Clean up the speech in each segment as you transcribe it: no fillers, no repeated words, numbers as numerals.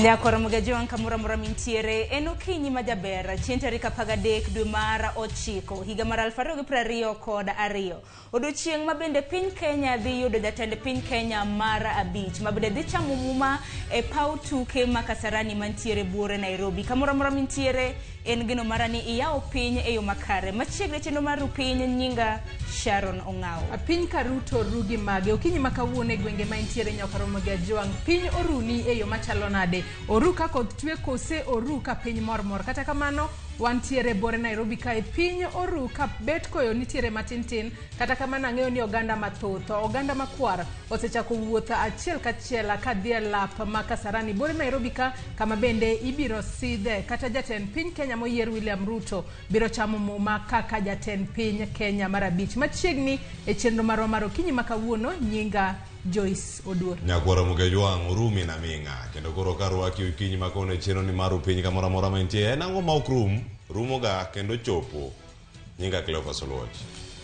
Nyakora mugajiwan kamura mintiere eno kinyi majabera chientari kapagadek dwe mara ochiko higa mara alfario gi prario koda ario odiochieng mabende piny Kenya dhi yudo jatend piny Kenya mara abich mabende dhi chamo muma e pau tuke makasarani mantiere buore Nairobi kamura mintiere en gino marani iyao piny e yo makare machiegre chendo maru piny nyinga Sharon Ongao piny karuto rugi mage okinyi makawuone gwenge maintiere Nyakora mugajiwan piny oruni e yo machalo nade oru ka koth twe kose oru ka piny mormor kata kamano wantiere buore Nairobi kae piny oru ka bet koyo nitiere matintin kata kamano ang'eyo ni oganda mathoth oganda makwar osechako wuotho achiel kachiel ka dhie lap makasarani buore Nairobi ka kama bende ibiro sidhe kata jatend piny Kenya moyier William Ruto biro chamo muma kaka jatend piny Kenya marabich machiegni e chenro marwa mar okinyi makawuono nyinga Joyce Oduor. Nyakora mugajiwan urumi na minga kendo koro karwaki okinyi makone cheno ni maru piny kamora mora mantie nango ma okrum rumoga kendo chopo nyinga Cleophas Oluoch.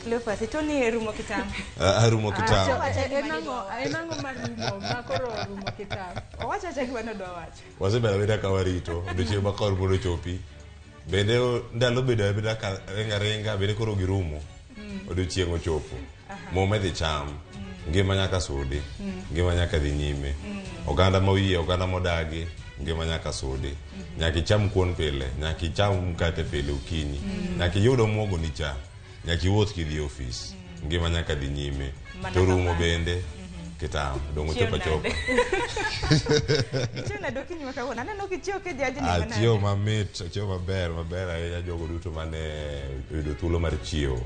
Cleophas itoni rumo kitam. Rumo kitam. Enango marumo makoro rumo kitam. Owacha chaki wano do wacha. Wasebela beda kawarito ndoche bakor bolo chopi. Bende ndalo beda ka renga bende koro girumo. Odiochieng ochopo. Moma dhi cham. Ngima nyaka sudi, ngima nyaka dhi nyime. Oganda mawiye, oganda modagi, ngima nyaka sudi. Nyaki cham kuon pile, nyaki cham mkate pile ukinyi. Nyaki yudo mwogo ni cha, nyaki wuoth kidhi ofis. Ngima nyaka dhi nyime. Torumo bende, kitam, dongo chopa chopa. Chio na dokinyi makawuono, aneno kichio ke jaji ni manade. Chio mamit, chio maber ahinya jogo duto mane yudo thuolo mar chio.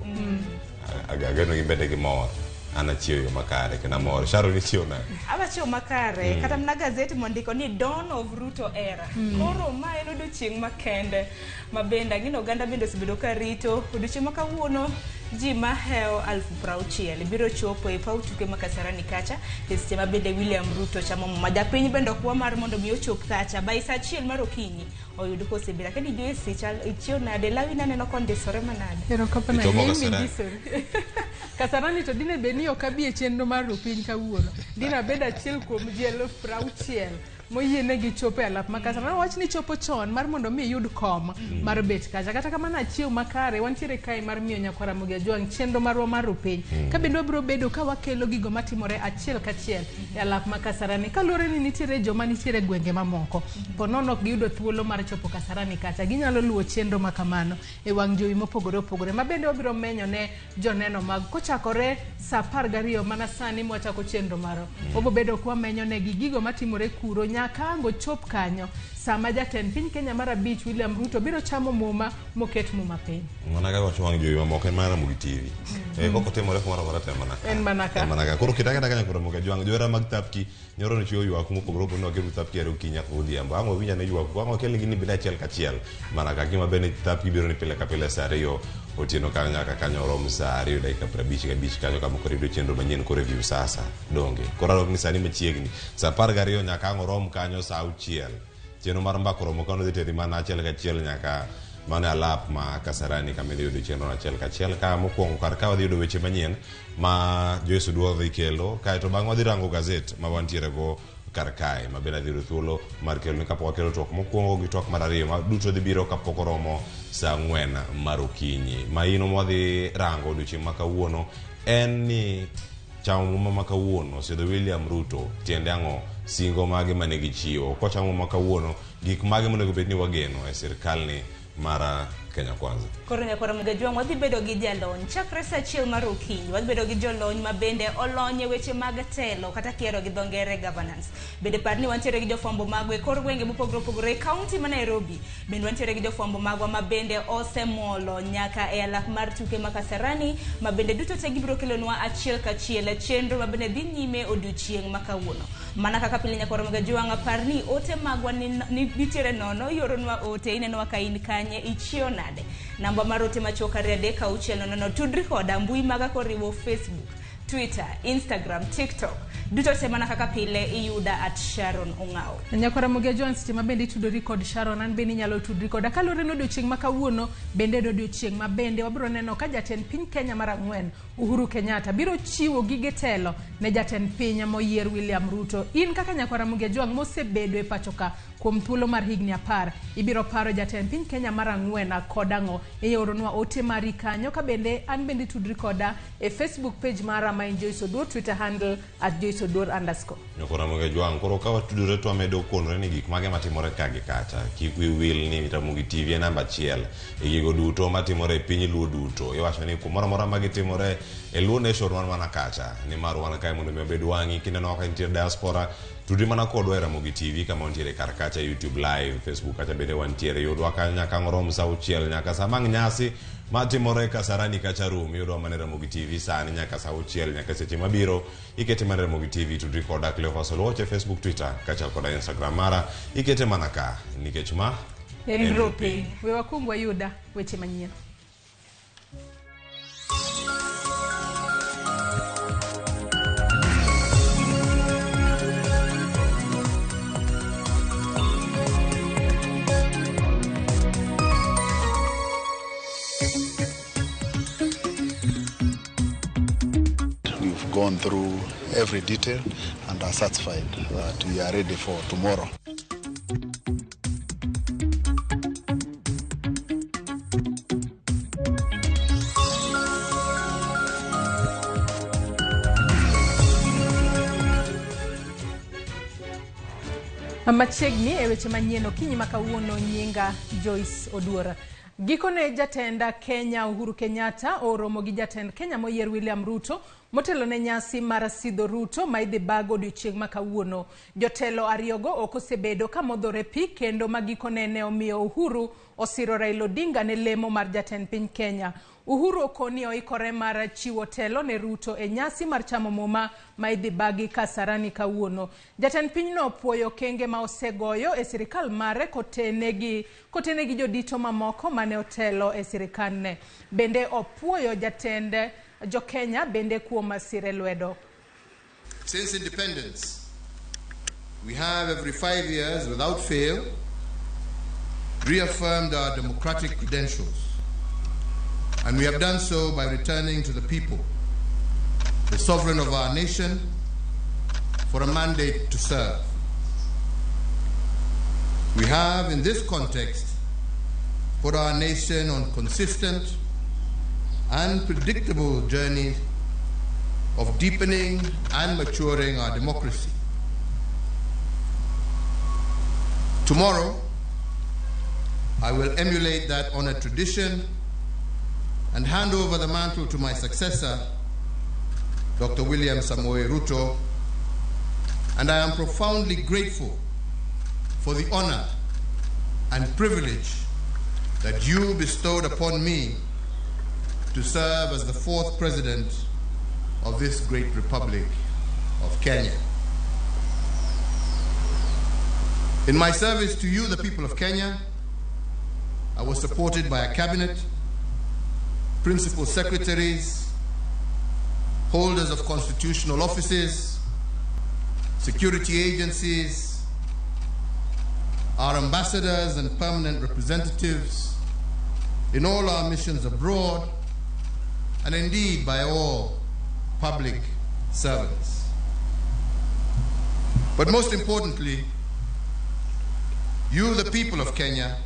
Ageno gimbende gi mor. Ana chio yo makare kena mor Sharon ni chio na aba chio makare kata mna gazeti mondiko ni Dawn of Ruto era koro ma eno odiochieng makende mabenda gino ganda bende sibedo ka rito odiochieng makawuono ji maheo 60,000 biro chopo e pau tuke makasarani kacha seche mabende William Ruto chamo majapiny bende kwa mar mondo mi ochop kacha by saa achiel mar okinyi oyudo kosebira kadi Joyce chal ichio nade lawi naneno kondisore manade ero kapana yemi ndisore kasarani to dine beni okabi e chenro mar piny kawuono dina beda achiel kuom ji 60,000 moyiene gi chopo e lap makasarani wach ni chopo chon mar mondo mi yud kom mar bet kacha kata kamano achiew makare wantiere kae mar miyo Nyakora mugajiwan chenro marwa mar piny ka bende biro bedo ka wakelo gigo matimore achiel kachiel e lap makasarani kalore ni nitiere joma nitiere gwenge mamoko ponono giyudo thuolo mar chopo kasarani kacha ginyalo luwo chenro makamano e wang' jowi mopogore opogore ma bende obiro menyo ne joneno mag kochakore saa 12 mana sani mwachako chenro maro obo bedo kwa menyo ne gigo matimore kuro nyaka ango chop kanyo sama jatend piny Kenya marabich William Ruto biro chamo muma moket muma piny mana ga wacho wang' jowi mamoko en mana Ramogi TV koko temore kumara barata manaka koro kitaka Nyakora mugajiwan jora mag tapki nyoro no chiwo ywak mopogore opogore no kero tapki ero kinya odhiambo ango winja ne ywak ango kel gini bila achiel kachiel manaka gima bende tapki biro ni pile ka pile saa 2 otieno ka nyaka kanyo rom saa 2 dakika 55 kanyo kama korido chenro manyien ko review sasa donge kora ni sani machiegni saa 12 nyaka ango rom kanyo saa 6 chenro mar mbako romo kano dhi teri mana achiel kachiel nyaka mana alap ma kasarani kama yudo chenro achiel kachiel ka mokwongo kar ka wadhi yudo weche manyien ma Joyce Oduor dhi kelo kae to bang' wadhi rango gazet ma wantiere go kar kae ma bende dhi thuolo mar kelo ni kapok wakelo tok mokwongo gi tok mar ariyo ma duto dhi biro kapok oromo saa 4 mar okinyi ma ino mwadhi rango odiochieng' makawuono en ni chamo muma makawuono osedho William Ruto tiende ang'o singo mage mane gichiwo kochamo makawuono gik mage monego bed ni wageno e sirkal ni mara Kenya Kwanza. Koro Nyakora mugajiwan wadhi bedo gi jalony chakre saa 1 mar okinyi wadhi bedo gi jolony ma bende olonye weche mag telo kata kiero gi dhongere governance bende parni wantiere gi jofwambo magwe kor gwenge mopogore opogore kaunti ma Nairobi bende wantiere gi jofwambo magwa ma bende osemolo nyaka e alap mar tuke makasarani ma bende duto te gibiro kelonwa achiel kachiel chenro ma bende dhi nyime odiochieng' makawuono mana kaka pile Nyakora mugajiwan parni ote magwa ni nitiere nono yoronwa ote ineno ka in kanye ichio nade namba marote machoka 3 6 tudri koda mbui maga koriwo Facebook Twitter, Instagram, TikTok. Duto semana kaka pile iyuda at Sharon Ongao. Nyakora Mugia Jones tema bende tudori kod Sharon an bende nyalo tudori kod kalore no odiochieng' ma kawuono bende do odiochieng' ma bende wabiro neno ka jatend piny Kenya mar ang'wen Uhuru Kenyatta biro chiwo gige telo ne jatend piny moyier William Ruto. In kaka Nyakora Mugia Jones mosebedo e pachoka kuom thuolo mar higni 10 ibiro paro jatend piny Kenya mar ang'wen kodango e oronwa ote mari kanyo ka bende an bende tudri koda e Facebook page mara ma Joyce Oduor, Twitter handle @JoyceOduor_. Nyakora Mugia Jones koro ka watudore to amedo konore ni gik mage matimore kagi kacha. Kik will ni Ramogi TV namba 1 e gigo duto matimore e piny luo duto. Iwacho ni kumoro mora magitimore e luo nation mana kacha ni mar wan kae mondo mebed wangi kineno ka intie diaspora tudri mana kodwa e Ramogi TV kama wantiere kar kacha YouTube live, Facebook kacha bende wantiere yudwa ka nyaka ngorom sa 6 nyaka sa mang nyasi matimore Kasarani kacha rum yudwa mana Ramogi TV sani nyaka sa 6 nyaka seche mabiro ikete mana Ramogi TV tudri koda Cleophas Oloche Facebook Twitter kacha koda Instagram mara ikete mana ka nikech ma en rupi we wakungwa yuda weche manyien. Gone through every detail and are satisfied that we are ready for tomorrow. Machiegni e weche manyien okinyi ma kawuono nyinga Joyce Oduor. Gikone jatenda Kenya Uhuru Kenyatta oromo gi jatend Kenya moyier William Ruto motelo ne nyasi mar sidho Ruto ma idhi bago odiochieng' ma kawuono. Jotelo ariyogo ok osebedo ka modhore pi kendo magikone ne omiyo Uhuru osiro Raila Odinga ne lemo mar jatend piny Kenya. Uhuru okoni oikore mar chiwo telo ne Ruto e nyasi mar chamo muma ma idhi bagi Kasarani kawuono. Jatend piny no opuoyo kenge ma osegoyo e sirikal mare kotenegi jodito mamoko mane otelo e sirikanne. Bende opuoyo jatend jo Kenya bende kuom masire lwedo. Since independence, we have every 5 years without fail reaffirmed our democratic credentials. And we have done so by returning to the people, the sovereign of our nation, for a mandate to serve. We have, in this context, put our nation on consistent and predictable journey of deepening and maturing our democracy. Tomorrow, I will emulate that honored tradition and hand over the mantle to my successor, Dr. William Samoei Ruto, and I am profoundly grateful for the honor and privilege that you bestowed upon me to serve as the 4th president of this great republic of Kenya. In my service to you, the people of Kenya, I was supported by a cabinet, principal secretaries, holders of constitutional offices, security agencies, our ambassadors and permanent representatives in all our missions abroad, and indeed by all public servants. But most importantly, you, the people of Kenya,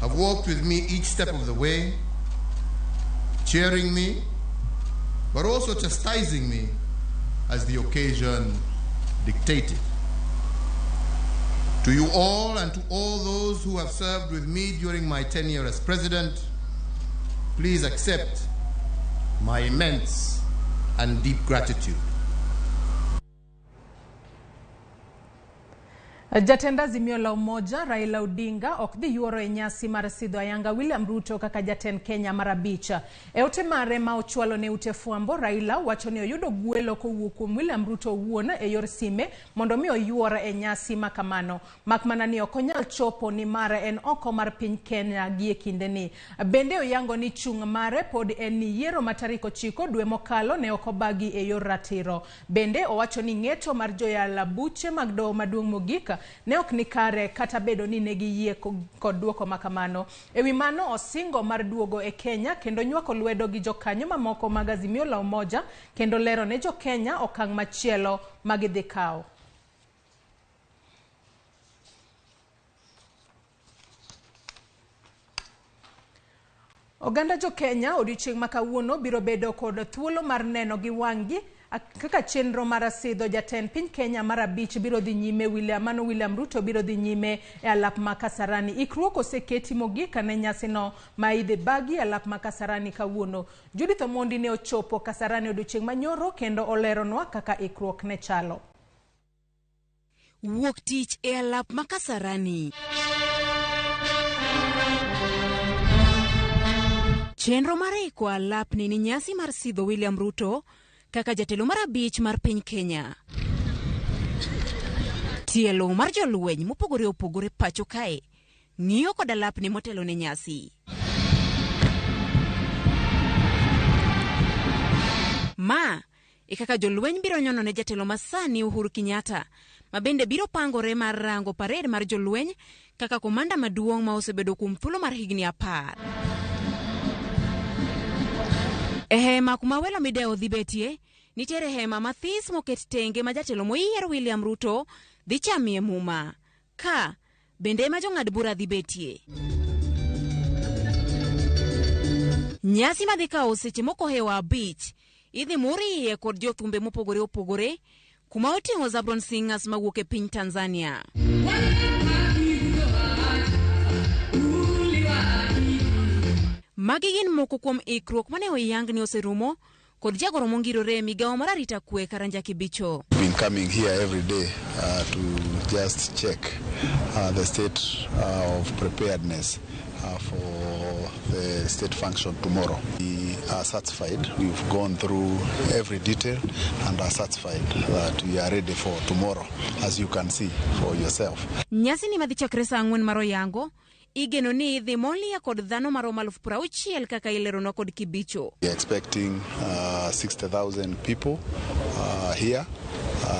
have walked with me each step of the way, cheering me, but also chastising me as the occasion dictated. To you all and to all those who have served with me during my tenure as president, please accept my immense and deep gratitude. Jatenda Azimio la Umoja Raila Odinga ok dhi yuoro e nyasi mar sidho ayanga William Ruto kaka jatend Kenya mar abich. E ote mare ma ochwalo ne ute fwambo, Raila wacho ni oyudo gwelo kowuok kuom William Ruto owuon e yor sime mondo mi oyuora e nyasi makamano. Makmana ni ok onyal chopo ni mare en oko mar piny Kenya gi e kinde ni. Bende oyango ni chung' mare pod en ni yiero ma tarik 9 dwe mokalo ne ok obagi e yor ratiro. Bende owacho ni ng'eto mar joyala buche mag doho maduong' mogik ne ok ni kare kata bedo ni negi yie kod duoko makamano. Ewi mano osingo mar duogo e Kenya kendo nywako lwedo gi jokanyo mamoko mag Azimio la Umoja kendo lero ne jo Kenya okang' machielo magidhi kawo. Oganda jo Kenya odiochieng' ma kawuono biro bedo kod thuolo mar neno gi wang'gi kaka chenro mar sidho jatend piny Kenya mar abich biro dhi nyime. William Ruto biro dhi nyime e alap ma Kasarani. Ikruok oseketi mogik ne nyasi no ma idhi bagi alap ma Kasarani kawuono. Judith Omondi ne ochopo Kasarani odiochieng' manyoro kendo oleronwa kaka ikruok ne chalo. Wuok tich e alap ma Kasarani. Chenro mar iko alap ni nyasi mar sidho William Ruto kaka jatelo mar abich mar piny Kenya. Tielo mar jolweny mopogore opogore pacho kae ng'iyo kod alap ni motelo ne nyasi. Ma kaka jolweny biro nyono ne jatelo masani Uhuru Kenyatta ma bende biro pangore mar rango parade mar jolweny kaka komanda maduong' ma osebedo kuom thuolo mar higni 10. Hema kuma welo mideo dhi betie, nitiere hema mathis moket tenge ma jatelo moyier William Ruto dhi chamie muma. Ka bende ma jong'ad bura dhi betie. Nyasi madhi kawo seche moko hewa abich idhi murie kod jothumbe mopogore opogore kuma oting'o Zabron Singers mawuok e piny Tanzania. Magi gin moko kuom ikruok mane oyang ni oserumo kod jagoro mongirore migawo mar arita kwe Karanja Kibicho. Been coming here every day to just check the state of preparedness for the state function tomorrow. We are satisfied. We've gone through every detail and are satisfied that we are ready for tomorrow, as you can see for yourself. Nyasi ni madhi chakre saa 4 mar oyango. Igeno ni idhi molia kod dhano maromo 60,000 kaka ileronwa kod Kibicho. We are expecting 60,000 people here.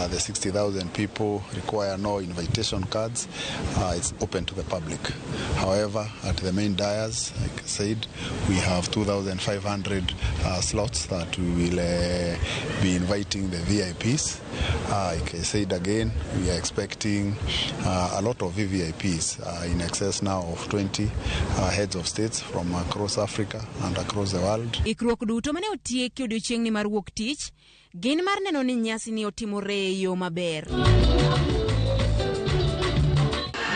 The 60,000 people require no invitation cards. It's open to the public. However, at the main dais, like I said, we have 2,500 slots that we will be inviting the VIPs. Like I said again, we are expecting a lot of VVIPs in excess now of 20 heads of states from across Africa and across the world. Ikruok duto mane otieki odiochieng' ni mar wuok tich gin mar neno ni nyasi ni otimore e yo maber.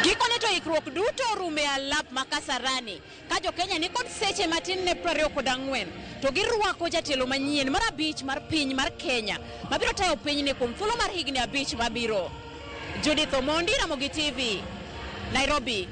Gikone to ikruok duto orume alap ma Kasarani ka jo Kenya ni kod seche matin ne 24 to girwako jatelo manyien mar abich mar piny mar Kenya mabiro tayo piny ne kuom thuolo mar higni 5 mabiro. Judith Omondi, Ramogi TV, Nairobi.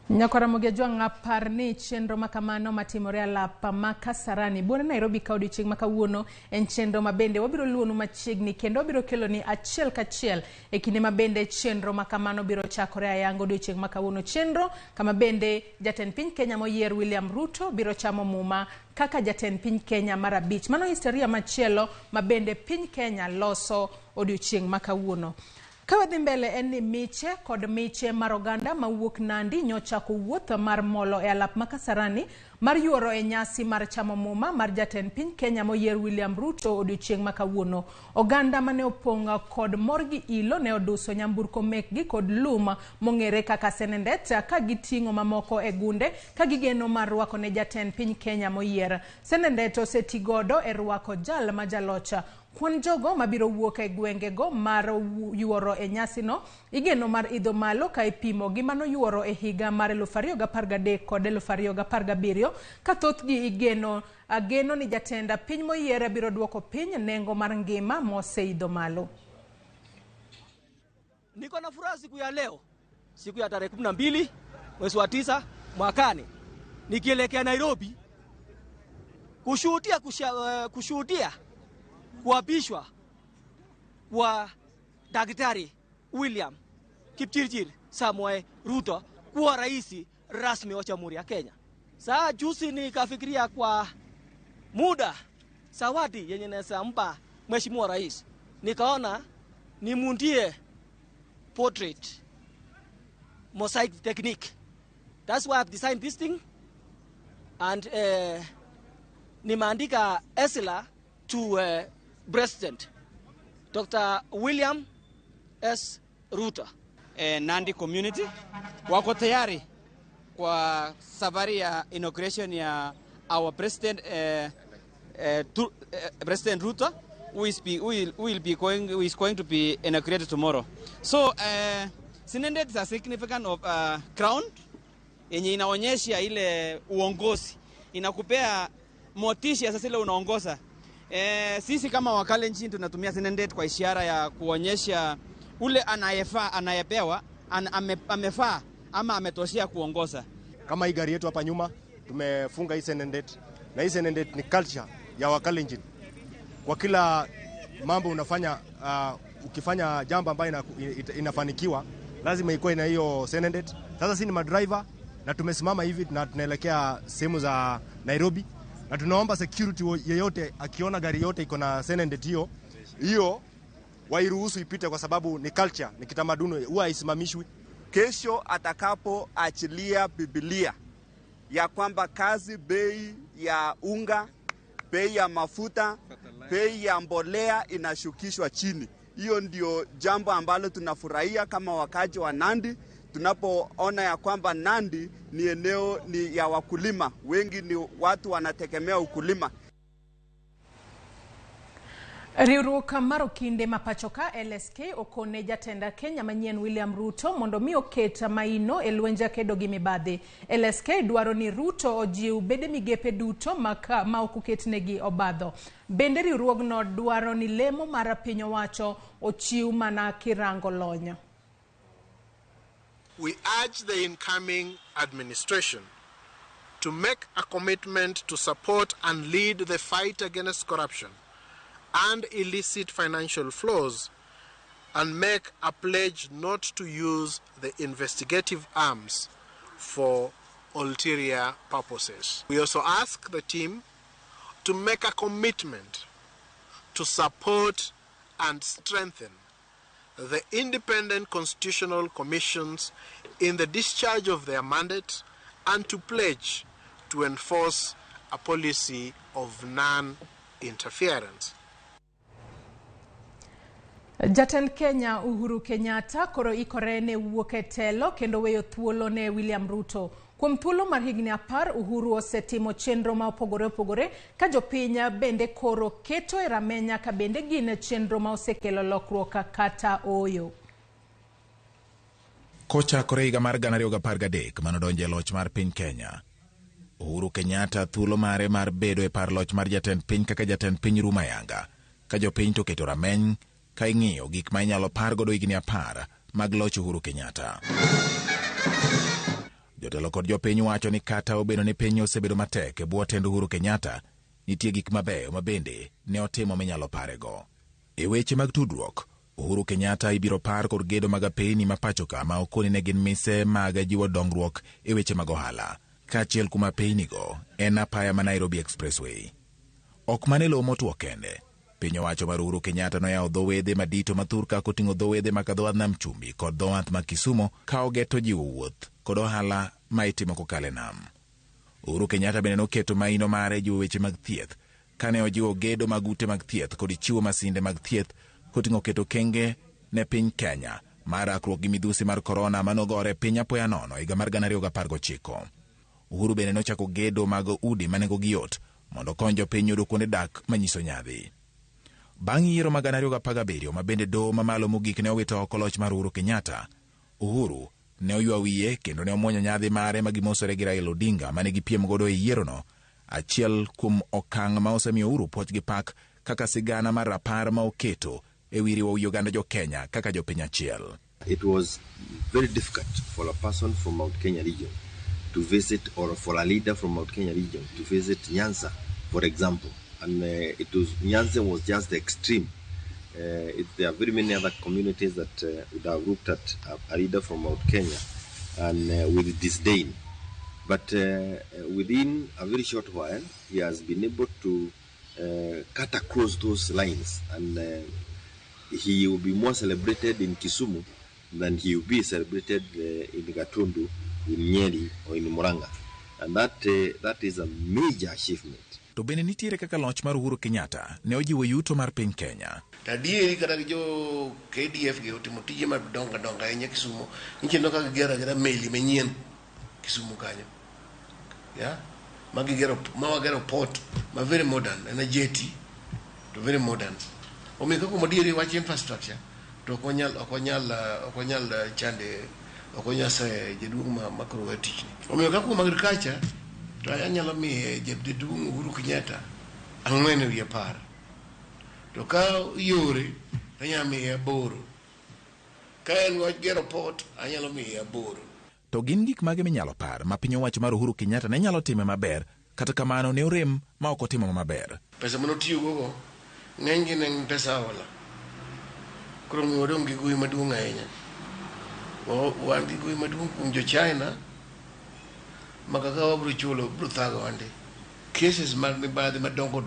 Nyakora Ramogi jwang' apar ni chenro makamano matimore alap ma Kasarani buone Nairobi ka odiochieng' ma kawuono en chenro mabende wabiro luonu machiegni kendo wabiro kelo ni achiel kachiel e kinde mabende chenro makamano biro chakore ayango odiochieng' ma kawuono. Chenro kama bende jatend piny Kenya moyier William Ruto biro chamo muma kaka jatend piny Kenya mar abich. Mano historia machielo mabende piny Kenya loso odiochieng' ma kawuono. Kawadhi mbele en ni miche kod miche mar oganda mawuok Nandi nyocha wuoth mar molo e alap ma Kasarani mar yuoro e nyasi mar chamo muma mar jatend piny Kenya moyier William Ruto odiochieng' ma kawuono. Oganda mane oponga kod morgi ilo ne oduso nyamburko mekgi kod luma mong'ere kaka senendet ka giting'o mamoko e gunde ka gigeno mar rwako ne jatend piny Kenya moyier. Senendet osetigodo e rwako jal ma jalocha. Kwan jogo mabiro wuok e gwengego mar yuoro e nyasi no igeno mar idho malo ka ipimo gi mano yuoro e higa mar 2013 kod 2017 ka thothgi ageno ni jatenda piny moyiere biro duoko piny nengo mar ngima moseidho malo. Niko na furaha siku ya leo, siku ya tarehe 12 mwezi wa 9 mwakani, nikielekea Nairobi kushuhudia kuapishwa kwa Daktari William Kipchirchir Samoei Ruto kuwa rais rasmi wa Jamhuri ya Kenya. Saa juzi nikafikiria kwa muda zawadi yenye naweza mpa Mheshimiwa Rais, nikaona nimundie portrait mosaic technique. That's why I've designed this thing, and nimeandika Esila to President Dr. William S. Ruto. Nandi community wako tayari kwa safari ya inauguration ya our president President Ruto, who is going to be inaugurated tomorrow. So Senate is a significant of crown yenye inaonyesha ile uongozi, inakupea motisha sasa ile unaongoza. Sisi kama Wakalenjin tunatumia Senate kwa ishara ya kuonyesha ule anayepewa amefaa ama ametoshea kuongoza. Kama hii gari yetu hapa nyuma tumefunga hii Senate, na hii Senate ni culture ya Wakalenjin. Kwa kila mambo unafanya, ukifanya jambo ambayo inafanikiwa lazima ikuwe na hiyo Senate. Sasa sisi ni madriver na tumesimama hivi na tunaelekea sehemu za Nairobi, na tunaomba security yeyote akiona gari yote iko na Senate hiyo wairuhusu ipite, kwa sababu ni culture, ni kitamaduni, huwa haisimamishwi. Kesho atakapoachilia Biblia ya kwamba kazi, bei ya unga, bei ya mafuta, bei ya mbolea inashukishwa chini. Hiyo ndio jambo ambalo tunafurahia kama wakaji wa Nandi, tunapoona ya kwamba Nandi ni eneo ni ya wakulima, wengi ni watu wanategemea ukulima. Riwruok mar okinde mapachoka LSK okone jatenda Kenya manyien William Ruto mondo mi oket maino e lwenja kedo gi mibadhi. LSK dwaro ni Ruto ojiw bede migepe duto ma okuketnegi obadho. Bende riwruogno dwaro ni lemo mar piny owacho ochiw mana kirango lonyo. We urge the incoming administration to make a commitment to support and lead the fight against corruption and illicit financial flows, and make a pledge not to use the investigative arms for ulterior purposes. We also ask the team to make a commitment to support and strengthen the independent constitutional commissions in the discharge of their mandate, and to pledge to enforce a policy of non-interference. Jatend Kenya Uhuru Kenyatta koro ikore ne wuok e telo kendo weyo thuolo ne William Ruto. Kuom thuolo mar higni 10, Uhuru osetimo chenro ma opogore ka jopiny bende koro keto e ramenya ka bende gin chenro ma osekelo lokruok kata oyo. Kochakore higa mar 2013 manodonje loch mar piny Kenya, Uhuru Kenyatta thuolo mare mar bedo e par loch mar jatend piny kaka jatend piny rumo ayanga, ka jopiny to keto rameny ka ing'iyo gik ma inyalo par godo higni 10 mag loch Uhuru Kenyatta. Jotelo kod jopiny wacho ni kata obedo ni piny osebedo matek e bwo tend Uhuru Kenyatta, nitie gik mabeyo ma bende ne otimo minyalo parego. E weche mag tudruok, Uhuru Kenyatta ibiro par kod gedo mag apeyni ma pachoka ma okoni ne gin mise mag jiwo dongruok e weche mag ohala. Kaachiel kuom apeynigo en apaya ma Nairobi Expressway. Ok mane lo motuo kende, piny owacho mar Uhuru Kenyatta noyawo dho wedhe madito mathurka koting'o dho wedhe ma kadho Nam Chumbi kod dho wath ma Kisumo ka ogeto jiwo wuoth kod ohala ma itimo kokale nam. Uhuru Kenyatta bende noketo maino mare jiwo weche mag thieth, kane ojiwo gedo mag ute mag thieth kod chiwo masinde mag thieth koting'o keto kenge ne piny Kenya mar rakruok gi midhusi mar korona manogore piny apoya nono higa mar 2019. Uhuru bende nochako gedo mag udi manengogi yot mondo kony jopiny yudo kuonde dak manyiso nyadhi. Bang' yiero mag 2017 ma bende doho mamalo mogik ne owito oko loch mar Uhuru Kenyatta, Uhuru ne oywa wiye kendo ne omwonyo nyadhi mare ma gimosore gi Raila Odinga mane gipiem godo e yierono, achiel kuom okang' ma osemiyo Uhuru puoch gi pak kaka sigana mar rapar ma oketo e wi riwo Uganda jo Kenya kaka jopiny achiel. It was very difficult for a person from Mount Kenya region to visit, or for a leader from Mount Kenya region to visit Nyanza, for example. And Nyanza was just the extreme. There are very many other communities that would have looked at a leader from Mount Kenya and with disdain. But within a very short while, he has been able to cut across those lines, and he will be more celebrated in Kisumu than he will be celebrated in Gatundu, in Nyeri, or in Muranga. And that is a major achievement. To bende nitiere kaka loch mar Uhuru Kenyatta ne ojiwo yuto mar piny Kenya. Tadieri kata jo KDF ge otimo tije madonga ahinya Kisumu. Nichendo kaka gera meli manyien Kisumu kanyo. Yeah? Mawagero port, ma very modern, and a jetty, to very modern. Omeko kumodiri watch infrastructure, to okonyal chande, okonyasa jeduma makro teaching. Omeko kuma agriculture, to anyalo mi jedum Uhuru Kenyatta, angwene wi par. To ka yore, anyami aboro. Ka en wach gero port, anyalo mi aboro. To gin gik mage minyalo par ma piny owacho mar Uhuru Kenyatta ne nyalo time maber, kata kamano ne orem ma ok otimo maber. Pesa mano tiyo gogo ng'eny ne pesa ola. Koro mi wadong gi gowi maduong' ahinya. Wan gi gowi maduong' kuom jo China ma kaka wabro chulo bro thago wande. Cases mag mibadhi madongo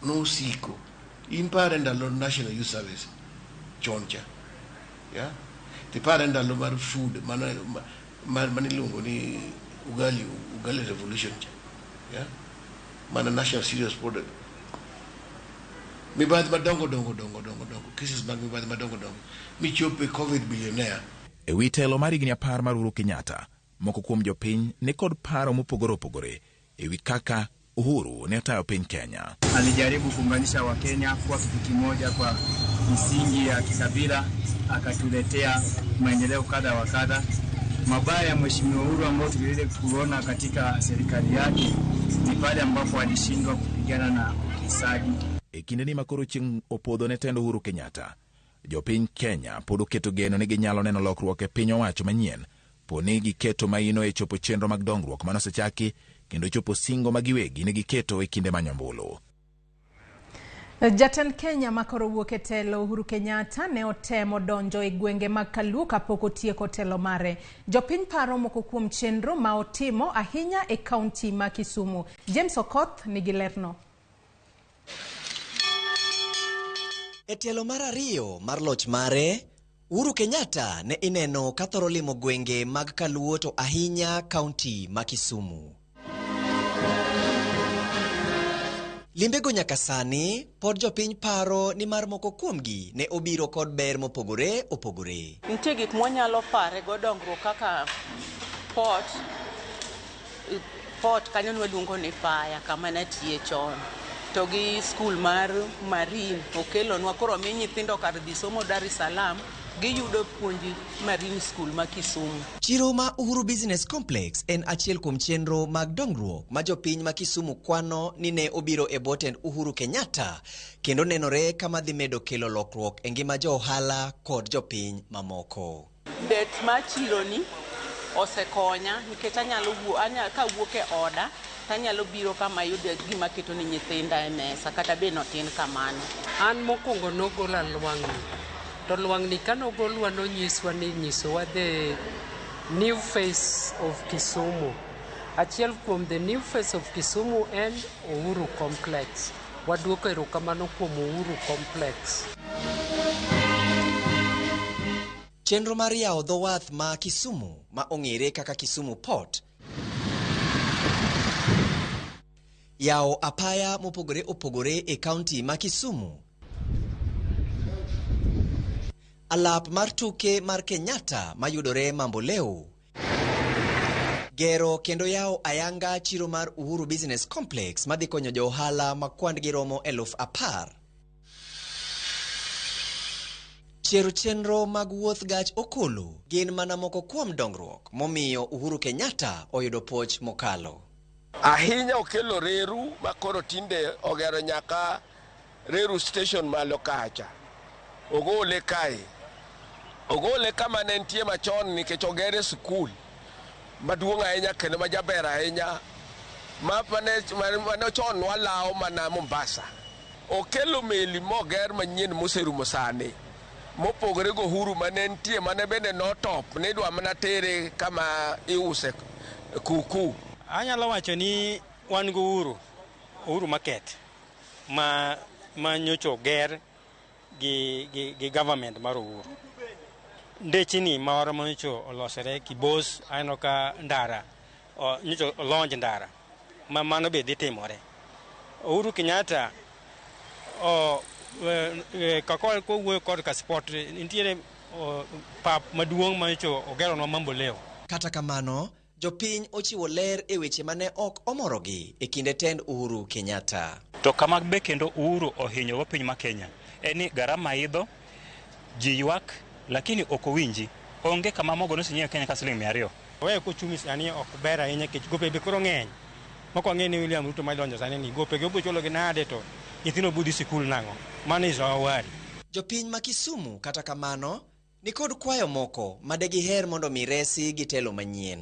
no siko. In pare ndalo National Youth Service choncha. Yeah? Ti pare ndalo mar food manilungo ni ugali revolution. Yeah? Mana national serious product. Mibadhi madongo cases mag mibadhi madongo michope COVID billionaire. E wi telo mar higni 10 mar Uhuru Kenyatta, moko kuom jopiny ni kod paro mopogore opogore e wi kaka Uhuru ne tayo piny Kenya. Alijaribu kuunganisha Wakenya kuwa kitu kimoja kwa misingi ya kikabila, akatuletea maendeleo kadha wa kadha. Mabaya ya Mheshimiwa Uhuru ambao tuliweza kuona katika serikali yake ni pale ambapo alishindwa kupigana na ufisadi. E kinde ni makoro chieng' opodho ne tendo Uhuru Kenyatta, jopiny Kenya pod oketo geno ni ginyalo neno lokruok e piny owacho manyien, poni giketo maino e chopo chenro mag dongruok manosechaki, kendo chopo singo magiwegi ne giketo e kinde manyombulu. Jatend Kenya makoro wuok e telo Uhuru Kenyatta ne otemo donjo e gwenge mag Kaluo kapok otieko telo mare. Jopiny paro moko kuom chenro ma otimo ahinya e kaunti ma Kisumu. James Okoth nigi lerno. E telo mar ariyo mar loch mare, Uhuru Kenyatta ne ineno kathoro limo gwenge mag Kaluo to ahinya kaunti ma Kisumu. Limbego nyaka sani, pod jopiny paro ni mar moko kuomgi ne obiro kod ber mopogore opogore. Nitie gik mwanyalo pare go dongruok kaka port kanyo nwaluongo ni fire kama natie chon. To gi school mar Marine okelonwa koro mi nyithindo kar dhi somo Dar es Salaam giyudo puonji Marine School ma Kisumu. Chiro ma Uhuru Business Complex en achiel kuom chenro mag dongruok ma jopiny ma Kisumu kwano ni ne obiro e boten Uhuru Kenyatta kendo nenore kama dhi medo kelo lokruok e ngima jo ohala kod jopiny mamoko. Bet ma chiro ni osekonya nikech anyalo wuok e oda tanyalo biro kama yude gima keto ni nyithinda e mesa kata be notin kamano. An mokwongo nogola lwang'ni. To lwang'ni kanogolwa nonyiswa ni nyisowa the new face of Kisumu. Achiel kuom the new face of Kisumu en Uhuru Complex. Waduoko erokamano kuom Uhuru Complex. Chenro mar yawo dho wath ma Kisumu ma ong'ere kaka Kisumu Port, yawo apaya mopogore opogore e kaunti ma Kisumu, alap mar tuke mar Kenyatta mayudore Mamboleo, gero kendo yawo ayanga chiro mar Uhuru Business Complex madhi konyo jo ohala ma kwandgi romo 10,000. Chero chenro mag wuoth gach okolo gin mana moko kuom dongruok momiyo Uhuru Kenyatta oyudo poch mokalo. Ahinya okelo reru makoro tinde ogero nyaka reru station malo kacha. Ogole kae. ogole kama ne nitie machon nikech ogere skul maduong' ahinya kendo majaber ahinya mane chon walao mana Mombasa. Okelo meli moger manyien moserumo sani mopogore go Uhuru mane nitie mane bende notop ne dwa mana tere kama iuse kuku. Anyalo wacho ni wan go Uhuru market ma nyocho ger gi government mar Uhuru. Ndechini moro manyocho olosere Kibos aneno ka ndara nyocho olonj ndara ma mano be dhi timore. Uhuru Kenyatta kakol kowuoyo kod ka sport nitiere pap maduong' manyocho ogeronwa mambo leo. Kata kamano jopiny ochiwo ler e weche mane ok omorogi e kinde tend Uhuru Kenyatta. To kama be kendo Uhuru ohinyo go piny ma Kenya eni garama idho ji ywak lakini ok owinji onge kama mogo nosinye Kenya ka siling 200. Wewe kochumi sani ok ber ahinya kech gope be koro ng'eny. Moko ng'eny ni William Ruto madonjo sani ni gope ge obocholo gi nade to nyithindo budi sikul nango. Mano is our worry. Jopiny ma Kisumu kata kamano ni kod kwayo moko madegi her mondo miresi gi telo manyien.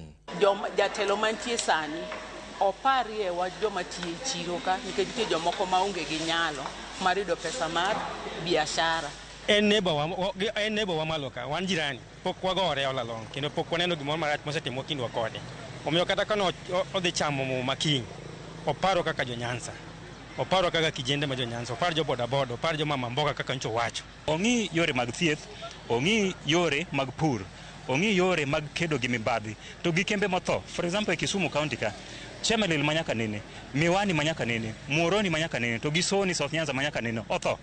Jatelo mantie sani oparie wa joma tiye chiro ka nikech nitie jomoko maonge gi nyalo mar yudo pesa mar biashara. En neighbor wa maloka wan jirani pok wagore olalong kendo pok waneno gimoro marach mosetimo kindwa kode. Omiyo kata kano odhi chamo mo makiny oparo kaka jo Nyanza. Oparo kaka kijende ma jo Nyanza, oparo jo bodaboda, oparo jo mama mboga kaka ncho wacho. Ongi yore mag thieth, ongi yore mag pur, ongi yore mag kedo gi mibadhi, to gi kembe motho. For example, e Kisumu County ka, Chemelil manyaka nene, Miwani manyaka nene, Muhoroni manyaka nene, to gi Soni South Nyanza manyaka nene, otho.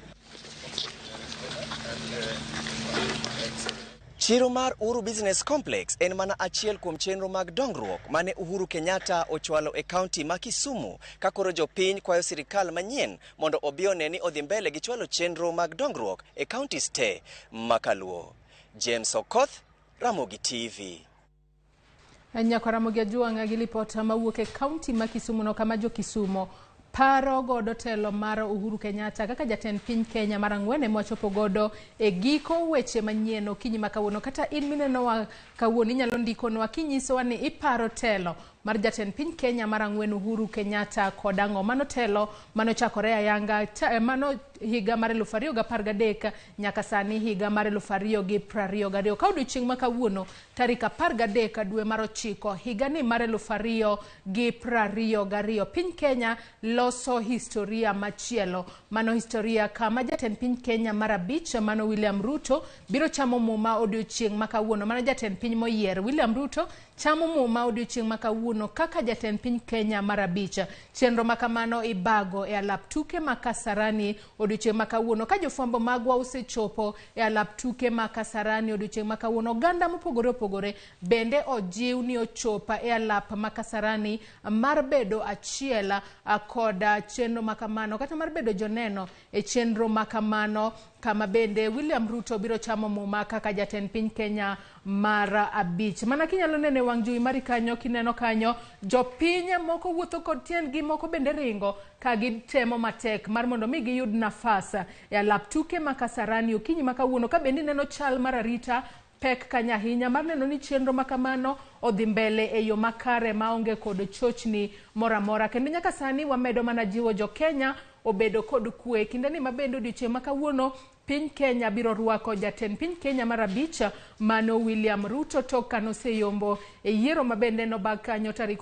Chiro mar Uhuru Business Complex en mana achiel kuom chenro mag dongruok mane Uhuru Kenyatta ochwalo e kaunti ma Kisumu ka koro jopiny kwayo sirikal manyien mondo obi one ni odhi mbele gi chwalo chenro mag dongruok e counties te makaluo. James Okoth, Ramogi TV. Nyako Ramogi Ajuanga gi lipota mawuok e kaunti ma Kisumu no kama jo Kisumu paro godo telo mar Uhuru Kenyatta kaka jatend piny Kenya mar ang'wen mochopo godo e giko weche manyien okinyi makawuono. Kata in mineno wa kawuono inyalo ndikonwa kinyisowa ni iparo telo mar jatend piny Kenya mar ang'wen Uhuru Kenyatta kod ang'o. Mano telo mano chakore ayanga mano higa mar 2013 nyaka sani higa mar 2022 ka odiochieng' ma kawuono tarik 13 dwe mar 9 higa ni mar 2022 piny Kenya loso historia machielo. Mano historia kama jatend piny Kenya mar 5 mano William Ruto biro chamo muma odiochieng' ma kawuono. Mano jatend piny moyier William Ruto chamo muma odiochieng' ma kawuono kaka jatend piny Kenya mar 5. Chenro makamano ibago e alap tuke ma Kasarani odiochieng' ma kawuono ka jofwambo magwa osechopo e alap tuke ma Kasarani odiochieng' ma kawuono. Oganda mopogore opogore bende ojiw ni ochopa e alap ma Kasarani mar bedo achiel koda chenro makamano kata mar bedo joneno e chenro makamano kama bende William Ruto biro chamo muma kaka jatend piny Kenya mar 5. Mana kinyalo nene wang' jowi mari kanyo kineno kanyo jopiny moko wuotho kod tiendgi moko bende ringo ka gitemo matek mar mondo mi giyud nafas e alap tuke ma Kasarani okinyi makawuono ka bende neno chal mar arita pek kanya ahinya mar neno ni chenro makamano odhi mbele e yo makare maonge kod chochni moramora. Kendo nyaka sani wamedo mana jiwo jo Kenya obedo kod kwe kinde ni mabendo odiochieng' ma kawuono piny Kenya biro rwako jatend piny Kenya mar 5 mano William Ruto tok kanoseyombo e yiero mabende no bag kanyo tarik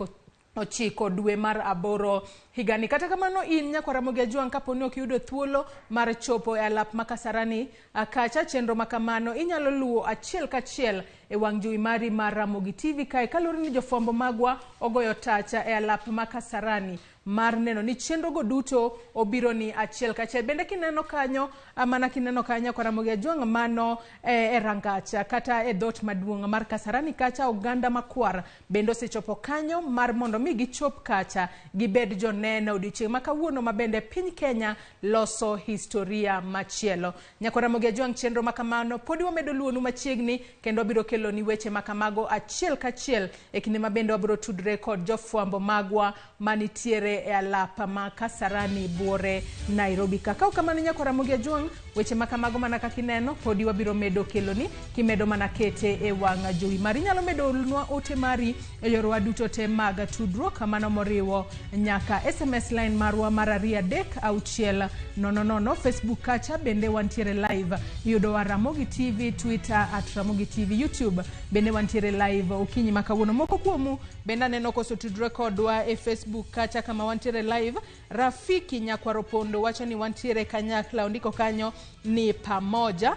9 dwe mar 8 higani. Kata kamano in nyako Ramogi Ajuanga kaponi ok yudo thuolo mar chopo e alap ma Kasarani kacha chenro makamano inyalo luwo achiel kachiel e wang' jowi mari mar Ramogi TV kae kalore ni jofwambo magwa ogoyo tacha e alap ma Kasarani mar neno ni chenro go duto obiro ni achiel kachiel. Bende kineno kanyo mana kineno kanyo kwa Ramogi Ajuanga mano e rangacha kata e dot maduong' mar Kasarani kacha oganda makwar bende osechopo kanyo mar mondo mi gichop kacha gibed joneno odiochieng' ma kawuono mabende piny Kenya loso historia machielo. Nyako Ramogi Ajuanga chenro makamano podi wamedo luonu machiegni kendo biro kelo ni weche makamago achiel kachiel e kinde mabende wabiro tudre kod jofwambo magwa manitiere yudore e alap ma Kasarani buore Nairobi. Kakao kama ninya kwa Ramogi Juang, weche makamago mana kakineno, podi wabiro medo keloni, kimedo mana kete e wanga jowi. Marinyalo medo ulunwa ote mari e yorwa duto te maga tudruok kamano moriwo nyaka SMS line marwa mararia dek auchiel nononono. Facebook kacha bende wantiere live yudo wa Ramogi TV, Twitter @Ramogi TV, YouTube bende wantiere live okinyi makawuono. Moko kuomu benda neno koso tudruok kodwa e Facebook kacha kama wantiere live. Rafiki Nyakwaropondo wacho ni wantiere kanyakla, ondiko kanyo ni pamoja.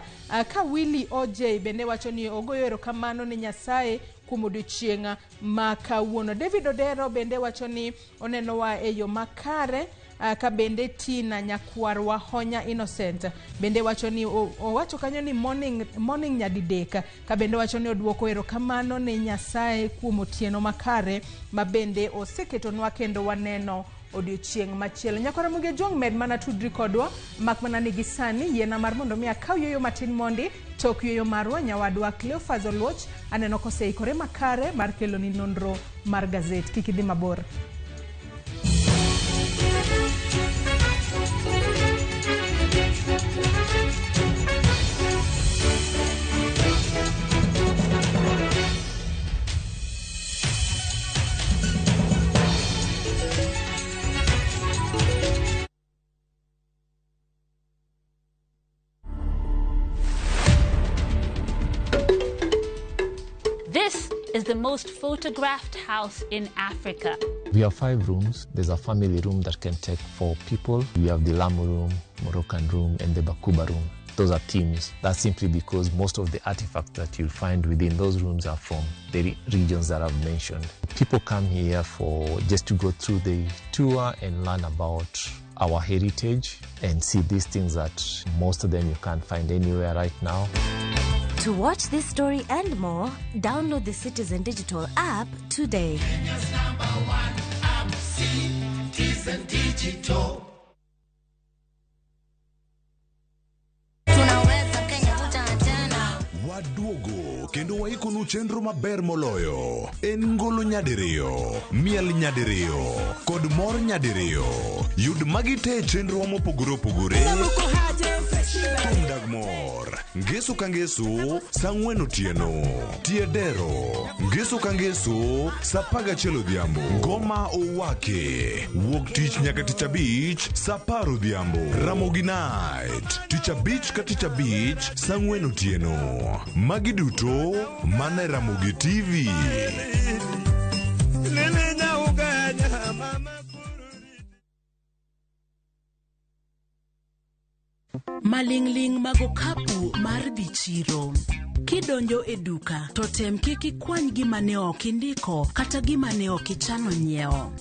Ka Willy OJ bende wacho ni ogoyo erokamano ni Nyasaye kuom odiochieng' makawuono. David Odero bende wacho ni oneno wa e yo makare. Ka bende Tina Nyakwarwa Honya Innocent bende wacho ni owacho kanyo ni morning nyadidek. Ka bende wacho ni odwoko erokamano ni Nyasaye kuom otieno makare ma bende oseketonwa kendo waneno odiochieng' machielo. Nyako Ramogi Juang med mana tudri kodwa mak mana nigi sani yena mar mondo mi akaw yoyo matin mondi tok yoyo marwa nyawadwa Cleophas Oluoch aneno koseikore makare mar kelo ni nonro mar gazet. Kik idhi mabor. This is the most photographed house in Africa. We have 5 rooms. There's a family room that can take 4 people. We have the Lamu room, Moroccan room, and the Bakuba room. Those are teams. That's simply because most of the artifacts that you'll find within those rooms are from the regions that I've mentioned. People come here just to go through the tour and learn about our heritage and see these things that most of them you can't find anywhere right now. To watch this story and more, download the Citizen Digital app today. Kenya's #1 app, Citizen Digital. Waduogo kendo waikonu chenro maber moloyo. En ngolo nyadiriyo, miel nyadiriyo, kod mor nyadiriyo. Yud magite chenro mopogore opogore. Thum dag mor, ngeso ka ngeso, sang'wen otieno. Tiedero, ngeso ka ngeso, sa 11 odhiambo. Ngoma owake, wuok tich nyaka tich abich, sa 10 odhiambo. Ramogi Night, tich abich ka tich abich, sang'wen otieno. Magi duto mana Ramogi TV. Malingling mago kapu mar dhi chiro. Kidonjo e duka to tem kik ikwany gima ne ok indiko kata gima ne ok ichano nyiewo.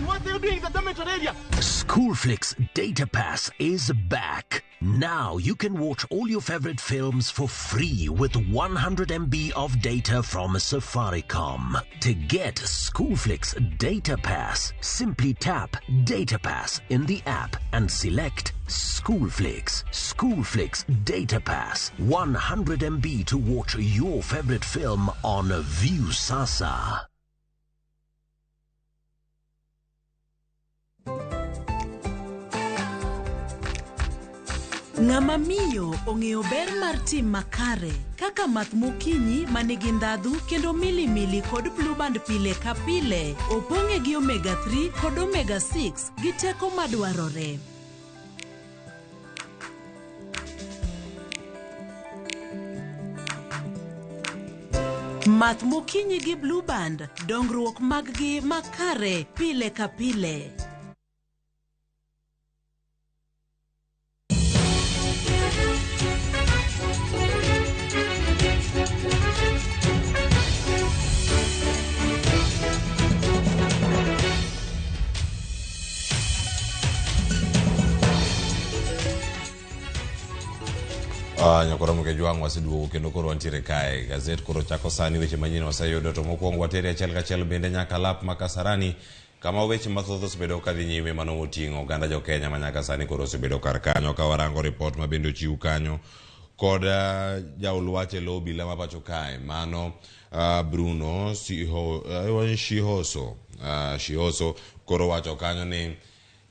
What are you doing in the dormitory area? Schoolflix Data Pass is back. Now you can watch all your favorite films for free with 100 MB of data from Safaricom. To get Schoolflix Data Pass, simply tap Data Pass in the app and select Schoolflix. Schoolflix Data Pass, 100 MB to watch your favorite film on View Sasa. Ng'ama miyo ong'eyo ber mar tim makare kaka math mokinyi manigi ndhadhu kendo milimili kod blue band pile ka pile opong'e gi omega 3 kod omega 6 gi teko madwarore. Math mokinyi gi blue band, dongruok maggi makare pile ka pile. Nyako Ramogi Juang wasiduogo kendo koro wantiere kae. Gazet koro chako sani weche manyien waseyudo to mokwongo watere achiel kachiel bende nyaka lap ma Kasarani kama weche mathoth osebedo kadhi nyime mano moting'o oganda jo Kenya manyaka sani koro osebedo kar kanyo ka warango report ma bende ochiw kanyo kod jaol wach e lo obila ma pacho kae mano Bruno Shihoso koro wacho kanyo ni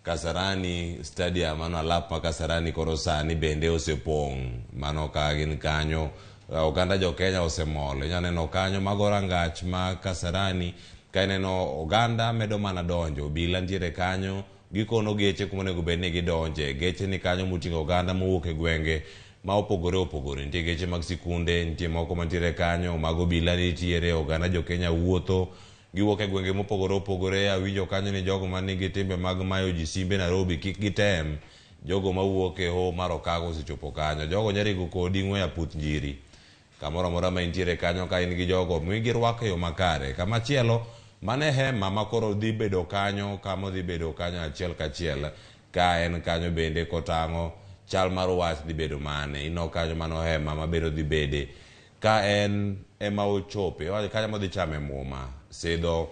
Kasarani Stadium mano alap ma Kasarani koro sani bende osepong' mano ka gin kanyo oganda jo Kenya osemol inyaneno kanyo mago rangach ma Kasarani ka ineno oganda medo mana donjo obila ntiere kanyo gikono geche kuma onego bed ni gidonje geche ni kanyo moting'o oganda mowuok e gwenge ma opogore nitie geche mag sikunde nitie moko mantiere kanyo mag obila nitiere oganda jo Kenya wuotho giwuok e gwenge mopogore awinjo kanyo ni jogo man nigi timbe mag mayo ji simbe Nairobi kik gitem jogo mawuok e ho mar Okago osechopo kanyo jogo nyarigo kodi ng'we aputh njiri kamoro amora ma intiere kanyo ka in gi jogo migirwako yo makare kamachielo mane hema makoro dhi bedo kanyo kama dhi bedo kanyo achiel kachiel ka en kanyo bende kotang'o chal mar wach dhi bedo mane ino kanyo mano hema mabedo dhi bede ka en ema ochope kanyo modhi chame muma sidho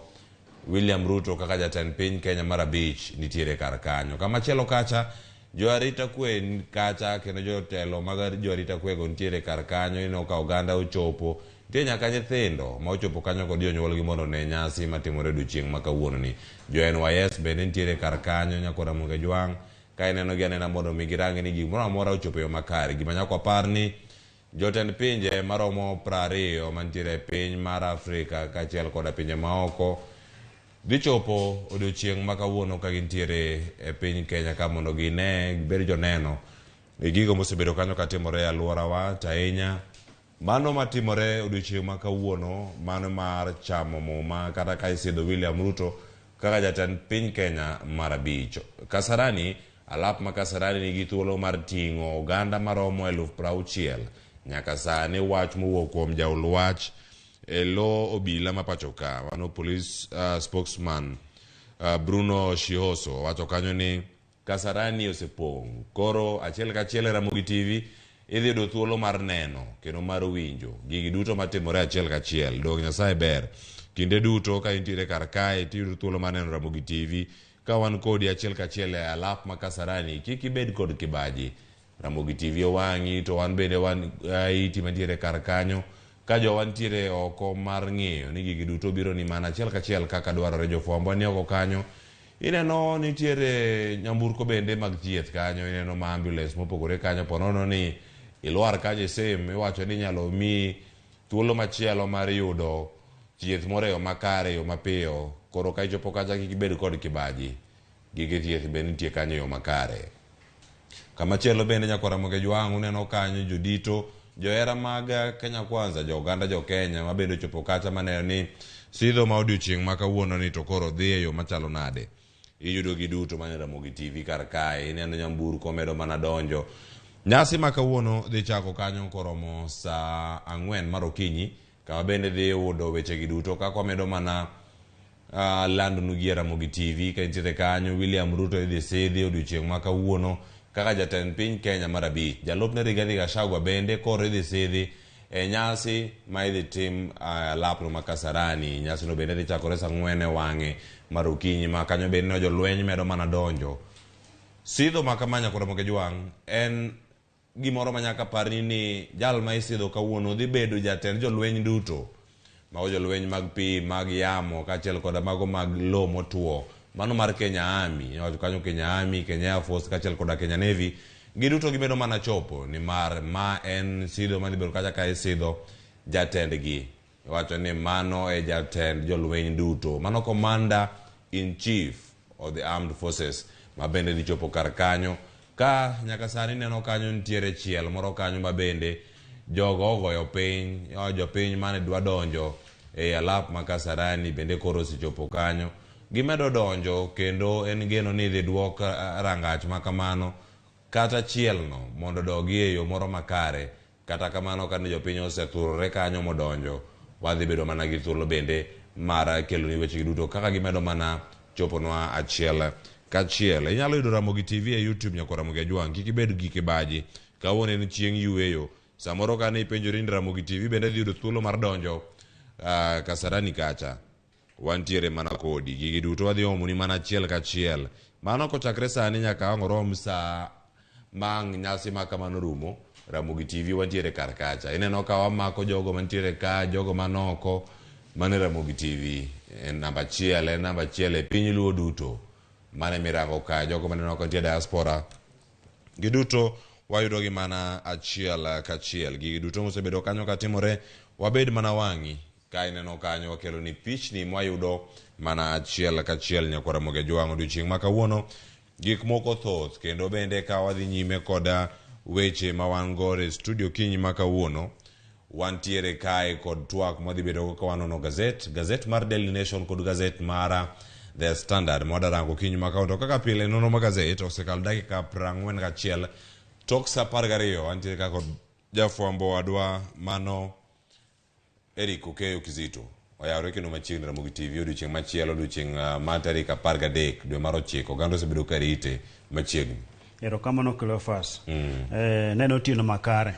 William Ruto kaka jatend piny Kenya mar abich nitiere kar kanyo kamachielo kacha jo arita kwe kacha kendo jotelo mag jo arita kwe go nitiere kar kanyo ino ka oganda ochopo nitie nyaka nyithindo ma ochopo kanyo kod jonyuolgi mondo ne nyasi matimore odiechieng' ma kawuono ni jo NYS bende nitiere kar kanyo nyaka Ramogi Jwang' ka ineno gi anena mondo mi girangi ni gimoro amora ochopo yo makare gima nyaka wapar ni jotend pinje maromo 20 mantiere e piny mar Afrika kaachiel kod pinje maoko dhi chopo odiechieng' ma kawuono ka gintiere e piny Kenya ka mondo gine gibed joneno e gigo mosebedo kanyo katimore e alworawa tahinya mano matimore odiechieng' ma kawuono mano mar chamo muma kata ka isidho William Ruto kaka jatend piny Kenya mar abich Kasarani alap ma Kasarani nigi thuolo mar ting'o oganda maromo 60,000 nyaka sani wach mowuok kuom jaol wach e lo obila ma pacho ka mano police spokesman Bruno Shihoso wacho kanyo ni Kasarani osepong' koro achiel kachiel Ramogi TV idhi yudo thuolo mar neno kendo mar winjo gigi duto matimore achiel kachiel dong Nyasaye ber kinde duto ka intiere kar kae tiyudo thuolo mar neno Ramogi TV ka wan kodi achiel kachiel e alap ma Kasarani kik ibed kod kibaji Ramogi TV owang'i to wan bende wan iti mantiere kar kanyo ka jo wantiere oko mar ng'eyo ni gigi duto biro ni mana achiel kachiel kaka dwarore jofwambo ni oko kanyo ineno nitiere nyamburko bende mag thieth kanyo ineno ma ambulance mopogore kanyo ponono ni ilwar kanyo sem iwacho ni nyalo mi thuolo machielo mar yudo thieth moro yo makare yo mapiyo koro ka ichopo kacha kik ibed kod kibaji gige thieth bende nitie kanyo yo makare kamachielo bende nyaka Ramogi Jwang' uneno kanyo jodito johera mag Kenya Kwanza jo oganda jo Kenya ma bende ochopo kacha maneno ni sidho ma odiechieng' ma kawuono ni to koro dhi e yo machalo nade iyudo gi duto mane Ramogi TV kar kae ineno nyamburko medo mana donjo nyasi ma kawuono dhi chako kanyo koromo saa 4 mar okinyi kama bende dhi yudo weche gi duto kaka wamedo mana lando nugi Ramogi TV ka intiere kanyo William Ruto idhi sidhi odiechieng' ma kawuono kaka jatend piny Kenya mar abich jalupne Rigathi Gachagua bende koro idhi sidhi e nyasi ma idhi tim alapno ma Kasarani nyasi no bende dhi chakore saa 4 e wang'e mar okinyi ma kanyo bende no jolweny medo mana donjo sidho ma kamanya kod Ramogi Jwang' en gimoro ma nyaka parni ni jal ma isidho kawuono dhi bedo jatend jolweny duto mago jolweny mag pi mag yamo kaachiel kod mago mag lo motuo mano mar Kenya Army kanyo Kenya Army Kenya Air Force kaachiel kod Kenya Navy giduto gimedo mana chopo ni mar ma en sidho mani bedo kacha ka isidho jatendgi wacho ni mano e jatend jolweny duto mano Commander in Chief of the Armed Forces ma bende dhi chopo kar kanyo ka nyaka sani neno kanyo nitiere chiel moro kanyo ma bende jogo ogoyo piny jopiny mane dwa donjo e alap ma Kasarani bende koro sichopo kanyo gimedo donjo kendo en geno ni dhi duok rangach makamano kata chielno mondo dogi e yo moro makare kata kamano ka jopiny osethurore kanyo modonjo wadhi bedo mana gi thuolo bende mar kelo ni weche duto kaka gimedo mana choponwa achiel kachiel inyalo yudo Ramogi TV e YouTube nyaka Ramogi Jwang' kik ibed gi kibaji kawuono en chieng' yueyo samoro kane ipenjori ni Ramogi TV bende dhi yudo thuolo mar donjo Kasarani kacha wantiere mana kodi gigi duto wadhi omoni mana achiel kachiel mano kochakre sani nyaka wang' orom sa mang' nyasi ma kamano rumo. Ramogi TV wantiere kar kacha, ineno ka wamako jogo mantiere ka, jogo manoko mane Ramogi TV en namba achiel e piny luo duto mane mirango ka, jogo maneno ka nitie diaspora giduto wayudogi mana achiel kachiel. Gigi duto mosebedo kanyo katimore wabed mana wang'i ka ineno kanyo wakelo ni pichni mwayudo mana achiel kachiel nyakwa Ramogi Jwang' odiochieng' ma kawuono. Gik moko thoth kendo bende ka wadhi nyime koda weche ma wan go e studio kiny ma kawuono wantiere kae kod twak mwadhi bedo ka wanono gazet mar Daily Nation kod gazet mar The Standard mwadarango kiny ma kawuono. Kaka pile nono ma gazet osekal dakika 41 tok sa 12 wantiere ka kod jafwambo wadwa mano Eric Okeyo Kizito oyawre kendo machiegni Ramogi TV odiochieng' machielo odiochieng' ma tarik 13 dwe mar 9 oganda osebedo ka rite machiegni. Erokamano Cleophas. Neno otieno makare.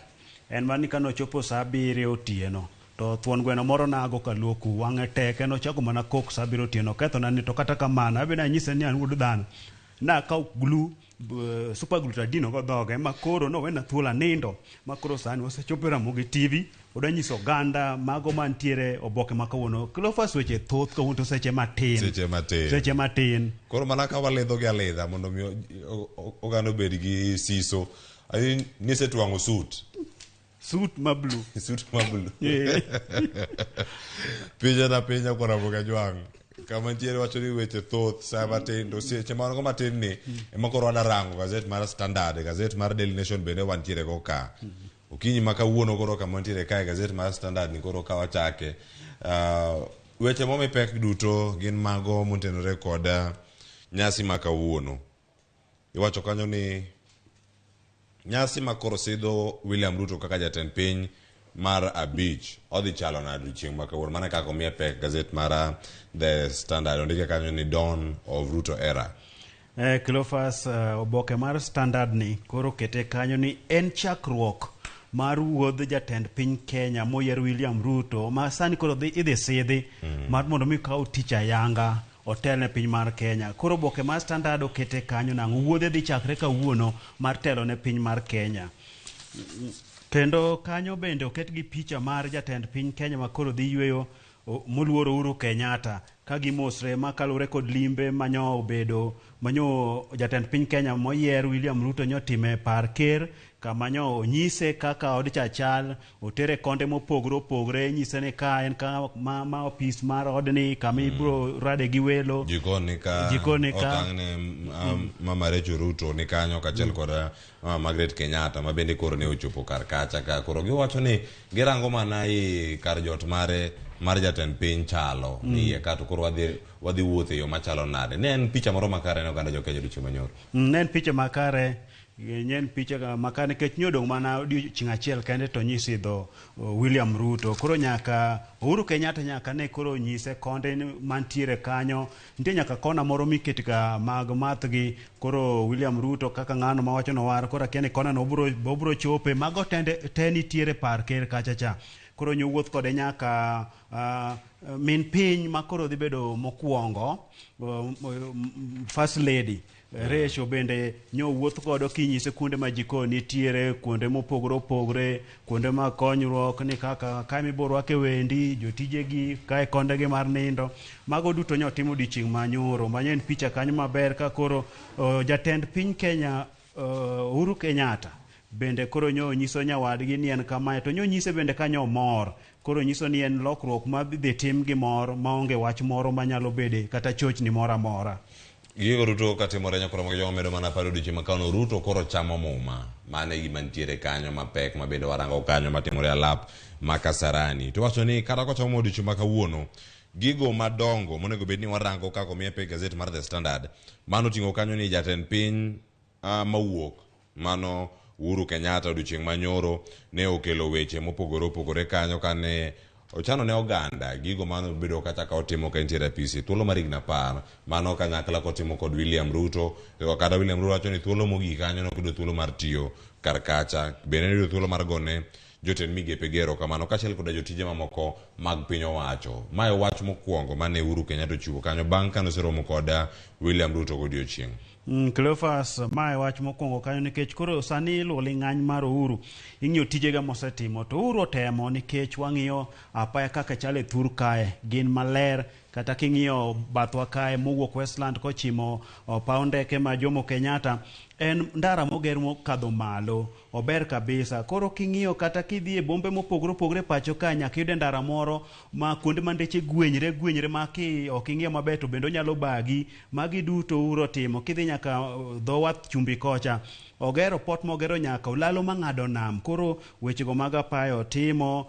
En mani kano chopo sa 7 otieno. To thuon gweno moro nago kaluoku wang'e tek en ochako mana kok sa 7 otieno ketho na ni to kata kamano abe na nyise ni an wuod dhano. Na ka glu super glutadino go dhoge ma koro no wena thuola nindo ma koro sani wasechopo Ramogi TV oda nyiso ganda mago mantiere oboke ma kawuono. Cleophas weche thoth kawuono to seche matin. Koro mana ka waledho gi aledha mondo mi oganda obed gi siso. Ai nise twang'o suit ma blue. Pinya kwa Ramogi Jwang'. Kama ntiere wacho ni weche thoth sa matin to seche mano matin ni ema koro wadarango gazet mar Standard, gazet mar Daily Nation bende wantiere go ka. Okinyi ma kawuono koro kama ntiere kae gazet mar Standard ni koro ka wachake. Weche momipek duto gin mago montenore kod nyasi ma kawuono. Iwacho kanyo ni nyasi ma koro sidho William Ruto kaka jatend piny mar abich odhi chalo na odiochieng' ma kawuono mana kaka omiye pek gazet mar The Standard ondike kanyo ni Dawn of Ruto Era. Cleophas oboke mar Standard ni koro kete kanyo ni en chakruok mar wuodh jatend piny Kenya moyier William Ruto ma sani koro idhi sidhi mar mondo mi kaw tich ayanga otel ne piny mar Kenya. Koro oboke mar Standard okete kanyo nang'o wuodhe dhi chakre kawuono mar telo ne piny mar Kenya. Kendo kanyo bende oket gi picha mar jatend piny Kenya ma koro dhi yweyo moluoro Uhuru Kenyatta ka gimosre makalure kod limbe manyo jatend piny Kenya moyier William Ruto nyotime par ker kama nyo nyise kaka od chachal otere konde mopogre nyise ni ka en ka ma office mar odni kama ibro rade gi welo jikoni ka otangne mama Rachel Ruto ni kanyo kachel kod Margaret Kenyatta ma bende koro ne ochopo kar kacha ka koro giwacho ni girango mana i kar jot mar jatend piny chalo ni ka to koro wadhi wuothe yo machalo nade. Ne en picha moro makare ne oganda jokenya odiochieng' manyoro. Ne en picha makare. Nyen picha makane kech nyodong mana odiochieng' achiel kende to nyisidho William Ruto. Koro nyaka Uhuru Kenyatta nyaka ne koro nyise konde mantiere kanyo. Nitie nyaka kona moro miketi ka mag mathgi koro William Ruto kaka ng'ano ma wacho no war koro akiani kona no obro chope mago te nitiere par ker kachacha. Koro nyowuoth kode nyaka min piny ma koro dhi bedo mokwongo First Lady Resho bende nyowuoth kodo kinyise kuonde ma jikon nitiere kuonde mopogre kuonde ma konyruok ni kaka kae miborwake wendi jotijegi kae kondegi mar nindo mago duto nyotimo odiochieng' manyoro manyen picha kanyo maber ka koro jatend piny Kenya Uhuru Kenyatta bende koro nyiso nyawadgi ni en kamae to nyise bende kanyo mor koro nyiso ni en lokruok ma dhi tim gi mor maonge wach moro manyalo bede kata chochni moro amora. Gigo Ruto katimore nyakoro Ramogi Jwang' medo mana paro odiochieng' makano Ruto koro chamo muma mane gima ntiere kanyo mapek ma bende warango kanyo matimore alap makasarani to wacho ni kata kochamo odiochieng' makawuono gigo madongo monego bed ni warango kako miye pek gazet mar The Standard mano ting'o kanyo ni jatend piny mawuok mano Uhuru Kenyatta odiochieng' manyoro ne okelo weche mopogore kanyo kane ochano ne oganda gigo mano bedo kata ka otimo ka ntiere apisi thuolo mar higni 10 mano kanyakla kotimo kod William Ruto kata William Ruto wacho ni thuolo mogik kanyo nokudo thuolo mar tiyo kar kacha bende yudo thuolo mar gone jotend migepe gero kamano kachiel koda jotije mamoko mag piny owacho. Mae wach mokwongo mane Uhuru Kenyatta ochiwo kanyo bang' kane oseromo koda William Ruto godiochieng'. Cleophas, mae wach mokwongo kanyo nikech koro sani lwoli ng'any mar Uhuru ing'iyo tijega mosetimo to Uhuru otemo nikech wang'iyo apaya kaka chale thur kae gin maler kata king'iyo bathwa kae mowuok Westland kochimo paw ndeke ma Jomo Kenyatta en ndara moger mokadho malo ober kabisa. Koro king'iyo kata kidhi e bombe mopogore opogore pacho ka nyaka yude ndara moro ma kuonde ma ndeche gwenyre ma ok ing'iyo maber to bende onyalo bagi. Magi duto Uhuru timo. Kidhi nyaka dho wath chumbi kocha ogero pot mogero nyaka ulalo mang'ado nam. Koro wechego mag apaya timo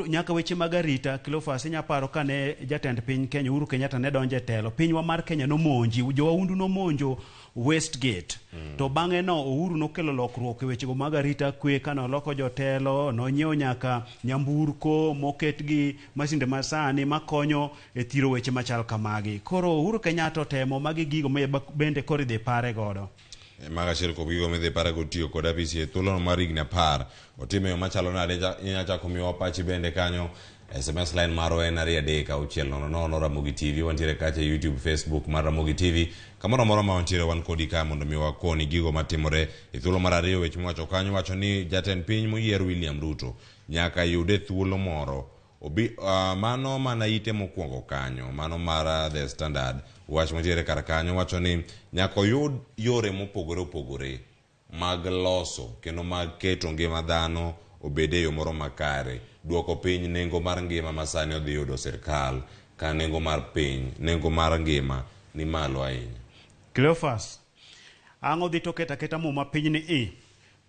nyaka weche mag arita. Cleophas inya paro kane jatend piny Kenya Uhuru Kenyatta ne donje telo, pinywa mar Kenya nomonji, jowaundu nomonjo Westgate. To bang'e no Uhuru nokelo lokruok e wechego mag arita kwe kane oloko jotelo, nonyiewo nyaka nyamburko moket gi masinde masani makonyo e thiro weche machal kamagi. Koro Uhuru Kenyatta otemo magi gigo bende koro idhi pare godo. Magachiel kuom gigo midhi pare gotiyo kod apisi e thuolono mar higni 10 otimo yo machalo nade inya chako miyowa pachi bende kanyo. SMS line marwa en 23600 Ramogi TV. Wantiere kacha YouTube, Facebook mar Ramogi TV. Kamoro moro ma wantiere wan kodi ka mondo mi wakoni gigo matimore e thuolo mar ariyo. Weche mwacho kanyo wacho ni jatend piny moyier William Ruto nyaka yude thuolo moro mano mana ite mokwongo kanyo, mano mar The Standard. Wach mantiere kar kanyo wacho ni nyaka yud yore mopogore opogore mag loso kendo mag keto ngima dhano obede yo moro makare, duoko piny nengo mar ngima masani odhi yudo sirkal ka nengo mar piny, nengo mar ngima ni malo ahinya. Cleophas, ang'o dhi to keta muma piny ni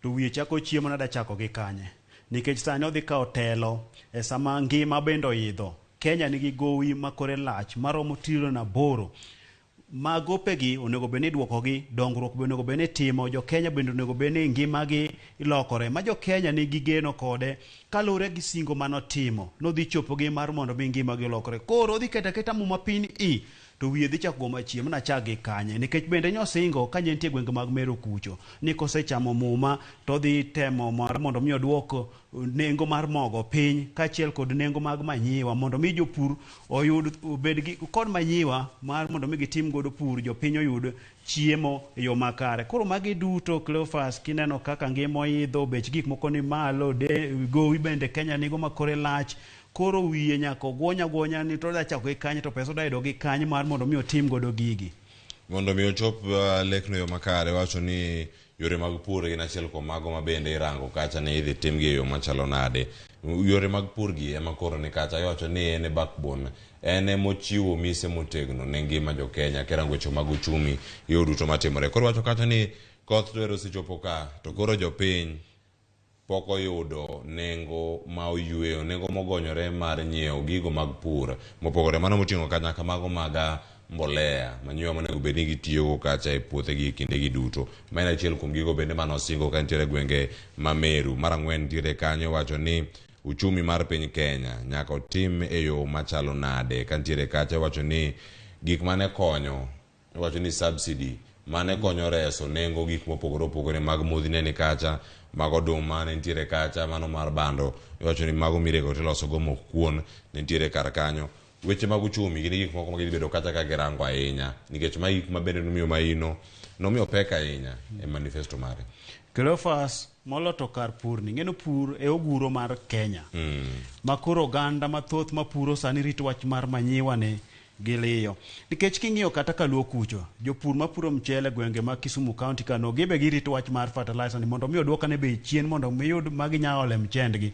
to wiye chako chiemo nada chako gi kanye nikech sani odhi kawo telo e sama ngima bendo idho. Kenya nigi gowi makore lach maromo trilion 8. Magopegi onego beni duokogi, dongruok bende onego beni timo, jo Kenya bende onego beni ngimagi ilokore. Ma jo Kenya nigi geno kode kalure gi singo manotimo nodhi chopogi mar mondo mi ngimagi ilokore. Koro odhi keta muma piny to wiye dhi chako goma chiemo na chagi kanye nikech bende nyosingo ka nitie gwenge mag Meru kucho ni kosechamo muma to dhi temo mondo mi oduok nengo mar mogo piny kachiel kod nengo mag manyiwa mondo mi jopur oyud obed gi kod manyiwa mar mondo mi gitim godo pur, jopiny oyud chiemo e yo makare. Koro magi duto Cleophas kineno kaka ngima oidho, bech gik moko ni malo, gowi bende Kenya nigo makore lach. Koro wiye nyako gonya ni to da chako gi kanye to pesa daido gi kanye mar mondo mi otim godo gigi. Mondo mi ochop lekno yo makare wacho ni yore mag pur gin achiel kuom mago ma bende irango kacha ne idhi tim gi yo machalo nade. Yore mag pur gi ema koro ni kacha wacho ni en backbone, en mochiwo mise motegno ne ngima jo Kenya kerango weche mag uchumi yo duto matimore. Koro wacho kacha ni koth to ero sichopo ka to koro jopiny poko yudo nengo ma oyueyo, nengo mogonyore mar nyiewo gigo mag pur mopogore mano moting'o kanyaka mago mag mbolea manyiwa monego bed ni gitiyogo kacha e puothegi kindegi duto. Ma en achiel kuom gigo bende manosingo ka nitiere gwenge ma Meru. Mar ang'wen nitiere kanyo wacho ni uchumi mar piny Kenya nyaka otim e yo machalo nade. Ka nitiere kacha wacho ni gik mane konyo, wacho ni subsidy mane konyo reso nengo gik mopogore opogore mag modhine ni kacha, mag oduma ne nitiere kacha, mano mar bando wacho ni mago mirego tiloso go mok kuon ne nitiere kar kanyo. Weche mag uchumi gin gik moko magibedo kacha ka girango ahinya nikech ma gik mabende nomiyo maino nomiyo pek ahinya e manifesto mare. Cleophas moloto kar pur ni ngeno pur e oguro mar Kenya makoro oganda mathoth mapuro sani rito wach mar manyiwa ne giliyo nikech king'iyo kata kaluo kucho jopur mapuro mchele gwenge ma Kisumu County kano gibe girito wach mar fertilizer ni mondo mi oduoka ne bei chien mondo mi yud magi nyaole mchendgi.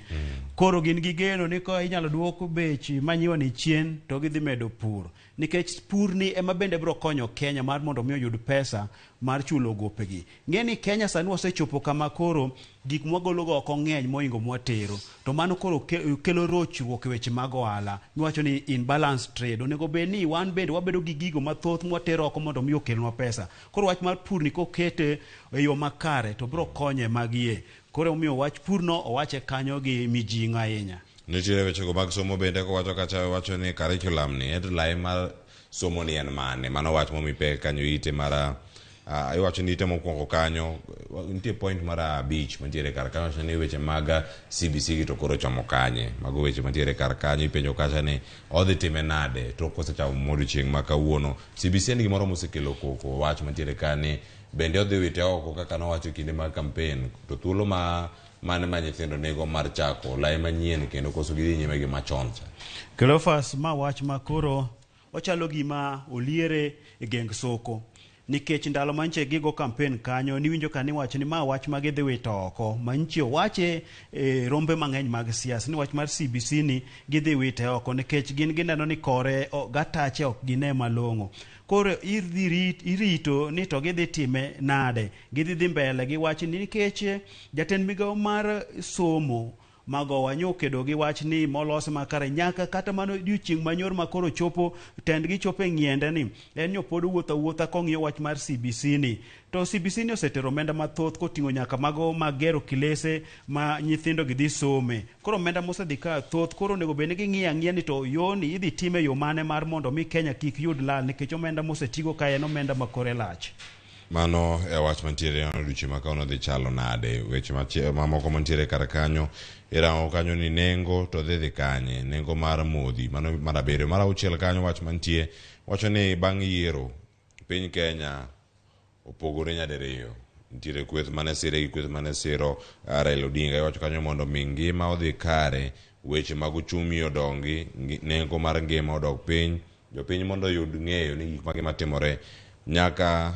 Koro gin gi geno ni ko inyalo duoko bech manyiwa ni chien to gidhi medo pur nikech pur ni ema bende biro konyo Kenya mar mondo mi oyud pesa mar chulo gopegi. Ngeni Kenya sani osechopo kama koro gik mwagologo oko ng'eny moingo mwatero to mano koro kelo rochruok e weche mag ohala. Miwacho ni imbalance trade onego bed ni wan bende wabedo gi gigo mathoth mwatero oko mondo mi okelnwa pesa. Koro wach mar pur ni kokete e yo makare to biro konye magie. Koro omiyo wach pur no owache kanyo gi mijing'o ahinya. Nitiere wechego mag somo bende kowacho kacha wacho ni curriculum ni headline mar somo ni en mane. Mano wach momi pek kanyo ite mar iwacho ni temo kwongo kanyo nitie point mara beach mantiere kar kanyo wacho ni weche mag CBC gi to koro chomo kanye mago weche mantiere kar kanyo ipenjo kacha ni odhi time nade to kosechamo modiochieng' ma kawuono CBC en gimoro mosekelo koko wach mantiere kani bende odhi wite oko kaka nowacho kinde mag campaign to thuolo mane ma nyithindo nego mar chako lai manyien kendo koso gidhi nyime gi machon cha. Cleophas, ma wach makoro ochalo gima oliere e geng soko nikech ndalo manche gigo campaign kanyo niwinjo ka ni wach ni ma wach magidhi wito oko manche wache rombe mang'eny mag siasa ni wach mar CBC ni gidhi wite oko nikech gin gineno ni kore gatache ok gine malong'o. Koro irito ni to gidhi time nade gidhi mbele gi wach ni nikech jatend migawo mar somo mago wanyo kedo gi wach ni molos makare nyaka kata mano odiochieng' manyor makoro chopo tend gi chopo ng'iende ni en nyo pod wuotha kong'iyo wach mar CBC ni to CBC ni osetero omenda mathoth koting'o nyaka mago magero kilese ma nyithindo gidhi some koro omenda mosedhi ka thoth koro onego bed ni ging'iyo ang'iya ni to yoni idhi time yo mane mar mondo mi Kenya kik yud lal nikech omenda mosetigo ka en omenda makore lach. Mano e wach mantiere odiochieng' ma kawuono dhi chalo nade weche mamoko mantiere kar kanyo irango kanyo ni nengo to dhi kanye nengo mar modhi mano mar abiriyo mar auchiel kanyo wach mantie wacho ni bang' yiero piny Kenya opogore nyadiriyo nitiere kweth mane sire gi kweth mane siro Raila Odinga iwacho kanyo mondo mi ngima odhi kare weche mag uchumi odongi nengo mar ngima odok piny jopiny mondo oyud ng'eyo ni gik magima timore nyaka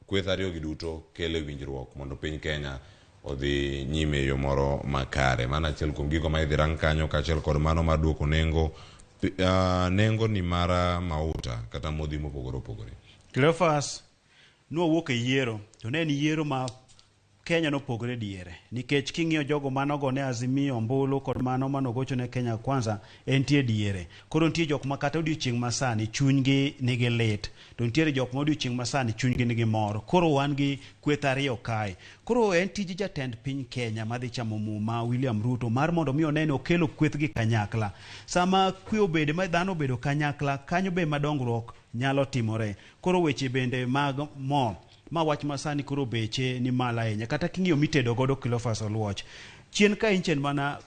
kweth ariyo gi duto kelo winjruok mondo piny Kenya odhi nyime yo moro makare mana achiel kuom gigo ma idhi rang kanyo kaachiel kod mano mar duoko nengo ni mara mauta kata modhi mopogore opogore. Cleophas nowuok e yiero to ne en yiero ma Kenya nopogore diere nikech king'iyo jogo manogone Azimio ombulu kod mano manogocho ne Kenya Kwanza entie diere koro nitie jok ma kata odiochieng' masani chunygi nigi lit to nitiere jok ma odiochieng' masani chunygi nigi mor koro wan gi kweth ariyo kae koro en tij jatend piny Kenya madhi chamo muma William Ruto mar mondo mi onene okelo kwethgi kanyakla sama kwe obede ma dhano obedo kanyakla kanyo be madongruok nyalo timore koro weche bende mag mo ma wach masani koro beche ni mala ahinya kata king'iyo mitedo godo Cleophas Oluoch chien ka inchen mana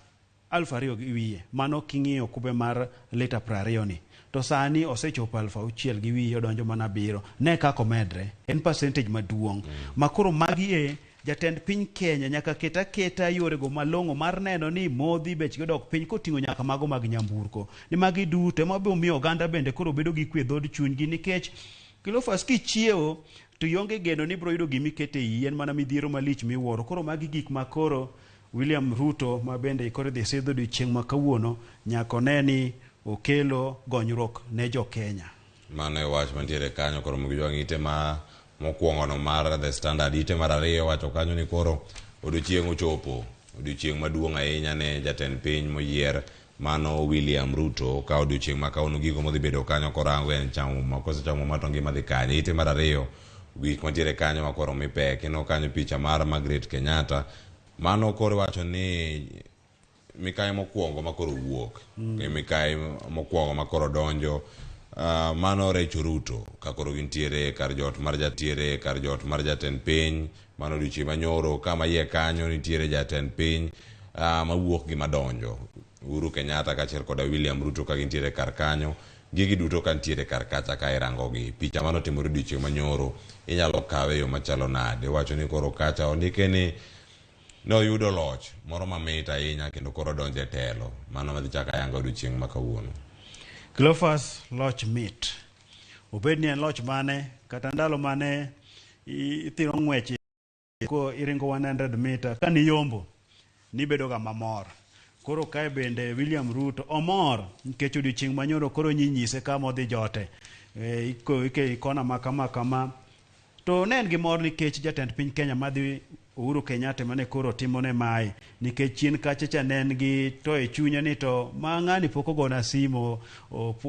2,000 gi wiye mano king'iyo kube mar lita 20 ni to sani osechopo 6,000 gi wiye odonjo mana 7 ne kako medre en percentage maduong' makoro magi jatend piny Kenya nyaka keta yore go malong'o mar neno ni modhi bech godok piny koting'o nyaka mago mag nyamburko ni magi duto ma be omiyo oganda bende koro bedo gi kwe dhod chunygi nikech Cleophas kichiewo to yonge geno ni bro yudo gimi kete yien mana midhiero malich miwuoro koro magi gik makoro William Ruto ma bende ikore dhi sidho odiochieng' ma kawuono nyako neni okelo gonyruok ne jo Kenya. Mano e wach mantiere kanyo koro mugi jwang' ite ma mokwongo no mar The Standard ite mar ariyo wacho kanyo ni koro odiochieng' ochopo odiochieng' maduong' ahinya ne jatend piny moyier mano William Ruto ka odiochieng' ma kawuono gigo modhi bedo kanyo korango en chamo makosechamo mato ngima dhi kanye ite mar ariyo gik mantiere kanyo makoro mipe kendo kanyo picha mar Margaret Kenyatta mano koro wacho ni mikai mokwongo makoro wuok mikai mokwongo makoro donjo mano Rachel Ruto kakoro gintiere kar jot mar jatiere kar jot mar jatend piny mano odiochieng' manyoro kama iye kanyo nitiere jatend piny mawuok gi madonjo Uhuru Kenyatta kaachiel kod William Ruto ka gintiere kar kanyo gigi duto ka ntiere kar kacha ka irangogi picha mano timore odiochieng' manyoro inyalo kawe yo machalo nade wacho ni koro kacha ondike ni noyudo loch moro mamit ahinya kendo koro donjo e telo mano madhi chaka yanga odiochieng' ma kawuono. Cleophas loch mit obed ni en loch mane kata ndalo mane ithiro ng'weche ko iringo 100 mita ka ni yombo ni bedo ga mamor koro kae bende William Ruto omor nikech odiochieng' manyoro koro nyinyise kama odhi jote ikona makama to ne en gi mor nikech jatend piny Kenya madhi Uhuru Kenyatta mane koro timone mai nikech chien kacha nen gi to e chunya ni to ma ng'ani pok ogona simo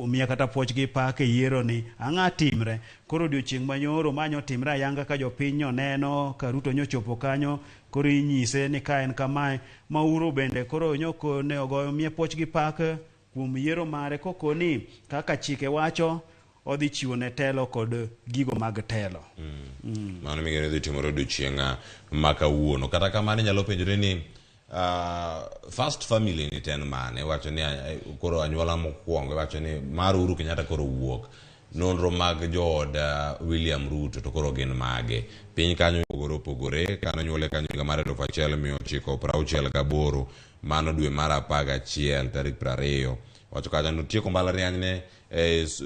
miya kata puoch gi pak e yiero ni ang'a timre koro odiochieng' manyoro manyo timre ayanga ka jopiny oneno ka Ruto nyochopo kanyo koro inyise ni ka en kamae ma Uhuru bende koro nyoko ne ogoyo miya puoch gi pak kuom yiero mare koko ni kaka chike wacho odhi chiwo ne telo kod gigo mag telo. Mano migeno dhi timore odiochieng' ma kawuono. Kata kamano nyalo penjore ni first family ni ten mane, wacho ni koro anyuola mokwongo, wacho ni mar Uhuru Kenyatta koro wuok. Nonro mag jood William Ruto to koro gin mage. Piny kanyo opogore kano nyuole kanyo higa mar 1968, mano dwe mar 11 tarik 20. Wacho kanyo notieko mbalariany ne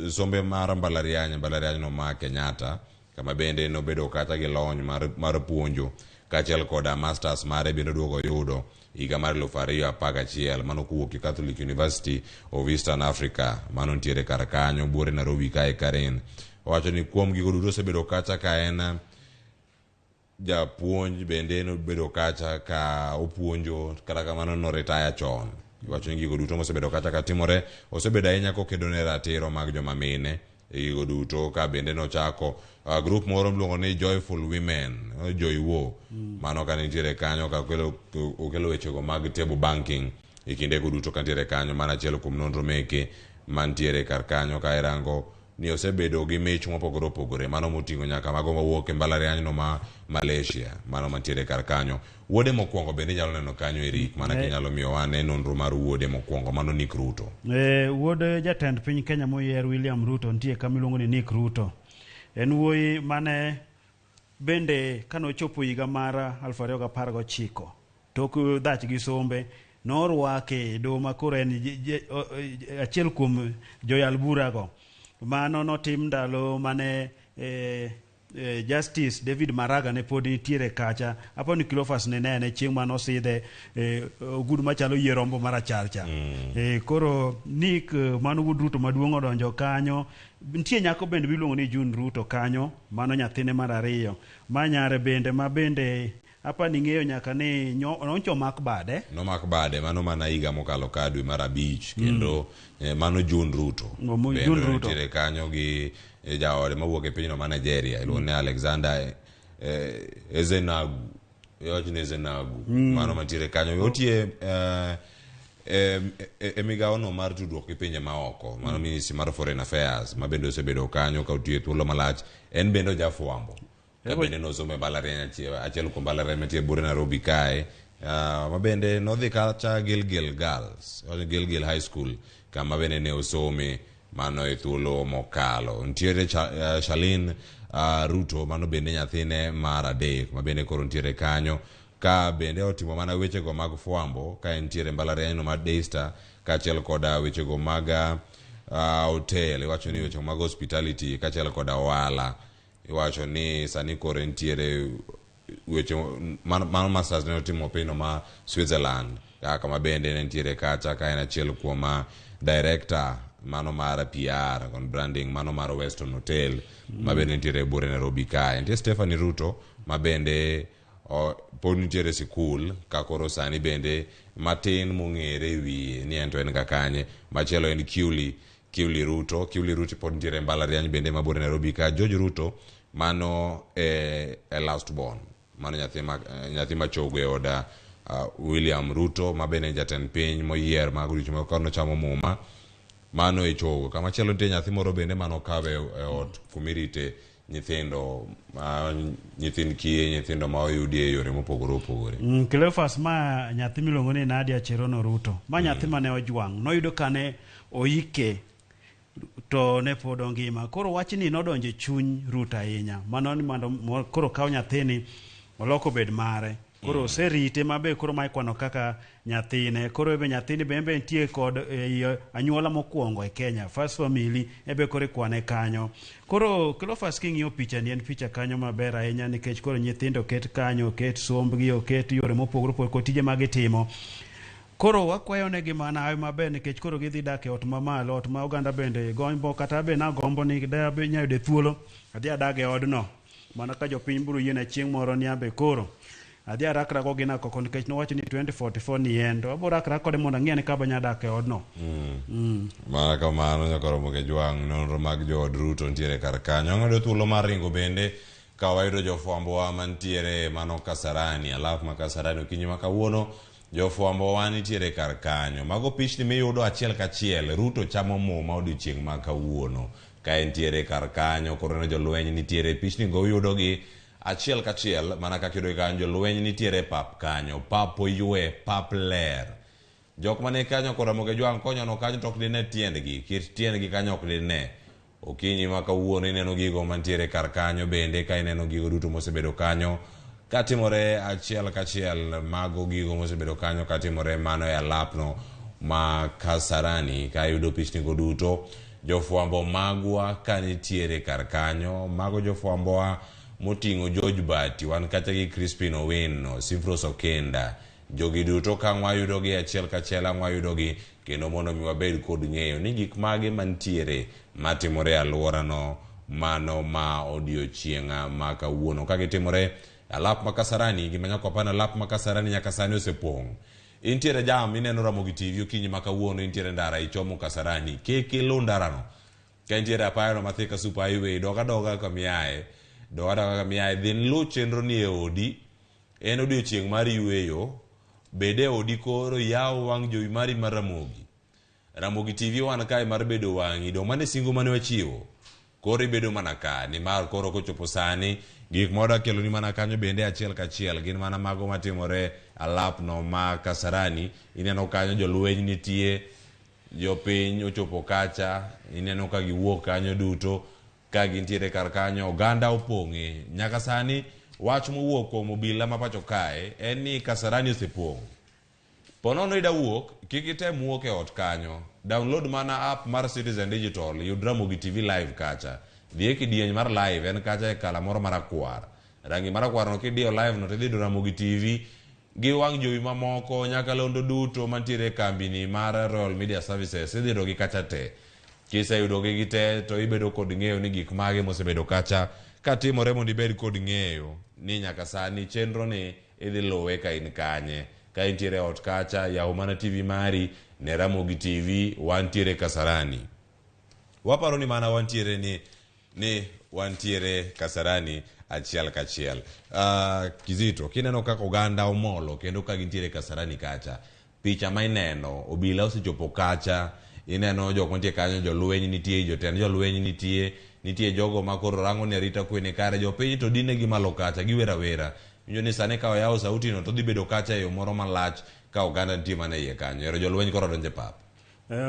sombe mar mbalariany no ma Kenyatta, kama bende nobedo kata gi lony mar puonjo, kaachiel koda masters mare bende duogo yudo higa mar 2011, mano kowuok Catholic University of Eastern Africa, mano ntiere kar kanyo buore Nairobi kae Karen. Wacho ni kuom gigo duto osebedo kacha ka en japuonj, bende nobedo kacha ka opuonjo, kata kamano no retire chon. Wacho ni gigo duto mosebedo kacha ka timore, osebedo ahinya kokedo ne ratiro mag joma mine. Gigo duto ka bende nochako group moro miluongo ni Joyful Women, Joywo, mano ka nitiere kanyo ka okelo wechego mag table banking e kinde duto ka nitiere kanyo. Mana achiel kuom nonro meke mantiere kar kanyo ka irango ni osebedo gi mich mopogore opogore, mano moting'o nyaka mago mawuok e mbalariany no ma Malaysia, mano mantiere kar kanyo. Wuode mokwongo bende nyalo neno kanyo Eric, mana kinyalo miyo wane nonro mar wuode mokwongo, mano Nick Ruto. Wuode jatend piny Kenya moyier William Ruto nitie kama iluongo ni Nick Ruto. En wuoyi mane bende kanochopo higa mar 2019 tok dhach gi sombe norwake do makoro en achiel kuom joyal burago. Mano notim ndalo mane Justice David Maraga ne pod nitiere kacha. Apo ni Cleophas ne nene chieng' mano sidhe ogudu machalo yie rombo maracharcha. Koro Nick mano Wood Ruto maduong' odonjo kanyo. Nitie nyako bende miluongo ni June Ruto kanyo, mano nyathine mar ariyo. Manyare bende ma bende apa ning'eyo nyaka ni noncho mak bade. No mak bade, mano mana higa mokalo ka dwe mar 5 kendo mano June Ruto. June Ruto nitiere kanyo gi jaode mawuok e pinyno ma Nigeria, iluongo ni Alexander Ezenagu. Mano mantiere kanyo. Otie migawo no mar tudruok gi pinje maoko, mano Ministry mar Foreign Affairs, ma bende osebedo kanyo ka otie thuolo malach. En bende jafwambo. Bende nosomo e mbalariany achiel kuom mbalariany mantie buore Nairobi kae. Ma bende nodhi kacha Gilgil Girls, Gilgil High School, kama bende ne osome mano e thuolo mokalo. Ntiere Shalin Ruto, mano bende nyathine mar adek, ma bende koro ntiere kanyo. Ka bende otimo mana wechego mag fwambo, ka ntiere mbalariany no mar Daystar, kaachiel koda wechego mag hotel, iwacho ni wechego mag hospitality, kaachiel koda ohala. Iwacho ni sani kore ntiere weche mano masters ne otimo pino ma Switzerland, kama bende ne ntiere kacha ka en achiel kuom director mano mar PR kon branding mano mar Weston Hotel, ma bende ntiere buore Nairobi kae. Ntiere Stephanie Ruto, ma bende pod nitiere sikul, ka koro sani bende matin mong'ere wiye ni ento en kakanye. Machielo en Kiuli Ruto pod nitiere mbalariany bende ma buore Nairobi ka. George Ruto, mano last born, mano nyathi machogo e oda William Ruto, ma bende jatend piny moyier mag richo ma kono chamo muma, mano e chogo. Kama chielo nitie nyathi moro bende mano kawe e ot kumirite nyithindo, nyithind kiye, nyithindo ma oyudi e yore mopogore opogore. Cleophas, ma nyathi miluongo ni Nadia Cherono Ruto, ma nyathi mane ojwang', noyudo kane oike to ne pod ngima. Koro wachni nodonjo e chuny Ruto ahinya, mano ni mondo koro kaw nyathini oloko bed mare. Koro oserite mabe koro ma ikwano kaka nyathine. Koro ebe nyathini bembe nitie kod anyuola mokwongo e Kenya, first family, ebe koro ikwane kanyo. Koro Cleophas king'iyo picha ni, en picha kanyo maber ahinya, nikech koro nyithindo ket kanyo, ket sombgi, oket yore mopogore opogore, tije magitimo. Koro wakwayo negi mana hayo maber, nikech koro gidhi dak e ot mamalo, ot ma oganda bende gombo, kata be na gombo ni dabe nyayude thuolo adhi adag e odno, mana ka jopiny biro yiena chieng' moro ni ambe koro adhi arakra go gina koko, nikech nowacho ni 2044 ni en, to abo rakra kode mondo ang'e ni kaba nyadak e odno. Mana kamano nyaka romo ke jwang' nonro mag jood Ruto ntiere kar kanyo. Ang'ado thuolo mar ringo bende ka wayudo jofwambo wa mantiere mano Kasarani, alafu ma Kasarani okinyi ma kawuono jofwambo wa nitiere kar kanyo. Mago pichni miyudo achiel kachiel, Ruto chamo muma odiochieng' ma kawuono. ka entiere kar kanyo koro ne jolweny nitiere pichni go yudogi achiel kachiel mana kaka yudo kanyo jolweny nitiere pap kanyo pap oywe pap ler jok mane kanyo koro Ramogi Jwang konyo no kanyo tok dine tiendgi kit tiendgi kanyo ok dine okinyi ma kawuono ineno gigo mantiere kar kanyo bende ka ineno gigo duto mosebedo kanyo katimore achiel kachiel mago gigo mosebedo kanyo katimore mano e alapno ma Kasarani ka yudo pichni go duto jofwambo magwa kanitiere kar kanyo mago jofwambowa moting'o George Bati wan kata gi Crispin Owino Sifros Okenda jogi duto ka wayudogi achiel kachiel wayudogi kendo mondo mi wabed kod ng'eyo ni gik mage mantiere matimore alworano mano ma odiochieng'a ma kawuono ka gitimore alap ma Kasarani gima nyaka wapani alap ma Kasarani nyaka sani osepong' intiere jam ineno Ramogi TV okinyi ma kawuono intiere ndara ichomo Kasarani kelo ndarano ka intiere apayano ma Thika Super Highway doga kamiaye dhi luw chenro ni e odi en odiochieng' mar yweyo bede odi koro yaw wang' jowi mari mar Ramogi TV wan kae mar bedo wang'i do mane singo mane wachiwo koro ibedo mana ka ni mar koro kochopo sani gik moda kelo ni mana kanyo bende achiel kachiel gin mana mago matimore alapno ma Kasarani ineno kanyo jolweny nitie jopiny ochopo kacha ineno ka giwuok kanyo duto ka gintiere kar kanyo oganda opong'e nyaka sani wach mowuok kuom obila ma pacho kae en ni Kasarani osepong' ponono ida wuok kik item wuok e ot kanyo download mana app mar Citizen Digital yud Ramogi TV live kacha dhie kidieny mar live en kacha e kala moro marakwar rangi marakwar no kidiyo live no tidhi Ramogi TV gi wang' jowi mamoko nyaka londo duto mantiere kambini mar Royal Media Services idhi dogi kacha te kiseyudogi gite to ibedo kod ng'eyo ni gik mage mosebedo kacha katimore mondo ibed kod ng'eyo ni nyaka sani chenro ni idhi luwe ka in kanye ka intiere ot kacha yaw mana TV mari ne Ramogi TV wantiere Kasarani waparo ni mana wantiere ni wantiere Kasarani achiel kachiel Kizito kineno kaka oganda omolo kendo ka gintiere Kasarani kacha picha ma ineno obila osechopo kacha ineno jok mantie kanyo jolweny nitie jotend jolweny nitie jogo ma koro rango ne arita kwene kare jopiny to dine gi malo kacha giwera wera winjo ni sane ka oyawo sauti no to dhi bedo kacha e yo moro malach ka oganda nitie mana iye kanyo ero jolweny koro donje pap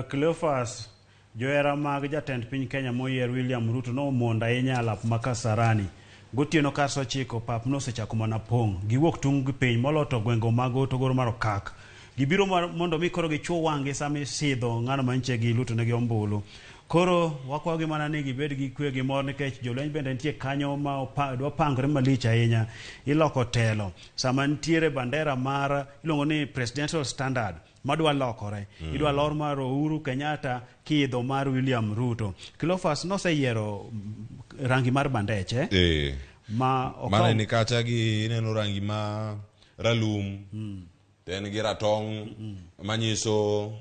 Cleophas joera mag jatend piny Kenya moyier William Ruto no monda ahinya alap ma Kasarani gotieno kar saa 9 pap nosechako mana pong' giwuok tung gi piny moloto gwengo mag Hotogoro mar Okak gibiro mondo mi koro gichuo wang'gi sami sidho ng'ano manche gi luto ne gi ombulu koro wakwago mana ni gibed gi kwe gi mor nikech jolweny bende nitie kanyo ma dwa pangre malich ahinya iloko telo sama nitiere bandera mar iluongo ni presidential standard madwa lokore idwa lor mar Uhuru Kenyatta kiidho mar William Ruto Cleophas noseyiero rangi mar bandeche mana ni kacha gi ineno rangi ma ralum ten gi ratong manyiso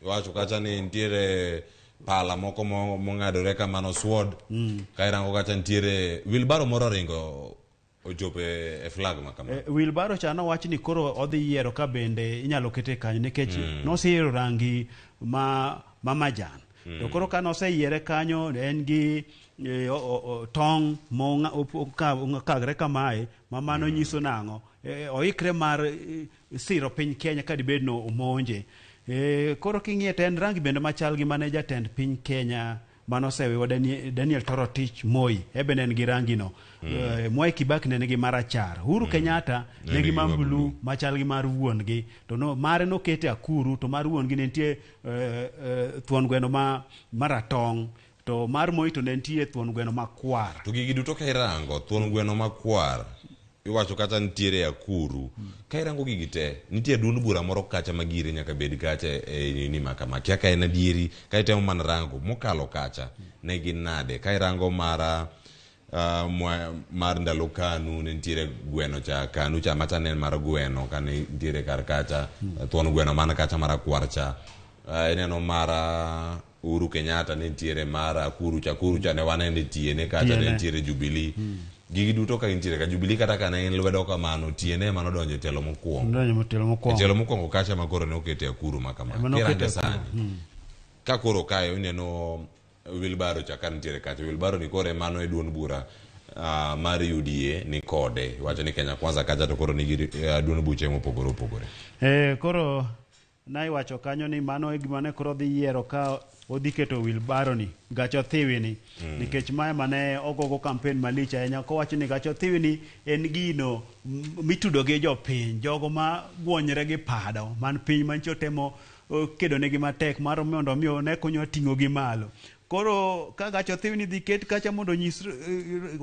wacho kacha ni ntiere pala moko mong'adore kamano sword ka irango kacha ntiere wilbaro moro ringo ochopo e flag makama wilbaro cha nowach ni koro odhi yiero ka bende inyalo kete kanyo nikech nosiero rangi ma majan to koro ka noseyiere kanyo en gi tong kagre kamae mamano nyiso nang'o oikre mar siro piny Kenya ka dibed no omonje koro king'iye ten rangi bende machal gi mane jatend piny Kenya manosewewa Daniel Torotich Moi ebe nen gi rangi no Mwai Kibaki ne gi marachar Uhuru Kenyatta ne gi mambulu machal gi mar wuon gi to no mare no kete akuru to mar wuon gi ne nitie thuon gweno maratong to mar Moi to ne nitie thuon gweno makwar to gigi duto ka irango thuon gweno makwar iwacho kata nitiere akuru ka irango gigi te nitie duond bura moro kacha magire nyaka bed kacha e ni makama kia ka en adieri ka itemo mana rango mokalo kacha ne gin nade ka irango mar ndalo Kanu ne nitiere gweno cha Kanu cha macha ne mar gweno ka ne nitiere kar kacha thuon gweno man kacha marakwar cha ineno mar Uhuru Kenyatta ne nitiere mar akuru cha ne wanene tiene kacha ne nitiere Jubilee gigi duto ka intiere ka Jubilee kata kana en lwedo kamano tiene mano donjo telo mokwongo telo mokwongo kacha makoro ne okete akuru makama kiranga sani ka koro kayo ineno Wilbaro chakan tiere kacha. Wilbaro ni kore mano e duon bura mar UDA ni kode. Wacho ni Kenya Kwanza kacha to koro ni duon buche mopogore opogore. Koro na iwacho kanyo ni mano e gima ne koro dhi yiero ka odhi keto Wilbaro ni gacho thiwi ni nikech mae mane ogogo campaign malich ahinya kowacho ni gacho thiwi ni en gino mitudo gi jopiny, jogo ma gwonyre gi pado man piny mancho temo kedo negi matek mar mondo mi ne konyo ting'o gi malo. Koro ka gacho thiwi ni dhi ket kacha mondo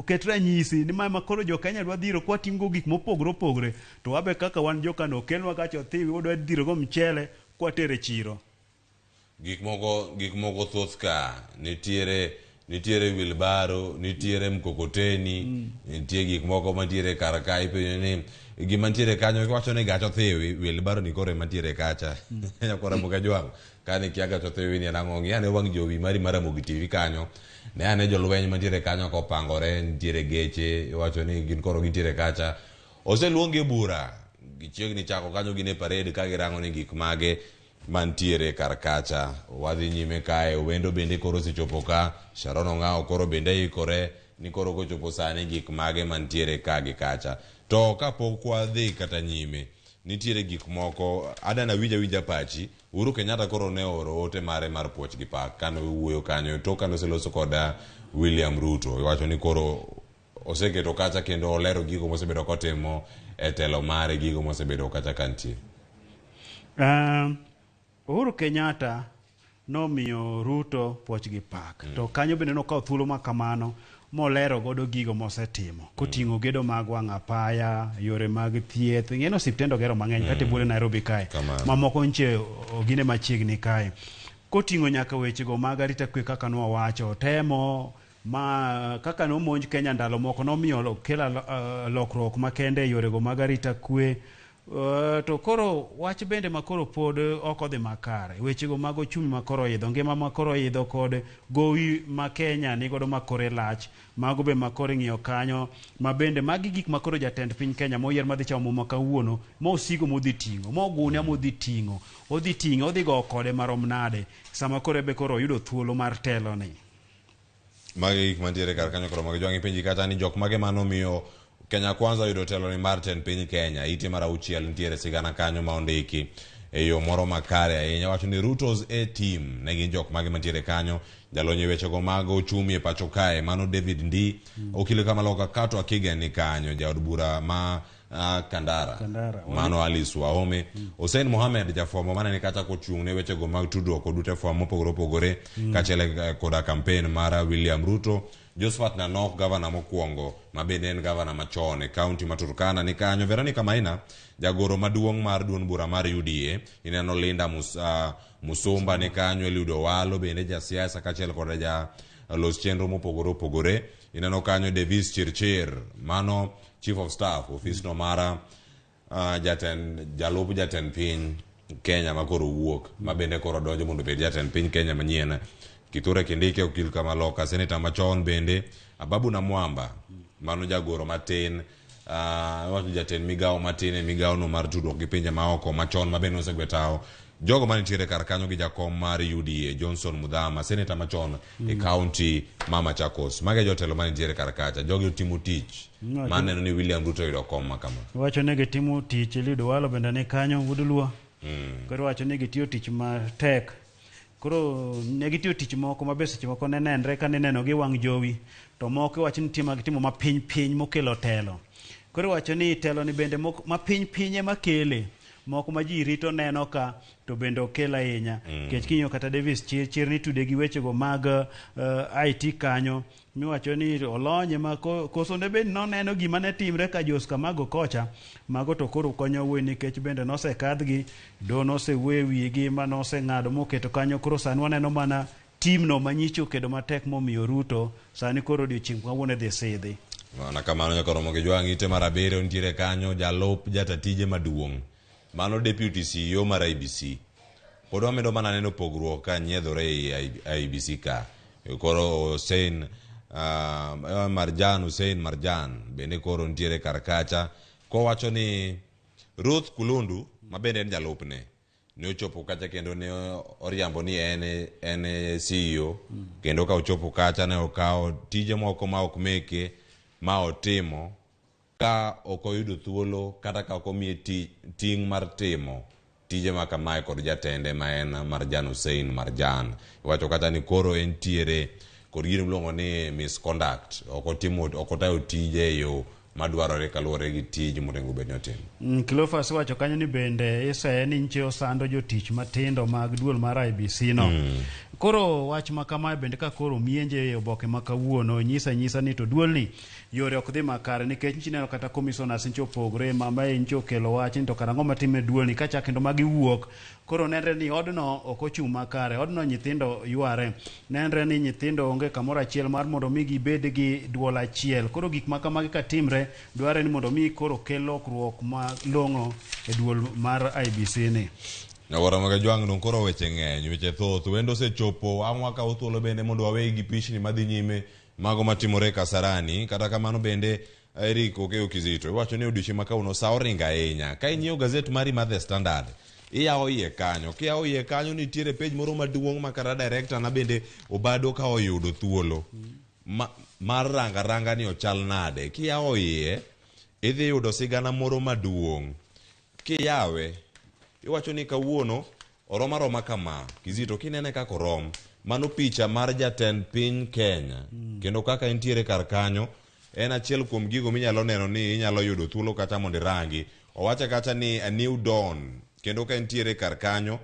ket ranyisi ni ma koro jo Kenya dwa dhiro kwa ting'o gik mopogore opogore, to wabe kaka wan jokano kelwa gacho thiwi wadwa dhiro go mchele kwa tere chiro. Gik moko thoth ka nitiere Wilbaro, nitiere mkokoteni, nitiere gik moko mantiere kar ka ipenjo ni gima nitiere kanyo iwacho ni gacho thiwi Wilbaro ni kore mantiere kacha. Nyakora muka jwang kani kia gacho thiwi ni anang'ongi ane wang jowi mari Ramogi TV kanyo ne ane jolweny mantiere kanyo kopangore, nitiere geche iwacho ni gin koro gintiere kacha. Oseluongi bura gichiegni chako kanyo gine parade ka girango ni gik mage mantiere kar kacha. Wadhi nyime kae wendo bende koro sichopo ka Sharon Ong'ao koro bende ikore ni koro kochopo sani gik mage mantiere ka gi kacha. To kapok wadhi kata nyime nitiere gik moko adana winja pachi. Uhuru Kenyatta koro ne oro ote mare mar puoch gi pak kano wuoyo kanyo to kano seloso koda William Ruto. Iwacho ni koro oseketo kacha kendo olero gigo mosebedo kotimo e telo mare, gigo mosebedo kacha kantie. Uhuru Kenyatta nomiyo Ruto puoch gi pak. To kanyo bende nokawo thuolo makamano molero godo gigo mosetimo. Koting'o gedo mag wang' apaya, yore mag thieth, ng'eno osiptende ogero mang'eny kata buore Nairobi kae. Mamoko nche ogine machiegni kae. Koting'o nyaka wechego mag arita kwe kaka nowacho, temo ma kaka nomonj Kenya ndalo moko nomiyo kela lokruok makende yorego mag arita kwe. To koro wach bende makoro pod oko dhi makare, wechego mag ochumi makoro idho, ngima makoro idho kod gowi ma Kenya nigodo makore lach, mago be makoro ng'iyo kanyo, ma bende magi gik makoro jatend piny Kenya moyier madhi chamo muma kawuono, mosigo modhi ting'o, mogunia modhi ting'o, odhi go kode marom nade, sama koro be koro yudo thuolo mar telo ni. Magi gik mantiere kar kanyo koro magi jwangi penji kata ni jok mage manomiyo Kenya Kwanza yudo telo ni mar tend piny Kenya, ite mar 6 nitiere sigana kanyo ma ondiki e yo moro makare ahinya. Wacho ni Ruto's A team ne gin jok mage mantiere kanyo, jalonye wechego mag ochumi e pacho kae mano David Ndi, okile Kamaloka Kato Akiga ni kanyo, jaod bura ma Kandara mano Alice Wahome, Hussein Mohamed jafwambo mane ni kacha kochung' ne wechego mag tudruok kod ute fwambo mopogore opogore kaachiel koda campaign mar William Ruto. Josephat Nanok, gavana mokwongo mabende en gavana machon e kaunti ma Turkana ni kanyo. Veronica Maina, jagoro maduong' mar duon bura mar UDA, ineno Linda Musumba ni kanyo, Eliudo Walo bende jasiasa kaachiel koda ja los chenro mopogore opogore, ineno kanyo Davis Chirchir mano Chief of Staff office no mara jalup jatend piny Kenya makoro wuok mabende koro donjo mondo bed jatend piny Kenya manyien. Kithure Kindike, okil Kamaloka, seneta machon bende Ababu Namwamba mano jagoro matin, wacho jatend migao matin e migao no mar tudruok gi pinje maoko machon mabende osegwetao. Jogo manitiere kar kanyo gi jakom mar UDA Johnson Mudhama, seneta machon e kaunti ma Machakos. Mage jotelo manitiere kar kacha, jogi otimo tich maneno ni William Ruto yudo kom makama. Wacho ni gitimo tich, Eliudo Walo bende ni kanyo Udulua. Koro wacho ni gitiyo tich matek. Koro negitiyo tich moko mabe seche moko nenenre ka neneno gi wang' jowi, to moko wacho ni timo mapiny mokelo telo. Koro wacho ni telo ni bende mapiny ema kele, moko ma ji rito neno ka to bende okelo ahinya. Kech kinyo kata Davis Chirchir ni tude gi wechego mag IT kanyo, miwacho ni olonye ma koso ne bende noneno gima ne timre ka Joska mago kocha, mago to koro konyo wuoyi nikech bende nosekadhgi, do nosewuoyo wigi ma noseng'ado moketo kanyo. Koro sani waneno mana timno manyicho kedo matek momiyo Ruto sani koro odiochieng' kawuono dhi sidhi. Mana kamano nyaka romo gi jwang' ite mar 7 nitiere kanyo jalup jatatije maduong' mano deputy CEO mar IBC. Pod wamedo mana neno pogruok ka nyiedhore e IBC ka. Koro Hussein Marjan bende koro nitiere kar kacha, kowacho ni Ruth Kulundu mabende en jalupne ne ochopo kacha kendo ne oriambo ni en CEO kendo ka ochopo kacha ne okawo tije moko ma ok meke ma otimo ka ok oyudo thuolo kata ka ok omiye ting' mar timo tije ma kamae kod jatende ma en Marjan Hussein Marjan. Iwacho kata ni koro entiere kod gino miluongo ni misconduct, ok otayo tije yo madwarore kaluwore gi tij monego bed ni otimo. Cleophas wacho kanyo ni bende iseye ni nche osando jotich matindo mag duol mar IBC no. Koro wach ma kamae bende ka koro mienje oboke ma kawuono nyisa ni to duol ni yore ok dhi makare nikech nchineno kata commissioners nche opogre mamae nche okelo wach ni to karang'o matime duol ni kacha kendo magi wuok. Koro nenre ni odno ok ochung' makare, odno nyithindo yware, nenre ni nyithindo onge kamoro achiel mar mondo mi gibed gi duol achiel. Koro gik ma kamagi ka timre dware ni mondo mi koro kel lokruok ma long'o e duol mar IBC ni. Nyagora maga jwang' no koro weche ng'eny, weche thoth, wendo osechopo amwa ka uthuolo bende mondo wawe gi pichni madhi nyime mago matimore Kasarani. Kata kamano bende Eric Okeo Kizito iwacho ni odiochieng' ma kawuono sa oringo ahinya. Ka inyiewo gazet mari mar The Standard, iyawo iye kanyo, kiyawo iye kanyo nitiere page moro maduong' ma kara director na bende obado ka oyudo thuolo mar ranga ni ochal nade. Kiyawo iye idhi yudo sigana moro maduong', kiyawe iwacho ni kawuono oroma kama. Kizito kinene kaka orom, mano picha mar jatend piny Kenya kendo kaka entiere kar kanyo en achiel kuom gigo minyalo neno ni inyalo yudo thuolo kata mondo irangi. Owacho kata ni a new dawn kendo ka entiere kar kanyo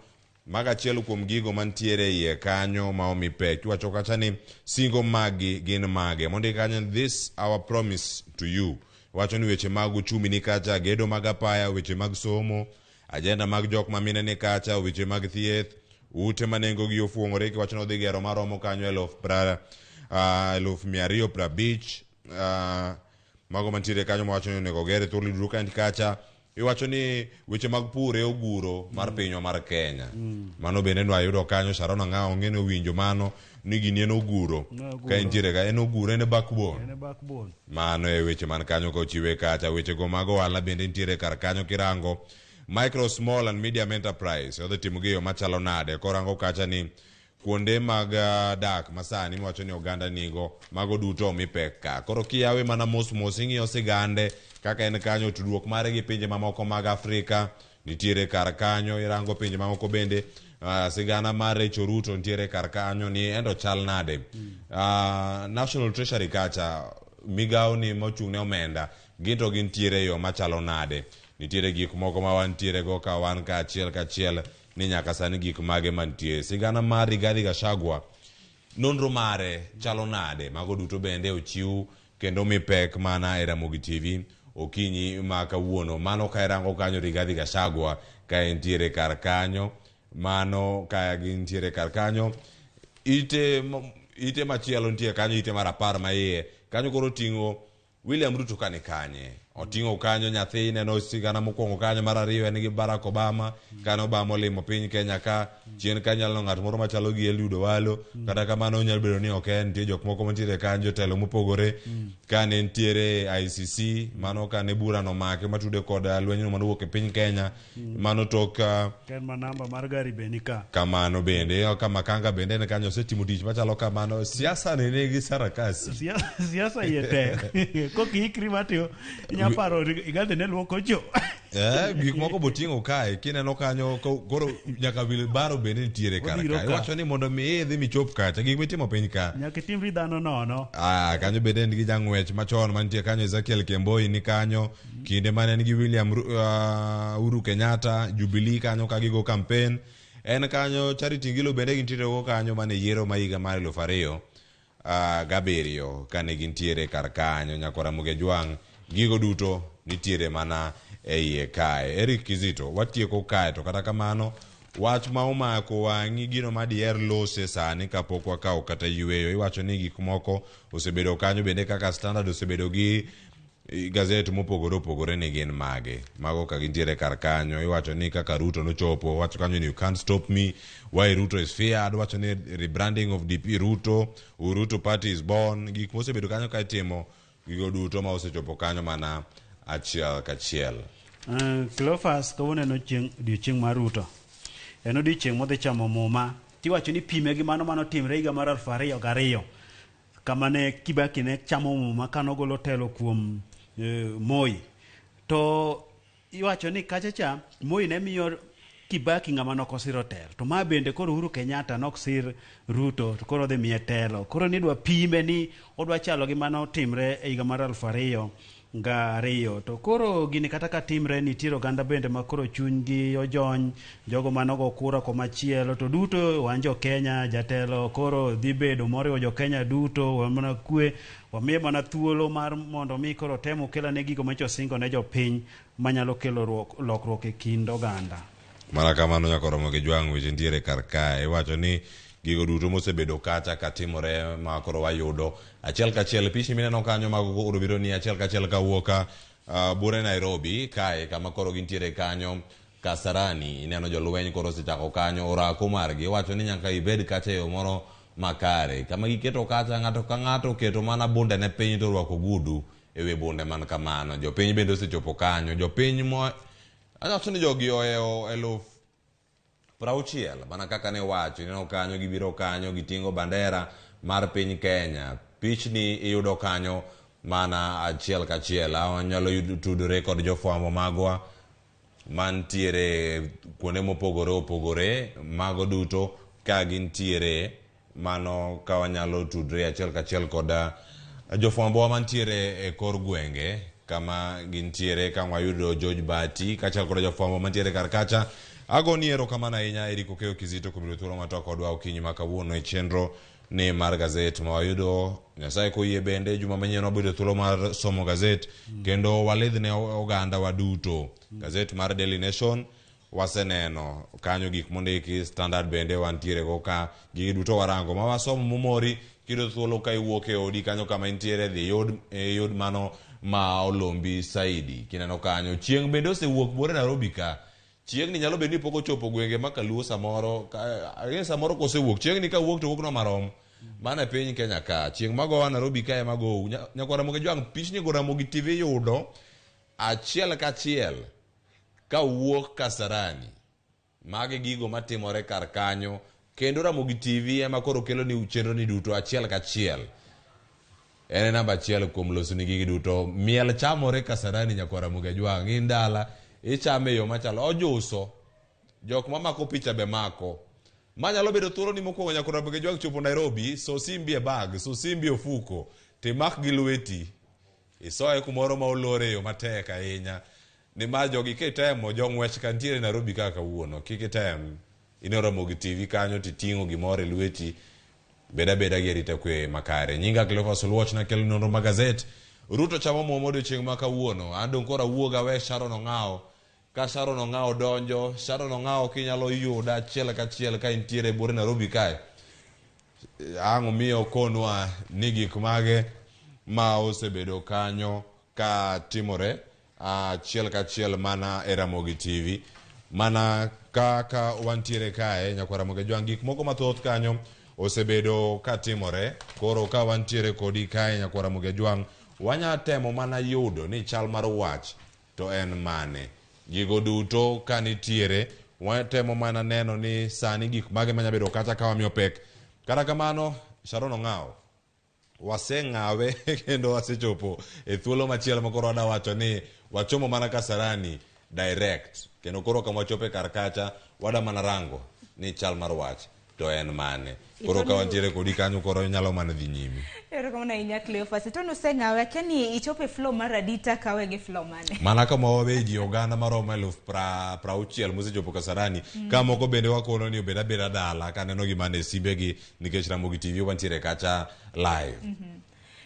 maga achiel kuom gigo mantiere iye kanyo ma omi pek. Iwacho kata ni singo magi gin mage mondo kanyo this our promise to you. Wacho ni weche mag uchumi ni kacha, gedo mag apaya, weche mag somo, agenda mag jok ma mine ni kacha, weche mag thieth, ute manengo gi ofuongore. Kiwacho no dhi gero maromo kanyo 250 mago mantiere kanyo mawacho ni onego gere thuolo duka ndi kacha. Iwacho ni weche mag pur e oguro mar pinywa mar Kenya. Mano bende nwa yudo kanyo. Sharon Ang'ao ong'ene winjo mano ni gini en oguro. Ka entiere ka en oguro, en backbone. Mano e weche man kanyo ka ochiwe kacha. Weche go mag ohala bende ntiere kar kanyo kirango. Micro, small and medium enterprise odhi timo giyo machalo nade. Korango kacha ni kuonde mag dak masani miwacho ni oganda nigo mago duto omi pek ka. Koro kiyawe mana mos ing'iyo sigande kaka en kanyo, tudruok mare gi pinje mamoko mag Afrika nitiere kar kanyo. Irango pinje mamoko bende sigana mar Rachel Ruto nitiere kar kanyo ni endo chal nade. National Treasury kacha migao ni mochung' ne omenda ginto gintiere yo machalo nade. Nitiere gik moko ma wantiere go ka wan ka achiel ni nyaka sani gik mage mantie. Sigana mar Rigathi Gachagua nonro mare chalo nade. Mago duto bende ochiw kendo mi pek mana e Ramogi TV okinyi ma kawuono. Mano ka irango kanyo Rigathi Gachagua ka entiere kar kanyo. Mano ka gintiere kar kanyo. Ite machielo ntie kanyo, ite mar 10 ma iye kanyo koro ting'o William Ruto kane kanye. Oting'o kanyo nyathi neno sigana mokwongo kanyo. Mar ariyo en gi Barack Obama kane Obama olimo piny Kenya ka. Chien kanyalo ng'at moro machalo gi Eliud Owalo. Kata kamano nyalo bedo ni ok en, nitie jok moko mantiere kanyo jotelo mopogore. Kane ntiere ICC mano kane bura no make matude kod lwenyno manowuok e piny Kenya. Mano tok ken manamba mar gari benika. Kamano bende kama kanga bende ne kanyo setimo tich machalo kamano. Siasa ne gi sarakasi. Siasa yete. Kokikri matio nyaparo igande ne luoko jo. Gik moko boting'o kae kineno kanyo koro nyaka wilbaro bende nitiere kar kae. Wacho ni mondo mi idhi michop kacha gik mitimo piny ka nyaka timri dhano nono. Kanyo bende en gi jang'wech machon mantie kanyo Ezekiel Kemboi ni kanyo kinde mane en gi William Uhuru Kenyatta Jubilee kanyo ka gigo campaign. En kanyo Charity Ngilo bende gintiere go kanyo mane yiero ma higa mar 2007 kane gintiere kar kanyo. Nyakora Ramogi Jwang' gigo duto nitiere mana e iye kae. Eric Kizito watieko kae, to kata kamano wach ma omako wang'i gino madier lose sani kapok wakawo kata yweyo. Iwacho ni gik moko osebedo kanyo bende kaka Standard osebedo gi gazet mopogore opogore ni gin mage. Mago ka gintiere kar kanyo. Iwacho ni kaka Ruto nochopo, wacho kanyo ni you can't stop me, why Ruto is feared. Wacho ni rebranding of DP Ruto, Ruto party is born. Gik mosebedo kanyo ka itimo gigo duto ma osechopo kanyo mana achiel kachiel. Cleophas kawuono no odiochieng' mar Ruto. en odiochieng' modhi chamo muma tiwacho ni pime gi mano manotimre higa mar 2002 kama ne Kibaki ne chamo muma kanogolo telo kuom Moi. To iwacho ni kachacha Moi ne miyo Kibaki ng'ama nokosiro telo, to ma bende koro Uhuru Kenyatta noksir Ruto to koro dhi miye telo. Koro nidwa pime ni odwa chalo gi mano timre e higa mar 2002. To koro gini kata ka timre nitiere oganda bende ma koro chunygi ojony, jogo manogo kura komachielo to duto wanjo Kenya jatelo koro dhi bedo moriwo jo Kenya duto wamana kwe wamiye mana thuolo mar mondo mi koro temo kela ne gigo macho singo ne jopiny manyalo kelo lokruok e kind oganda. Mana kamano nyaka Ramogi Jwang' weche ntiere kar kae iwacho ni gigo duto mosebedo kacha katimore ma koro wayudo achiel kachiel picha mineno kanyo mag koro biro ni achiel kachiel kawuoka bure Nairobi kae kama koro gintiere kanyo Kasarani ineno jolweny koro osechako kanyo orako margi iwacho ni nyaka ibed kacha yo moro makare kama giketo kacha ng'ato ka ng'ato keto mana bunde ne piny to rwako gudu ewe bunde man kamano jopiny bende osechopo kanyo jopiny mo anyawacho ni jogi oeo 60,000 mana kaka ne wacho ineno kanyo gibiro kanyo gitingo bandera mar piny Kenya pichni iyudo kanyo mana achiel kachiel anyalo tudore kod jofwambo magwa mantiere kuonde mopogore opogore mago duto ka gintiere mano ka wanyalo tudore achiel kachiel kod jofwambo mantiere e kor gwenge kama gintiere ka wayudo George Bati kachiel kod jofwambo mantiere kar kacha agoni erokamano ahinya Eriko Keyo Kizito kuom yudo thuolo matok kodwa okinyi ma kawuono e chenro ni mar gazet ma wayudo Nyasaye koyie bende juma manyien wabedo thuolo mar somo gazet kendo walidhne oganda waduto gazet mar Daily Nation waseneno kanyo gik mondiki Standard bende wantiere go ka gigi duto warango ma wasomo momori kido thuolo ka iwuok e odi kanyo kama intiere dhi yod mano ma olombi Saidi kineno kanyo chieng' bende osewuok bore Nairobi ka chieng' ni nyalo bedni poko chopo gwenge makaluo samoro samoro kosewuok chieng' ni ka wuok to wuok no marom mana piny Kenya ka chieng' mago Nairobi ka emago nyaka Ramogi Jwang' pichni go Ramogi TV yudo achiel kachiel ka wuok Kasarani mage gigo matimore kar kanyo kendo Ramogi TV ema koro kelo ni chenro ni duto achiel kachiel ene namba achiel kuom loso ni gigi duto miel chamore Kasarani nyaka Ramogi Jwang' indala ichame yo machalo ojuso jok mamako picha be mako manyalo bedo thuolo ni mokwongo nyaka Ramogi Jwang' chopo Nairobi so simbi e bag so simbi ofuko timak gi lweti isoye kumoro ma olore yo matek ahinya ni ma jogi kitemo jong'wech kantiere Nairobi kaka kawuono kikitem ino Ramogi TV kanyo titing'o gimoro e lweti beda gi arita kwe makare nyinga Cleophas Oluoch na kelo nonro magazet Ruto chamo momodo chieng' ma kawuono ando kora wuoga we Sharon Ong'ao ka Sharon Ong'ao donjo Sharon Ong'ao kinyalo yuda achiel kachiel ka intiere bore Nairobi kae ang'o miyo konwa ni gik mage ma osebedo kanyo ka timore achiel kachiel mana e Ramogi TV mana kaka wantiere kae nyaka Ramogi Jwang' gik moko mathoth kanyo osebedo ka timore koro ka wantiere kodi kae nyaka Ramogi Jwang' wanya temo mana yudo ni chal mar wach to en mane gigo duto ka nitiere watemo mana neno ni sani gik mage manya bedo kata ka wamiyo pek kata kamano Sharon Ong'ao waseng'awe kendo wasechopo e thuolo machielo ma koro wacho ni wachomo mana Kasarani direct kendo koro kama wachope kar kacha wada mana rango ni chal mar wach to en mane koro ka wantiere kodi kanyo koro nyalo mana dhi nyime erokamano ahinya Cleophas to noseng'awe keni ichope flow mar adita kawe gi flow mane mana kama wawe ji oganda maromo 60,000 mosechopo Kasarani ka moko bende wakono ni obeda beda dala kaneno gimane simbegi nikech Ramogi TV wantiere kacha live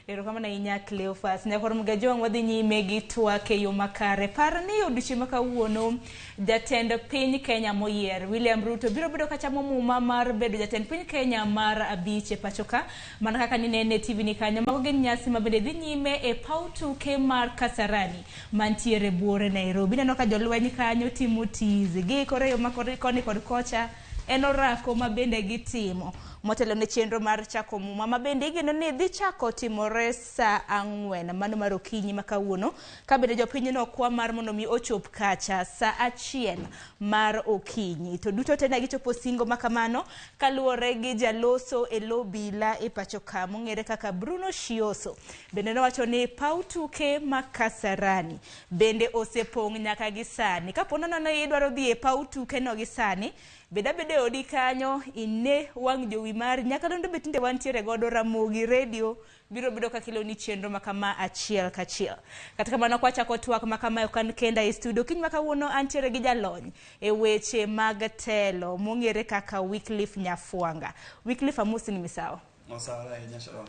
erokamano ahinya Cleophas nyaka Ramogi Jwang' wadhi nyime gi twak e yo makare par ni odiochieng' ma kawuono jatend piny Kenya moyier William Ruto biro bedo kachamo muma mar bedo jatend piny Kenya mar 5 e pacho ka mana kaka ninene TV ni kanyo mago gin nyasi mabende dhi nyime e paw tuke mar Kasarani mantiere buore Nairobi neno ka jolweny kanyo timo tizi gi koro yo makore koni kod kocha en orako mabende gitimo Motelo ne chenro mar chako muma mabende igeno ni dhi chako timore saa 4 mano mar okinyi makawuono ka bende jopiny no kwa mar mondo mi ochop kacha saa 1 mar okinyi. To duto tena gichopo singo makamano kaluwore gi jaloso e lobila e pacho ka mong'ere kaka Bruno Shioso. Bende nowacho ni paw tuke ma Kasarani bende osepong' nyaka gi sani. Kapono nono idwaro dhi e paw tuke no gi sani, bede odi kanyo ine wang' jowi mar nyaka dondo betinde wantiere godo Ramogi Radio biro bedo ka kilo ni chenro makama achiel kachiel. Kata kamano kwa chako twak makama kan kenda e studio kiny makawuono antiere gi jalony e weche mag telo mong'ere kaka Wycliffe Nyafuanga. Wycliffe, amosi ni misawa. Osara nyasharo.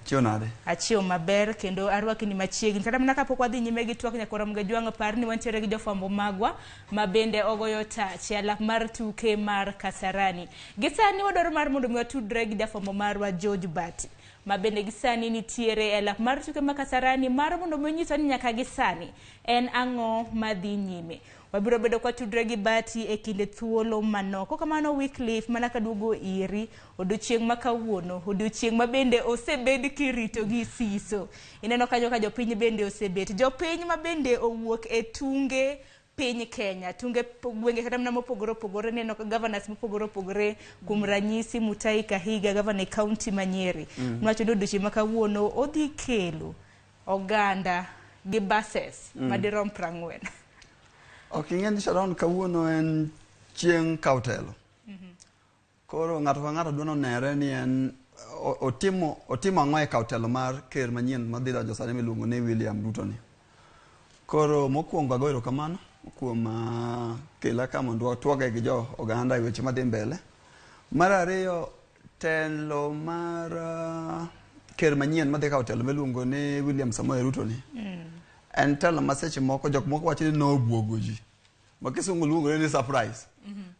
Chionade. Achio maber kendo arwaki ni machiegni. Kata mana kapok wadhi nyime gi twak nyakora mga jwang' par ni wantiere gi jofwambo magwa mabende ogoyo tach e alap mar tuke mar Kasarani. Gisani wadwaro mar mondo mi watudre gi jafwambo marwa George Bati. Mabende gisani nitiere e alap mar tuke mar Kasarani mar mondo mi onyisa ni nyaka gisani en ang'o madhi nyime. Wabiro bedo kwa tudre gi Bati e kinde thuolo manoko. Kamano Wycliffe mana kaduogo iri odiochieng' makawuono, odiochieng' mabende osebed kirito gi siso. Ineno kanyo ka jopiny bende osebet. Jopiny mabende owuok e tunge piny Kenya, tunge gwenge kata mana mopogore opogore, neno governors mopogore opogore, kuom ranyisi Mutahi Kahiga, governor e county ma Nyeri. Nwacho ni odiochieng' makawuono odhi kelo oganda gi buses madirom 40. Ing'eni Sharon kawuono en chieng' kautelo. Koro ng'ato ka ng'ato dwano nere ni en otimo ang'o e kautelo mar ker manyien madhi donjo sani miluongo ni William Ruto ni. Koro mokwongo ago erokamano kuom kela ka mondo watwage gi jo oganda e weche madhi mbele. Mar ariyo, telo mar ker manyien madhi kautelo miluongo ni William Samoei Ruto ni. En telo ma seche moko jok moko wacho ni nobwogo ji. Ma kisungu luongo ni surprise.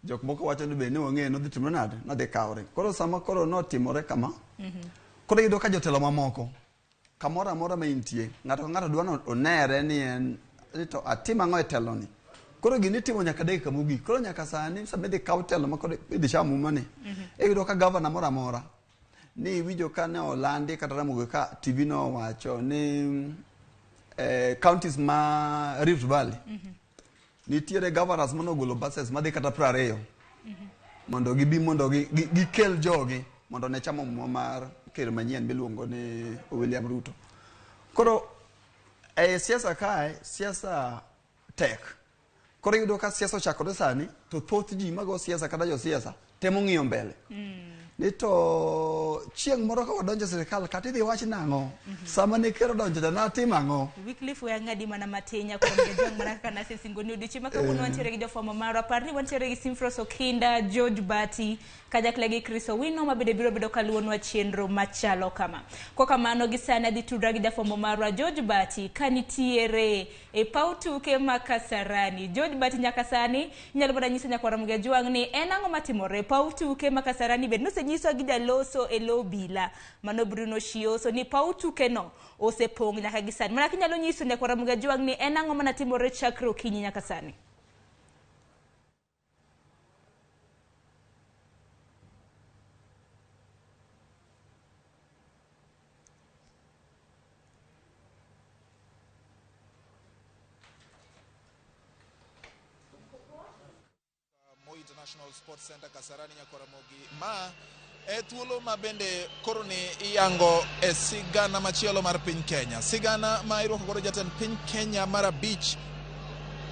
Jok moko wacho ni be ne ong'e no dhi timore nade, nodhi kawre. Koro sama koro notimore kama. Koro yudo ka jotelo mamoko kamoro amora ma intie, ng'ato ka ng'ato dwano onere ni en to atim ang'o e telo ni. Koro gini timo nyaka dakika mogik. Koro nyaka sani sama idhi kaw telo ma koro idhi cham muma ni. Iyudo ka gavana moro amora ni winjo ka ne olandi kata Ramogi ka TV no wacho ni counties ma Rift Valley. Nitiere governors manogolo buses madhi kata 20 mondo gibi mondo gikel jogi mondo ne chamo muma mar ker manyien miluongo ni William Ruto. Koro siasa kae, siasa tek. Koro yudo ka siasa ochakore sani to thoth ji mago siasa kata jo siasa temo ng'iyo mbele. Ni to chieng' moro ka wadonjo sirikal kata idhi wach nang'o sama ne kero donjo to natim ang'o. Wycliffe ya ng'adi mana matinya kuom jojong' mana kaka nase singoni odiochieng' makawuono wantiere gi jofwambo marwa. Par ni wantiere gi Simfros Okinda, George Bati, kanyakla gi Chris Owino mabende biro bedo kaluwonwa chenro machalo kama. Kokamano gisani adhi tudra gi jafwambo marwa George Bati kanitiere e paw tuke ma Kasarani. George Bati nyaka sani nyalo mana nyiso nyakwara mga jwang' ni en ang'o matimore paw tuke ma Kasarani bende nyiso gi jaloso e lobila mano Bruno Shioso ni paw tuke no osepong' nyaka gisani. Mana kinyalo nyiso nyakwara mga jwang' ni en ang'o manatimore chakre okinyi nyaka sani. International Sports Center Kasarani Ramogi ma thuolo ma bende koro ni iyango e sigana machielo mar piny Kenya. Sigana ma irwako godo jatend piny Kenya mar abich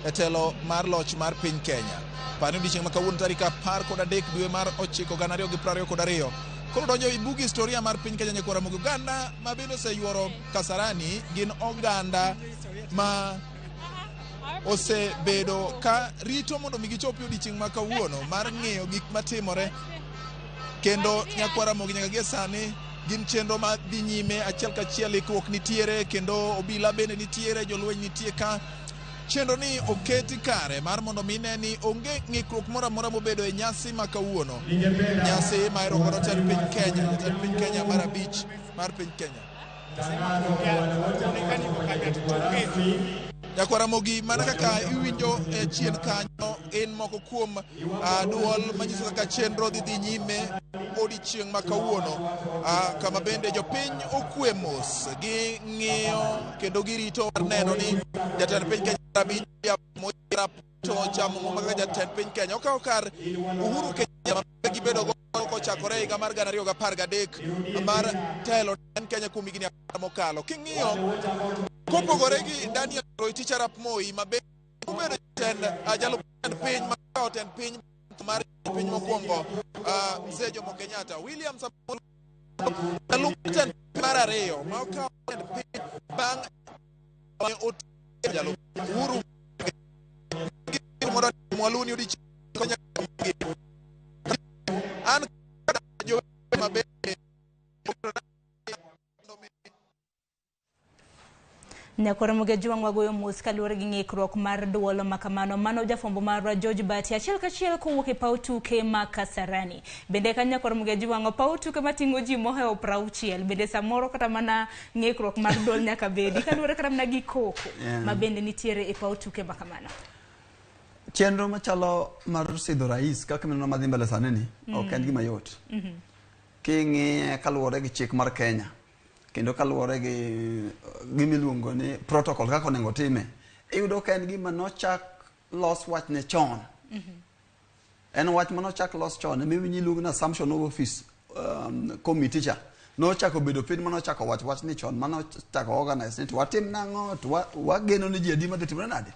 e telo mar loch mar piny Kenya. Pani odiochieng' ma kawuono tarik 13 dwe mar 9 2022. Koro donjo i bug historia mar piny Kenya nyakwa Ramogi. Uganda ma bende oseyuoro Kasarani gin oganda ma osebedo ka rito mondo mi gichopi odiochieng' ma kawuono mar ng'eyo gik matimore. Kendo nyakwa Ramogi nyaka gie sani gin chenro ma dhi nyime achiel kachiel, ikruok nitiere kendo obila bende nitiere, jolweny nitie ka. Chenro ni oketi kare mar mondo mi ne ni onge ng'ikruok moro amora mobedo e nyasi ma kawuono. Nyasi ma irwako godo jatend piny Kenya mar abich mar piny Kenya. Ramogi mana kaka iwinjo e chien kanyo en moko kuom duol manyiso kaka chenro dhi nyime odiochieng' ma kawuono kama bende jopiny okwe mos gi ng'iyo kendo girito neno ni jatend piny Kenya Moirap to chamo muma kaka jatend piny Kenya okawo kar Uhuru Kenyatta gibedo go kochakore higa mar 2013 mar telo en Kenya kuom higni 10 mokalo. King'iyo kopogore gi Daniel Toroitich Arap Moi mabe obedo jatend jalup piny makawo tend piny mar piny mokwongo Mzee Jomo Kenyatta, William Samoei jalup tend mar ariyo ma okawo tend piny bang' jalup Uhuru mondo mwaluni odichieng' Kenya an jo mabe Nyakoromoge juang wagoyo mos kaluwore gi ng'ikruok mar duolo makamano mano jafombo marwa George Bati achiel kachiel kowuok e paw tuke ma Kasarani. Bende kan Nyakoromoge juang paw tuke mating'o ji mohewo 60 bende samoro kata mana ng'ikruok mar duol nyaka bedi kaluwore kata mana gi koko ma bende nitiere e paw tuke makamano. Chenro machalo mar sidho rais kaka mineno madhi mbele sani ni ok en gima yot. King'iye kaluwore gi chik mar Kenya kendo kaluwore gi gimiluongo ni protocol kaka onego time, iyudo ka en gima nochak los wach ne chon. En wach manochak los chon, miwinji iluongo ni assumption of office committee cha nochako bedo piny manochako wach ni chon manochako organize ni to watim nang'o to wageno ni ji adi madhi timre nade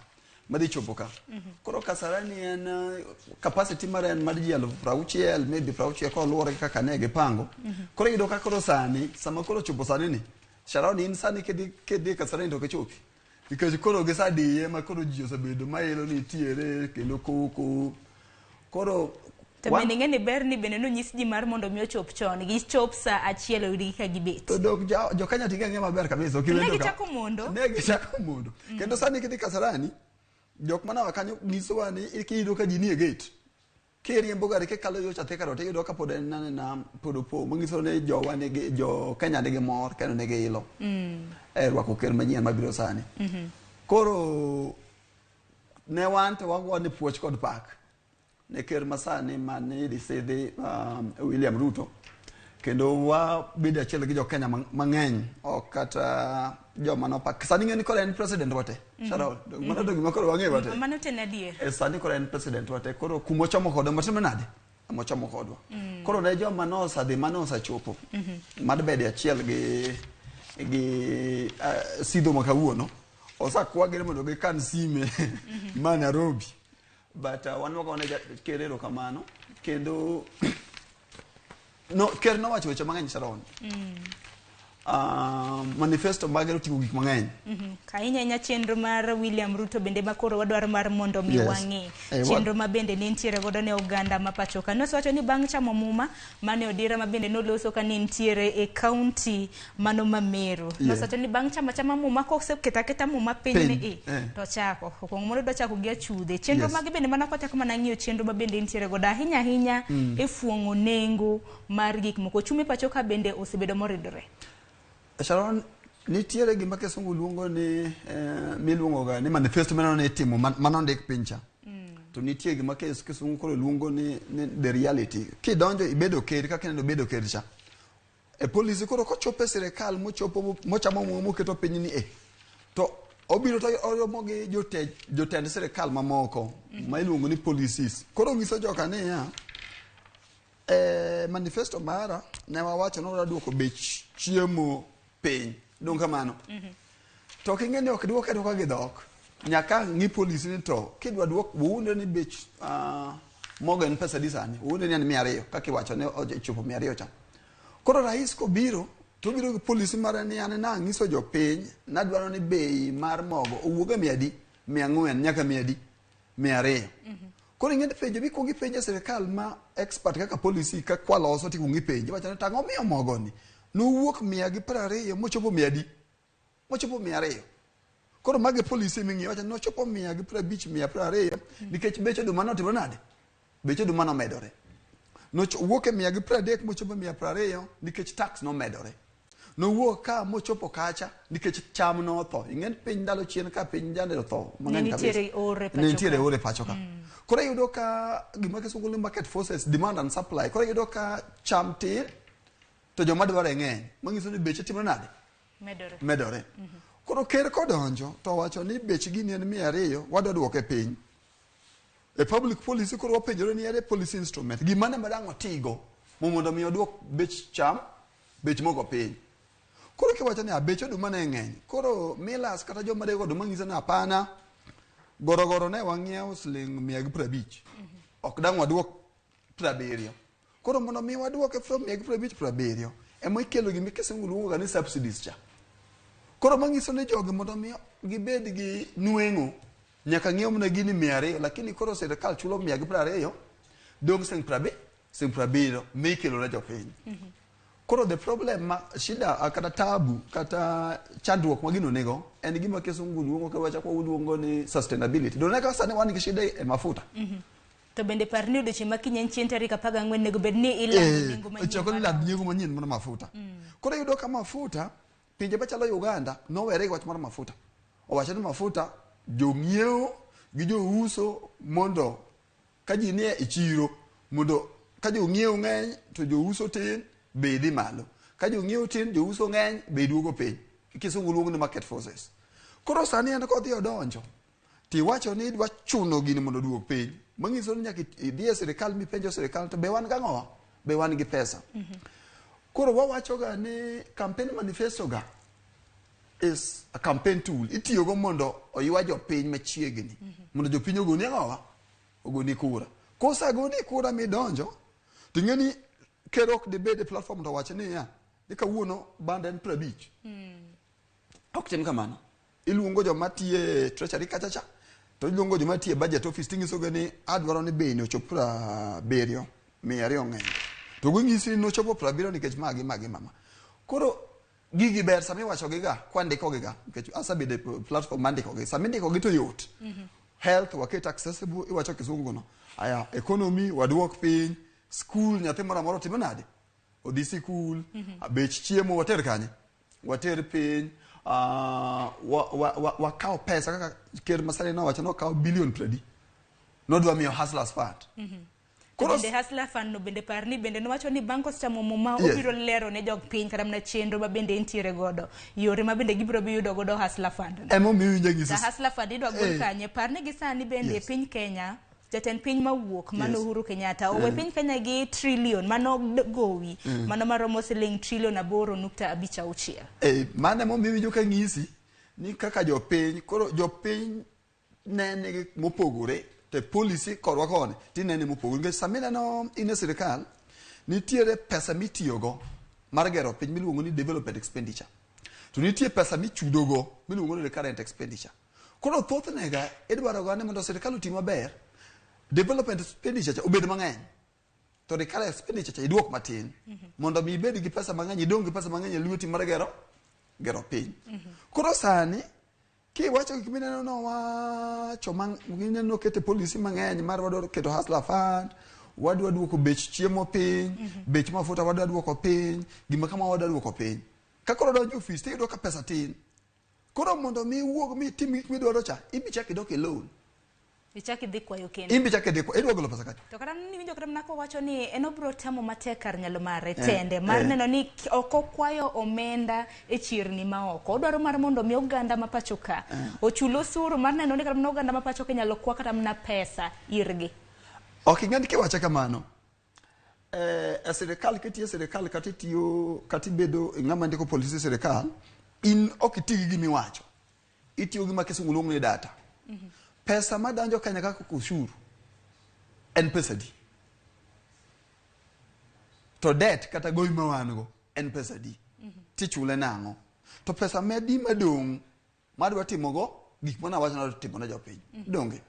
madhi chopo ka. Koro Kasarani en capacity mar en mar ji 60,000 maybe 60 koluwore kaka ne gipango. Koro iyudo ka koro sani sama koro chopo sani ni Sharon in sani kedi Kasarani to kechopi nikech koro gisadiye ma koro ji osebedo maelo nitiere kendo koko koro to bende ng'eni ber ni bende nonyis ji mar mondo mi ochop chon gi chop sa achiel oyudi ka gibet to dok jo Kenya tiga ng'e maber kabisa ne gichako mondo kendo sani kedi Kasarani jok mana kanyo nyisowa ni iyudo ka ji nie gate kiriembo gari kikalo yo chathe karote iyudo ka pod en na pod opo manyiso ne jo Kenya nigi mor kendo nigi ilo rwako ker manyien mabiro sani. Koro ne wan to wagwa ni puoch kod pak ne ker masani mane disidhi William Ruto kendo wabedo achiel gi jo Kenya mang'eny ok kata joma nopak sani ng'eni koro en president wate Sharon mana to gima koro wang'e wate mano tena adier sani koro en president wate koro kumo chomo kodwa matimo nade amochomo kodwa koro ne joma nosadhi manosachopo madbede achiel gi sidho makawuono osakwagire mondo gikan sime ma Nairobi but wan wagone kerero kamano kendo no ker no wacho weche mang'eny Sharon manifesto mage oting'o gik mang'eny kainya chenro mar William Ruto bende makoro wadwaro mar mondo mi wang'e chenro ma bende ne nitiere godo ne oganda ma pacho ka nosewacho ni bang' chamo muma mane odira ma bende noloso ka ne nitiere e county mano ma Meru nosewacho ni bang' chama muma koseketa muma piny ne to chako okong' mondo do chako gi achudhe chenro mage bende mana kochako mana ng'iyo chenro ma bende nitiere godo ahinya e fuong'o nengo mar gik moko chumi pacho ka bende osebedo moridore. Sharon nitiere gima kisungu luongo ni miluongo ga ni manifesto mano ne timo mano ndik pincha to nitie gima kisungu koro luongo ni the reality kidonjo ibedo ker kaka neno bedo ker cha e polisi koro kochope sirikal mochamo mumo keto piny ni to obiro to oromo gi jotend sirikal mamoko ma iluongo ni policies koro ngiso joka ni ya manifesto mara ne wawacho no duoko bech chiemo piny dong kamano to king'eni ok duoke ka gidhok nyaka ng'i polisi ni to kidwa duok wuonde ni bech mogo en pesa di sani wuonde ni en 200 kaka iwacho ne ochopo 200 cha koro rais kobiro to biro gi polisi mara ni an na ng'iso jopiny nadwaro ni bei mar mogo owuoga 100 nyaka 200 koro ing'eni penjo bi kuongi penjo sirikal ma expert kaka polisi ka kwaloso ti kuongi penjo wacho ni tang'o miyo mogo ni nowuok 120 mochopo 200 koro mage polisi ming'iyo wacho nochopo 150 120 nikech beche duma notimo nade beche duma nomedore wuok 130 mochopo 120 nikech tax nomedore Nowuok ka mochopo kacha nikech cham notho. Ingen piny ndalo chien ka piny jande tho. Nitiere ore pacho ka. Koro yudo ka gima kisungu ni market forces, demand and supply. Koro yudo ka cham tin to joma dware ng'eny. Manyiso ni beche timo nade? Medore. Koro ker kodonjo to wacho ni bech gini en 200, wadwa duoke piny. A public policy koro wapenjore ni ere policy instrument. Gimane madang otigo mondo mi oduok bech cham, bech mogo piny. Koro kiwacho ni bech oduma ne ng'eny. Koro millers kata joma dego oduma nyiso ni apana. Gorogoro ne wang'iewo siling 150. Ok dang waduok 70. Koro mondo mi waduoke from 150 70. Emo ikelo gimi kisungu luongo ni subsidies cha. Koro manyiso ni jogi mondo mi gibed gi nueng'o nyaka ng'iew mna gini 200, lakini koro sirkal chulo 120, dong sing 70 mikelo na jopiny. Koro the problem shida kata tabu kata chandruok ma gino nego en gima kisungu luongo ka wacha kwa luongo ni sustainability. Dona ka sane wan gi shida e mafuta. To bende parni odeche makinyen chien tarik 14 nego bed ni ilando nengo manyien. Choko ilando nengo manyien mar mafuta. Koro yudo ka mafuta pinje machalo Uganda nowere wach mar mafuta. Owacho ni mafuta jong'iewo gi jouso mondo ka ji nie e chiro mondo ka jong'iewo ng'eny to jouso tin bedi malo. Ka jong'iewo tin jouso ng'eny be duogo piny. Kisungu luongo ni market forces. Koro sani en kodhi odonjo. Ti wacho ni dwa chuno gini mondo duog piny. Manyiso ni nyaka idhi e sirkal mipenjo sirkal to be wan gang'owa? Be wan gi pesa? Koro wawacho ga ni campaign manifesto ga is a campaign tool. Itiyogo mondo oywa jopiny machiegni. Mondo jopiny ogoni ang'owa? Ogoni kura. Kosa goni kura midonjo, ting'eni ker ok dibede platform to wacho ni ya, ni kawuono banda en 50. Ok tim kamano. Iluongo joma tiye treasury kachacha, to iluongo joma tiye budget office, ting'isogo ni adwaro ni bei ochop 70, 200 ng'eny. To ging'isi ni ochopo 70 nikech magi mama. Koro gigi ber sami wacho giga kwandiko giga nikech asabede platform mandiko gi sami ndiko gi to yot. Health waket accessible iwacho kisungu no. Aya economy waduok piny, school nyathi moro amora timo nade? Odhi sikul, bech chiemo water kanye? Water piny, wakao pesa kaka ker masani na wacho no kao billion 30. Nodwa miyo hustlers fund. Bende hustler fund no bende parni bende nowacho ni banko chamo muma obiro lero ne jog piny kata mna chenro ma bende entiere godo yore ma bende gibiro yudo godo hustler fund. Emo miyo nyang'isi. Hustler fund idwa gol kanye parni gi sani bende piny Kenya jatend piny mawuok mano Uhuru Kenyatta owe piny Kenya gi trillion mano gowi mano maromo siling trillion 8.56. Mane mo miyo ka ng'isi ni kaka jopiny koro jopiny nene mopogore te policy korwa kone tinene mopogore nikech samina no ine sirkal nitiere pesa mitiyogo mar gero piny miluongo ni development expenditure to nitie pesa michudogo miluongo ni recurrent expenditure. Koro thothne ga idwaro ga ni mondo sirkal otim maber development expenditure obed mang'eny to recurrent expenditure iduok matin mondo mi ibed gi pesa mang'eny idong gi pesa mang'eny e lweti mar gero piny. Koro sani kiwacho gik mineno no wacho mineno kete policy mang'eny mar wadwaro keto hustler fund, wadwa duoko bech chiemo piny, bech mafuta wadwa duoko piny, gima kama wadwa duoko piny. Ka koro donjo office tiyudo ka pesa tin. Koro mondo mi wuog mi tim gik midwaro cha, ibi chak idok e loan. Ichaki dhi kwayo kendo. Imbi chak idhi kwayo, idwa golo pesa kati. To kata ni winjo kata mnako wacho ni enobro tamo matek kar nyalo mare tende mar neno ni oko kwayo omenda e chirni ma oko. Odwaro mar mondo mi oganda ma pacho ka ochulo suru mar neno ni kata mna oganda ma pacho ka nyalo kwa kata mna pesa irgi. Ok ing'ani kiwacho kamano. Sirkal kitiyo sirkal kata tiyo kata bedo ng'ama ndiko policy sirkal in ok itigi gimi wacho. Itiyo gi makisungu luongo ni data. Pesa madanjo Kenya kaka ushuru en pesa di. To debt kata gowi ma wango en pesa di. Tichule nang'o. To pesa medi madong madwa timogo gik mana wacho na timo na jopiny. Donge.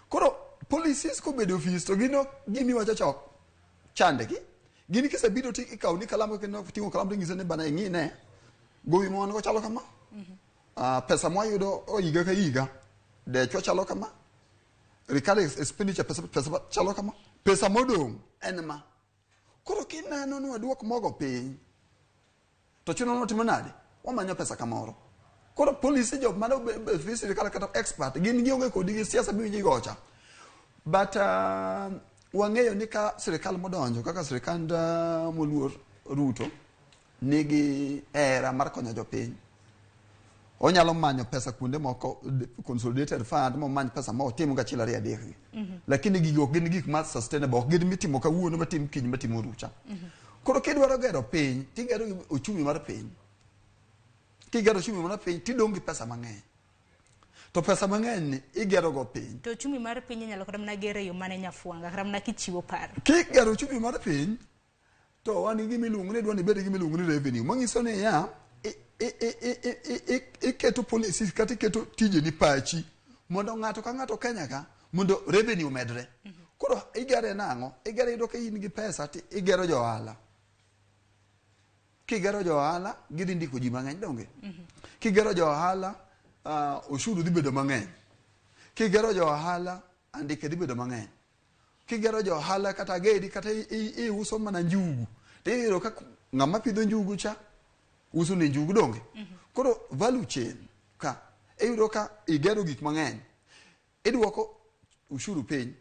Koro policies ko bedo office to gino gimi wacho chok chande ki. Gini kisebiro ti ikaw ni kalamu kendo tingo kalamu ngise ne bana ngine. Gowi ma wango chalo kama. Pesa mo yudo o higa ka higa. De chwa chalo kama. Recurrent expenditure pesa chalo kama. Pesa modong enma. Koro kineno ni waduok mogo piny. to chuno notimo nade wamanyo pesa kamoro koro polisi job mane sirikal kata expert gin gionge kodi gi siasa biwinji gocha but wang'eyo ni ka sirikal modonjo kaka sirikand moluor Ruto nigi era mar konyo jopiny onyalo manyo pesa kuonde moko consolidated fund many pesa ma otimo ga chila ria dek lakini gigo gin gik ma sustainable ok gin mitimo kawuono matim kiny matimo rucha koro kidwaro gero piny tigero ochumi mar piny kigero ochumi mar piny tidong gi pesa mang'eny to pesa mang'eny ni igero go piny to ochumi mar piny nyalo kata mna gero yo mane nyafuanga kata mna kichiwo paro kigero ochumi mar piny to wan gi miluongo ni dwani bed gi miluongo ni revenue manyiso ni ya iketo policy kata iketo tije ni pachi mondo ng'ato ka ng'ato Kenya ka mondo revenue medre koro igere nang'o igere yudo ka in gi pesa ti igero jo ohala kigero jo ohala gidhi ndiko ji mang'eny donge kigero jo ohala ushuru dhi bedo mang'eny kigero jo ohala andike dhi bedo mang'eny kigero jo ohala kata gedi kata iuso mana njugu tiyudo ka ng'ama pidho njugu cha uso ne njugu donge koro value chain ka iyudo ka igero gik mang'eny idwoko ushuru piny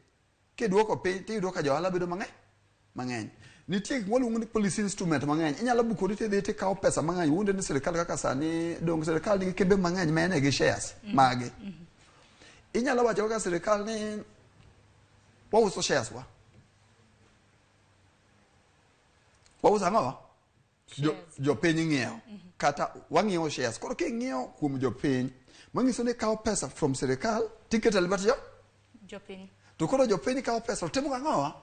kidwoko piny tiyudo ka jo ohala bedo mang'eny nitie gik moluongo ni policy instrument mang'eny inyalo bukori tidhi tikawo pesa mang'eny wunde ni sirikal kaka sani dong sirikal nigi kembe mang'eny ma ene gi shares mage inyalo wacho kaka sirikal ni wauso shares wauso ang'o jopiny ng'iewo kata wang'iewo shares koro king'iewo kuom jopiny manyiso ni kawo pesa from sirikal tiketo e lwet jopiny to koro jopiny kawo pesa to timo ang'o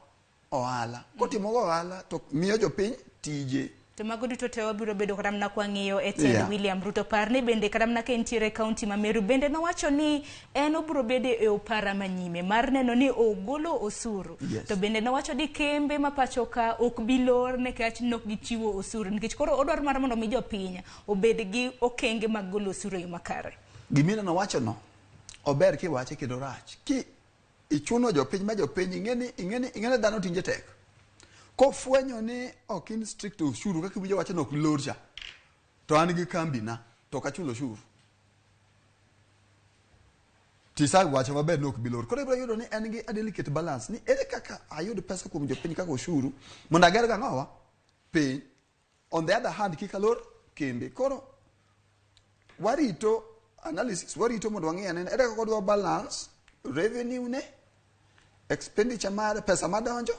ohala kotimo go ohala to miyo jopiny tije to mago duto te wabiro bedo kata mna kwang'iyo e tend William Ruto parni bende kata mna ke ntiere kaunti ma Meru bende nowacho ni en obiro bede e opara manyime mar neno ni ogolo osuru to bende nowacho ni kembe ma pacho ka ok bilor nekech nok gichiwo osuru nikech koro odwar mar mondo mi jopiny obed gi okenge mag golo osuru yo makare gimina nowacho no ober kiwache kendo rach ki ichuno jopiny ma jopiny ing'eni dhano tinje tek kofwenyo ni ok in strict ushuru kaka winjo wacho nok lor cha to an gi kambi na to kachulo ushuru tisa wacho maber nok bilor koro ibiro yudo ni en gi a delicate balance ni ere kaka ayud pesa kuom jopiny kaka ushuru mondo ager ga ng'owa piny on the other hand kikalor kembe koro warito analysis warito mondo wang'e ne ere kaka odwa balance revenue ne expenditure mar pesa madonjo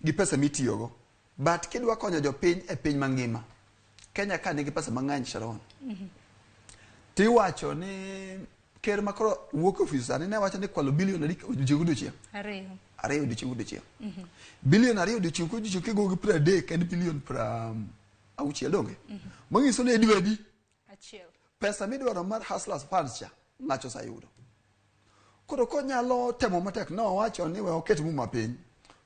gi pesa mitiyogo but kidwa konyo jopiny e piny mangima Kenya ka nigi pesa mang'eny Sharon tiwacho ni ker makoro wuok office sani ne wacho ni kwalo bilion odiochieng' ariyo odiochieng' bilion ariyo odiochieng' kigo gi 30 en bilion 60 donge manyiso ni edwedi pesa midwaro mar hustlers funds cha ng'acho sayudo koro konyalo temo matek no wacho ni we oket muma piny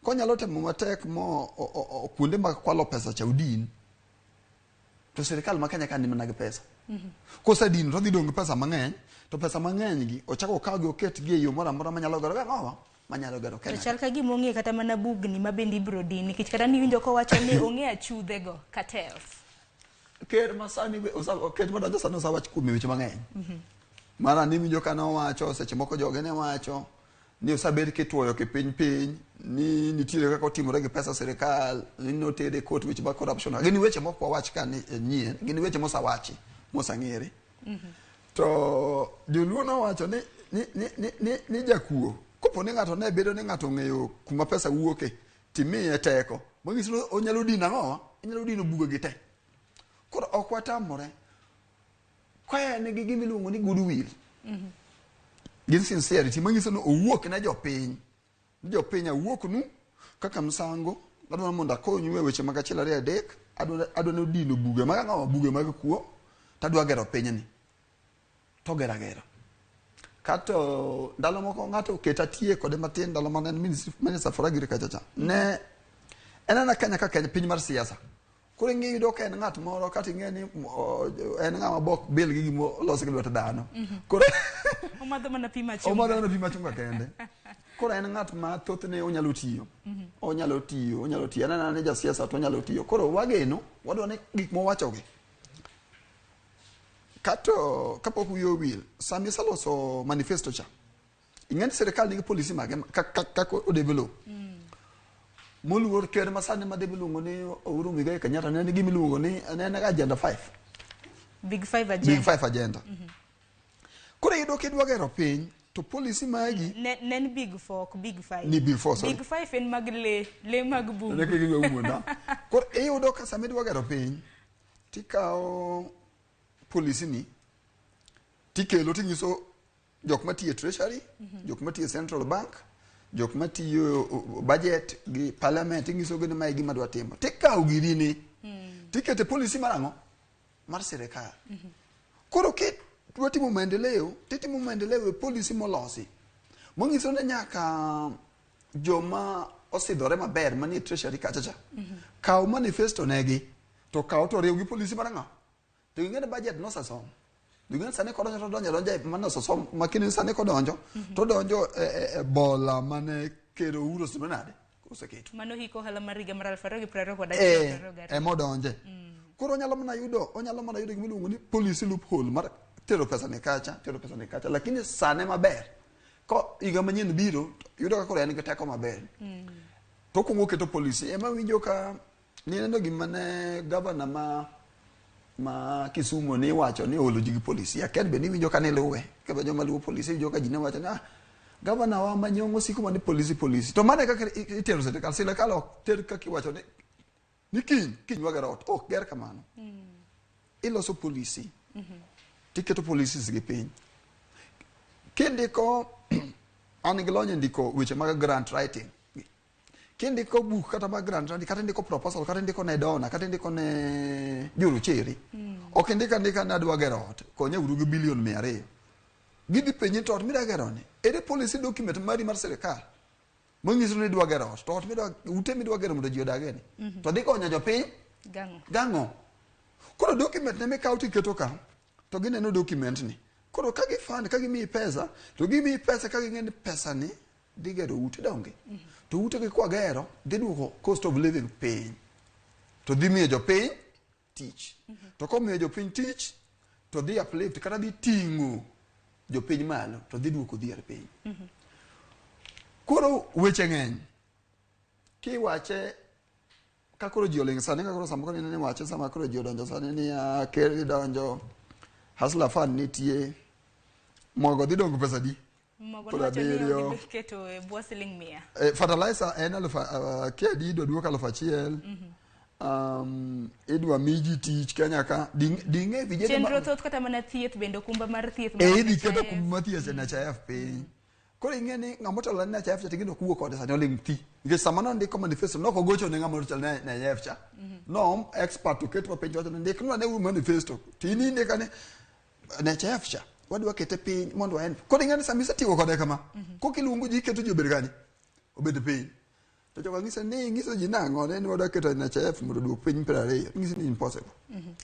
konyalo temo matek mo kuonde ma kwalo pesa cha udin to sirikal ma Kenya ka ni mana gi pesa kosedin to dhi dong pesa mang'eny to pesa mang'eny gi ochako kawo gi oket gi e yo moro amora manyalo gero ng'owa manyalo gero Kenya to chal ka gima ong'e kata mana bugni ma bendi biro din nikech kata ni winjo kowacho ni ong'e achudhe go cartels ker masani ket madonjo sani osawach kuom weche mang'eny mara ni winjo kana owacho seche moko joge ne wacho ni osabed kitwoyo piny ni nitiere kaka otimore gi pesa sirikal ni notere court weche mag corruption gini weche moko wach ka ni nyien gini weche mosawachi mosang'ere to joluo nowacho ni jakuo kopo ni ng'ato ne bedo ni ng'ato ng'eyo kuma pesa wuoke timiye teko manyiso onyalo dino ang'owa onyalo dino buge gi te koro ok watamore kwa ne gi gimiluongo ni goodwill gin sincerity manyiso ni owuok ne jopiny awuok nu kaka msango adwa mondo akonyu e weche mag achiel ariyo adek adwa ni dino buge mag ang'o buge mag kuo tadwa gero pinyni to gero kato ndalo moko ng'ato keta tie kode matin ndalo mane minister for agriculture cha ne enana Kenya ka Kenya piny mar siasa koro ing'iyudo ka en ng'at moro kata ing'e ni en ng'ama bok bil gi gimo losi gi lwet dhano koro omadho mana pi machunga kende koro en ng'at ma thothne onyalo tiyo enana ne jasiasa to onyalo tiyo koro wageno wadwa ni gik mowachogi kato kapok wiyo wil sami saloso manifesto cha ing'eni sirikal nigi polisi mage kako odevelop moluor ker masani ma debeluongo ni Uhuru Muigai Kenyatta ne nigi miluongo ni ne agenda 5 Big 5 agenda. Big 5 agenda. Kore yudo kidwa gero piny to polisi magi nen Big 4 ok Big 5. Ni Big 4 sorry. Big 5 en mag le mag bungu. Ne kigi umunda. Kore yudo ka sami dwa gero piny tikao polisi ni tikelo tinyiso jok matiyo treasury, jok matiyo central bank, jok matiyo budget gi parliament tinyiso gini mai gima dwa timo. Tikao girini. Tikete polisi marango mar serikal. Koro kit dwa timo maendeleo, titimo maendeleo e polisi molosi. Mongiso ne nyaka joma osidhore maber manie treasury kachacha. Kao manifesto negi to kao to riw gi polisi marango. To ingene budget no sasom. Dugin sane kodonjo to donjo mano sasom makini sane kodonjo to donjo bola mane kero uro simonade. Koseketo. Mano hiko hala mariga mar 2021 modonje. Koro onyalo mana yudo gimiluongo ni policy loophole mar tero pesa ne kacha, lakini sane maber. Ko iga manyien biro yudo ka koro en gi teko maber. To kungo keto polisi ema winjo ka ni neno gima ne governor ma Kisumu ni wacho ni olo jigi polisi. Aken be ni winjo ka ne luwe. Ka ba joma luwo polisi winjo ka jine wacho na governor wa manyongo siku mane polisi. To mane ka itero serikal sirikal ok ter ka kiwacho ni kiny wagero ot ok ger kamano. Iloso polisi. Tiketo polisi gi piny. Kindiko an gi lony ndiko weche mag grant writing. Kindiko book kata mag grant writing kata ndiko proposal kata ndiko ne dona kata ndiko ne juru chiri. Ok ndika na dwa gero ot konye uru gi bilion 200. Gidhi penye to ot mida gero ni. Ere policy document mari mar serikal. Mongiso ni dwa gero ot to ot midwa ute midwa gero mondo ji odageni. To diko onyo jopiny gango. Koro document ne mekao tiketo ka to gineno document ni. Koro kagi fund kagi mi pesa to gimi pesa kagi ng'eni pesa ni digero ute donge. To ute gi kwa gero diduoko cost of living piny. To dhi miyo jopiny tich. To komiyo jopiny tich to dhi uplift kata dhi ting'o jopiny malo to dhi duoko dhier piny. Koro weche ng'eny kiwache kakoro ji oling sani kakoro samoko ni wache sama koro ji odonjo sani ni ker donjo hasla fund nitie mogo dhi dongo pesa di mogo wacho ni keto e bwo siling 100 fertilizer en kedi do duoka 1,000 idwa miji tich Kenya ka dinge vijana chenro thoth kata mana thieth bendo kumba mar thieth idhi keto kumba thieth na NHIF piny. Koro ing'eni ng'amotelo na NHIF cha tigino kuwo kode sani oling ti nikech sama ndiko manifesto noko gocho ne ng'amotelo na NHIF cha no expert to keto piny wacho ndikno ne manifesto tini ndikane NHIF cha wadwa kete piny mondo en koro ing'eni samisa tiwo kode kama kokiluongo ji keto jobed gani obed piny to joga ng'iso ji nang'o ne wadwa keto NHIF mondo duok piny 20 ng'isi ni impossible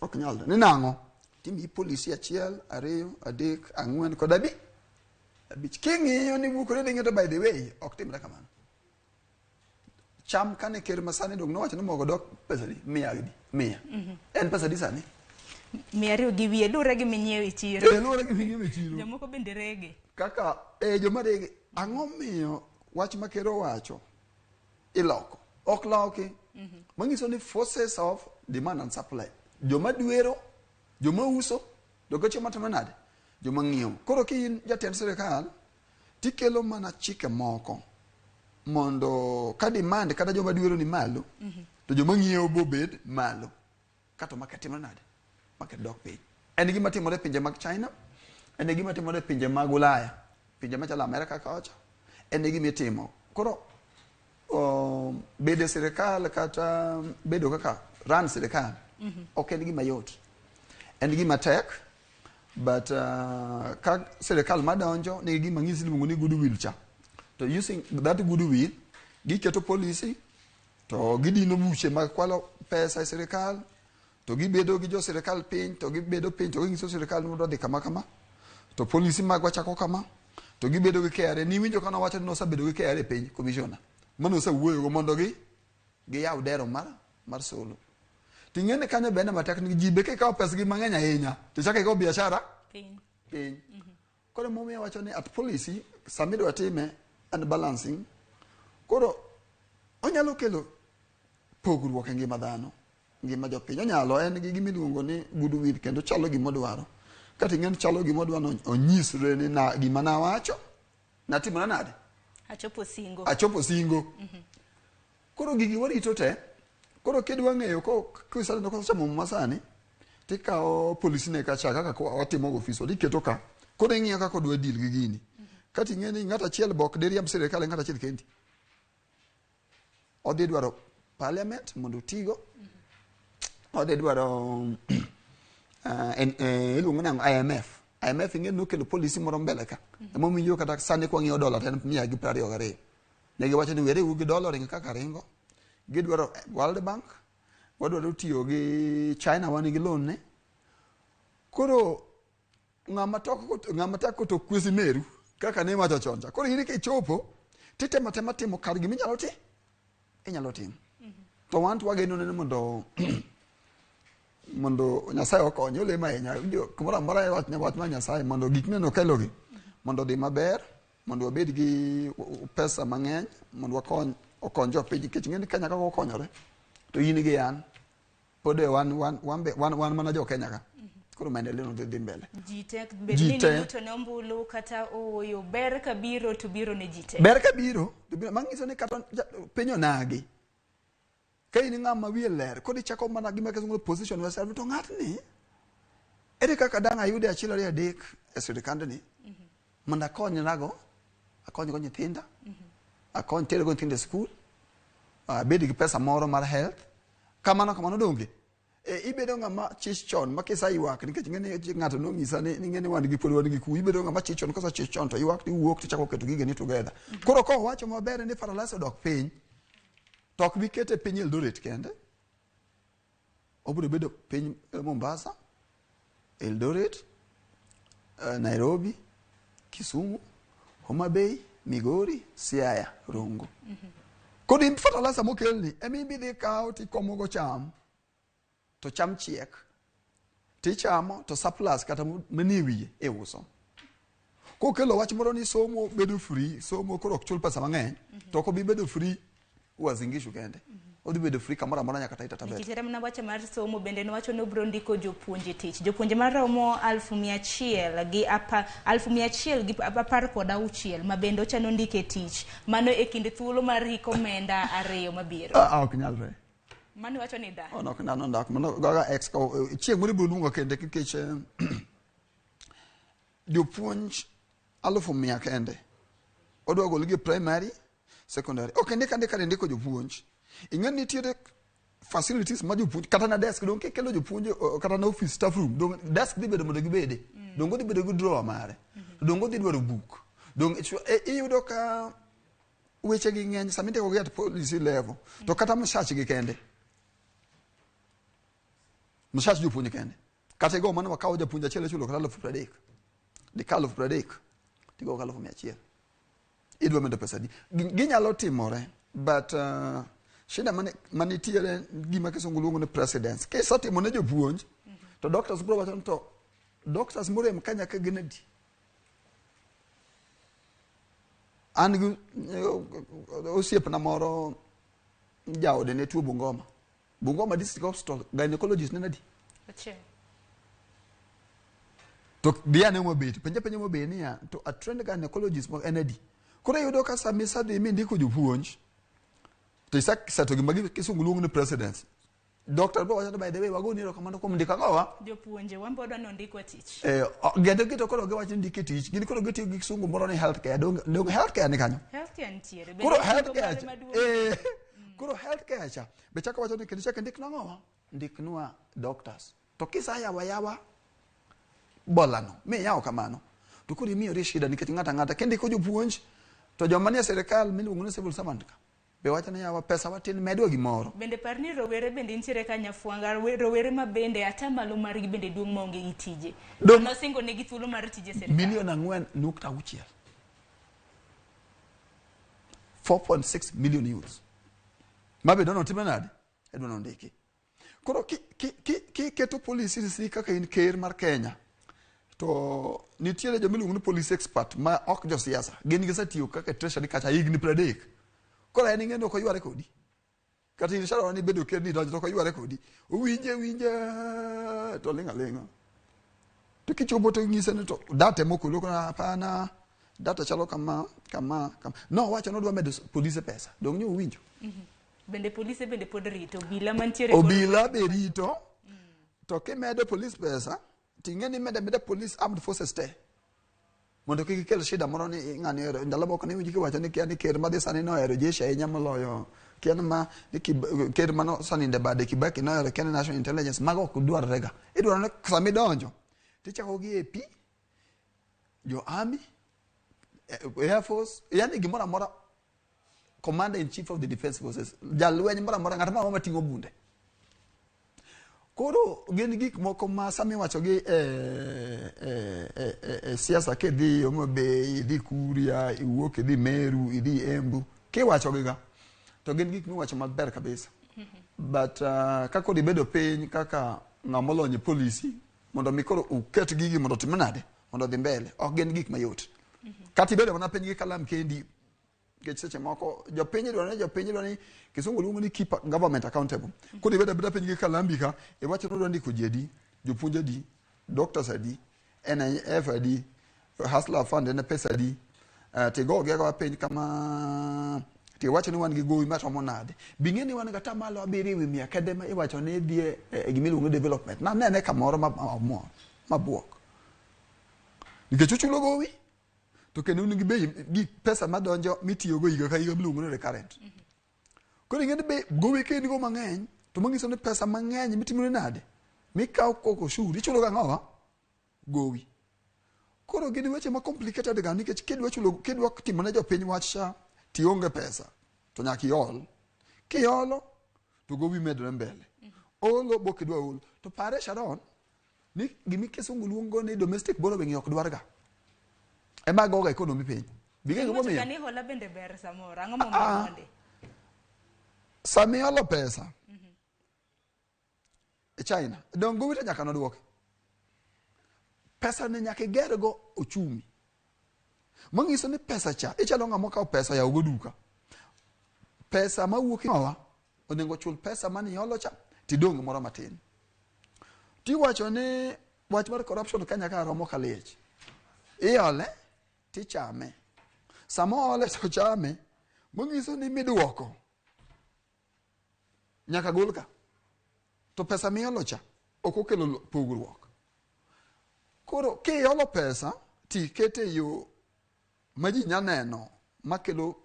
ok nyalre ni nang'o timi polisi 1 2 3 4 kod abich king'iyo ni bukore ni ng'eto by the way ok timre kamano cham kane ker masani dong nowacho ni mogo dok pesa di 100 en pesa di sani 200 gi wiye lure gi minyiewo e chiro lure gi minyiewo e chiro jomoko bende rege kaka joma rege ang'o miyo wach ma ker owacho iloko ok loki manyiso ni forces of demand and supply joma dwero joma uso dogoche matimo nade joma ng'iewo. Koro ki jatend sirikal tikelo mana chike moko mondo ka demand kata joma dwero ni malo to joma ng'iewo bobed malo kata market timore nade market dok piny. En gima timore pinje mag China, en gima timore pinje mag Ulaya, pinje machalo Amerika kacha, en gima itimo. Koro bedo sirikal kata bedo kaka run sirikal ok en gima yot, en gima tek. But ka sirikal madonjo ni gima ng'isi luongo ni goodwill cha to using that goodwill giketo policy to gidino buche mag kwalo pesa e sirikal to gibedo gi jo sirikal piny to gibedo piny to ging'iso sirikal mondo dhi kama kama to policy mag wachako kama to gibedo gi KRA ni winjo kana wacho ni osebedo gi KRA piny commissioner mano osewuoyo mondo giyaw dero mar solo Tingene kanyo bende matek ni jibe ke kawo pesa gi mang'eny ahinya. To chake go biashara piny. Koro momiyo wacho ni at policy samido atime and balancing. Koro onyalo kelo pogruok e ngima dhano, ngima jopiny. Onyalo en gi gimiluongo ni goodwill kendo chalo gimodwaro. Kati ng'en chalo gimodwaro onyisre ni na gima nawacho natimona nade. Achopo singo. Koro gigi warito te. Koro kidwa ng'eyo ko kisaneno ko chamo masani tikawo polisi ne kacha kaka watimo office diketo ka. Koro ing'iyo kaka odwa deal gi gini. Kati ng'eni ng'ata achiel bok deriam sirikal ng'ata achiel kendi. Odhi dwaro parliament mondo tigo. Odhi dwaro iluongo nang'o IMF ing'e no kelo polisi moro mbele ka. Emomiyo kata sani kwa ng'iyo dola ten 122. Negi wacho ni were ugi dola ringo kaka ringo. Gidwaro World Bank, wadwaro tiyo gi China wani gi loan ne. Koro ng'ama tako to kwesi meru kaka ne wacho chonja. Koro yini ke chopo titema timo kar gimi inyalo timo. To wan to wageno ne mondo Nyasaye okonye ole mahenya kumoro amora wach ma Nyasaye mondo gik neno kelogi mondo dhi maber, mondo obed gi pesa mang'eny, mondo okony jopiny nikech ng'eni Kenya kaka okonyore to in gi an pod wan mana jo Kenya ka. Koro maendeleo no dhi mbele. Jitek bedni to ne ombulu kata oyo ber kabiro to biro ne jitek. Ber kabiro to biro mang'iso ni kata piny onagi. Ka in ng'ama wiye ler kodi chako mana gima kesungo position yourself to ng'atni ere kaka dang' ayude achiel ariyo adek e sirikandni mondo akonyrago akonygo nyithinda akony terego nyithindo e skul abed gi pesa moro mar health kamano donge ibedo ng'ama chich chon ma kisaywak nikech ng'eni ng'ato nong'isa ni ng'eni wan gi pod wan gi ku ibedo ng'ama chich chon kosa chich chon to ywak ti wuok to chako keto gigeni together. Koro ko wacho maber ni fertilizer dok piny to ok bi kete piny Eldoret kende, obiro bedo piny Mombasa, Eldoret, Nairobi, Kisumu, Homa Bay, Migori, Siaya, Rongo. Kodi fertilizer mokelni emi bidhi kawo tikomogo cham to cham chiek tichamo to surplus kata manie wiye e uso. Kokelo wach moro ni somo bedo free, somo koro ok chul pesa mang'eny to ok bi bedo free wazingishu kende. Odhi bedo free kamora mora nyaka taita tabet. Nikitera mna wacha mar somo bende no wacho no bro ndiko jopuonje tich. Jopuonje maromo 1100 gi 1100 gi apar kod auchiel ma bende ochano ndike tich. Mano e kinde thuolo mar rikomenda ariyo mabiro. Ok nyalre. Mano wacho ni da. Ono knano ndak mano gaga ex chieng' muri bulungo kende kikech jopuonj 100,000 kende. Odwa gol gi primary secondary. Okay, ndika ndiko jopuonj. Ing'eni nitiere facilities ma jopuonj kata na desk dong kelo jopuonj kata na office staff room dong desk dhi bedo mondo gibede. Dong dhi bedo gi drawer mare. Dong dhi dwaro book. Dong iyudo ka weche gi ng'eny samite ko get policy level. To kata mshach gi kende. Mshach jopuonj kende. Kata go mano wakawo jopuonj achiel chulo kata 30,000. Dikalo 30,000. Tigo 100,000. Idwa medo pesa di. Ginyalo timore but shida manitiere gima kisungu luongo ni precedence. Kesa timo ne jopuonj to doctors bro wacho to doctors moro Kenya ka ginedi. An gi osiep na moro jaode ne tuo Bungoma District Hospital gynecologist ne di. Ache. To dia ne mo bet. Penja mo be ni ya to a trained gynecologist mo enedi. Koro yudo ka samisa dhi mi ndiko jopuonj to isato gi magi kisungu luongo ni precedence. Doctor bo wacho by the way wagoni ro kamano kuom ndika gowa jopuonje wambo do ndiko tich. Gendo kito koro giwacho ndiko tich gin koro gitiyo gi kisungu moro ni healthcare dong healthcare ni kanyo. Healthcare ntiere. Koro healthcare koro healthcare cha be chako wacho ni kendo chako ndik nangowa ndiknwa doctors to kisa yawa bolano me yawo kamano to koro imiyo ri shida nikech ng'ata kendo jopuonj to joma nie sirikal miluongo ni civil servant ka be wacho ni yawa pesa watin medwa gimoro. Bende parni rowere bende nitiere ka nyafuanga rowere ma bende atamalo margi bende duong' maonge gi tije. No singo negi thuolo mar tije sirikal. 4.6 million 4.6 million youths. Mabe dono timenade edwa ndiki. Koro ki keto polisi si kaka in ker mar Kenya to nitiere jomiluongo ni police expert ma ok jo siasa gin gisetiyo kaka treasury kacha higni 30 koro en ing'endo ko yware kodi kata in sharo ni bedo ker ni donjo to ko yware kodi winje to linga to kichopo to ng'ise ni to data moko loko hapana data chalo kama no wacho no dwa medo polisi pesa dong nyo winjo bende polisi bende pod rito obila mantiere obila be rito to kimedo police pesa tingeni mede police armed forces te mondo kikel shida moro ni ng'ani ndalo moko ni winji kiwacho ni kiani ker madhi sani no ero jeshi ahinya moloyo kian ma ker mano sani nde bade Kibaki no ero kian national intelligence mago ok dwarrega idwaro ni sami donjo tichako gi AP jo army air force yani gimora mora commander in chief of the defense forces jalweny mora mora ng'at ma tingo bunde koro gin gik moko ma sami wacho gi siasa ke dhi Homa Bay dhi Kuria iwuok dhi Meru dhi Embu ke wacho giga to gin gik miwacho maber kabisa but kako dibedo piny kaka ng'amolonye polisi mondo mikoro uket gigi mondo timnade mondo dhi mbele ok gin gik mayot kati bedo mana piny gi kalam kendi ke seche moko jopiny dwaro ni kisungu luongo ni keep government accountable kodi bedo piny gi kalambi ka iwacho no ndiko jedi jopuonj adi doctors adi NIF adi hustler fund ne pesa adi tigo gega piny kama ti wacho ni wan gi gowi matomo nade bingeni wan gata malo abiri wi mia kadema iwacho ni dhie gimiluongo development na nene kamoro mabuok nikech chulo gowi to kendo nigi bei gi pesa madonjo mitiyo go higa ka higa miluongo ni recurrent koro ing'e be gowi kendi go mang'eny to mangiso ni pesa mang'eny mitimo nade mikaw koko shuri ichulo ga ng'owa gowi koro gin weche ma complicated ga nikech kidwa timo ne jopiny wach cha tionge pesa to nyaka iol kiolo to gowi medre mbele olo bokidwa olo to pare Sharon ni gimi kisungu luongo ni domestic borrowing ok dwarga ema goga economy piny bige go momiyo ni hola bende ber samora ang'o momonde sami olo pesa e China dongo wita nyaka nodwoke pesa ne nyaka gergo ochumi mangiso ni pesa cha ichalo ng'amo kawo pesa ya ugo duka pesa mawuok nowa onengo chul pesa mani olo cha tidong moro matin tiwacho ni wach mar corruption kanya ka romo kalech iole tichame samo ole to chame mangiso ni midwoko nyaka golka to pesa miolo cha okokelo pogruok koro kiolo pesa tikete yo maji nyaneno makelo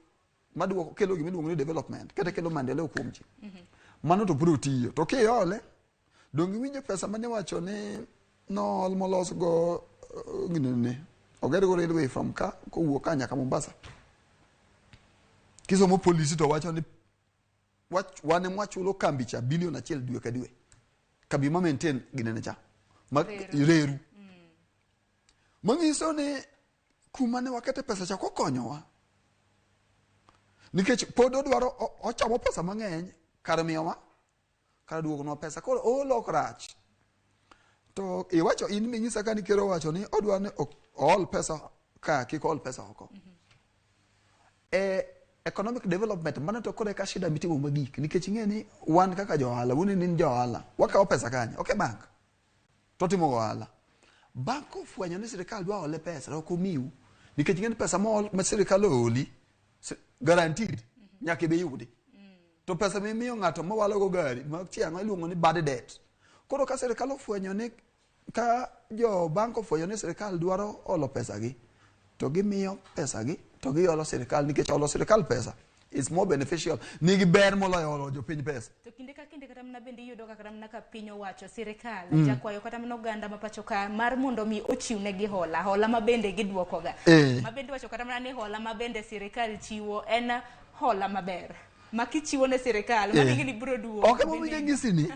madwoko kelo gimiluongo ni development kata kelo maendeleo kuom ji mano to biro tiyo to kiole dongi winjo pesa mane wacho ni no almolos go ginene oger go railway from ka kowuok ka nyaka Mombasa kisomo polisi to wacho ni wane mwachulo kambi cha bilion 1 dwe ka dwe kambi ma maintain ginene cha reru mangiso ni kuma ne wakete pesa cha kokonyowa nikech pod odwaro ochamo pesa mang'eny kar miyowa kar duogonwa pesa koro olok rach to iwacho in ming'isa ka ni kero wacho ni odwa ni ol pesa ka kik ol pesa oko economic development mano to kore ka shida mitimo magik nikech ing'e ni wan kaka johala wuni ni johala wakawo pesa kanya ok e bank to timo ohala bank ofwenyo ni sirikal dwa ole pesa ok omiu nikech ing'e ni pesa ma sirikal oli guaranteed nyaka be yudi to pesa mimiyo ng'ato mawalo go gari ma tiang' iluongo ni bad debt koro ka sirikal ofwenyo ni ka jo bank ofwenyo ni sirikal dwaro olo pesa gi to gimiyo pesa gi to giolo sirikal nikech olo sirikal pesa is more beneficial nigi ber moloyo olo jopiny pesa to kinde ka kinde kata mana bende iyudo kata mana ka piny owacho sirikal jakwayo kata mana oganda ma pacho ka mar mondo mi ochiw negi hola ma bende gidwoko ga ma bende wacho kata mana ni hola ma bende sirikal chiwo en hola maber ma kichiwo ne sirikal ma nigi biro duogo ok mo winjo ngisini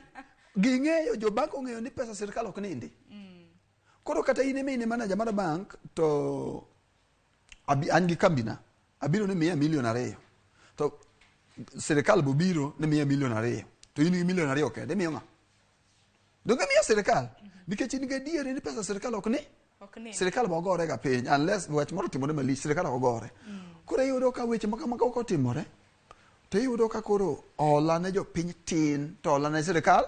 ging'eyo jo bank ong'eyo ni pesa sirikal ok nindi koro kata in ime manager mar bank to an gi kambina abiro ni miya milion 2 to sirikal bobiro ni miya milion 2 to in gi milion 2 kende miyo ng'a donge miyo sirkal nikech in gadier ni pesa sirkal ok ni sirkal bogore ga piny unless wach moro timore malich sirkal ogore koro iyudo ka weche makamago otimore to iyudo ka koro hola ne jopiny tin to hola ne sirkal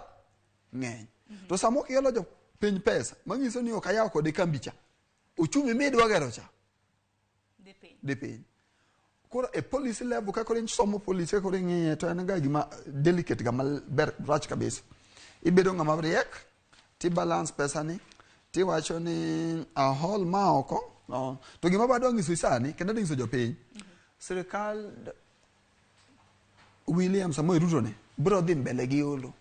ng'eny to sama ok iolo jopiny pesa manyiso ni ok ayaw kode kambi cha uchumi midwa gero cha dhi piny koro e policy level ka koro somo policy koro ng'iye to en ga gima delicate ga maber rach kabisa ibedo ng'ama riek ti balance pesa ni ti wacho ni ahol ma oko to gima badwa ng'iso sani kendo ng'iso jopiny sirkal William Samoei Ruto ne bro dhi mbele gi olo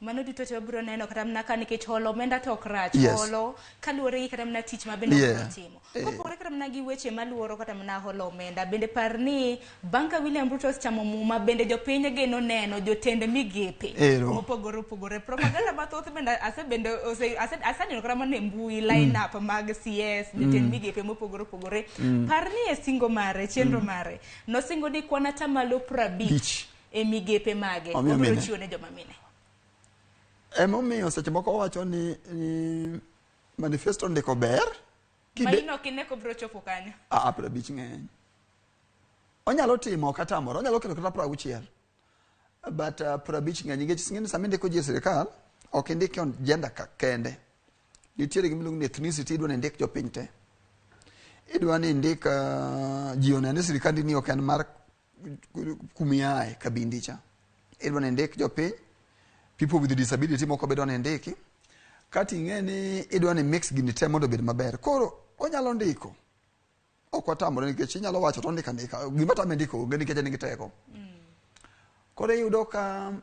mano duto te bro neno kata mna ka nikech holo omenda to ok rach holo kaluwore gi kata mna tich ma bende obro timo kopogore kata mna gi weche maluoro kata mna holo omenda bende par ni banka William Ruto chamo muma bende jopiny geno neno jotend migepe mopogore propaganda mathoth bende aseneno kata mana e mbui line up mag CS jotend migepe mopogore par ni e singo mare chenro mare nosingo ni kwana tamalo 50 e migepe mage obro chiwo ne joma mine emomiyo seche moko wacho ni manifesto ndiko ber maino kineko bro chopo kanyo prabich ng'eny onyalo timo kata moro onyalo kelo kata 60 but prabich ng'eny nikech ng'eny sama ndiko ji sirkal ok indiki on gender kende nitiere gimiluongo ni ethnicity idwa ni ndik jopiny te idwa ni ndik ji onene sirkal ni ok en mar kumiae kabindi cha idwa ni ndik jopiny people with disability moko bedo ni ndiki kati ng'eni idwa ni mix gini te mondo bed maber koro onyalo ndiko ok watamore nikech inyalo wacho to ndika gima tame ndiko nikech en gi teko koro iyudo ka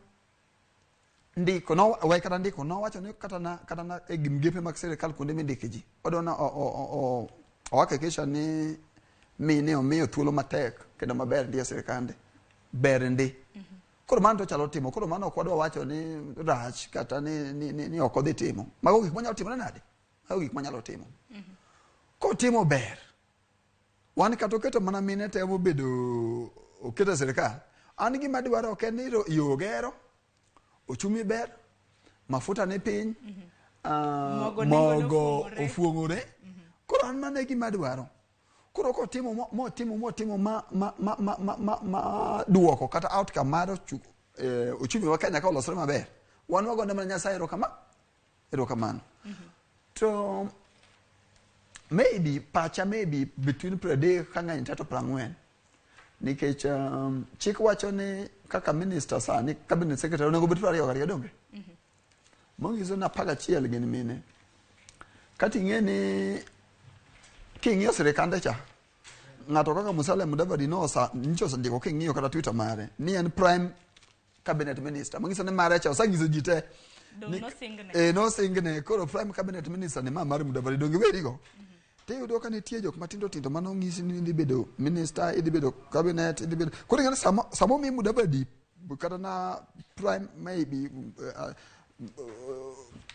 ndiko no wai kata ndiko no wacho ni kata na e gimgepe mag sirkal kuonde mindike ji odona ohakikisha ni mine omiyo thuolo matek kendo maber ndiye sirkande ber ndi koro mano to chalo timo koro mano ok wadwa wacho ni rach kata ni ok odhi timo mago gik manyalo timore nade mago gik manyalo timo kotimo ber wan kata oketo mana mine temo bedo oketo sirkal an gima dwaro ok en ni yo gero ochumi ber mafuta ni piny mogo ofuong'ore koro an mana gima dwaro koro kotimo motimo ma duoko kata outcome mar uchumi wa Kenya ka olosore maber wan wagone mana Nyasaye erokamano to maybe between 30 ka ng'eny to 40 nikech chik wacho ni kaka minister sani cabinet secretary onego bed 20 donge mongizo na 11 gin mine kati ng'eni king'iyo sirikande cha ng'ato kaka Musalia Mudavadi nyicho sandiko king'iyo kata Twitter mare ni en prime cabinet minister mangiso ni mare cha osangizo ji te no singne koro prime cabinet minister ni mar Mudavadi donge werigo tiyudo ka nitie jok matindo mano ng'isi ni idhi bedo minister idhi bedo cabinet idhi bedo koro ng'ani samo mi Mudavadi kata na prime maybe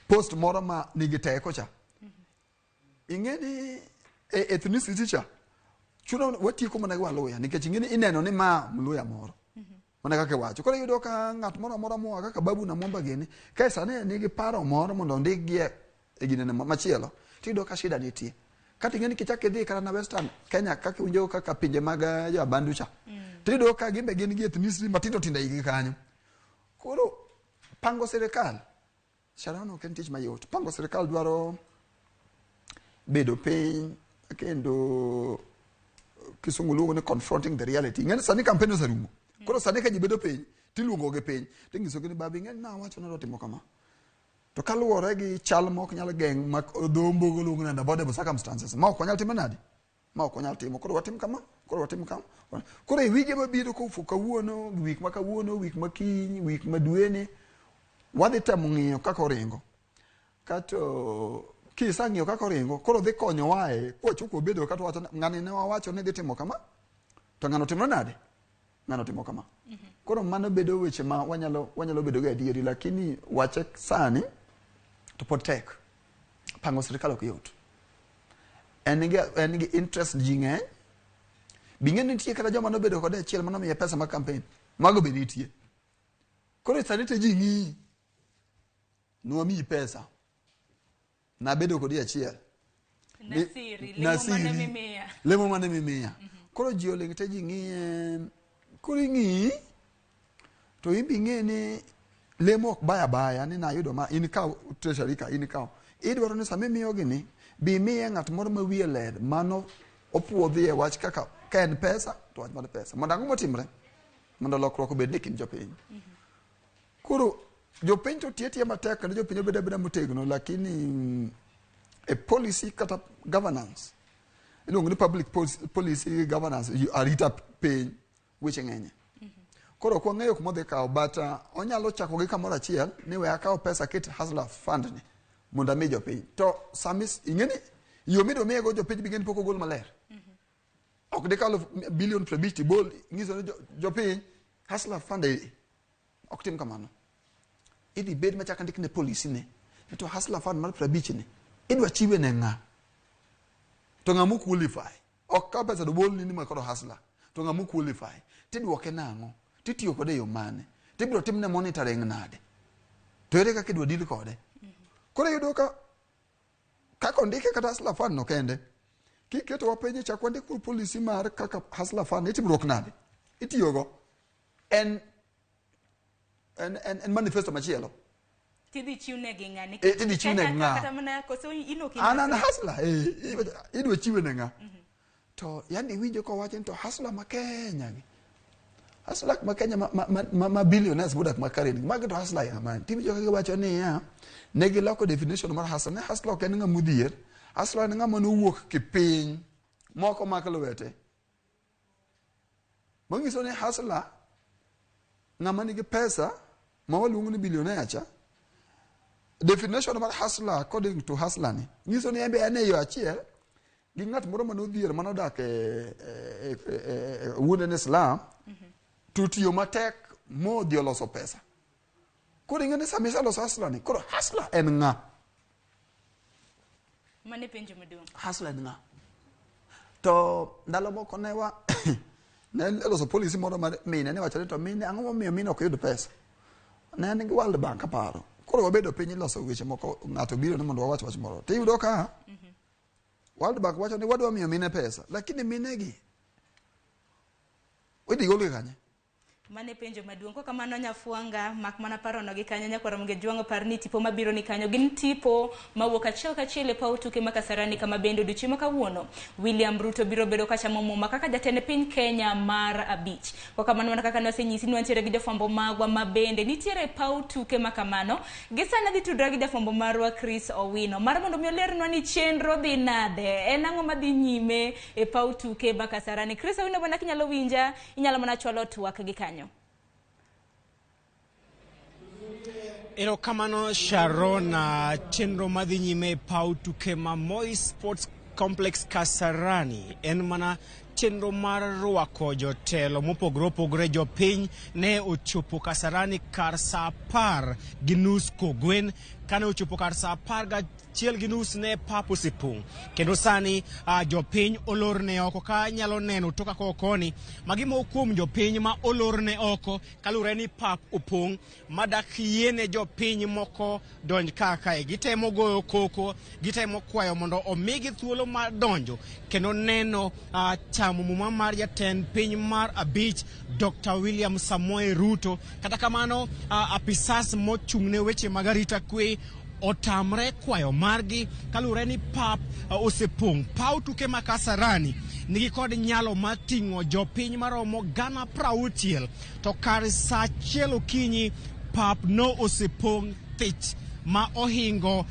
post moro ma nigi teko cha ing'eni ethnicity cha chuno watieko mana gi Waluya nikech ing'eni ineno ni ma Mluya moro mana kaka wacho koro iyudo ka ng'at moro moa kaka Babu na Mwamba gini ka sane nigi paro moro mondo ndikgie e ginene machielo tiyudo ka shida nitie kati ng'eni kichak idhi kata na Western Kenya kaka winjo kaka pinje mag jobandu cha tiyudo ka gimbe gin gi ethnicity matindo igi kanyo koro pango sirkal Sharano ok en tich mayot pango sirkal dwaro bedo piny kendo kisungu luongo ni confronting the reality ng'eni sani campaign oserumo koro sani ka ji bedo piny tiluongo gi piny tinyisogi ni babi ng'eni nawacho ni timo kama to kaluwore gi chal ma ok nyal geng' ma dhombo luongo ni unavoidable circumstances ma ok wanyal timo nadi ma ok wanyal timo koro watim kama koro e wige mabiro kawuono wik ma kawuono wik ma kiny wik ma dwene wadhi temo ng'iyo kaka oringo kato kisang'iyo kaka oringo koro dhi konyo wae kwachopo bedo kata wacho ng'ani ne wawacho ni dhi timo kama to ng'ano timo nade ng'ano timo kama koro mano bedo weche ma wanyalo bedo ga adieri lakini wache sani to pod tek pango sirkal ok yot en gi interest ji ng'eny bing'eni nitie kata joma nobedo kode achiel manomiye pesa mag campaign mago be nitie koro sani te ji ng'i Nwami pesa. Na bedo kodi achiel. Nasiri. Lemo mane mimia. Koro ji oling te ji ng'iye. Kuri ng'i. To imbi ng'e ni lemo ok baya ni na yudo ma in ka treasury ka in ka. Idwaro ni sami miyo gini bi miye ng'at moro ma wiye led mano opuodhi e wach kaka ka en pesa to wach mar pesa. Mondo ang'o motimre? Mondo lokruok obed ni kind jopiny. Koro jopiny to tie matek kendo jopiny obeda motegno lakini a policy kata governance. Iluongo ni public policy governance arita piny weche ng'enye. Koro kwa ng'eyo kuma dhi kawo bata onyalo chako gi kamoro achiel ni we akawo pesa ket hustler fund ni mondo ami jopiny. To samis ing'eni yo mido miego jopiny bigeni pok ogol maler. Ok dekalo bilion 50 bol ng'iso ni jopiny hustler fund ok tim kamano. Idhi bed machaka ndik ne policy ne. To hustler fund mar 50 ni idwa chiwe ne ng'a. To ng'amu qualify. Ok ka pesa do bol ni makoro hustler. To ng'amu qualify. Tidwoke nang'o? Titiyo kode yo mane? Tibiro timne monitoring nade? To ere kaka idwa deal kode? Koro yudo kaka ondike kata hustler fund no kende. Kiketo wapenje chakwa ndik policy mar kaka hustler fund itibiro nade? Itiyogo en manifesto machielo. Tidhi chiwne gi ng'ani. Tidhi chiwne ng'a. Kata mana koso inoki. Ana hustler idwa chiwe ne ng'a. To yani winjo ko wachen to hustler ma Kenya gi. Hustler ma Kenya ma billionaires budak ma karen. Magi to hustler ya man. Tibi joka wacho ni ya ne gi loko definition mar hustler. Ne hustler ken ng'a mudhier. Hustler en ng'a ma nowuok kipiny moko makalo wete. Mangiso ne hustler ng'a ma nigi pesa ma waluongo ni billionaire cha. Definition mar hustler according to hustler ni ngiso ni embe ane yo achiel gi ng'at moro manodhier manodak wuode ne Islam tutiyo matek modhi oloso pesa. Koro ing'eni sami loso hustler ni koro hustler en ng'a? Mane penjo maduong'. Hustler en ng'a? To ndalo moko ne loso policy moro mar mine ne wacho ni to mine ang'o momiyo mine ok yud pesa. Ne en gi World Bank aparo. Koro wabedo piny loso weche moko ng'ato biro ni mondo wawach wach moro. Tiyudo ka World Bank wacho ni wadwa miyo mine pesa, lakini mine gi wedi gol kanye. Mane penjo maduong' ko kamano nyafuanga mak mana parono gi kanyo nyakoro mge jwango parni tipo mabiro ni kanyo gin tipo mawuok achiel e paw tuke ma Kasarani kama bendo duchi ma kawuono William Ruto biro bedo kacha mumuma kaka jatend piny Kenya mar abich. Ko kamano mana kaka nosenyisi nwantiere gi jofwambo magwa mabende nitiere paw tuke ma kamano gisana dhi tudra gi jafwambo marwa Chris Owino mar mondo mi olernwa ni chenro dhi nade en ang'o madhi nyime e paw tuke ma Kasarani. Chris Owino bana kinyalo winja inyalo mana chwalo twak gi kanyo. Ero kamano Sharona chenro madhi nyime paw tuke ma Moi Sports Complex Kasarani en mana chenro mar rwako jotelo mopogore opogore jopiny ne ochopo Kasarani kar saa 10:30 kogwen kane ochopo kar saa 11:30 ne pap osepong' kendo sani jopiny olorne oko ka nyalo neno toka kokoni magimo kuom jopiny ma olorne oko kalure ni pap opong' madak yiene jopiny moko donj kaka gitemo goyo koko gitemo kwayo mondo omigi thuolo mar donjo kendo neno chamo muma mar jatend piny mar abich Dr. William Samoei Ruto. Kata kamano apisas mochung'ne weche mag arita kwe otamre kwayo margi kalure ni pap osepong'. Paw tuke ma Kasarani nigi kod nyalo mating'o jopiny maromo 60,000 to kar saa 1 okinyi pap no osepong' thich ma ohingo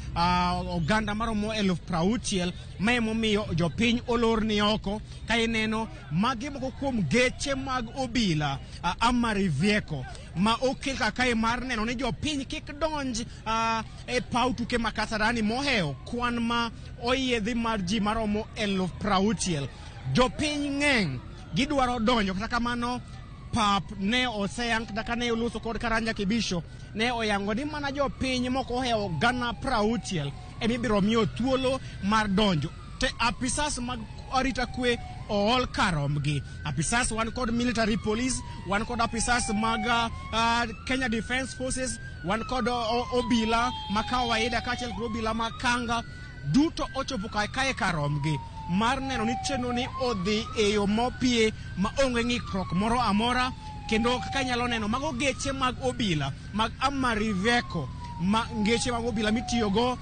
oganda maromo 60,000 ma emomiyo jopiny olorni oko ka ineno magi moko kuom geche mag obila amarivieko ma okel kaka mar neno ni jopiny kik donj e paw tuke ma Kasarani moheo kwan ma oyiedhi mar ji maromo 60,000 jopiny ng'eny gidwaro donjo kata kamano pap ne oseyang kaka ne oluso kod Karanja Kibisho ne oyango ni mana jopiny moko oheo 60,000 emibiro miyo thuolo mar donjo te apisas mag arita kwe all karomgi. Apisas one called military police, one called apisas maga Kenya Defense Forces, one called obila makawaida kachel obila makanga duto ochopo kae karomgi. Mar neno ni chenro ni odhi e yo mopie ma onge ng'ikruok moro amora, kendo kaka nyalo neno mago geche mag obila mag amariveko ma ngeche mag obila mitiyogo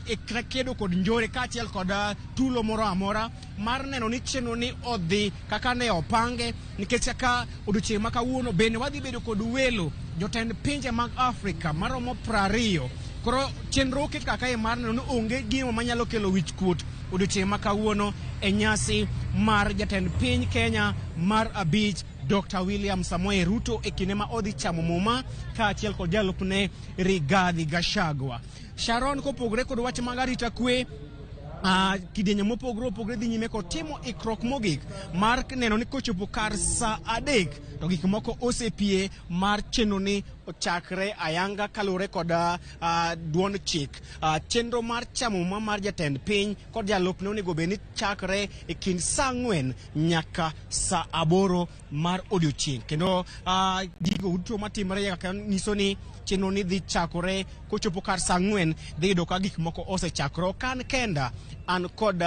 e kedo kod njore kaachiel kod tulo moro amora, mar neno ni chenro ni odhi kaka ne opange, nikech kaka odiochieng' ma kawuono bende wadhi bedo kod welo jotend pinje mag Afrika maromo 20. Koro chenro oket kaka e mar neno ni onge gino manyalo kelo wichkuot odiochieng' ma kawuono e nyasi mar jatend piny Kenya mar abich Dr. William Samoei Ruto e kinde ma odhi chamo muma kaachiel kod jalupne Rigathi Gachagua. Sharon, kopogore kod wach mag arita kwe, kidienje mopogore opogore dhi nyime kod timo ikruok mogik mar neno ni kochopo kar sa 3 to gik moko osepie mar chenro ni ochakre ayanga kalure kod duond chik. Chenro mar chamo muma mar jatend piny kod jalupne onego bed ni chakre e kind sa 4 nyaka sa 8 mar odiochieng', kendo gigo duto matimore kaka nyiso ni chenro ni dhi chakore kochopo kar sa 4 dhi yudo ka gik moko osechakore. Kan kenda an kod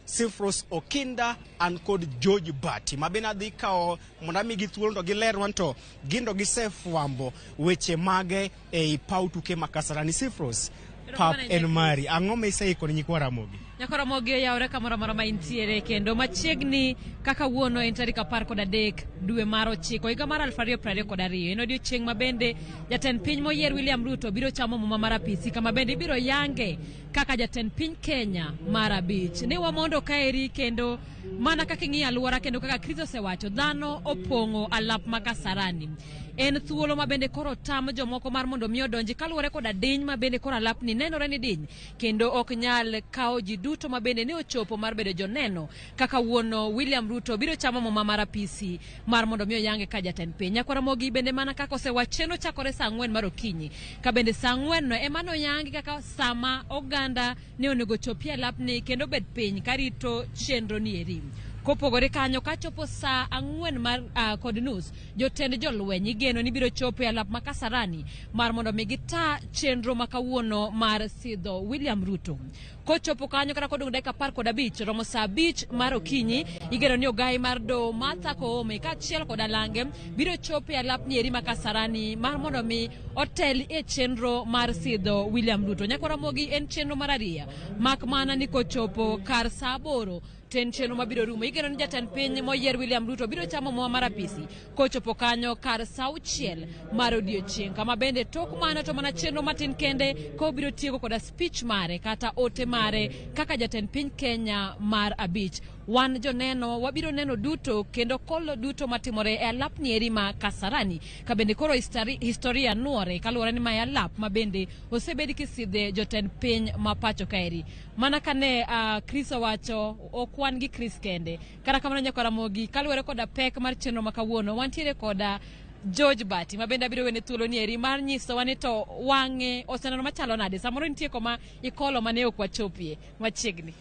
Sifros Okinda an kod George Bati mabena dhi kao mondo mi githuolo to gilerwan to gindo gisefwambo weche mage ei paw tuke makasarani. Sifros, pap en mari, ang'o miseiko ni nyikwa Ramogi? Nyakwa Ramogi oyawore kamoro amora ma intiere, kendo machiegni kaka wuono en tarik 13 dwe mar 9 higa mar 2022. En odiochieng' ma bende jatend piny moyier William Ruto biro chamo muma mar apisi, kama bende biro yange kaka jatend piny Kenya mar abich. Ne wamondo kaeri, kendo mana kaka ng'i alwora, kendo kaka Kristo osewacho, dhano opong'o alap ma Kasarani. En thuolo ma bende koro tam jomoko mar mondo mi odonji kaluwore koda diny ma bende koro alapni nenore ni diny, kendo ok nyal kawo ji duto ma bende ne ochopo mar bedo joneno kaka wuono William Ruto biro chamo muma mar apisi mar mondo mi oyange ka jatend piny. Nyakwa Ramogi, bende mana kaka osewacheno chakore sa 4 mar okinyi, ka bende sa 4 no ema noyangi kaka sama oganda ne onego chopie alapni kendo bed piny karito chenro ni eri. Kopogore kanyo, kachopo sa 4 mar kod nus, jotend jolweny igeno ni biro chopo e alap ma Kasarani mar mondo mi gita chenro ma kawuono mar sidho William Ruto. Kochopo kanyo kata kodong' dakika 15 romo sa 5 mar okinyi, igeno ni ogai mar do Martha Koome kaachiel kod alange biro chopo e alap ni eri ma Kasarani mar mondo mi otel e chenro mar sidho William Ruto. Nyakwa Ramogi, en chenro mar ariya, mak mana ni kochopo kar sa 8 ten chenro mabiro rumo. Igeno ni jatend piny moyier William Ruto biro chamo muma mar apisi kochopo kanyo kar sa 6 mar odiochieng', kama bende tok mano to mana chenro matin kende ko biro tieko koda speech mare kata ote mare kaka jatend piny Kenya mar abich. Wan joneno wabiro neno duto kendo kolo duto matimore e alap ni eri ma Kasarani, ka bende koro historia nuore kaluwore ni ma alap ma bende osebedi kisidhe jotend piny ma pacho kaeri. Mana kane Chris owacho okwan gi Chris kende, kata kamano Nyakwa Ramogi, kaluwore koda pek mar chenro ma kawuono, wantiere koda George Bati ma bende abiro wene thuolo ni eri mar nyiso wane to wang'e oseneno machalo nade, samoro nitie koma ikolo mane ok wachopie machiegni.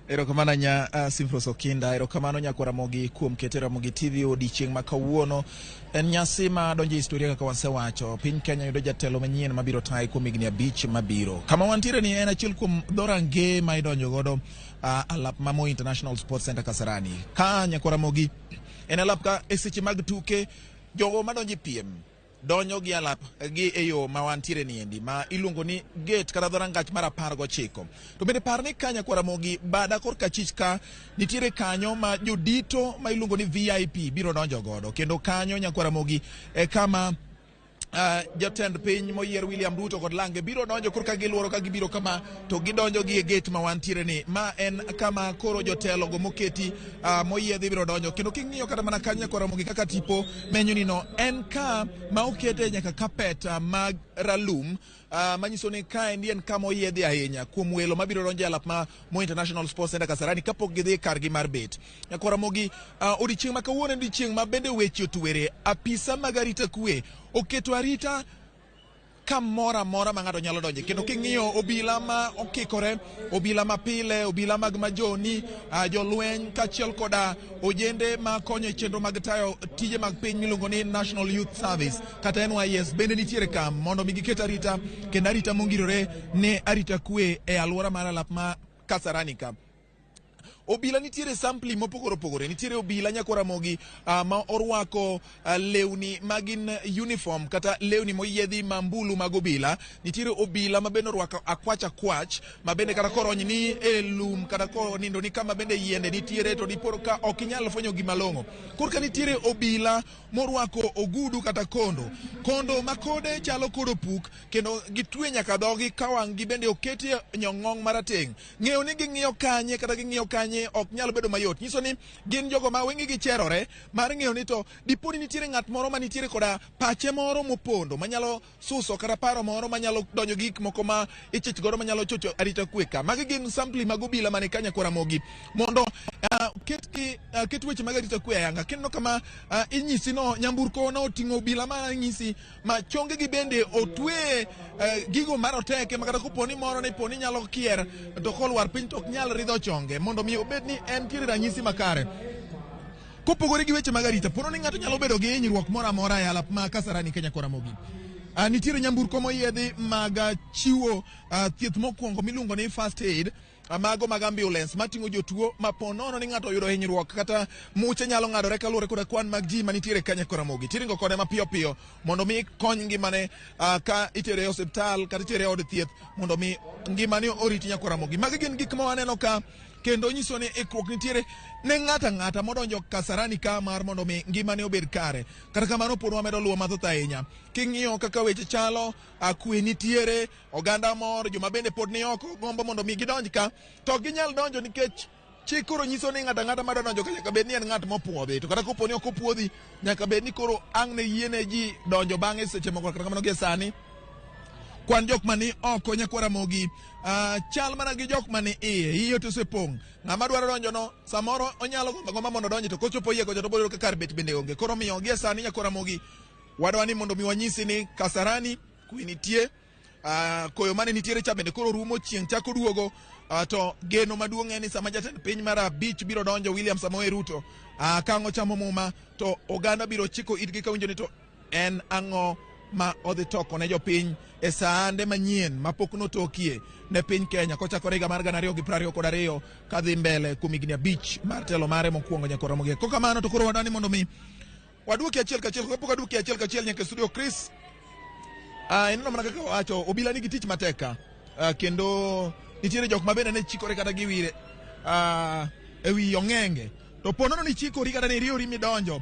Erokamano nya Sifros Okinda, erokamano Nyakwa Ramogi kuom kete Ramogi TV odiochieng' ma kawuono. En nyasi ma donjo historia kaka wasewacho, piny Kenya yudo jatelo manyien mabiro tayo kuom higni 5 mabiro. Kama wantiere ni en achiel kuom dhorange ma idonjo godo alap ma Moi International Sports Center Kasarani. Ka Nyakwa Ramogi en alap ka e seche mag tuke jogo madonjo piem donjo gi alap gi eyo ma wantiere ni endi ma iluongo ni gate kata dhorangach mar 19. To bende par ni ka Nyakwa Ramogi bada korka chich ka nitiere kanyo ma jodito ma iluongo ni VIP biro donjo godo, kendo kanyo Nyakwa Ramogi kama jatend piny moyier William Ruto kod lange biro donjo korka giluoro ka gibiro kama to gidonjo gi e gate ma wantiere ni. Ma en kama koro jotelo go moketi moyiedhi biro donjo, kendo king'iyo kata mana kanyo Nyakwa Ramogi kaka tipo menyo ni no en ka ma okete nyaka carpet mag ralum manyiso ni ka en kama oyiedhi ahinya kuom welo mabiro donjo e alap ma Moi International Sports Center Kasarani kapok gidhi kargi mar bet. Nyakwa Ramogi, odiochieng' ma kawuono en odiochieng' ma bende weche otwere. Apisa mag arita kwe oketo arita kamora mora ma ng'ato nyalo donje. Kendo king'iyo obila ma okikore, obila ma pile, obila mag majoni, jolweny kachiel koda ojende ma konyo e chenro mag tayo tije mag piny miluongo ni National Youth Service kata NYS bende nitiere kam mondo mi giket arita kendo arita mongirore ne arita kwe e alwora mar alap ma Kasarani ka. Obila nitiere sampli mopogore opogore. Nitiere obila Ramogi ma orwako lewni magin uniform kata lewni moyiedhi mambulu mag obila. Nitiere obila ma bende orwako akwach ma bende kata korony ni e lum kata nindo ni kama bende yiende nitiere to diporo ka ok inyal fwenyo gima long'o. Korka nitiere obila morwako ogudu kata kondo ma kode chalo kodo puk kendo gitwe nyaka dhogi ka wang' gi bende oketie nyong'ong marateng'. Ng'eyo ni ging'iyo kanye kata ging'iyo kanye ok nyalo bedo mayot. Nyiso ni gin jogo ma weng'i gicherore mar ng'eyo ni to diponi nitiere ng'at moro ma nitiere koda pache moro mopondo manyalo suso kata paro moro manyalo donjo gik moko ma ichich godo manyalo chocho arita kwe ka. Magi gin sampli mag obila mane Kenya Ramogi mondo ket weche mag arita kwe ayanga. Kendo kama inyisi no nyamburko no oting'o obila ma nyisi ma chonge gi bende otwe gigo maroteke makata koponi moro ni poni nyalo kier to kolwar piny to ok nyal ridho chonge mondo mi obed ni en tiere ranyisi makare. Kopogore gi weche mag arita, pono ni ng'ato nyalo bedo gi hinyruok moro amora e alap ma Kasarani Kenya Ramogi. Nitiere nyamburko moyiedhi mag chiwo thieth mokwongo miluongo ni first aid, mago mag ambulance mating'o jotuo ma ponono ni ng'ato oyudo hinyruok kata muche nyalo ng'adore kaluwore koda kwan mag ji manitiere Kenya Ramogi. Tiringo kode mapiyo piyo mondo mi kony ngimane ka itere e osiptal kata itere e od thieth mondo mi ngimane oriti Kenya Ramogi. Magi gin gik ma waneno ka kendo nyiso ni ikruok nitiere ne ng'ata modonjo Kasarani ka mar mondo mi ngimane obed kare. Kata kamano pod wamedo luwo mathoth ahinya. King'iyo kaka weche chalo, kwe nitiere, oganda mor, joma bende pod ni oko gombo mondo mi gidonj ka, to ginyal donjo nikech chik koro nyiso ni ng'ata ma donjo ka nyaka bed ni en ng'at mopuodhi. To kata koponi ok opuodhi, nyaka bed ni koro ang' ne yiene ji donjo bang'e seche moko. Kata kamano gie sani kwan jok mani oko Kenya Ramogi chal mana gi jok mani iye to sepong'. Ng'ama dwaro donjo no samoro onyalo gomba mondo donji to kochopo iye kocha to bodo ka kar bet bende onge. Koro miyo gie sani Kenya Ramogi wadwa ni mondo mi wanyisi ni Kasarani kwe nitie, koyo mane nitiere cha bende koro rumo, chieng' chako duogo. To geno maduong' en ni sama jatend piny mar abich biro donjo William Samoei Ruto kang'o chamo muma to oganda biro chiko itgi ka winjo ni to en ang'o ma odhi toko ne jopiny e sande manyien mapok notokie ne piny Kenya kochakore higa mar 2022 kadhi mbele kuom higni 5 mar telo mare mokwongo Kenya Ramogi. Kokamano to koro wadani mondo mi waduoki achiel kachiel, kapok waduoki achiel kachiel nyaka studio Chris. Ineno mana kaka wacho obila nigi tich mateka kendo nitiere jok ma bende ne chikore kata giwire ewi ong'enge to ponono ni chikori kata ne riori midonjo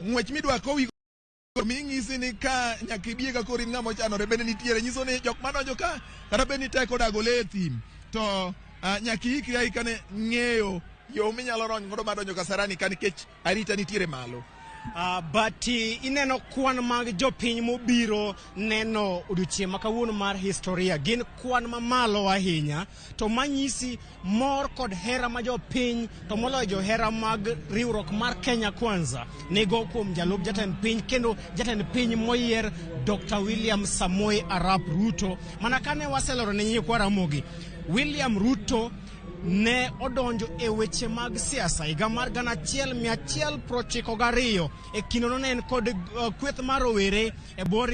ng'wech midwa kowi mi ng'isi ni ka nyaka ibiega koro in ng'ama ochanore bende nitiere. Nyiso ni jok madonjo ka kata bende ni teko dagole e thim to nyaka ikri aika ne ng'eyo yo minyalo rony godo madonjo Kasarani ka nikech arita nitiere malo. But ineno kwan mag jopiny mobiro neno odiochieng' ma kawuono mar historia gin kwan mamalo ahinya, to manyisi mor kod hera ma jopiny to moloyo johera mag riwruok mar Kenya Kwanza nigo kuom jalup jatend piny kendo jatend piny moyier Dr. William Samoei Arap Ruto. Mana kane waseloro ne Kenya Ramogi, William Ruto ne odonjo e weche mag siasa higa mar 1992 e kindono ne en kod kweth mar rowere e bwo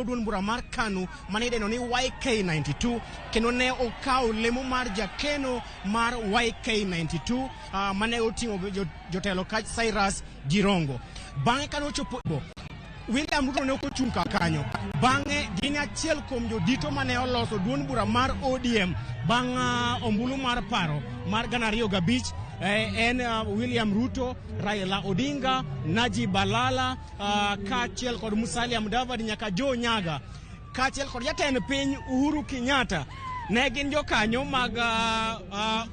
duond bura mar KANU mane idendo ni YK92 kendo ne okawo lemo mar jakeno mar YK92 mane oting'o jotelo ka Cyrus Jirongo. Bang'e kane ochopo William Ruto ne ochung' kanyo. Bang'e gin achiel kuom jodito mane oloso duond bura mar ODM bang' ombulu mar paro mar 2005 en William Ruto, Raila Odinga, Najib Balala, kaachiel kod Musalia Mudavadi nyaka Joe Nyaga, kaachiel kod jatend piny Uhuru Kenyatta. Ne gin jokanyo mag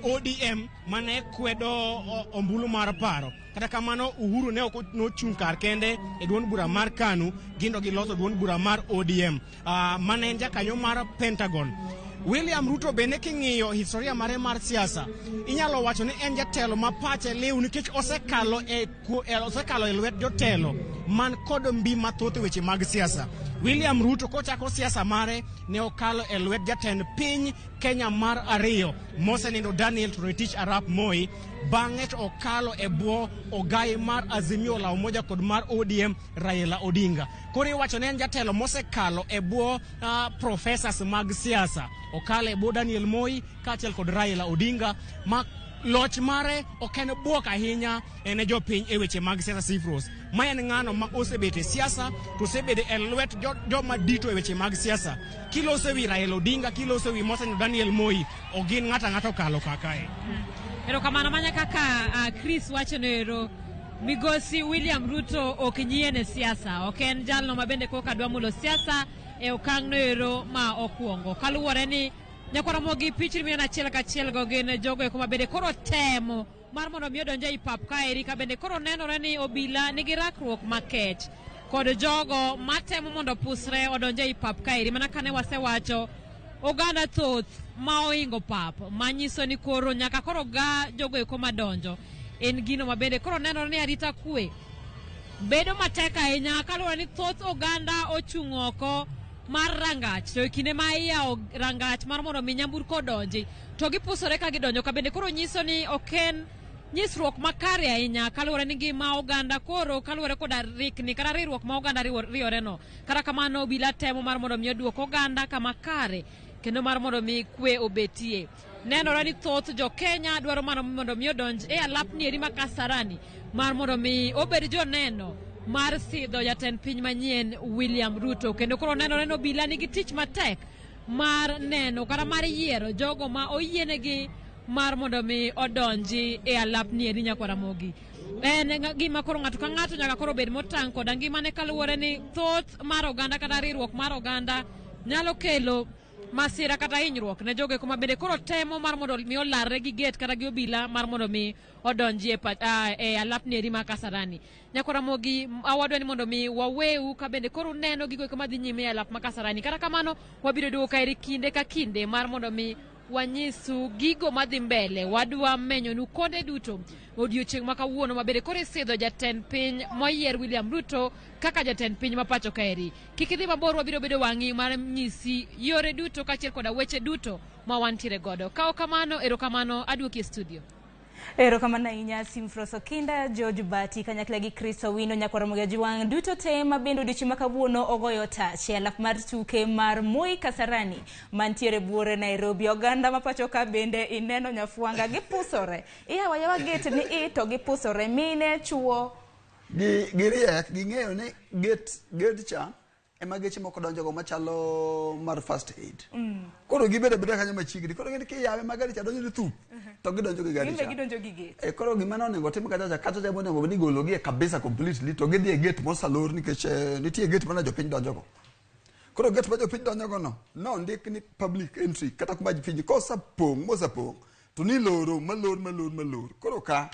ODM mane kwedo ombulu mar paro. Kata kamano Uhuru ne ochung' kar kende e duond bura mar KANU, gindo giloso duond bura mar ODM mane en jakanyo mar Pentagon. William Ruto bende king'iyo historia mare mar siasa, inyalo wacho ni en jatelo ma pache liw nikech osekalo e lwet jotelo man kod mbi mathoth weche mag siasa. William Ruto kochako siasa mare ne okalo e lwet jatend piny Kenya mar ariyo mosenindo Daniel Toroitich Arap Moi, bang'e to okalo e bwo ogai mar Azimio la Umoja kod mar ODM Raila Odinga. Koro iwacho ne en jatelo mosekalo e bwo professors mag siasa, okalo e bwo Daniel Moi kaachiel kod Raila Odinga, ma loch mare oken buok ahinya ne jopiny e weche mag siasa. Sifros ma en ng'ano ma osebet e siasa to osebet e lwet joma dito e weche mag siasa. Kiloso wi Raila Odinga, kiloso wi mosenindo Daniel Moi, ogin ng'ata ng'ato okalo kakae. Erokamano manya kaka Chris wacho nero, migosi William Ruto ok nyiene siasa, ok en jalno ma bende koka dwa mulo siasa e okang' nero ma okuongo. Kaluwore ni Ramogi pichni miyo achiel kachiel go gin jogo eko ma bende koro temo mar mondo mi odonje i pap kaeri, ka bende koro nenore ni obila nigi rakruok makech kod jogo matemo mondo pusre odonje i pap kaeri, mana kane wasewacho oganda thoth ma oingo pap, manyiso ni koro nyaka koro ga jogo eko madonjo en gino ma bende koro nenore ni arita kwe bedo matek ahinya, kaluwore ni thoth oganda ochung' oko mar rangach, to kinde ma iyawo rangach mar mondo mi nyamburko donji to gipusore ka gidonjo, ka bende koro nyiso ni oken nyisruok makare ahinya, kaluwore ni gima oganda koro kaluwore koda rikni kata riwruok ma oganda riwore no. Kata kamano obila temo mar mondo mi oduok oganda kama kare kendo mar mondo mi kwe obetie. Nenore ni thoth jo Kenya dwaro mondo mi odonj e alapni eri ma Kasarani mar mondo mi obed joneno mar sidho jatend piny manyien William Ruto, kendo koro nenore ni obila nigi tich matek mar neno kata mar yiero jogo ma oyienegi mar mondo mi odonji e alapni eri Ramogi. En gima koro ng'ato ka ng'ato nyaka koro bed motang' koda ngimane, kaluwore ni thoth mar oganda kata riwruok mar oganda nyalo kelo masira kata hinyruok ne jogo eko ma bende koro temo mar mondo mi olarre gi gate kata gi obila mar mondo mi odonji e alapni eri ma Kasarani. Ramogi awadwa ni mondo mi waweu ka bende koro neno gigo eko madhi nyime e alap ma Kasarani. Kata kamano wabiro duoka eri kinde ka kinde mar mondo mi wanyisu gigo madhi mbele. Wadwa menyonu konde duto odiochieng' ma kawuono ma bende koro isidho jatend piny moyier William Ruto kaka jatend piny ma pacho kaeri. Kik idhi mabor, wabiro bedo wang'i mar nyisi yore duto kaachiel koda weche duto ma wantiere godo. Ka ok kamano, erokamano, aduoki e studio. Erokamano ahinya Simfros Okinda, George Bati kanyakla gi Chris Owino, Ramogi Jiwang duto te ma bende odiochieng' ma kawuono ogoyo tach e alap mar tuke mar Moi Kasarani mantiere buore Nairobi. Oganda ma pacho ka bende ineno nyafuanga gipusore, iyawa gate ni to gipusore, mine chuo giriek ging'eyo ni gate cha ema geche moko donjogo machalo mar first aid. Koro gibedo kanyo machiegni, koro gin kiyawe magari cha donjo thup to gidonjo gi gari cha. Gidonjo gi gate. Koro gima onego tim kacha cha monego ni gologi e kabisa completely to gidhi e gate mosalor nikech nitie gate mana jopiny donjogo. Koro gate ma jopiny donjogo no ndik ni public entry kata kuma jopiny mosapong to ni loro malor. Koro ka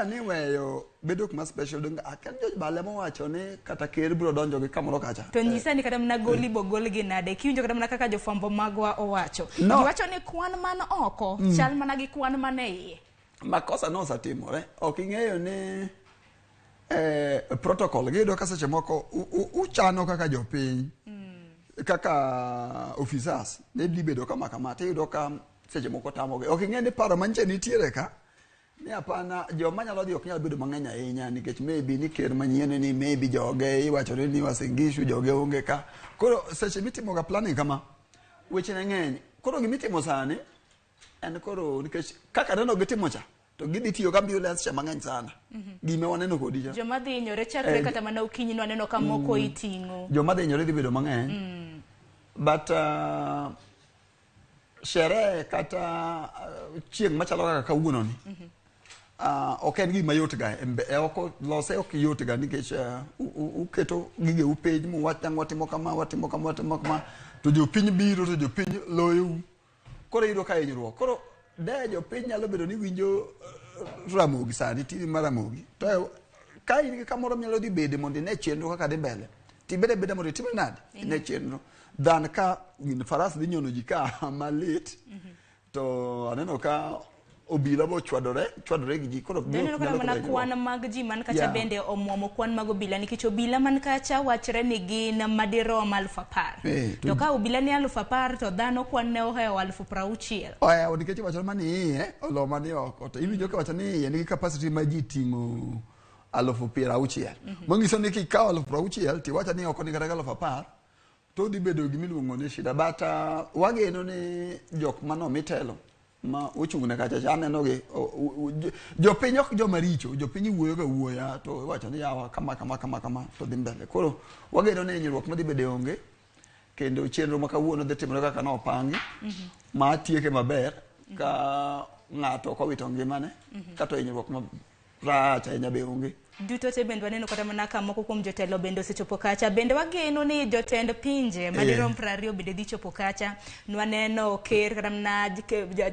ni weyo bedo kuma special donga akan George Bale mo wacho ni kata ker biro donjo gi kamoro kacha. To nyisa ni kata mna goli bogol gi nade, kiwinjo kata mna kaka jofambo magwa owacho. Giwacho ni kwan man oko chal mana gi kwan man e iye. Makosa no osatimore. Ok ing'eyo ni protocol gido ka seche moko uchano kaka jopiny kaka officers ne libedo kama tiyudo ka seche moko tamoge. Ok ing'eyo ni paro manche nitiere ka ni apana joma nyalo dhi ok nyal bedo mang'eny ahinya nikech maybe ni ker manyien ni maybe joge iwacho ni wasengishu joge onge ka. Koro seche mitimo ga planning kama weche ng'eny. Koro gimitimo sani en koro nikech kaka neno gitimo cha to gidhi tiyo ga ambulance cha mang'eny sana. Gime waneno kodi cha. Joma dhi nyore chakre kata mana ukinyi no aneno ka moko iting'o. Joma dhi nyore dhi bedo mang'eny. But sherehe kata chieng' machalo kaka kawuono ni. Ok en gima yot ga oko lose ok yot ga nikech uketo gige upage mu watimo kama to jopiny biro to jopiny loyo. Koro yudo ka hinyruok. Koro jopiny nyalo bedo ni winjo Ramogi sani TV mar Ramogi to ka in gi kamoro nyalo dhi bede mondo ne chenro kaka dhi mbele ti bede mondo tim nade ne chenro dan ka faras dhi nyono ji ka malit to aneno ka obila bo chwadore gi ji koro Dene kana mana kwan mag ji man kacha bende omuomo kwan mag obila nikech obila man kacha wachre ni gin madirom 10,000 to ka obila ni 10,000 to dhano kwan ne ohewo 60,000 oya nikech wachre mani olo mani oko to iwinjo ka wacho ni en gi capacity ma ji ting'o 60,000 mangiso ni kikawo 60,000 tiwacho ni oko ni kata 10,000 to dhi bedo gimiluongo ni shida bata wageno ni jok mano mitelo ma ochung'ne kacha aneno gi jopiny ok joma richo jopiny wuoyo ga wuoya to wacho ni yawa kama to dhi mbele koro wageno ni hinyruok madhi bede onge kendo chenro ma kawuono dhi timore kaka nopangi ma tieke maber ka ng'ato kowito ngimane kata hinyruok ma rach ahinya be onge duto te bende waneno kata mana ka moko kuom jotelo bende osechopo kacha bende wageno ni jotend pinje madirom 20 bende dhi chopo kacha nwaneno ker kata mana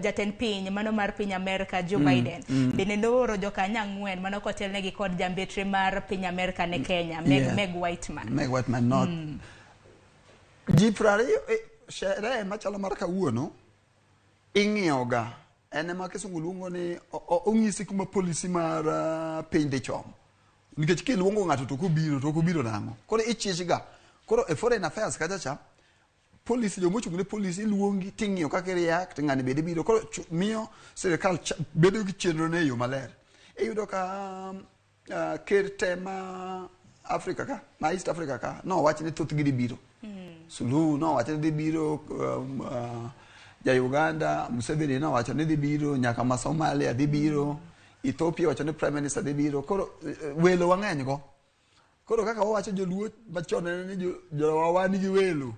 jatend piny mano mar piny Amerika Joe Biden bende nooro jokanya 4 mano kotelnegi kod jambetre mar piny Amerika ne Kenya Meg Whitman not ji 20 shere machalo mar kawuono ing'iyoga ene ma kisungu luongo ni ong'isi kuma polisi mar piny dhi chomo nikech kiluongo ng'ato to kobiro nang'o koro ichichga koro e foreign affairs kacha polisi jomochung'ne polisi luongi ting'iyo kaka react ng'ani bede biro koro miyo sirikal bedo gi chenro ne yo maler iyudo ka ker tema Afrika ka ma East Africa ka no wach ni thoth gidi biro Suluhu no wach ni dhi biro ja Uganda Museveni no wacho ni dhi biro nyaka ma Somalia dhi biro Ethiopia wacho ni prime minister dhi biro koro welo wang'eny go koro kaka wawacho joluo machon ni jowawani gi welo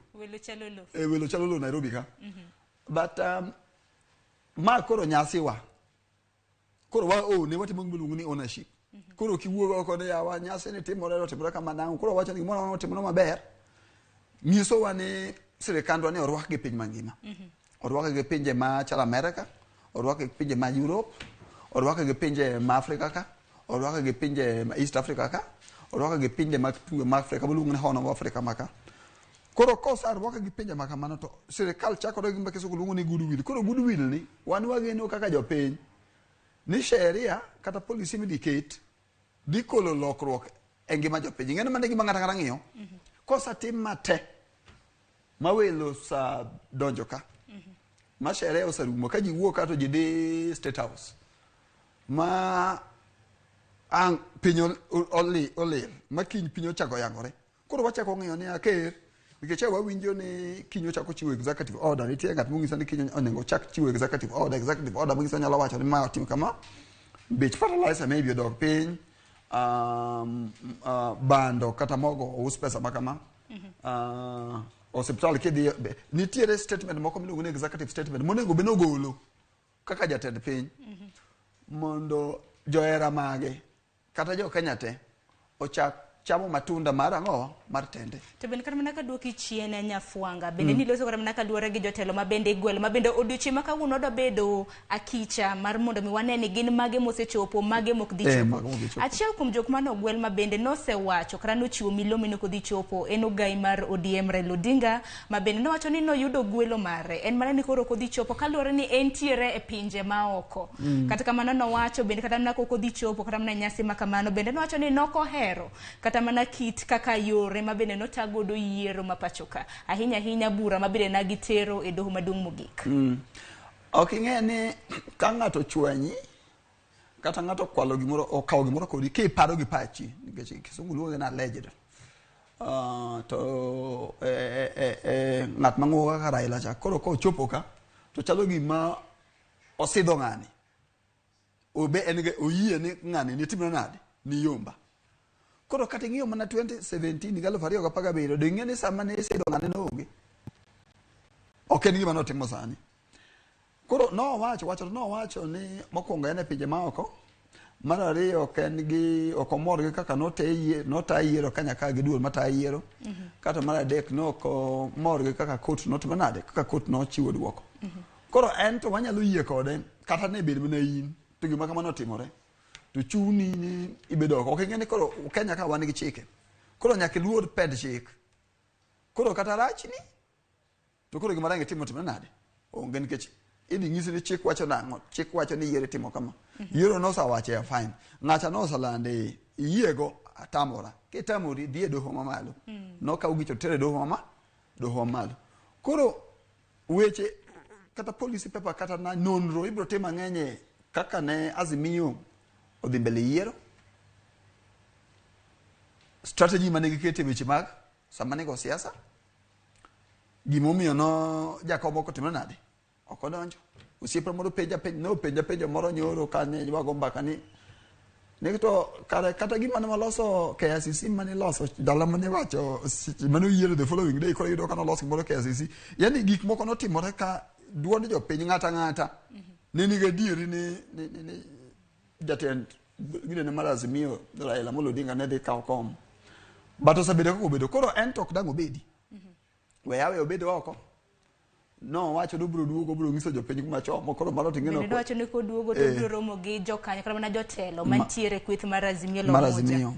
chalolo Nairobi ka but ma koro nyasi wa koro wa ne watimo gimluongo ni ownership koro kiwuogo oko ne yawa nyasi ni timore kama nango koro wacho ni gimoro timore maber nyiso wa ni sirikandwa ni orwak gi piny mangima orwak gi pinje ma chala Amerika orwak gi pinje ma Europe orwak gi pinje ma Afrika ka orwak gi pinje ma East Africa ka orwak gi pinje ma Afrika bulungu ni Horn of Africa maka koro kosa orwak gi pinje maka mano to sirikal chakore gi mbeke sukulu ni goodwill koro goodwill ni wan wageno kaka jopiny ni sheria kata policy midiket dikolo lokruok e ngima jopiny ngene mane gima ngata ng'iyo kosa tim mate mawelo sa donjo ka ma sheria osarumo ka ji wuok ato ji di State House ma ang pinyo olil ma kiny pinyo chako yangore koro wachako ng'iyo ni aker nikech wawinjo ni kinyo chako chiwo executive order nitie ng'at mong'iso ni kinyo onego chak chiwo executive order mong'iso nyalo wacho ni ma tim kama bech fertilizer maybe odok piny bando kata mogo us pesa makama hospital kidhi nitiere statement moko miluongo ni executive statement monego beno golo kaka jatend piny mondo joera mage kata jo Kenya te ochak chamo matunda mar ang'o mar tende to bende kata mana ka duoki chien nyafuanga bende ni loso kata mana ka luore gi jotelo ma bende gwel ma bende odiochieng' ma kawuono do bedo akicha mar mondo mi waneni gin mage mosechopo mage mok dhi chopo achiel kuom jok mano gwel ma bende nosewacho kata nochiwo milome no kodhi chopo en ogai mar ODM Raila Odinga ma bende nowacho ni noyudo gwelo mare en mana ni koro kodhi chopo kaluore ni entiere e pinje maoko kata kamano nowacho bende kata mana kodhi chopo kata mana nyasi makamano bende nowacho ni nokohero kata mana kit kaka yore ma bende notagodo yiero mapachoka ahinya bura ma bende nagitero e doho maduong' mogik ok ing'e ni ka ng'ato chwenyi kata ng'ato kwalo gimoro okawo gimoro kodi kiparo gi pachi nikech kisungu luongo ni alleged to ng'at mang'uo kaka Raila cha koro kochopo ka to chalo gima osidho ng'ani obe en oyie ni ng'ani ni timno nade ni yomba koro kata ng'iyo mana 2017 2017 do ing'e ni sama ne sidho ng'ane noonge ok en gima notimo sani koro nowacho ni mokwongo en e pinje maoko mar ariyo ok en gi ok omor gi kaka nota yiero kanya ka gi duol mata yiero kata mar adek no ok omor gi kaka court notimo nade kaka court nochiwo duoko koro en to wanyalo yie kode kata ne bed mana in to gima kamano timore to chuni ni ibedo ok ng'eni koro Kenya ka wan gi chike koro nyaka luor ped chik koro kata rachni to koro gima range timo nade onge nikech idhi nyisi ni chik wacho nang'o, chik wacho ni yiero timo kama. Yiero no sawache ya fine. Ng'acha no salande yiego atamora. Kitamori dhi e doho mamalo. No ka ugicho tere doho mamalo. Koro weche kata policy paper kata na nonro ibro tim mang'eny kaka ne Azimio odhi mbele yiero. Strategy mane gikete weche mag sama nego siasa. Gimomiyo no Jakobo kotimo nade? Ok odonjo. Osiepe moro penja moro nyoro kane wago mbaka ni to kata gima ne waloso KICC mane loso dala mane wacho mane yiero the following day koro yudo kana loso moro KICC. Yani gik moko notimore ka duond jopiny ng'ata ne nigi dieri ni jatend gine mar Azimio Raila Amolo Odinga ne dhi kawo kom. Bato sabedo kako bedo koro en tok dang obedi. Weyawe obedo oko. No wacho do bro duogo bro ngiso jopiny kuma chomo koro mano tingeno ko. Wacho ni ko duogo to bro romo gi jokanyo kata mana jotelo mantiere kweth mar Azimio lo moja.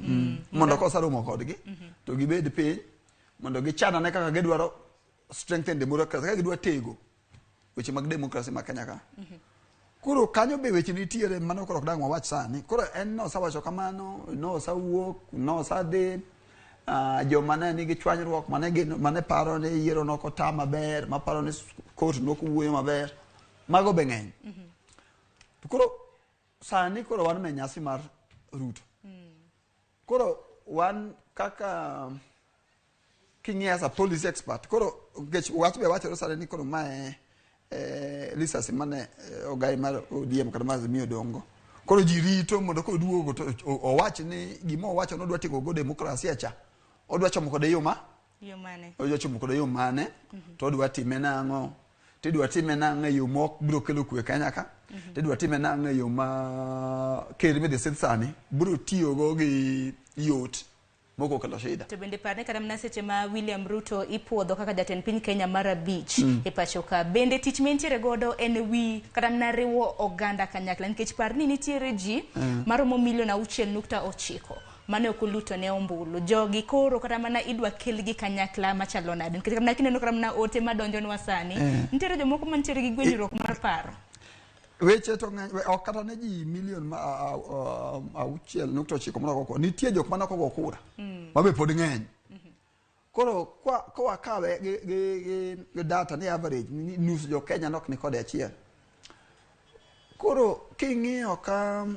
Mondo ko saromo kodgi to gibed piny mondo gichana ne kaka gidwaro strengthen democracy kaka gidwa tego weche mag democracy ma Kenya ka. Koro kanyo be weche nitiere mano koro dang wawach sani. Koro en no sawacho kamano no sawuok no sade joma ne nigi chwanyruok mane paro ni yiero no kota maber ma paro ni court no kuwuoyo maber mago be ng'eny. Koro sani koro wan me nyasi mar Ruto. Koro wan kaka king'e as a policy expert koro wach be wachore sani ni koro mae lisasi mane ogai mar ODM kata mar Azimio dongo. Koro ji rito mondo ko duogo to owach ni gima owacho no dwa tigo go demokrasia cha. Odwa chomo kode yo mane? Odwa chomo kode yo mane? To odwa time nang'o? Tidwa time nang'o yo mok biro kelo kwe Kenya ka? Tidwa time nang'o yo ma ker me desit sani biro tiyo go gi yot moko kelo shida. To bende parne kada mna seche ma William Ruto ipuodho kaka jatend piny Kenya mara beach e pacho ka. Bende tich mentiere godo en wi kada mna riwo oganda kanyakla nikech parni nitiere ji maromo 6.9 mane okuluto ne ombulu jogi koro kata mana idwa kelgi kanyakla machalo nade nikech kama kineno kama na ote madonjo nwa sani nitiere jomoko mantiere gi gwenyruok mar paro weche to ok kata ne ji 6.9 moro nitie jok manoko go kura mabe pod ng'eny koro kwa kawe gi data ni average nus jo Kenya nok ni kode achiel koro king'iyo ka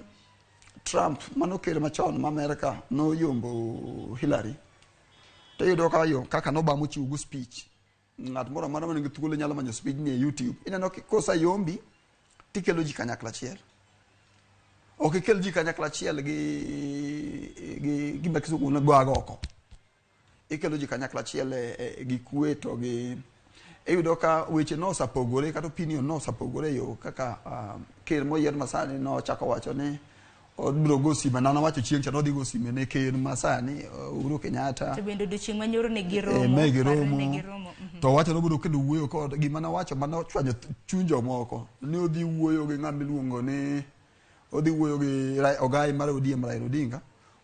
Trump manokere machon ma Amerika no yombo Hillary to yudo ka yo kaka no ba mochiwo go speech ng'at moro mano manigi thuolo nyalo manyo speech ni e YouTube ineno kosa yombi tikelo ji kanyakla achiel ok ikel ji kanyakla achiel gi gima kisugu na gwago oko ikelo ji kanyakla achiel gi kwe to gi yudo ka weche no sapogore kata opinion no sapogore yo kaka ker moyier masani no chako wacho ni odbro go sime nana wacho chieng' cha nodhi go sime ne ker masani Uhuru Kenyatta to bende do chieng' manyoro ne giromo to wacho no bro kendo wuoyo kod gima na wacho mano chwanyo chunjo moko ni odhi wuoyo gi ng'ama iluongo ni odhi wuoyo gi ogai mar ODM Raila Odinga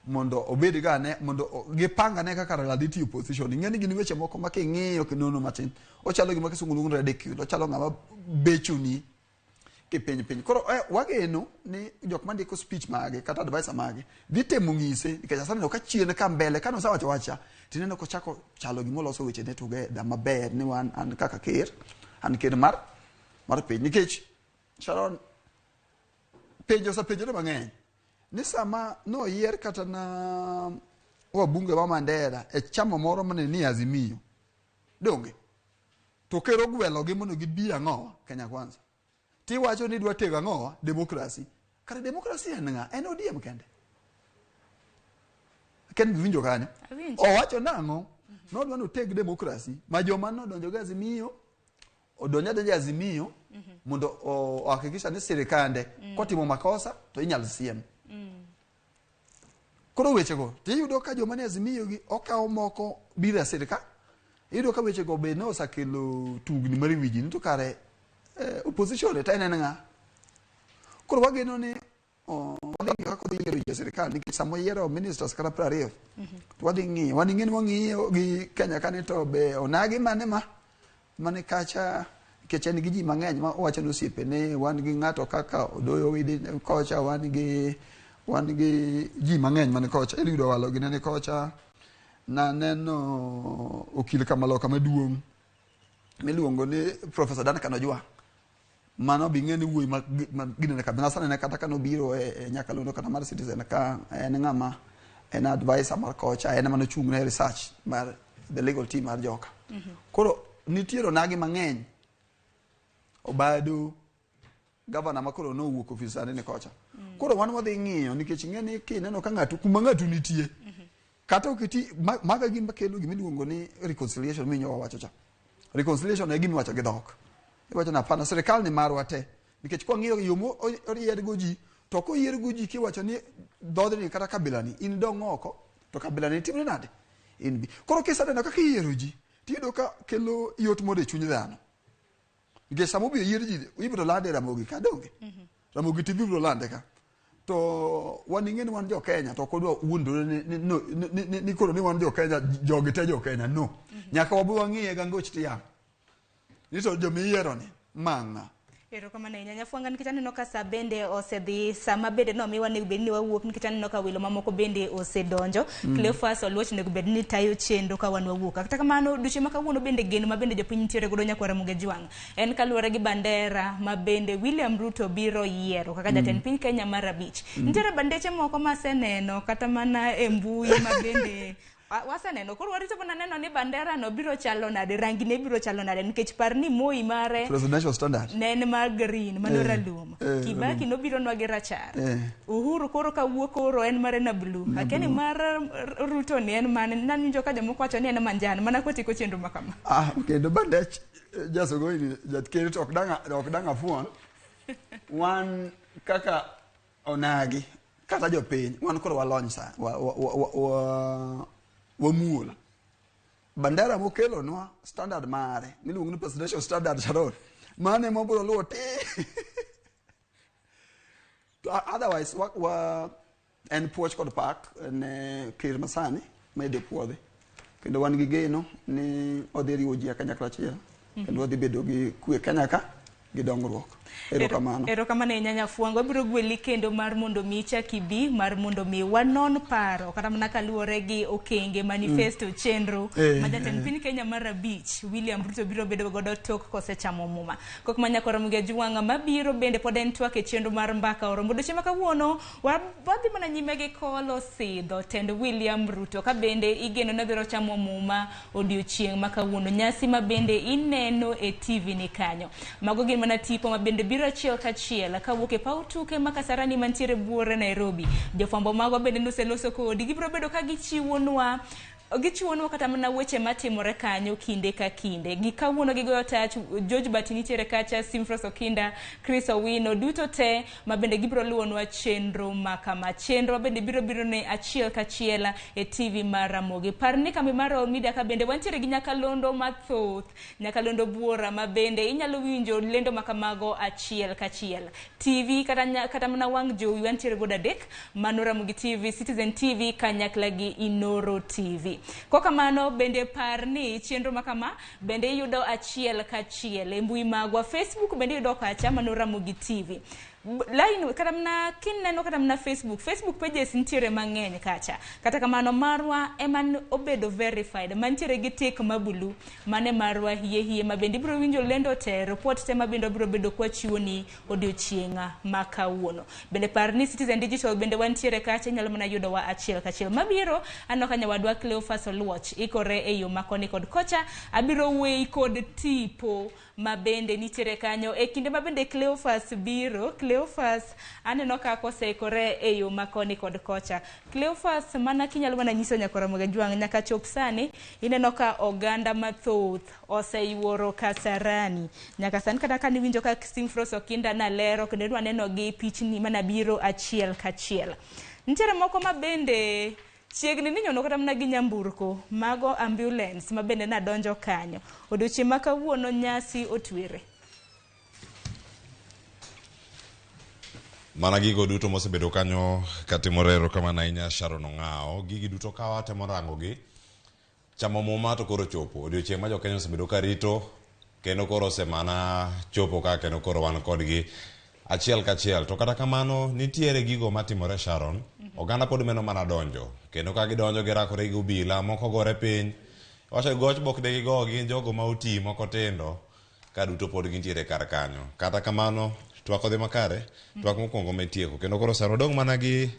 mondo obed gane mondo gipanga ne kaka Raila dhi opposition ng'eni gin weche moko ma king'iyo kinono matin ochalo gima kisungu luongo ridiculous ochalo ng'ama bechuni piny koro wageno ni jok mandiko speech mage kata advisor mage dhi temo ng'ise nikech asani ka chien ka mbele kano sawacho wacha tineno ko chako chalo gimo loso weche ne together maber ni wan an kaka ker an ker mar piny nikech Sharon penjo mang'eny ni sama no yier kata na wabunge wa Mandela e chama moro mane ni Azimio donge to kero gwelo gi mono gibi ang'o Kenya Kwanza ti wacho ni dwa tego ang'o demokrasi kare demokrasi en ng'a en ODM kende ken winjo kanyo owacho nang'o no dwa no teg demokrasi ma joma no donjo ga Azimio odonja Azimio mondo ohakikisha ni sirikande kotimo makosa to inyal siem koro weche go tiyudo ka joma ne Azimio gi okawo moko bira sirikal iyudo ka weche go be no osakelo tugni mar wiji to kare opposition ta en ng'a koro wageno ni wadhi kako dhi yiero sirikal nikech samo yiero ministers kata 20 to wadhi ng'iyo gi Kenya kane to be onagi mane kacha kechen gi ji mang'eny ma wacho no siepe ne wan gi ng'ato kaka Odoyo Widi kocha wan gi ji mang'eny mane kocha Eliud Owalo gi ne kocha na neno okil Kamaloka maduong' miluongo ni Professor Dan Kanojwa mano bi ng'eni wuoyi ma ginene kabisa sana ne kata kanobiro e Nyakalondo kata mar Citizen ka en ng'ama en advisor mar kocha en mano chung' ne research mar the legal team mar joka koro nitiero nagi mang'eny Obado governor makoro no wuok ofisa ne kocha koro wan wadhi ng'iyo nikech ng'eni kineno ka ng'ato kuma ng'ato nitie kata okiti maga gin makelo gimiluongo ni reconciliation minyo wacho cha reconciliation e gimi wacho gi dhok iwacho na pana serikal ni marwa te nikech kwa ng'iyo yo mo oried go ji to ko yier go ji kiwacho ni dhodni kata kabila ni in dong oko to kabila ni timne nade in bi koro kisadeno kaka yiero ji tiyudo ka kelo yot mode chuny dhano nikech samo bi yier ji ibiro lande Ramogi ka donge Ramogi TV biro lande ka to wan ing'eni wan jo Kenya to kodwa wuondore ni koro ni wan jo Kenya jogi te jo Kenya no nyaka wabu wang'iye gangoch tiyang ni to jo miyiero ni mang'a Erokamano ahinya Fwanga nikech aneno ka sa bende osedhi sama bende no miwa nego bed ni wawuok nikech aneno ka welo mamoko bende osedonjo Cleophas Oluoch nego bed ni tayo chendo ka wan wawuok kata kamano duche ma kawuono bende geno ma bende jopiny nitiere godo nyakwara Ramogi Jwang en kaluwore gi bandera ma bende William Ruto biro yiero kaka jatend piny Kenya mar 5 nitiere bandeche moko ma seneno kata mana e mbui ma bende waseneno koro warito mana neno ni bandera no biro chalo nade rangi ne biro chalo nade nikech par ni moi mare presidential standard nen mar green manora lum Kibaki no biro no gi rachar Uhuru koro ka wuok koro en mare na blue akeni mar Ruto ni en man nanjo ka jomoko wacho ni en manjan mana kotiko chenro makama kendo bandech jasogo ni jatkeri to ok danga fuon wan kaka onagi kata jopiny wan koro walony sa wamuola bandera mokelo nwa standard mare miluongo ni presidential standard Sharon mane mobro luwo te otherwise en puoch kod pak ne kir masani mede puodhe kendo wan gi geno ni odhi riwo ji kanyakla achiel kendo odhi bedo gi kwe kanyaka gi dongruok Erokamano nyanya Fwanga biro gweli kendo mar mondo mi chakibi mar mondo mi wanon paro kata mana kaluwore gi okenge manifesto chenro ma jatend piny Kenya mar 5 William Ruto biro bedo godo tok kosechamo muma kok manyakora Ramogi Jwang mabiro bende pod en twak e chenro mar mbaka oromo doche ma kawuono wadhi mana nyime gi kolo sidho tend William Ruto ka bende igeno na biro chamo muma odiochieng' ma kawuono nyasi ma bende ineno e TV ni kanyo mago gin mana tipo ma bende biro achiel kachiel kawuok e paw tuke ma Kasarani mantiere buore Nairobi jofwambo mago bende noseloso kodi gibiro bedo ka gichiwonwa kata mana weche matimore kanyo kinde ka kinde gikawuono gigoyo tach George Batini tiere kacha Simfros Okinda Chris Owino duto te ma bende gibiro luwonwa chenro makama chenro bende biro ne achiel kachiel e TV mar Ramogi parni kambi mar media ka bende wantiere gi nyakalondo mathoth nyakalondo buora ma bende inyalo winjo lendo makamago achiel kachiel TV kata mana wang jowi wantiere goda dek mano Ramogi TV Citizen TV kanyakla gi Inoro TV kokamano bende parni chenro makama bende yudo achiel kachiel e mbui magwa Facebook bende yudo kacha mano Ramogi TV line kata mna kineno kata mna Facebook pages ntiere mang'eny kacha kata kamano marwa eman obedo verified mantiere gi tik mabulu mane marwa hie ma bende biro winjo lendo te report te ma bende biro bedo kwa chiwoni odiochienga makawuono bende parni Citizen Digital bende wantiere kacha nyalo mana yudo wa achiel kachiel mabiro anoka nyawadwa Cleophas Oluoch ikore e yo makoni kod kocha abiro wei kod tipo ma bende nitiere kanyo e kinde ma bende Cleophas biro Cleophas aneno ka koseikore e yo makoni kod kocha Cleophas mana kinyalo mana nyiso nyakora Ramogi Jwang nyaka chop sani ineno ka oganda mathoth oseyuoro Kasarani nyaka sani kata kan winjo ka Simfros Okinda na lero kendo dwa neno gi pichni mana biro achiel kachiel nitiere moko ma bende chiegni ni nyono kata mna gi nyamburko mago ambulance ma bende na donjo kanyo odiochieng' ma kawuono nyasi otwere mana gigo duto mosebedo kanyo katimore erokamano ahinya Sharon Ong'ao gigi duto ka watemo rango gi chamo muma to koro chopo odiochieng' ma jo Kenya osebedo ka rito kendo koro semana chopo ka kendo koro wan kodgi achiel kachiel. To kata kamano nitiere gigo matimore Sharon, oganda pod meno mana donjo, kendo ka gidonjo girakore gi obila, moko gore piny, wacho goch bok de gigo gin jogo ma oti moko tindo, ka duto pod gintiere kar kanyo. Kata kamano twak odhi makare, twak mokwongo metieko, kendo koro sano dong mana gi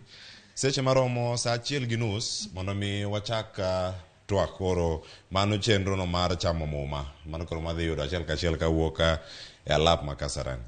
seche maromo saa 1:30 mondo mi wachak twak koro mano chenro no mar chamo muma, mano koro madhi yudo achiel kachiel kawuok e alap ma Kasarani.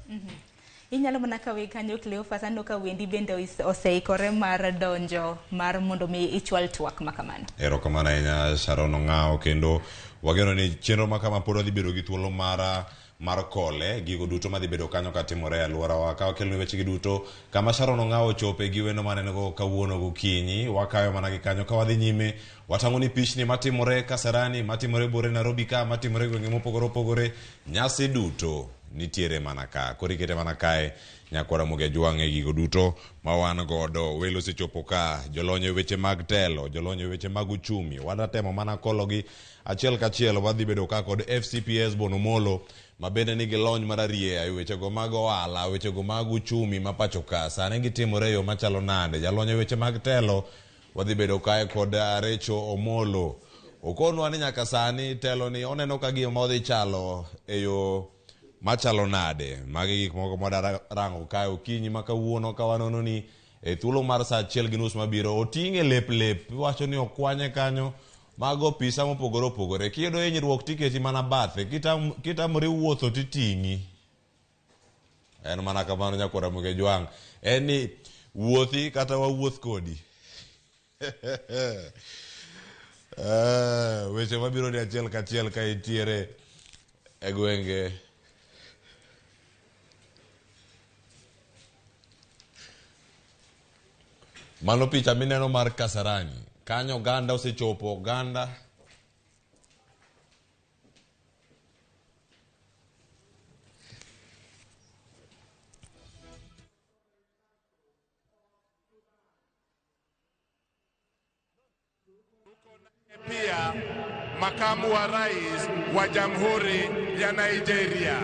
Inyalo mana kawe kanyo Cleophas, ando ka wendi bende oseikore mar donjo mar mondo mi ichwal twak makamano. Erokamano ahinya Sharon Ong'ao, kendo wageno ni chenro makama pod odhi bedo gi thuolo mar kole gigo duto madhi bedo kanyo katimore e alworawa. Ka wakeloni wechegi duto kama Sharon Ong'ao ochope gi wendo maneno kawuono gokinyi, wakayo mana gi kanyo ka wadhi nyime watang'oni pichni matimore Kasarani, matimore bore Nairobi ka, matimore gwenge mopogore opogore, nyasi duto nitiere mana ka. Koro ikete mana kae nyakwara Ramogi Ajwang' gigo duto ma wan godo. Welo sechopo ka, jolony e weche mag telo, jolony e weche mag uchumi, wadatemo mana kologi achiel kachiel. Wadhi bedo ka kod FCPS Bonomolo ma bende nigi lony mararieya e wechego mag ohala, wechego mag uchumi ma pacho ka sani gitimore yo machalo nade. Jalony e weche mag telo wadhi bedo kae kod Recho Omolo, okonwa ni nyaka sani telo ni oneno ka gima odhi chalo e yo machalo nade. Magi gik moko mwada rango kae okinyi ma kawuono ka wanono ni e thuolo mar saa 1:30 mabiro oting'e lep wacho ni okwanye kanyo mago pisa mopogore opogore. Kiyudo hinyruok tiketi mana bathe, kitamore wuotho titing'i. En mana kamano nyakwara Ramogi Ajwang', en ni wuothi kata wawuoth kodi. Weche mabiro ni achiel kachiel ka itiere e gwenge mano picha mineno mar Kasarani kanyo. Oganda osechopo, oganda pia makamu wa rais wa Jamhuri ya Nigeria.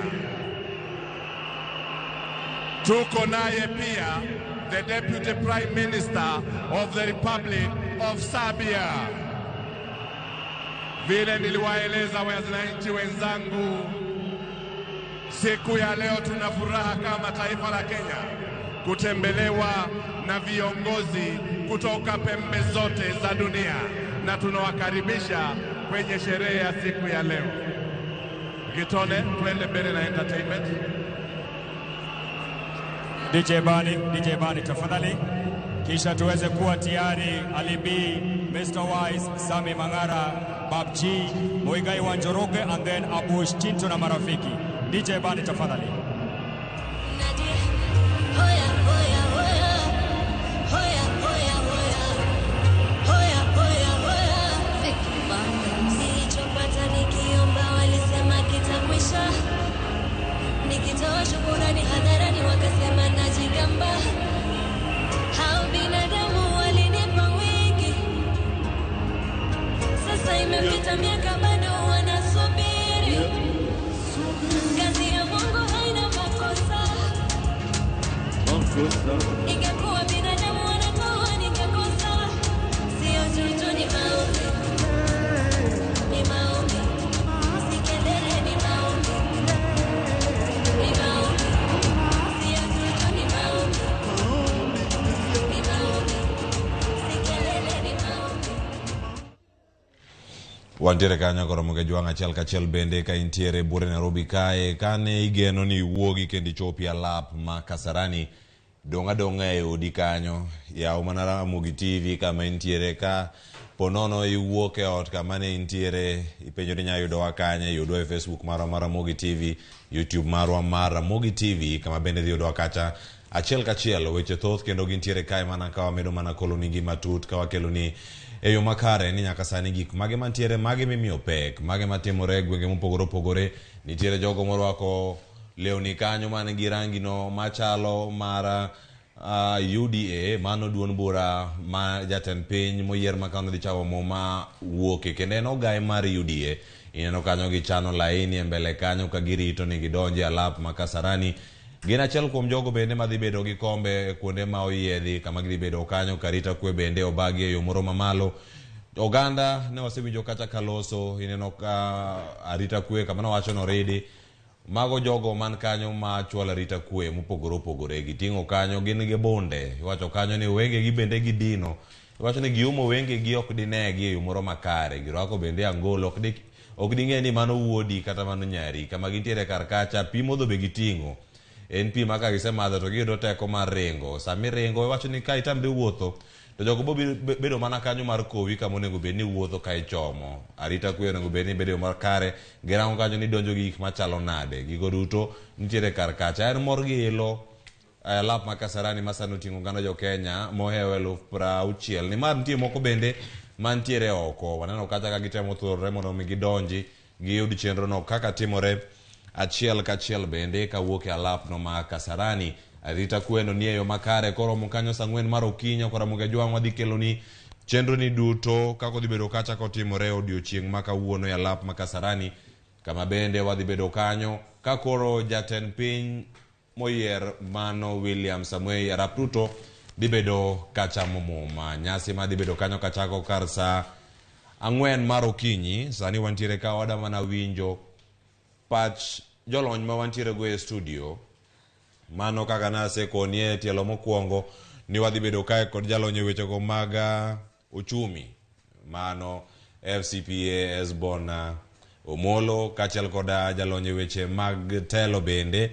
Tuko naye pia the Deputy Prime Minister of the Republic of Serbia. Vile niliwaeleza wananchi wenzangu, siku ya leo tuna furaha kama taifa la Kenya kutembelewa na viongozi kutoka pembe zote za dunia, na tunawakaribisha kwenye sherehe ya siku ya leo. Gitone, twende mbele na entertainment. DJ Bani tafadhali, kisha tuweze kuwa tayari. Ali B, Mr. Wise, Sami Mangara, Bab G, Moigai Wanjoroge, and then Abush Tinto na marafiki. DJ Bani tafadhali. Nikitoa shukurani hadharani wakasema najigamba. Hao binadamu walinipa wingi, sasa imepita miaka bado wanasubiri. Kazi ya Mungu haina makosa. Ingekuwa binadamu wanatoa ningekosa. Sio juju, ni maombi, ni maombi, si kelele, ni maombi. Wantiere kanyo koro Ramogi Ajwang' achiel kachiel bende ka intiere bure Nairobi kae, kane igeno ni iwuogi kendo ichopi alap ma Kasarani donga e odi kanyo. Yaw mana Ramogi TV kama intiere ka, ponono iwuok e ot kama ne intiere, ipenjo ni nyayudowa kanye. Yudowa e Facebook marwa mar Ramogi TV, YouTube marwa mar Ramogi TV, kama bende dhi yudowa kacha achiel kachiel. Weche thoth kendo gintiere kae mana ka wamedo mana koloni gi matut, ka wakeloni e yo makare ni nyaka sani gik mage mantiere, mage mimiyo pek, mage matimore e gwenge mopogore opogore. Nitiere jogo morwako lewni kanyo man gi rangi no machalo mar UDA, mano duond bura ma jatend piny moyier makano dhi chawo muma wuoke, kendo en ogaye mar UDA ineno kanyo gichano laini e mbele kanyo ka girito ni gidonje alap ma Kasarani. Gin achiel kuom jogo bende madhi bedo gi kombe kuonde ma oyiedhi kama gidhi bedo kanyo karita kwe bende obagi e yo moro mamalo. Oganda ne wasewinjo kata kaloso ineno ka arita kwe kama nowacho noridi. Mago jogo man kanyo ma chwala rita kwe mopogore opogore giting'o kanyo gin gi bonde. Iwacho kanyo ni wenge gi bende gidino. Iwacho ni giumo wenge gi ok dinegi e yo moro makare. Girwako bende angolo ok ding'e ni mano wuodi kata mano nyari. Kama gintiere kar kacha pi modho be giting'o. En pi ma ka gisemadho to giyudo teko mar ringo. Sami ringo iwacho ni ka itamre wuotho to jogo bo bedo mana kanyo mar kowi kama onego bed ni wuotho ka ichomo. Arita kwe onego bed ni bedo mar kare. Girango kanyo ni donjo gi gik machalo nade. Gigo duto nitiere kar kacha. En mor gi ilo alap ma Kasarani masano ting'o gano jo Kenya mohewo 60,000. Ni mar nitie moko bende mantiere oko. Waneno kacha ka gitemo thurore mondo mi gidonji giyud chenro no kaka timore achiel kachiel bende kawuok e alap no ma Kasarani. Arita kweno ni eyo makare koro mukanyo sang'wen mar okinyo kora muge jwang' wadhi kelo ni chenro ni duto kako dhi bedo kacha kotimore odiochieng' ma kawuono e alap ma Kasarani kama bende wadhi bedo kanyo ka koro jatend piny moyier mano William Samoei Arap Ruto dhi bedo kacha mumuma. Nyasi ma dhi bedo kanyo kachako kar sa 4 mar okinyi. Sani wantiere ka wada mana winjo pach jolony ma wantiere go e studio. Mano kaka nase konie tielo mokwongo ni wadhi bedo kae kod jalonyo weche go mag uchumi. Mano FCPA Esbona Omolo kachiel koda jalonyo weche mag telo bende.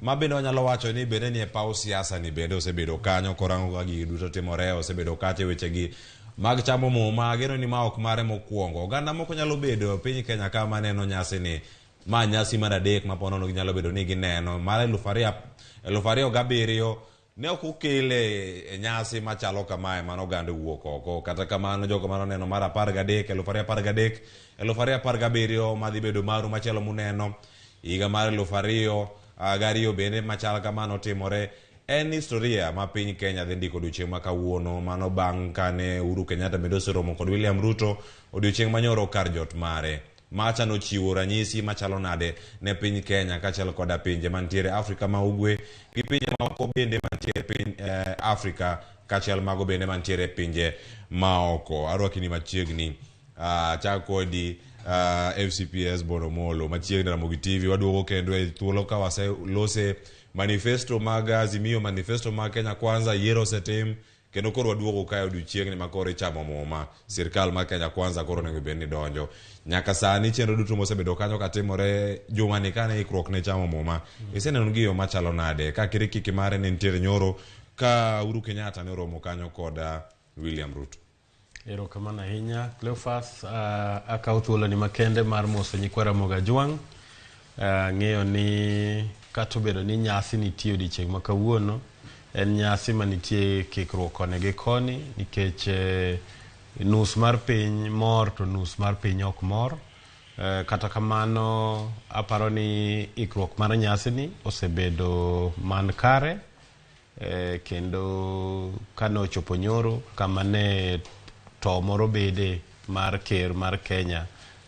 Ma bende wanyalo wacho ni bende ni e paw siasa ni bende osebedo kanyo korango ka gigi duto timore osebedo kache weche gi mag chamo muma. Geno ni ma ok mare mokwongo. Oganda moko nyalo bedo piny Kenya kama neno nyasi ni ma nyasi mar adek ma ponono ginyalo bedo ni gineno. Mar 2007 ne ok okele e nyasi machalo kamae mano oganda wuok oko. Kata kamano jogo mano neno mar 13 2017 madhi bedo maru machielo muneno higa mar 2002 bende machalo kamano timore. En historia ma piny Kenya dhi ndiko odiochieng' ma kawuono mano bang' kane Uhuru Kenyatta bende oseromo kod William Ruto odiochieng' manyoro kar jot mare. Macha no chiwo ranyisi machalo nade ne piny Kenya kachiel koda pinje mantiere Afrika ma ugwe gi pinje maoko bende mantiere piny Afrika kachiel mago bende mantiere pinje maoko. Arwakini machiegni chakodi FCPS Bonomolo machiegni Ramogi TV waduogo kendo e thuolo ka waselose manifesto mag Azimio, manifesto mag Kenya Kwanza, yiero setim kendo koro waduogo kae odiochieng' ni makoro ichamo muma. Sirkal mar Kenya Kwanza koro nego bed ni donjo. Nyaka sani chenro duto mosebedo kanyo katimore juma ni kane ikruok ne chamo muma. Iseneno gi yo machalo nade ka kirikiki mare ne nitiere nyoro ka Uhuru Kenyatta ne oromo kanyo kod William Ruto. Erokamano ahinya Cleophas. Akaw thuolo ni makende mar moso nyikwara moga jwang'. Ng'eyo ni kata obedo ni nyasi nitie odiochieng' ma kawuono en nyasi manitie kikruok koni gi koni nikech nus mar piny mor to nus mar piny ok mor. Kata kamano aparo ni ikruok mar nyasi ni osebedo man kare kendo kano chopo nyoro kama ne to moro bede mar ker mar Kenya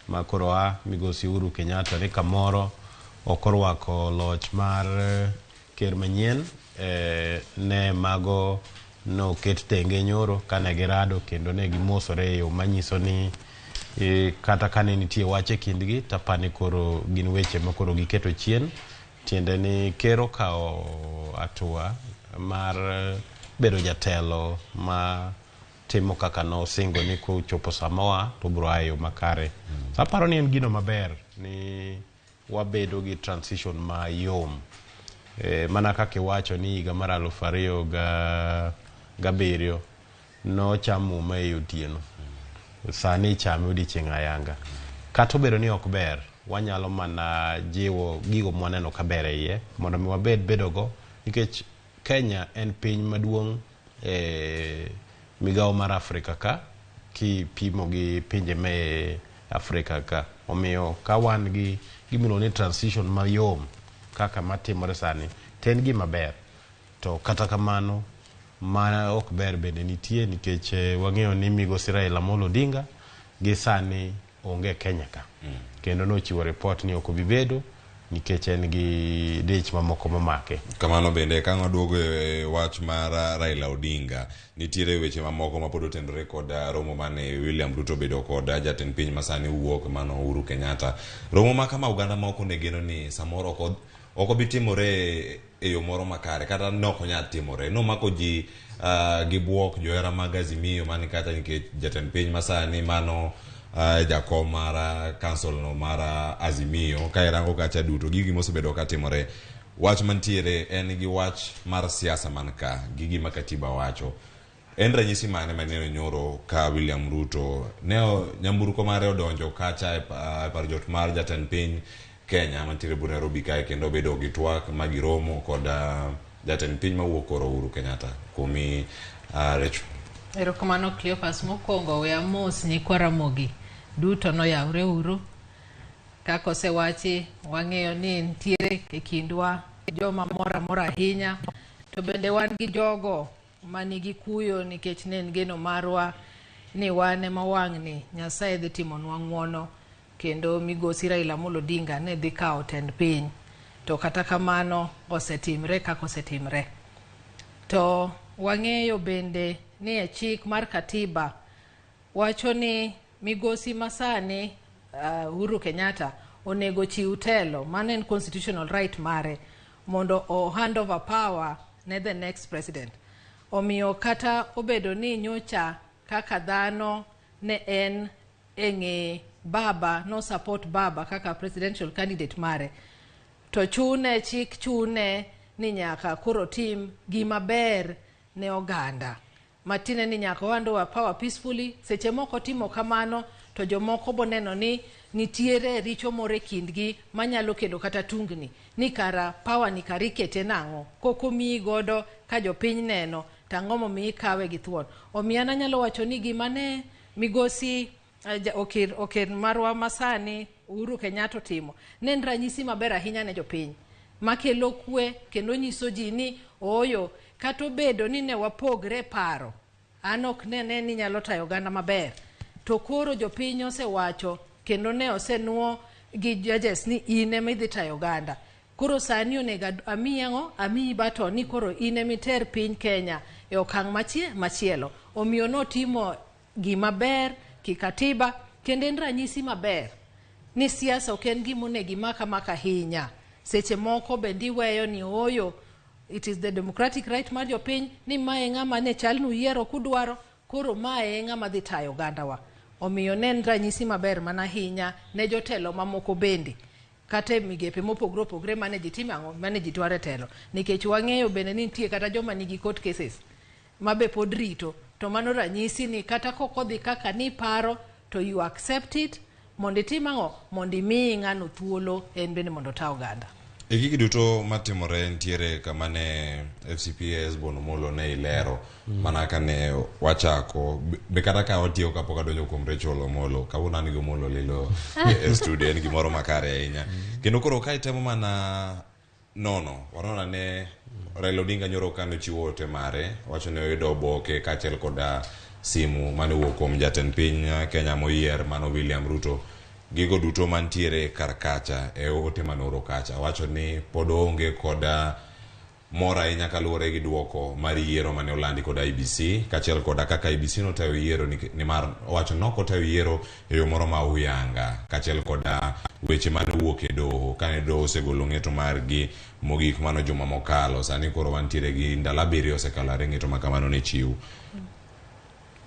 ma koro migosi Uhuru Kenyatta ni kamoro okorwako loch mar ker manyien ne mago no ket tenge nyoro kane girado kendo ne gimosore yo manyiso ni kata kane nitie wache kindgi tapani koro gin weche ma koro giketo chien. Tiende ni kero kao atua mar bedo jatelo ma timo kaka no singo ni kuchopo samoa to bro ayo makare. Saparo ni en gino maber ni wabedo gi transition ma yom. Mana kaka wacho ni higa mar 2007 no chamo ma e otieno. Sani chame odiochieng' ayanga. Kata obedo ni ok ber, wanyalo mana jiwo gigo mwaneno ka ber iye mondo mi wabed bedogo nikech Kenya en piny maduong' migao mar Afrika ka kipimo gi pinje me Afrika ka. Omiyo ka wan gi gimilo ni transition mayom kaka matimore sani ten gima ber to kata kamano mana ok ber bende nitie nikech wang'eyo ni migosi Raila Amolo Odinga gi sani onge Kenya ka. kendo nochiwo report ni ok obi bedo nikech en gi dich mamoko mamake. Kamano bende ka waduogo e wach mar Raila Odinga, nitiere weche mamoko mapod otendore kod romo mane William Ruto bedo kod jatend piny masani wuok mano Uhuru Kenyatta. Romo ma kama Uganda moko ne geno ni samoro ok obi timore e yo moro makare kata nok onyal timore. Nomako ji gi buok johera mag Azimio mani kata nikech jatend piny masani mano jakom mar council no mar Azimio ka irango kacha duto gigi mosebedo ka timore. Wach mantiere en gi wach mar siasa man ka gigi ma katiba wacho. En ranyisi mane maneno nyoro ka William Ruto ne nyamburko mare odonjo kacha e par jot mar jatend piny Kenya mantiere bu Nairobi kae kendo bedo gi twak magiromo kod jatend piny mawuok koro Uhuru Kenyatta kumi Recho. Erokamano Cleophas, mokwongo we amos nyikwa Ramogi duto noyawre uru kaka osewachi. Wang'eyo ni nitiere e kindwa joma mora ahinya, to bende wan gi jogo manigi kuyo nikech ne en geno marwa ni wan ema wang'ni Nyasaye dhi timonwa ng'wono kendo migosi Raila Amolo Odinga ne dhi kawo tend piny. To kata kamano osetimre kaka osetimre. To wang'eyo bende ni e chik mar katiba wacho ni migosi masani Uhuru Kenyatta onego chiw telo, mano en constitutional right mare, mondo o hand over power ne the next president. Omiyo kata obedo ni nyocha kaka dhano ne en eng'e baba, no support baba kaka presidential candidate mare, to chune chik chune ni nyaka koro tim gima ber ne oganda. Matine ni nyaka wando wa power peacefully. Seche moko timo kamano to jomoko boneno ni nitiere richo more kindgi manyalo kendo kata tungni ni kara power ni karikete nang'o koko mi godo ka jopiny neno tang'omo mi ikawe gi thuon. Omiyana nyalo wacho ni gima ne migosi okir marwa masani Uhuru Kenyatta timo ne en ranyisi maber ahinya ne jopiny, makelo kwe kendo nyiso ji ni oyo kata obedo ni ne wapogre paro, an ok ne ni nyalo tayo oganda maber, to koro jopiny osewacho kendo ne osenuo gi judges ni in ema idhi tayo oganda. Koro sani onego amiyi baton ni koro in ema iter piny Kenya e okang' machielo. Omiyo notimo gima ber kikatiba kendo en ranyisi maber ni siasa ok en gima onego imaka ahinya. Seche moko bende iweyo ni oyo it is the democratic right mar jopiny ni mae ng'ama ne chal nuyiero kudwaro, koro mae ng'ama dhi tayo ogandawa. Omiyo ne en ranyisi maber mana ahinya ne jotelo mamoko bende kata migepe mopogre opogre mane ji timo ang'o mane ji dwaro telo, nikech wang'eyo bende ni nitie kata joma nigi court cases mabe pod rito. To mano ranyisi ni kata kokodhi kaka ni paro to you accept it mondo itim ang'o mondo imi ng'ano thuolo en bende mondo ta oganda. E gigi duto matimore ntiere kama ne FCPS Bono Molo ne ilero mana ka ne wachako be kata ka watiyo kapok adonjo kuom Rachel Omolo kawuono ni Omolo lilo e studio en gimoro makare ahinya. Kendo koro ka itemo mana nono warona ne Raila Odinga nyoro kano chiwo ote mare wacho ne oyudo oboke kaachiel koda simu mane wuok kuom jatend piny Kenya moyier mano William Ruto. Gigo duto mantiere karkacha e ote manoro kacha wacho ni pod onge koda mora ahinya kaluwore gi duoko mar yiero mane olandi kod IBC kaachiel koda kaka IBC notayo yiero ni mar wacho noko tayo yiero e yo moro ma uyanga kaachiel koda weche mane wuok e doho kane doho osegolo ng'eto margi mogik mano juma mokalo. Sani koro wantiere gi ndalo 7 osekalo are ng'eto makamano ne chiw.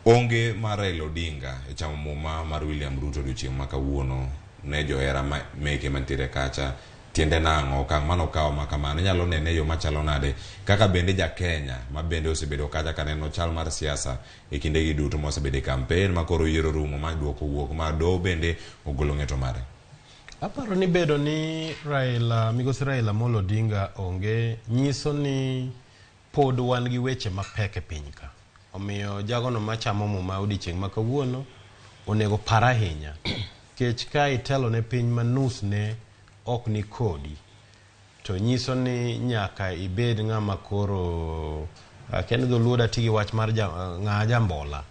Onge mar Raila Odinga e chamo muma mar William Ruto odiochieng' ma kawuono ne johera meke mantiere kacha tiende nang'o okang' mano kawo makamano nyalo nene yo machalo nade kaka bende ja Kenya ma bende osebedo kacha kaneno chal mar siasa e kinde gi duto mosebedo e campaign ma koro yiero rumo ma duoko wuok ma do bende ogolo ng'eto mare. Aparo ni bedo ni migosi Raila Amolo Odinga onge nyiso ni pod wan gi weche mapek e piny ka. Omiyo jagono machamo muma odiochieng' ma kawuono onego par ahinya kech ka itelo ne piny manus ne ok ni kodi to nyiso ni nyaka ibed ng'ama koro kendo dholuoda tigi wach mar ng'a jambola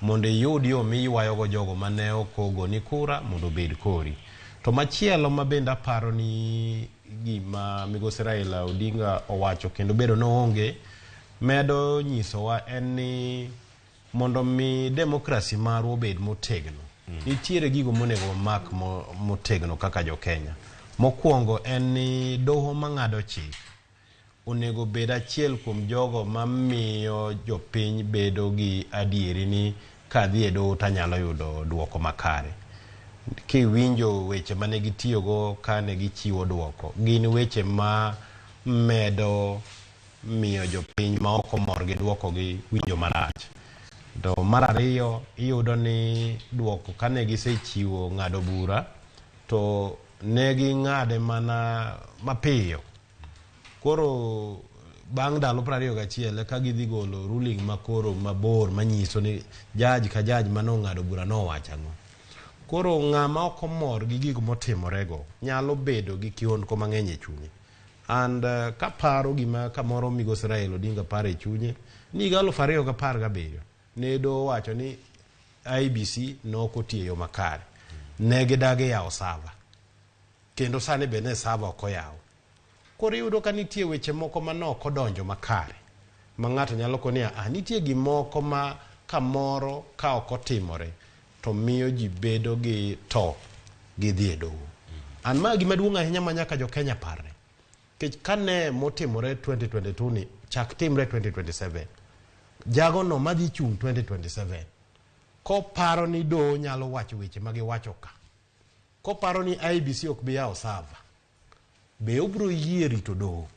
mondo iyud yo miywayogo jogo mane okogo ni kura mondo obed kori. To machielo mabende aparo ni gima migosi Raila Odinga owacho kendo bedo noonge medo nyisowa en ni mondo mi demokrasi marwa obed motegno. Nitiere gigo monego mak motegno kaka jo Kenya. Mokwongo en ni doho mang'ado chik onego bed achiel kuom jogo mamiyo jopiny bedo gi adieri ni kadhi e doho tanyalo yudo duoko makare. Kiwinjo weche mane gitiyogo kane gichiwo duoko gin weche ma medo miyo jopiny ma ok mor gi duoko gi winjo marach. To mar ariyo iyudo ni duoko kane gisechiwo ng'ado bura to ne ging'ade mana mapiyo. Koro bang' ndalo 21 ka gidhi golo ruling makoro mabor manyiso ni judge ka judge manong'ado bura nowacho ang'o. Koro ng'ama ok mor gi gigo motimorego nyalo bedo gi kihondko mang'eny e chunye. And kaparo gima kamoro migosi Raila Odinga paro e chunye ni 2017 ne do wacho ni IBC nokotiyo makare. Ne gidagi yawo sava. Kendo sane bene sava ok oyaw. Koro yudo ka nitie weche moko manok odonjo makare. Ma ng'ato nyalo konia nitie gimoko ma kamoro ka ok otimore to miyo ji bedo gi to gi dhi e doho. An ma gima duong' ahinya ma nyaka jo Kenya parre. Kane motimore 2022 ni chak timre 2027. Jago no madhi chung 2027. Koparo ni doho nyalo wacho weche magiwacho ka. Koparo ni IBC ok bi yawo sava. Be obro yie rito doho.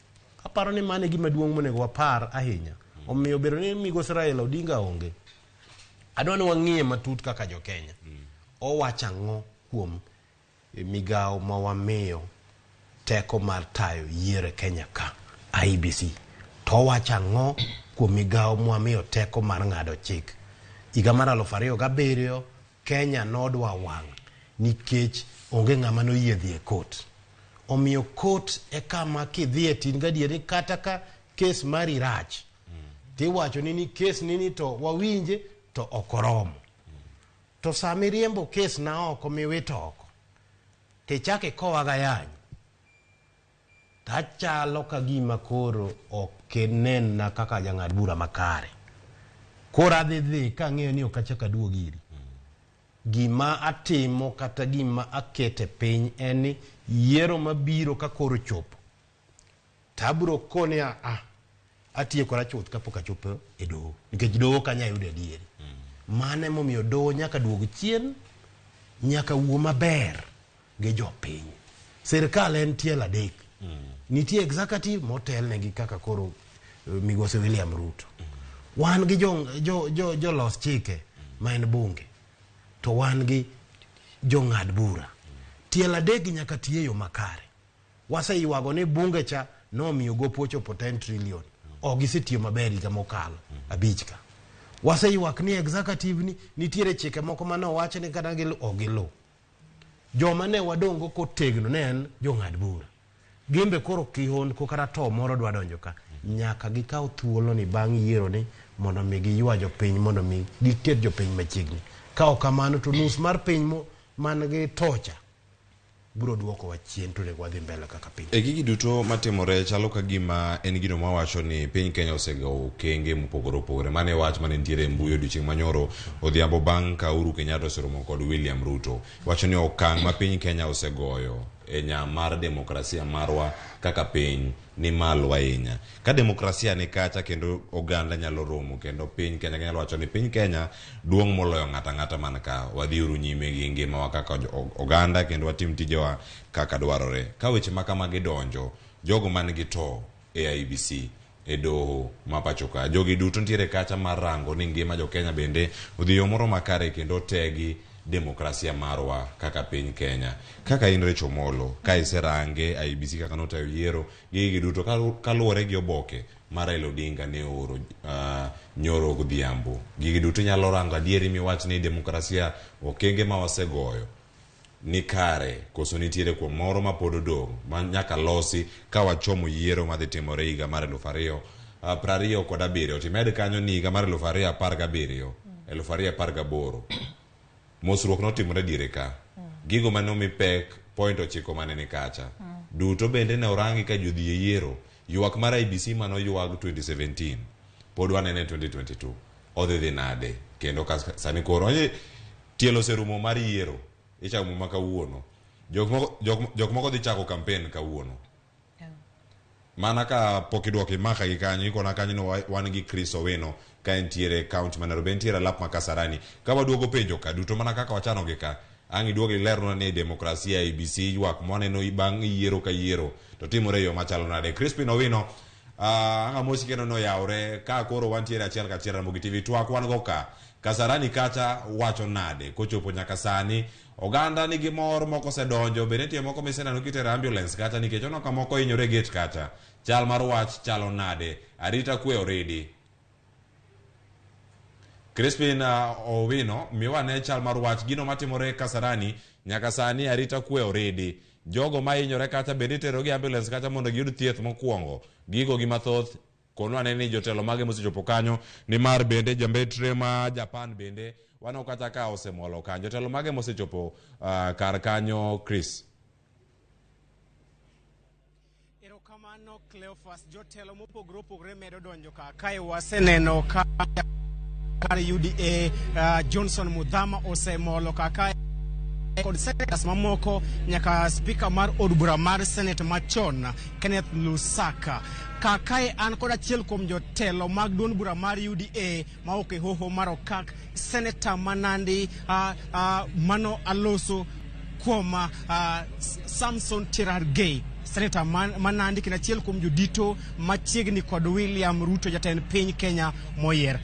Aparo ni mane gima duong' monego wapar ahinya. Omiyo bedo ni migosi Raila Odinga onge. Adwa ni wang'iye matut kaka jo Kenya. Owacho ang'o kuom migao ma wamiyo teko mar tayo yiero Kenya ka IBC. To owacho ang'o kuom migao mwamiyo teko mar ng'ado chik. Higa mar 2007 Kenya nodwa wang' nikech onge ng'ama noyiedhi e kot. Omiyo kot e kama kidhi e tin gadieri kata ka kes mari rach. Tiwacho ni kes nini to wawinje to okoromo. To sami riembo kes na oko miwito oko. Tichake kowaga yanyi. Tachalo ka gima koro ok nen na kaka jang'ad bura makare. Koro adhi ka ng'eyo ni ok achaka duogo iri. Gima atimo kata gima akete piny en ni yiero mabiro ka koro chopo. Taburo konia atiekora chuth kapok achopo e doho. Nikech doho kanya yudo adieri. Mane momiyo doho nyaka duog chien nyaka wuo maber gi jopiny. Sirkal en tiel adek. Nitie executive motel negi kaka koro migosi William Ruto. Wan gi jo los chike ma en bunge. To wan gi jong'ad bura. Tiel adek nyaka tiye yo makare. Wase iwago ni bunge cha nomiyo gopo chopo 10 trillion. Gisetiyo maber higa mokalo 5 ka. Wase iwak ni executive ni nitiere chike moko mane owacho ni kata gilo. Joma ne wadongo kotegno ne en jong'ad bura. Gimbe koro kihondko kata to moro dwa donjo ka. Nyaka gikaw thuolo ni bang' yiero ni mondo mi giywa jopiny mondo mi giket jopiny machiegni. Ka ok kamano to nus mar piny man gi tocha biro duoko wa chien to nego wadhi mbele kaka piny. E gigi duto matimore chalo ka gima en gino mawacho ni piny Kenya osego kenge mopogore opogore. Mane wach mane nitiere mbuyo odiochieng' manyoro odhiambo bang' ka Uhuru Kenyatta oseromo kod William Ruto. Wacho ni okang' ma piny Kenya osegoyo e nyam mar demokrasia marwa kaka piny ni malo ahinya. Ka demokrasia ni kacha kendo oganda nyalo romo kendo piny Kenya nyalo wacho ni piny Kenya duong' moloyo ng'ata man ka. Wadhiuru nyime gi ngima wa kaka oganda kendo watim tijewa kaka dwarore. Ka weche makama gidonjo jogo man gi to e IBC e doho mapachoka jogi duto ntiere kacha mar rango ni ngima jo Kenya bende odhi yo moro makare kendo tegi demokrasia marwa kaka piny Kenya. Kaka in Recho Molo ka iserange IBC kaka notayo yiero gigi duto kaluwore gi oboke mar Raila Odinga ne oro nyoro godhiambo. Gigi duto nyalo rango adieri miwach ni demokrasia okenge ma wasegoyo ni kare koso nitiere kuom moro ma pod odong' ma nyaka losi ka wachomo yiero madhi timore higa mar 2027 timed kanyo ni higa mar 2017 2018 mosruok notimore diere ka. Gigo manomi pek point ochiko manene kacha duto bende ne orangi ka jodhi e yiero ywak mar IBC mano ywag 2017 pod wanene 2022 odhi nade kendo sani koro tielo serumo mar yiero ichamo ma kawuono jok moko dhi chako campaign kawuono mana ka pok idwoki maka gi kanyo ikona kanyo no wan gi Chris Owino ka entiere county ma Nairobi entiere lap ma Kasarani ka waduogo penjo ka duto mana kaka wachano gi ka ang iduogi lerno ne demokrasia IBC ywak moneno bang yiero ka yiero to timore yo machalo nade. Crispin Owino anga mosi kendo no yaure ka koro wantiere achiel ka achiel Ramogi TV twak wan go ka Kasarani kacha wacho nade kochopo nyaka sani oganda nigi mor moko sedonjo bende tie moko misenano kitero ambulance kacha nikech ono ka moko hinyore gate kacha chal mar wach chalo nade arita kwe already. Crispin Owino miwane chal mar wach gino matimore Kasarani nyaka sani arita kwe already jogo ma hinyore kacha bende itero gi ambulance kacha mondo giyud thieth mokwongo gigo gi mathoth kono aneni jotelo mage mosechopo kanyo ni mar bende jambetre ma Japan bende wano kata ka osemolo kanyo jotelo mage mosechopo kar kanyo Chris. Erokamano Cleophas jotelo mopogore opogore medo donjo ka kae waseneno ka UDA Johnson Muthama osemolo ka kae kod senators mamoko nyaka speaker mar od bura mar Senate machon Kenneth Lusaka kakae an kod achiel kuom jotelo mag duond bura mar UDA ma ok hoho mar okak Senator Manandi Mano Aloso kuom Samson Cherargei Senator Manandi kina achiel kuom jodito machiegni kod William Ruto jatend piny Kenya moyier.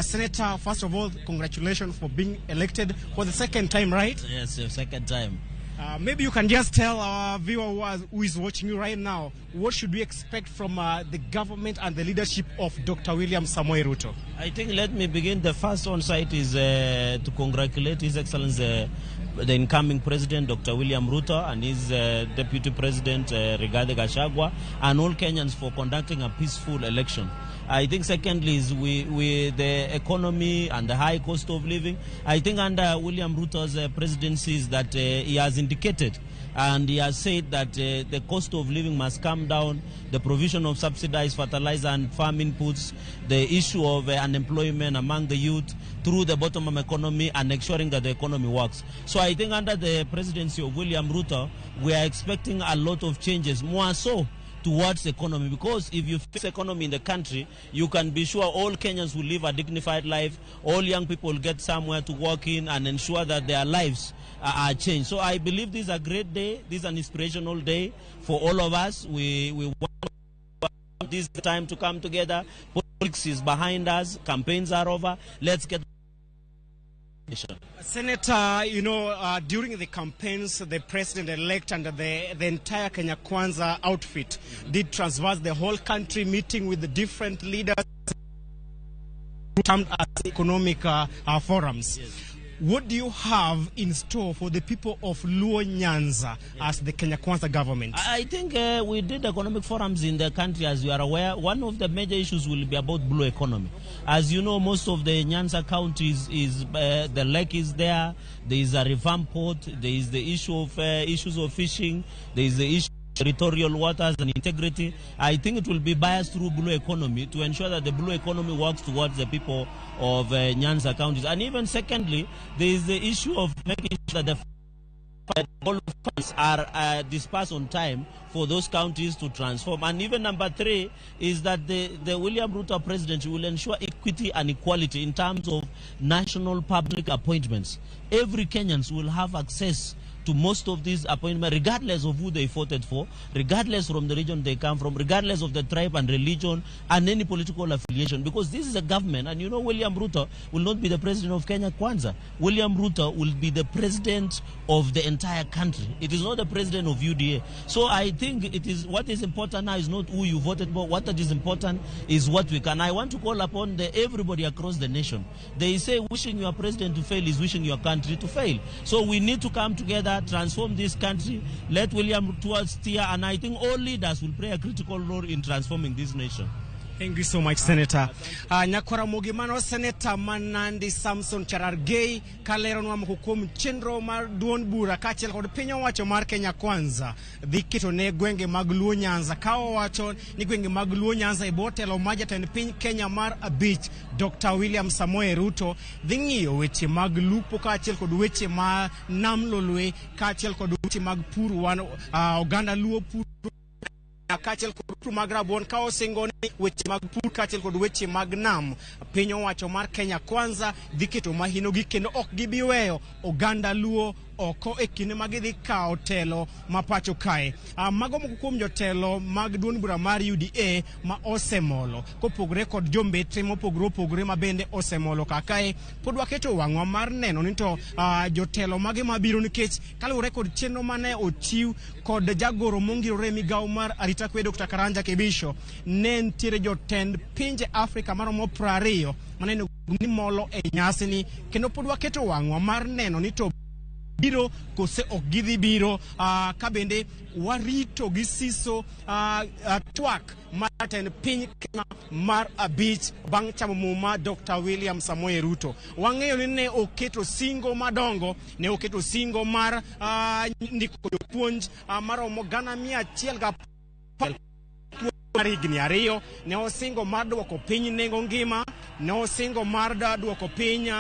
Senator, first of all, congratulations for being elected for the second time, right? Yes, the second time. Maybe you can just tell our viewer who is watching you right now, what should we expect from the government and the leadership of Dr. William Samoei Ruto? I think let me begin. The first on site is to congratulate His Excellency the incoming President Dr. William Ruto and his Deputy President Rigathi Gachagua and all Kenyans for conducting a peaceful election. I think secondly is with the economy and the high cost of living. I think under William Ruto's presidency is that he has indicated and he has said that the cost of living must come down, the provision of subsidized fertilizer and farm inputs, the issue of unemployment among the youth through the bottom-up economy and ensuring that the economy works. So I think under the presidency of William Ruto, we are expecting a lot of changes, more so towards economy, because if you fix economy in the country, you can be sure all Kenyans will live a dignified life, all young people get somewhere to work in and ensure that their lives are changed. So I believe this is a great day, this is an inspirational day for all of us. We want this time to come together. Politics is behind us, campaigns are over, let's get Senator, you know, during the campaigns, the president-elect and the entire Kenya Kwanza outfit did traverse the whole country, meeting with the different leaders termed as economic forums. Yes. What do you have in store for the people of Luo Nyanza as the Kenya Kwanza government? I think we did economic forums in the country, as you are aware. One of the major issues will be about blue economy. As you know, most of the Nyanza counties is the lake is there. There is a revamped port. There is the issue of issues of fishing. There is the issue territorial waters and integrity. I think it will be biased through blue economy to ensure that the blue economy works towards the people of Nyanza counties. And even secondly, there is the issue of making sure that the funds are dispersed on time for those counties to transform. And even number three is that the William Ruto presidency will ensure equity and equality in terms of national public appointments. Every Kenyans will have access to most of these appointments, regardless of who they voted for, regardless from the region they come from, regardless of the tribe and religion and any political affiliation. Because this is a government, and you know William Ruto will not be the president of Kenya Kwanza. William Ruto will be the president of the entire country. It is not the president of UDA. So I think it is what is important now is not who you voted for. What is important is what we can. I want to call upon everybody across the nation. They say wishing your president to fail is wishing your country to fail. So we need to come together, transform this country, let William Ruto steer, and I think all leaders will play a critical role in transforming this nation. Thank you so much, Senator. Nyakora Mogimano, Senator Manandi Samson Charargei, Kalero Nwa Mkukum Chenro Mar Duon Bura, Kachel Kod Pinyo Wacho Mar Kenya Kwanza, Dikito ne Gwenge Magluo Nyanza, Kao Wacho, ni Gwenge Magluo Nyanza, Ibotelo Maja Ten Piny Kenya Mar Abich, Dr. William Samoei Ruto, Dingio Weche Maglupo, Kachel Kod Weche Ma Namlolwe, Kachel Kod Weche Magpuru, Uganda Luo Puru, Kachel Kod Magrabon, Kao Singoni, Weche Magpur, Kachel Kod Weche Magnam, Pinyo Wacho Mar Kenya Kwanza, Dikito Mahino Gikeno Ok Gibiweyo, Uganda Luo, oko ekine magidhi kao telo mapacho kae. Mago mkukum jotelo mag duon bura mar UDA ma osemolo kopogre kod jombetre mopogre mabende osemolo kakae. Pod waketo wang'wa mar neno ni to jotelo mage mabiro nikech kaluwore kod chenro mane ochiw kod jagoro mongirore migawo mar arita kwe Dr. Karanja Kibisho, ne ntiere jotend pinje Afrika maromo 20 maneno ni molo e nyasi ni, kendo pod waketo wang'wa mar neno ni to biro kose ok gidhi biro. Kabende warito gisiso twak mar ten piny Kenya mar abich bang' chamo muma Dr. William Samoei Ruto. Wang'eyo ni ne oketo singo madongo, ne oketo singo mar ndiko jopuonj maromo 100,000 mar higni 2, ne osingo mar duoko piny nengo ngima, ne osingo mar duoko piny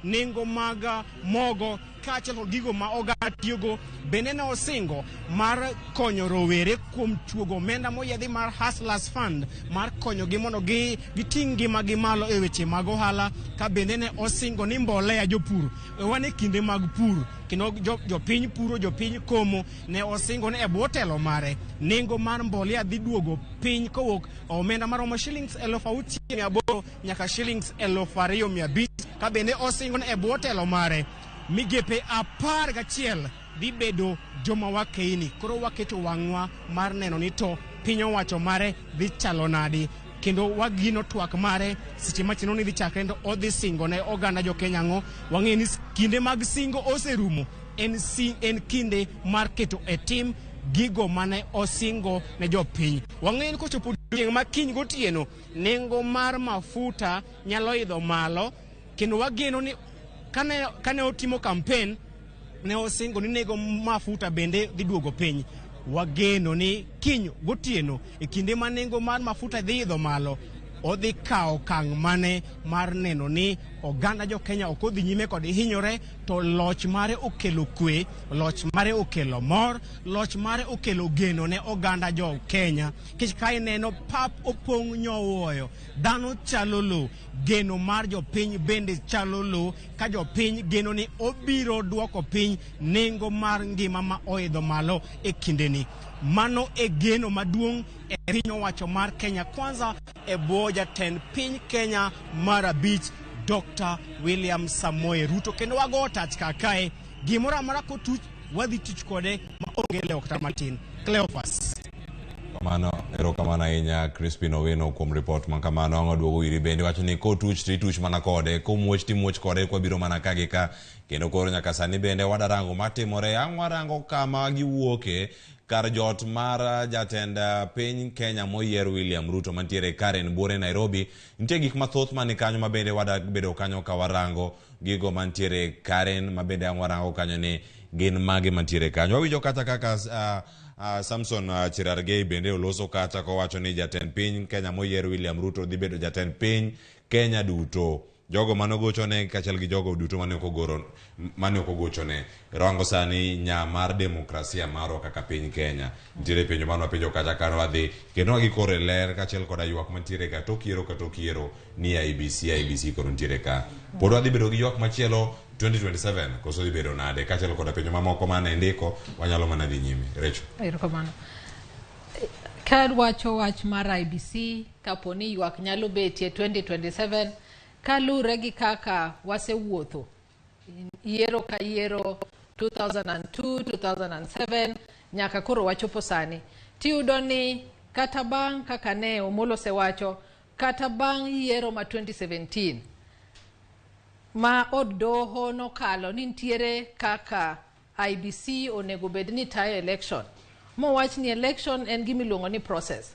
nengo mag mogo kachel kod gigo ma oganda tiyogo. Bende ne osingo mar konyo rowere kuom chuogo omenda moyiedhi mar Hustlers Fund mar konyogi mondo giting' ngimagi malo e weche mag ohala. Ka bende ne osingo ni mbolea jopur wane kinde mag pur kendo jopiny puro, jopiny komo. Ne osingo ni e bwo telo mare nengo mar mbolea dhi duogo piny kowuok omenda maromo shillings 6,800 nyaka shillings 2,500. Ka bende osingo ni e bwo telo mare migepe 11 dhi bedo joma wakeini. Koro waketo wang'wa mar neno ni to piny owacho mare dhi chalo nadi, kendo wagino twak mare seche machino ni dhi chakre ndo odhi singo ne oganda jo Kenya ng'o. Wang'e ni kinde mag singo oserumo, en kinde mar keto e tim gigo mane osingo ne jopiny. Wang'e ni kochopo chieng' ma kiny gotieno nengo mar mafuta nyalo idho malo, kendo wageno ni kane otimo campaign ne osingo ni nego mafuta bende dhi duogo piny. Wageno ni kiny gotieno e kinde ma nengo mar mafuta dhi idho malo, odhi kao kang' mane mar neno ni oganda jo Kenya ok odhi nyime kod hinyore, to loch mare okelo kwe, loch mare okelo mor, loch mare okelo geno ne oganda jo Kenya. Kich kai neno pap opong' nyowoyo, dhano chalo lo, geno mar jo piny bende chalo lo, ka jo piny geno ni obiro duoko piny nengo mar ngima ma oidho malo e kindeni. Mano e geno maduong' e piny owacho mar Kenya Kwanza e bwo jatend piny Kenya mar abich Dr. William Samoei Ruto. Kendo wago tach kakae gimoro amora kotuch wadhi tich kode ma onge lewo kata matin. Cleophas. Kamano erokamano ahinya Crispin Owino kuom report man kamano. Ang' duogo iri bende wacho ni kotuch tituch mana kode, komuoch timuoch kode, kwa biro mana kagi ka. Kendo koro nyaka sani bende wadarango matimore. Ang' warango kama giwuoke kar jot mar jatend piny Kenya moyier William Ruto mantiere Karen Bore Nairobi. Nitie gik mathoth mani kanyo mabende wadabedo kanyo ka warango gigo mantiere Karen, mabende ang' warango kanyo ni gin mage mantiere kanyo. Wawinjo kata kaka Samson Cherargei bende oloso kata kowacho ni jatend piny Kenya moyier William Ruto dhi bedo jatend piny Kenya duto. Jogo manogochone kachal gi jogo duto mane okogochone rango sani nya mar demokrasia maro kaka piny Kenya. Nitiere penjo mano penjo kata kano wadhi kendo wagikore ler kachal koda ywak mantiere ka tokiero ni IBC koro nitiere ka. Pod wadhi bedo gi ywak machielo 2027 koso dhi bedo nade kachal koda penjo mamoko mane ndiko wanyalo mana dhi nyime. Recho. Erokamano. Kad wacho wach mar IBC kaponi ywak nyalo betie 2027 kalure gi kaka wasewuotho yiero ka yiero 2002, 2007 nyaka koro wachopo sani. Tiyudo ni kata bang' kaka ne Omolo sewacho, kata bang' yiero ma 2017 ma od doho nokalo ni ntiere kaka IBC onego bed ni tayo election. Mo wach ni election en gimiluongo ni process.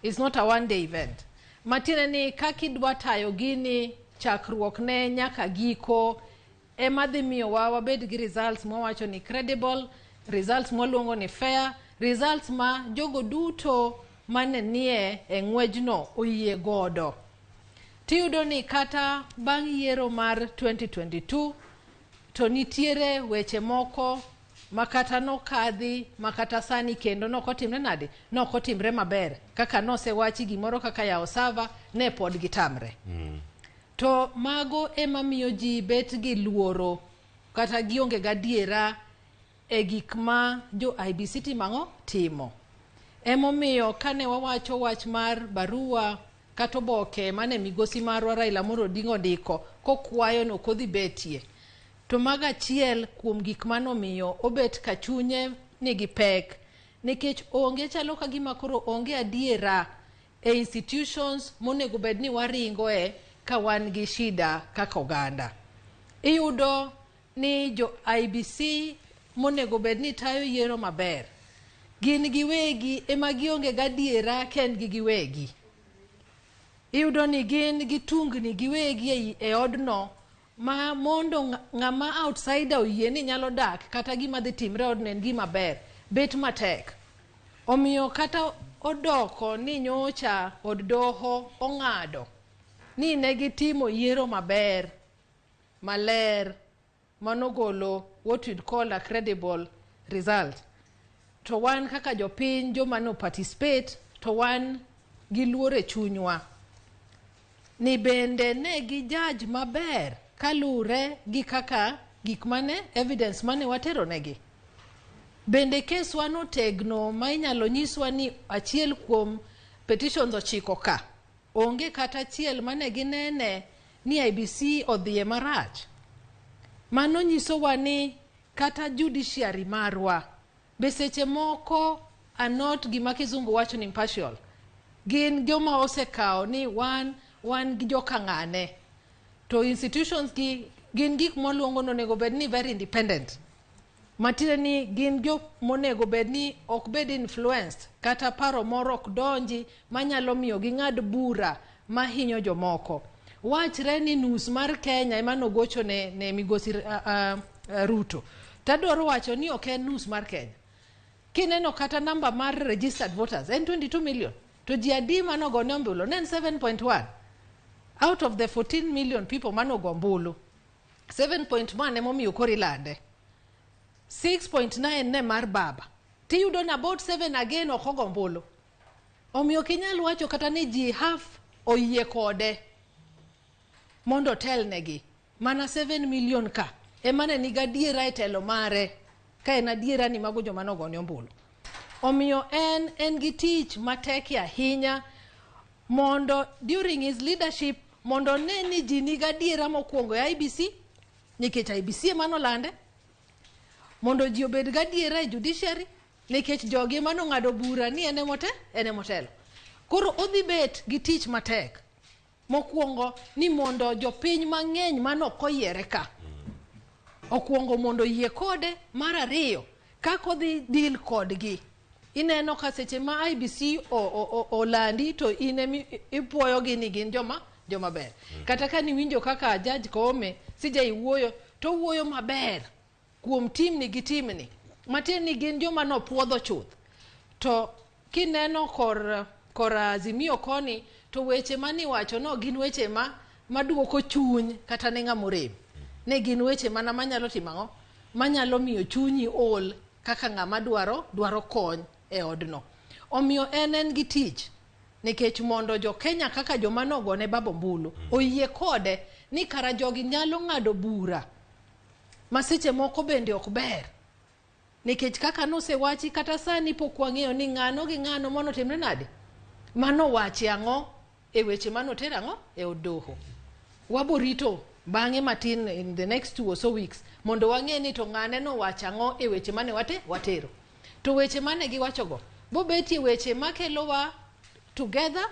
It's not a one day event. Matiende ni kakidwa tayo gini chakruok ne nyaka giko ema dhi miyo wabed gi results mwawacho ni credible, results mwaluongo ni fair, results ma jogo duto mane nie ng'wejno oyie godo. Tiyudo ni kata bang' yiero mar 2022 to nitiere weche moko makata nokadhi makata sani kendo nokotimre nade, nokotimre maber kaka nosewachi gimoro kaka yawo sava ne pod gitamre. To mago ema miyo ji bet gi luoro kata gionge gadiera e gik ma jo IBC timo. Emomiyo kane wawacho wach mar barua kata oboke mane migosi marwa Raila Amolo Odinga ondiko kokwayo no kodhi betie, to maga achiel kuom gik manomiyo obet ka chunye nigi pek nikech onge chalo ka gima koro onge adiera e institutions monego bed ni waringo ka wan gi shida kaka oganda. Iyudo ni jo IBC monego bed ni tayo yiero maber, gin giwegi ema gionge gadiera kendgi giwegi. Iyudo ni gin gitungni giwegi e odno ma mondo ng'ama outsider oyie ni nyalo dak kata gima dhi timre odno en gima ber, bet matek. Omiyo kata odoko ni nyocha od doho ong'ado ni ne gitimo yiero maber, maler, manogolo what we'd call a credible result. To wan kaka jopiny joma no participate, to wan gi luoro e chunywa ni bende ne gi judge maber kalure gi kaka gik mane evidence mane watero negi. Bende kes wan otegno ma inyalo nyiswa ni achiel kuom petitions ochiko ka onge kata achiel mane ginene ni IBC odhiye marach. Mano nyisowa ni kata judiciary marwa be seche moko are not gima kizungu wacho ni impartial. Gin joma osekao ni wan gi joka ng'ane. To institutions gin gik moluongo nonego bed ni very independent. Matire ni gin jo monego bed ni ok bed influenced kata paro moro ok donji manyalo miyo ging'ad bura mahinyo jomoko. Wachre ni nus mar Kenya ema nogocho ne migosi Ruto. Tadwaro wacho ni ok en nus mar Kenya. Kineno kata namba mar registered voters en 22 million. To ji adi manogone ombulu ne en 7.1. Out of the 14 million people manogo ombulu, 7.1 emomiyo kori lande. 6.9 ne mar baba. Tiyudo na about 7 again okogo ombulu. Omiyo kinyal wacho kata ni ji half oyie kode mondo tel negi. Mana 7 million ka emane ni gadiera e telo mare ka en adiera ni mago joma nogone ombulu. Omiyo en gi tich matek ahinya mondo during his leadership mondo ne ni ji ni gadiera mokwongo e IBC nikech IBC emano lande, mondo ji obed gadiera e judiciary nikech jogi emano ng'ado bura ni ene motelo. Koro odhi bet gi tich matek mokwongo ni mondo jopiny mang'eny mano koyiere ka okwongo mondo yie kode. Mar ariyo kako odhi deal kodgi. Ineno ka seche ma IBC olandi to ine ipuoyo gi ni gin joma ber. Kata ka ni winjo kaka Judge Koome sija iwuoyo to wuoyo maber kuom tim ni gi tim ni. Matin ni gin joma no puodho chuth. To kineno kor Azimio koni to weche mani wacho no gin weche maduoko chuny kata ne ng'amorem. Ne gin weche mana manyalo timang'o, manyalo miyo chunyi ol kaka ng'ama dwaro kony e odno. Omiyo en gi tich nikech mondo jo Kenya kaka joma nogone babo mbulu oyie kode ni kara jogi nyalo ng'ado bura masiche moko bende ok ber. Nikech kaka nosewachi kata sani pok wang'eyo ni ng'ano gi ng'ano mono timre nade, mano wachi ang'o e weche mano tero ang'o e od doho. Waborito bang'e matin in the next 2 or so weeks mondo wang'e ni to ng'ane no wacho ang'o e weche mane watero. To weche mane giwachogo bo betie weche makelowa together,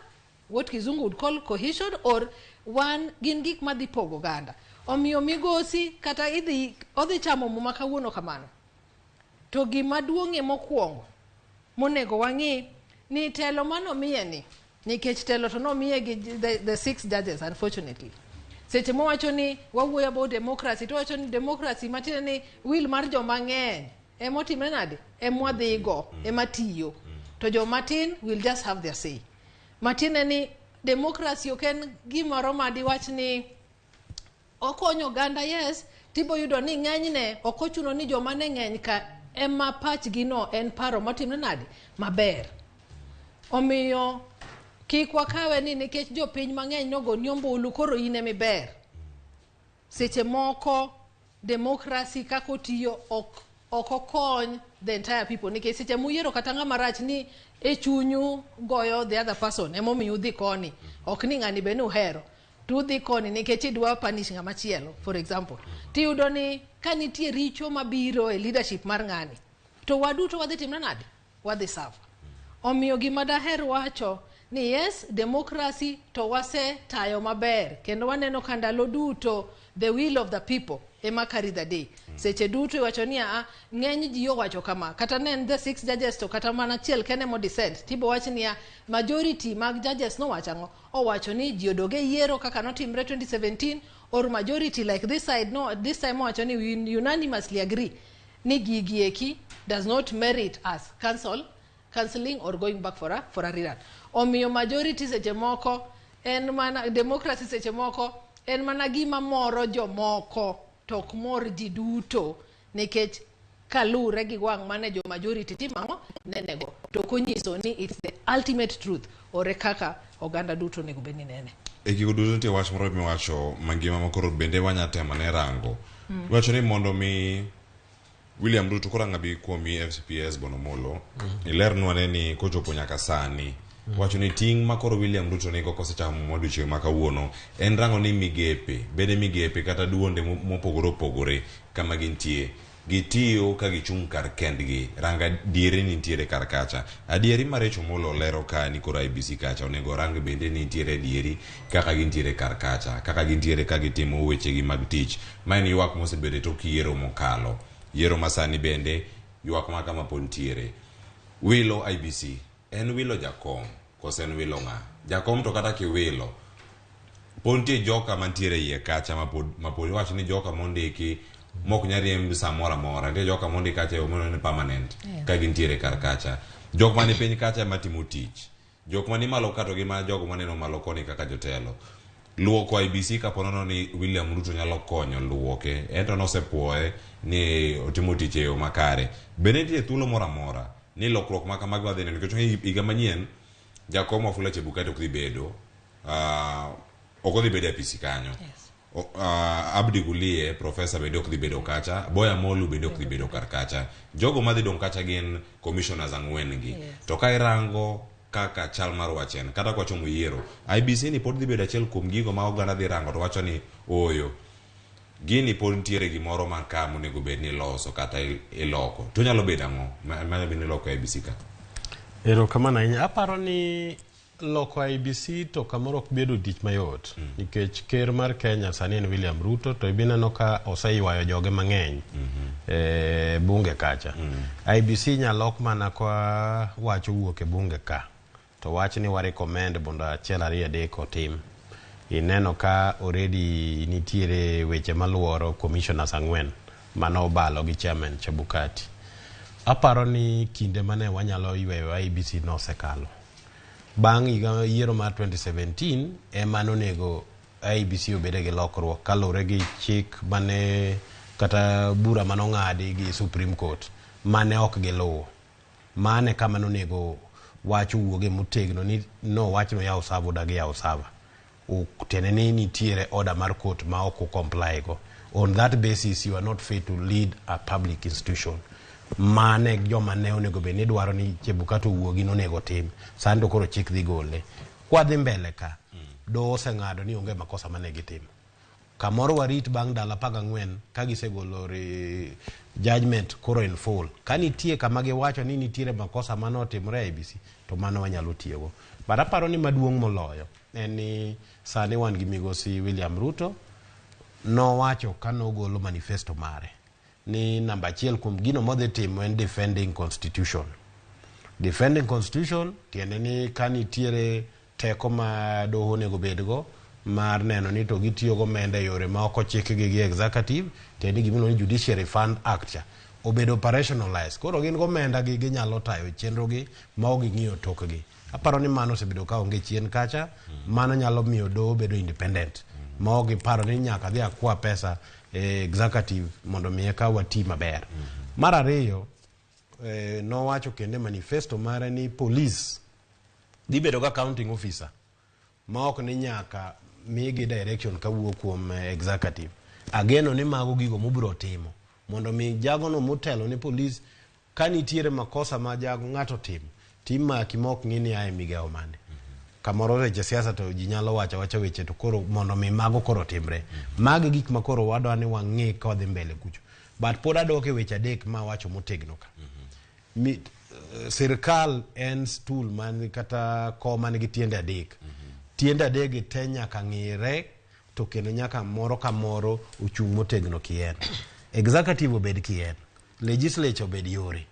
what kizungu would call cohesion, or one gin gik madhi pogo ganda. Omiyo migosi kata odhi chamo muma kawuono kamano. To gima duong'e mokwongo monego wang'i ni telo mano miye ni nikech telo to nomiye gi the 6 judges unfortunately. Seche mowacho ni wawuoyo about democracy to wacho ni democracy matiende ni will mar joma ng'eny emotimre nade emwadhigo ematiyo to jomatin will just have their say. Matiende ni democracy ok en gimoro madiwach ni okonyo oganda yes tibo yudo ni ng'enyne ok ochuno ni joma ne ng'eny ka ema pachgi no en paro motimre nade maber. Omiyo kik wakawe ni nikech jopiny mang'eny nogo nyombulu koro in emi ber. Seche moko democracy kako tiyo ok okony the entire people nikech seche muyiero kata ng'ama rach ni e chunyu goyo the other person emomiyo udhi koni ok ni ng'ani be ni uhero to udhi koni nikech idwa punish ng'ama chielo for example. Tiyudo ni ka nitie richo mabiro e leadership mar ng'ani to waduto wadhi timre nade wadhi serve. Omiyo gima daher wacho ni yes democracy to wase tayo maber kendo waneno ka ndalo duto the will of the people ema carry the day. Seche duto iwacho ni ng'eny ji owacho kama kata ne the 6 judges to kata mana achiel kene mo dissent tibo wach ni majority mag judges no wachango owacho ni ji odoge yiero kaka notimre 2017 or majority like this side no this time owacho ni we unanimously agree ni gigieki does not merit as cancelling or going back for a rerun. Omiyo majority seche moko en mana democracy seche moko en mana gima moro jomoko tok mor ji duto nikech kalure gi wang' mane jo majority timango nenego to konyiso ni it's the ultimate truth ore kaka oganda duto nego beni nene. Gigo duto nitie wach moro miwacho mangima makoro bende wanyatemo ne rango. Wacho ni mondo mi William Ruto kora ngabi kuomi FCPS Bonomolo ilernwa ni kochopo nyaka sani wacho ni ting makoro William Ruto ni koko sechamo moduche makawuono en rango ni migepe kata duonde mopogore opogore kama gintie gitiyo ka gichung' kar kendgi ranga diere ni ntiere kar kacha adieri marecho molo lero ka ni kora IBC kacha onego rang bende ni ntiere dieri kaka gintiere kar kacha kaka gintiere ka gitimo weche gi mag tich maeni ywak mosebede to kiero mokalo yiero masani bende ywak maka mapontiere wilo IBC en wilo jakom kose en wilo ng'a jakom to kata ki wilo pontie joka mantiere iye kacha mapod wacho ni joka mondiki mok nyariem samora mora ntie joka mondiki kacha yomono ni permanent ka gintiere kar kacha jok mani piny kacha matimo tich jok mani malo kato gi ma jogo maneno malo koni kaka jotelo luoko IBC kaponono ni William Ruto nyalo konyo luoke ento nosepuoe ni otimo tich e yo makare bende nitie thuolo moro amora ni lokruok maka magwa dhi neno nikech higa manyien jakom Wafula Chebukati ok dhi bedo e apisi kanyo Abdi Gulie professor bende ok dhi bedo kacha Boya Molu bende ok dhi bedo kar kacha jogo madhi dong kacha gin commissioners ang'wen gi to ka irango kaka chal mar wachen kata kwa chomo yiero IBC ni pod dhi bedo achiel kuom gigo ma oganda dhi rango to wacho ni oyo gini pod ntiere gimoro makamu nego bed ni loso kata iloko to nyalo bedo ang'o ma bed ni loko IBC ka. Erokamano ahinya aparo ni loko IBC to kamoro ok bedo tich mayot nikech ker mar Kenya sani en William Ruto to ibineno ka oseywayo joge mang'eny bunge kacha IBC nyalok mana kwa wacho wuok e bunge ka to wach ni wa recommend mondo achiel ariyo adek otim ineno ka already nitiere weche maluoro commissioners ang'wen mano obalo gi chairman Chebukati. Aparo ni kinde mane wanyalo yweyo IBC no sekalo bang' yiero mar 2017 emano nego IBC obede gi lokruok kalure gi chik mane kata bura mano ng'adi gi Supreme Court mane ok giluwo mane kama nonego wacho wuoge motegno ni no wach no yaw sava dagi yaw sava tene ni nitiere order mar court ma ok comply go on that basis you are not fit to lead a public institution mane joma ne onego be ni dwaro ni Chebukati wuogi nonego tim sando koro chik dhi gole kwa dhi mbele ka do oseng'ado ni onge makosa mane gitimo kamoro warit bang' dala 14 ka gisegolo judgment koro in full ka nitie kama giwacho ni nitiere makosa mane otimore IBC to mano wanyalo tiyogo but aparo ni maduong' moloyo en ni sani wan gi migosi William Ruto nowacho ka nogolo manifesto mare ni namba achiel kuom gino modhi timo en defending constitution tiende ni ka nitiere teko ma doho nego bedgo mar neno ni to gitiyo gomenda yore ma ok ochik gi executive tendi gimino ni Judiciary Fund Act cha obedo operationalized. Koro gin gomenda gi ginyalo tayo chenro gi ma ok ng'iyo tokgi. Aparo ni mano osebedo ka onge chien kacha, mano nyalo miyo doho bedo independent. Ma ok paro ni nyaka dhi akwa pesa executive mondo mi eka wati maber. Mar ariyo nowacho kende manifesto mare ni police dhi bedo ga counting officer ma ok ni nyaka migi direction kawuok kuom executive. Ageno ni mago gigo mobiro timo mondo mi jagono motelo ni police kanitiere makosa ma jago ng'ato timo timaki mok ng'ini ae migao mane. Kamoro weche siasa to ji nyalo wacha weche to koro mondo mi mago koro timre. Magi gik ma koro wadwa ni wang'e kodhi mbele kucho. But pod adok e weche adek ma wacho motegno ka. Sirkal en stool man kata ko man gi tiende adek. Tiende adek te nyaka ng'ire to kendo nyaka moro ka moro ochung' motegno kien. Executive obed kien, legislature obed yore,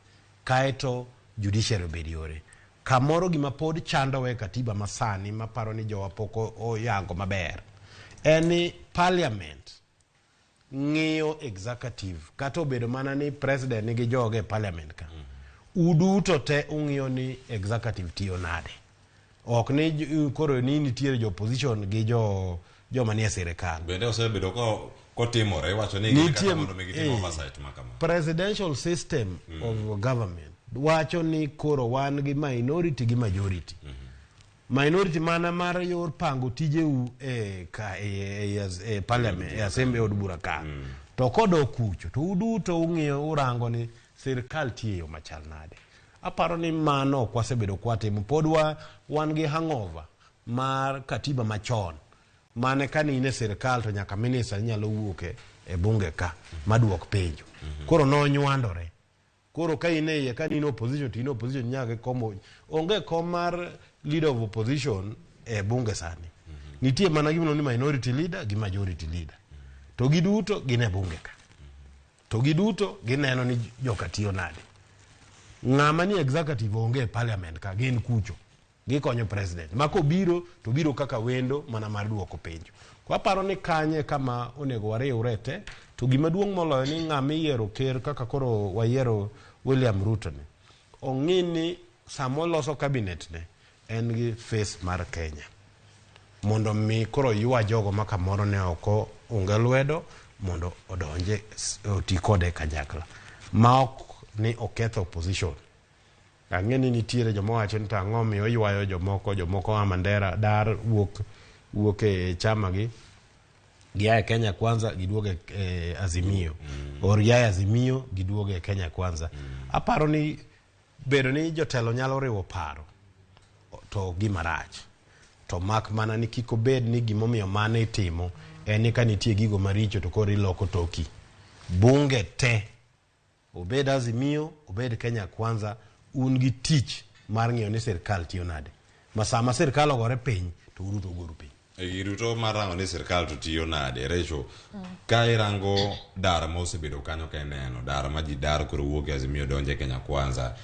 kaeto judiciary obed yore. Kamoro gima pod chando we katiba masani maparo ni jowa poko oyango maber. Eni parliament ng'iyo executive kata obedo mana ni president nigi joge parliament ka. Uduto te ung'iyo ni executive tiyo nade. Ok ni koro ni nitiere jo opposition gi jo manie sirikal. Bende osebedo kotimore wacho ni kaka mondo megitimo oversight makama. Presidential system of government wacho ni koro wan gi minority gi majority. Minority mana mar yor pango tijeu parliament assembly od bura ka. To kodo kucho to uduto ung'iyo urango ni sirikal tiyo machal nade. Aparo ni mano kwasebedo kwatimo pod wan gi hangover mar katiba machon mane kani ine sirikal to nyaka minister nyalo wuoke e bunge ka maduok penjo. Koro no nywandore. Koro ka ine ye kani ino opposition to ino opposition nyaka komo onge komar leader of opposition e bunge sani. Nitie mana gimno ni minority leader gi majority leader. To giduto gine bunge ka. To giduto gineno ni joka tiyo nade. Ng'ama ni executive onge parliament ka gin kucho. Gikonyo president. Mako biro to biro kaka wendo mana mar duoko penjo. Kwa paro ni kanye kama onego wariwrete to gima duong' moloyo ni ng'ama yiero ker kaka koro wayiero William Ruto ni. Ong'ini samo loso cabinet ne en gi face mar Kenya. Mondo mi koro ywa jogo maka moro ne oko unge lwedo mondo odonje oti kode kanyakla. Ma ok ni oketho opposition. Ang'eni nitiere joma wacho ni tang'o mi oywayo jomoko amandera dar wuok e chama gi giaye Kenya Kwanza giduoge Azimio. Or giaye Azimio giduoge Kenya Kwanza. Aparo ni bedo ni jotelo nyalo riwo paro to gima rach. To mak mana ni kiko bed ni gimomiyo mane itimo ni ka nitie gigo maricho to koro iloko toki. Bunge te obed Azimio obed Kenya Kwanza un gi tich mar ng'iyo ni sirkal tiyo nade. Masama sirkal ogore piny to uruto goru piny. Iruto marango ni sirkal to tiyo nade. Recho ka irango dara ma osebedo kanyo ka neno dara ma ji dar koro wuok Azimio donje Kenya Kwanza.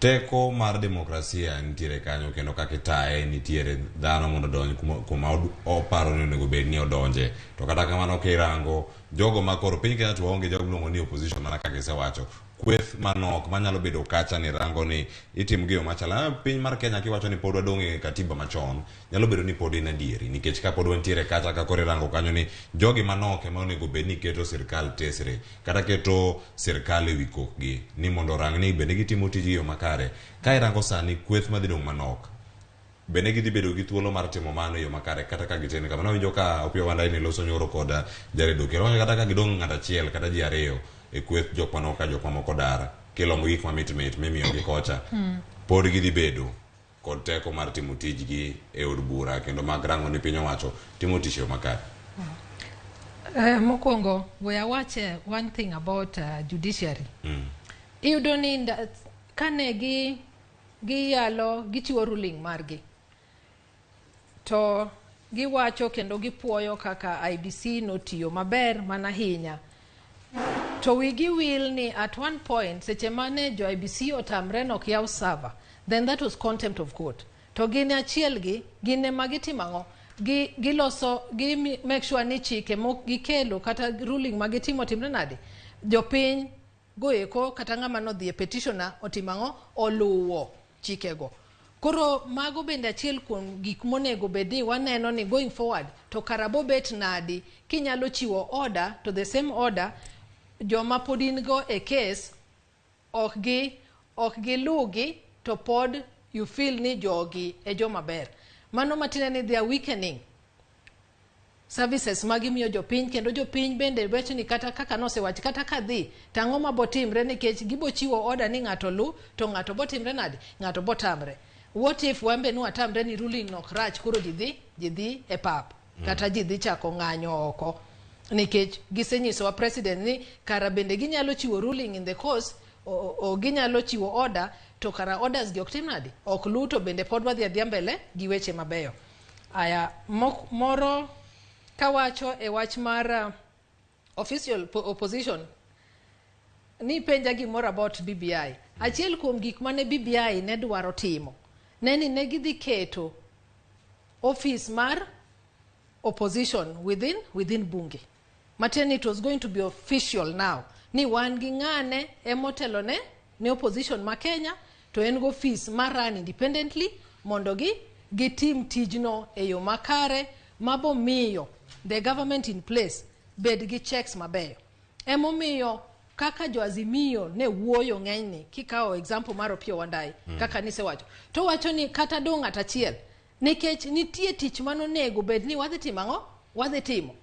Teko mar demokrasia nitiere kanyo kendo kaka itae nitiere dhano mondo donj kuma oparo ni onego bed ni odonje. To kata kamano kirango jogo ma koro piny Kenya to onge jogo luongo ni opposition mana kaka isewacho. Kweth manok manyalo bedo kacha ni rango ni itim giyo machala. Piny mar Kenya kiwacho ni pod wadong' e katiba machon nyalo bedo ni pod in adieri nikech ka pod wantiere kacha ka koro rango kanyo ni jogi manok ema onego bed ni keto sirkal tesre kata keto sirkal e wi kokgi ni mondo rang ni bende gitimo tiji yo makare. Ka irango sani kweth madhi dong' manok bende gidhi bedo gi thuolo mar timo mano yo makare kata ka gitene kama nawinjo ka Opiyo Wandayi ni loso nyoro koda Jared Okello kata ka gidong' ng'at achiel kata ji ariyo e kweth jok manoka jok mamoko dara kilombo gik mamit mimiyo gi kocha pod gidhi bedo kod teko mar timo tijgi e od bura kendo mag rango ni piny owacho timo tich yo makare. Mokwongo we watch one thing about judiciary. Iyudo ni kane giyalo gichiwo ruling margi to giwacho kendo gipuoyo kaka IBC notiyo maber mana hinya. To wigi will ni at one point seche mane jo IBC otamre nok yaw server, then that was contempt of court. to gin achiel gi gin ma gitimango giloso gi make sure ni chike mok gikelo kata ruling ma gitimo timre nade jopiny goeko kata ng'ama nodhi e petitioner otimango oluwo chikego. Koro mago bende achiel kuom gik monego bedi waneno ni going forward to karabo bet nadi kinyalo chiwo order to the same order joma pod in go e case ok gilugi to pod you feel ni jogi e joma ber. Mano matine ni they are weakening services magimiyo jopiny kendo jopiny bende wecho ni kata kaka nosewachi kata kadhi tang'o mabotimre nikech gibochiwo order ni ng'ato lu to ng'ato botimre nadi ng'ato botamre. What if wambe nu atamre ni ruling nok rach kuro jidhi e pap kata jidhi chako ng'anyo oko nikech gisenyiso wa president ni kara bende ginyalo chiwo ruling in the course o ginyalo chiwo order to kara orders gi oktim nadi ok luto bende pod wadhi adhia mbele gi weche mabeyo. Aya moro kawacho e wach mar official opposition ni penja gimoro about BBI. Achiel kuom gik mane BBI ne dwaro timo neni ne gidhi keto office mar opposition within bunge. Mateni it was going to be official now. Ni wan gi ng'ane emotelo ne opposition ma Kenya to en go office mar run independently mondo gitim tijno e yo makare mabo miyo the government in place bed gi checks mabeyo. Emomiyo kaka jo Azimio ne wuoyo ng'enyni kikawo example mar Opiyo Wandayi kaka nisewacho to wacho ni kata dong' atachiel nikech nitie tich manonego bed ni wadhi timo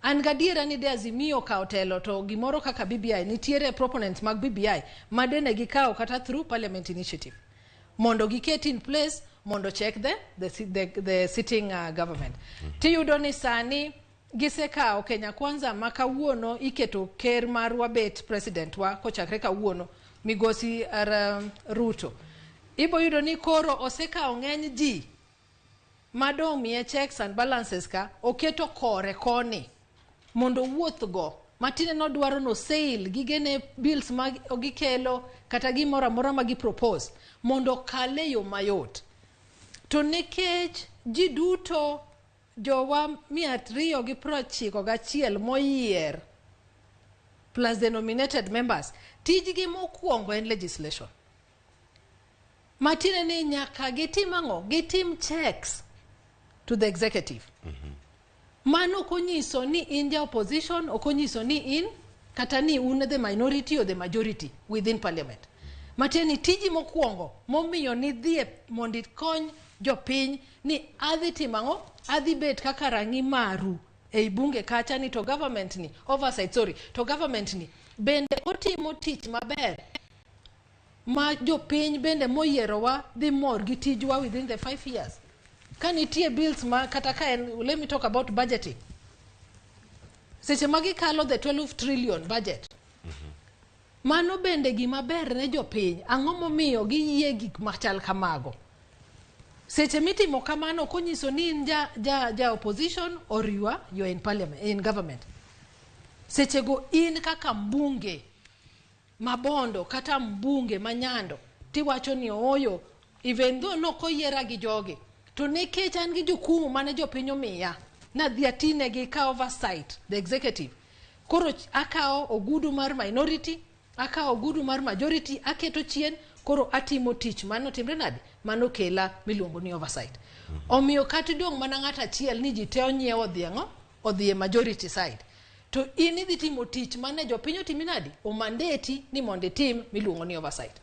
an gadiera ni de Azimio kawo telo to gimoro kaka BBI nitiere proponents mag BBI madene gikawo kata through parliament initiative mondo giket in place mondo check the sitting government. Tiyudo ni sani gisekawo Kenya Kwanza makawuono iketo ker mar wabet president wa kochakre kawuono migosi Ruto. Ibo yudo ni koro osekawo ng'eny ji madong' miye checks and balances ka oketo kore koni mondo wuoth go matine no dwaro no sale gigene bills mag ogikelo kata gimoro amora ma gipropose mondo kale yo mayot. To nikech ji duto jowa 291 moyier plus the nominated members tijgi mokwongo en legislation. Matine ni nyaka gitim checks to the executive. Mano konyiso ni in the opposition okonyiso ni in kata ni un the minority or the majority within parliament. Matini tiji mokwongo momiyo ni dhie mondit kony jopiny ni adhi timango adhi bet kaka rangi maru e bunge kacha ni to government ni to government ni bende otimo tich maber ma jopiny bende moyierowa dhi mor gi tijwa within the 5 years. Kanitie bills ma kata ka let me talk about budgeting. Seche magi kalo the 12 trillion budget. Mano bende gima ber ne jopiny ang'o momiyo giyie gik machal kamago. Seche mitimo kamano konyiso ni in ja opposition or you are in parliament, in government. Seche go in kaka mbunge mabondo kata mbunge manyando tiwacho ni oyo even though no koyiera gi joge to nikech an gi jokumu mane jopiny omiya na dhi atine gi ka oversight the executive. Koro akawo ogudu mar minority akawo ogudu mar majority aketo chien koro atimo tich mano timre nade mano kela miluongo ni oversight. Omiyo kati dong' mana ng'ata achiel ni ji te onyiewo odhi e majority side to in idhi timo tich mane jopiny otimi nade o mandate ni mondo tim miluongo ni oversight.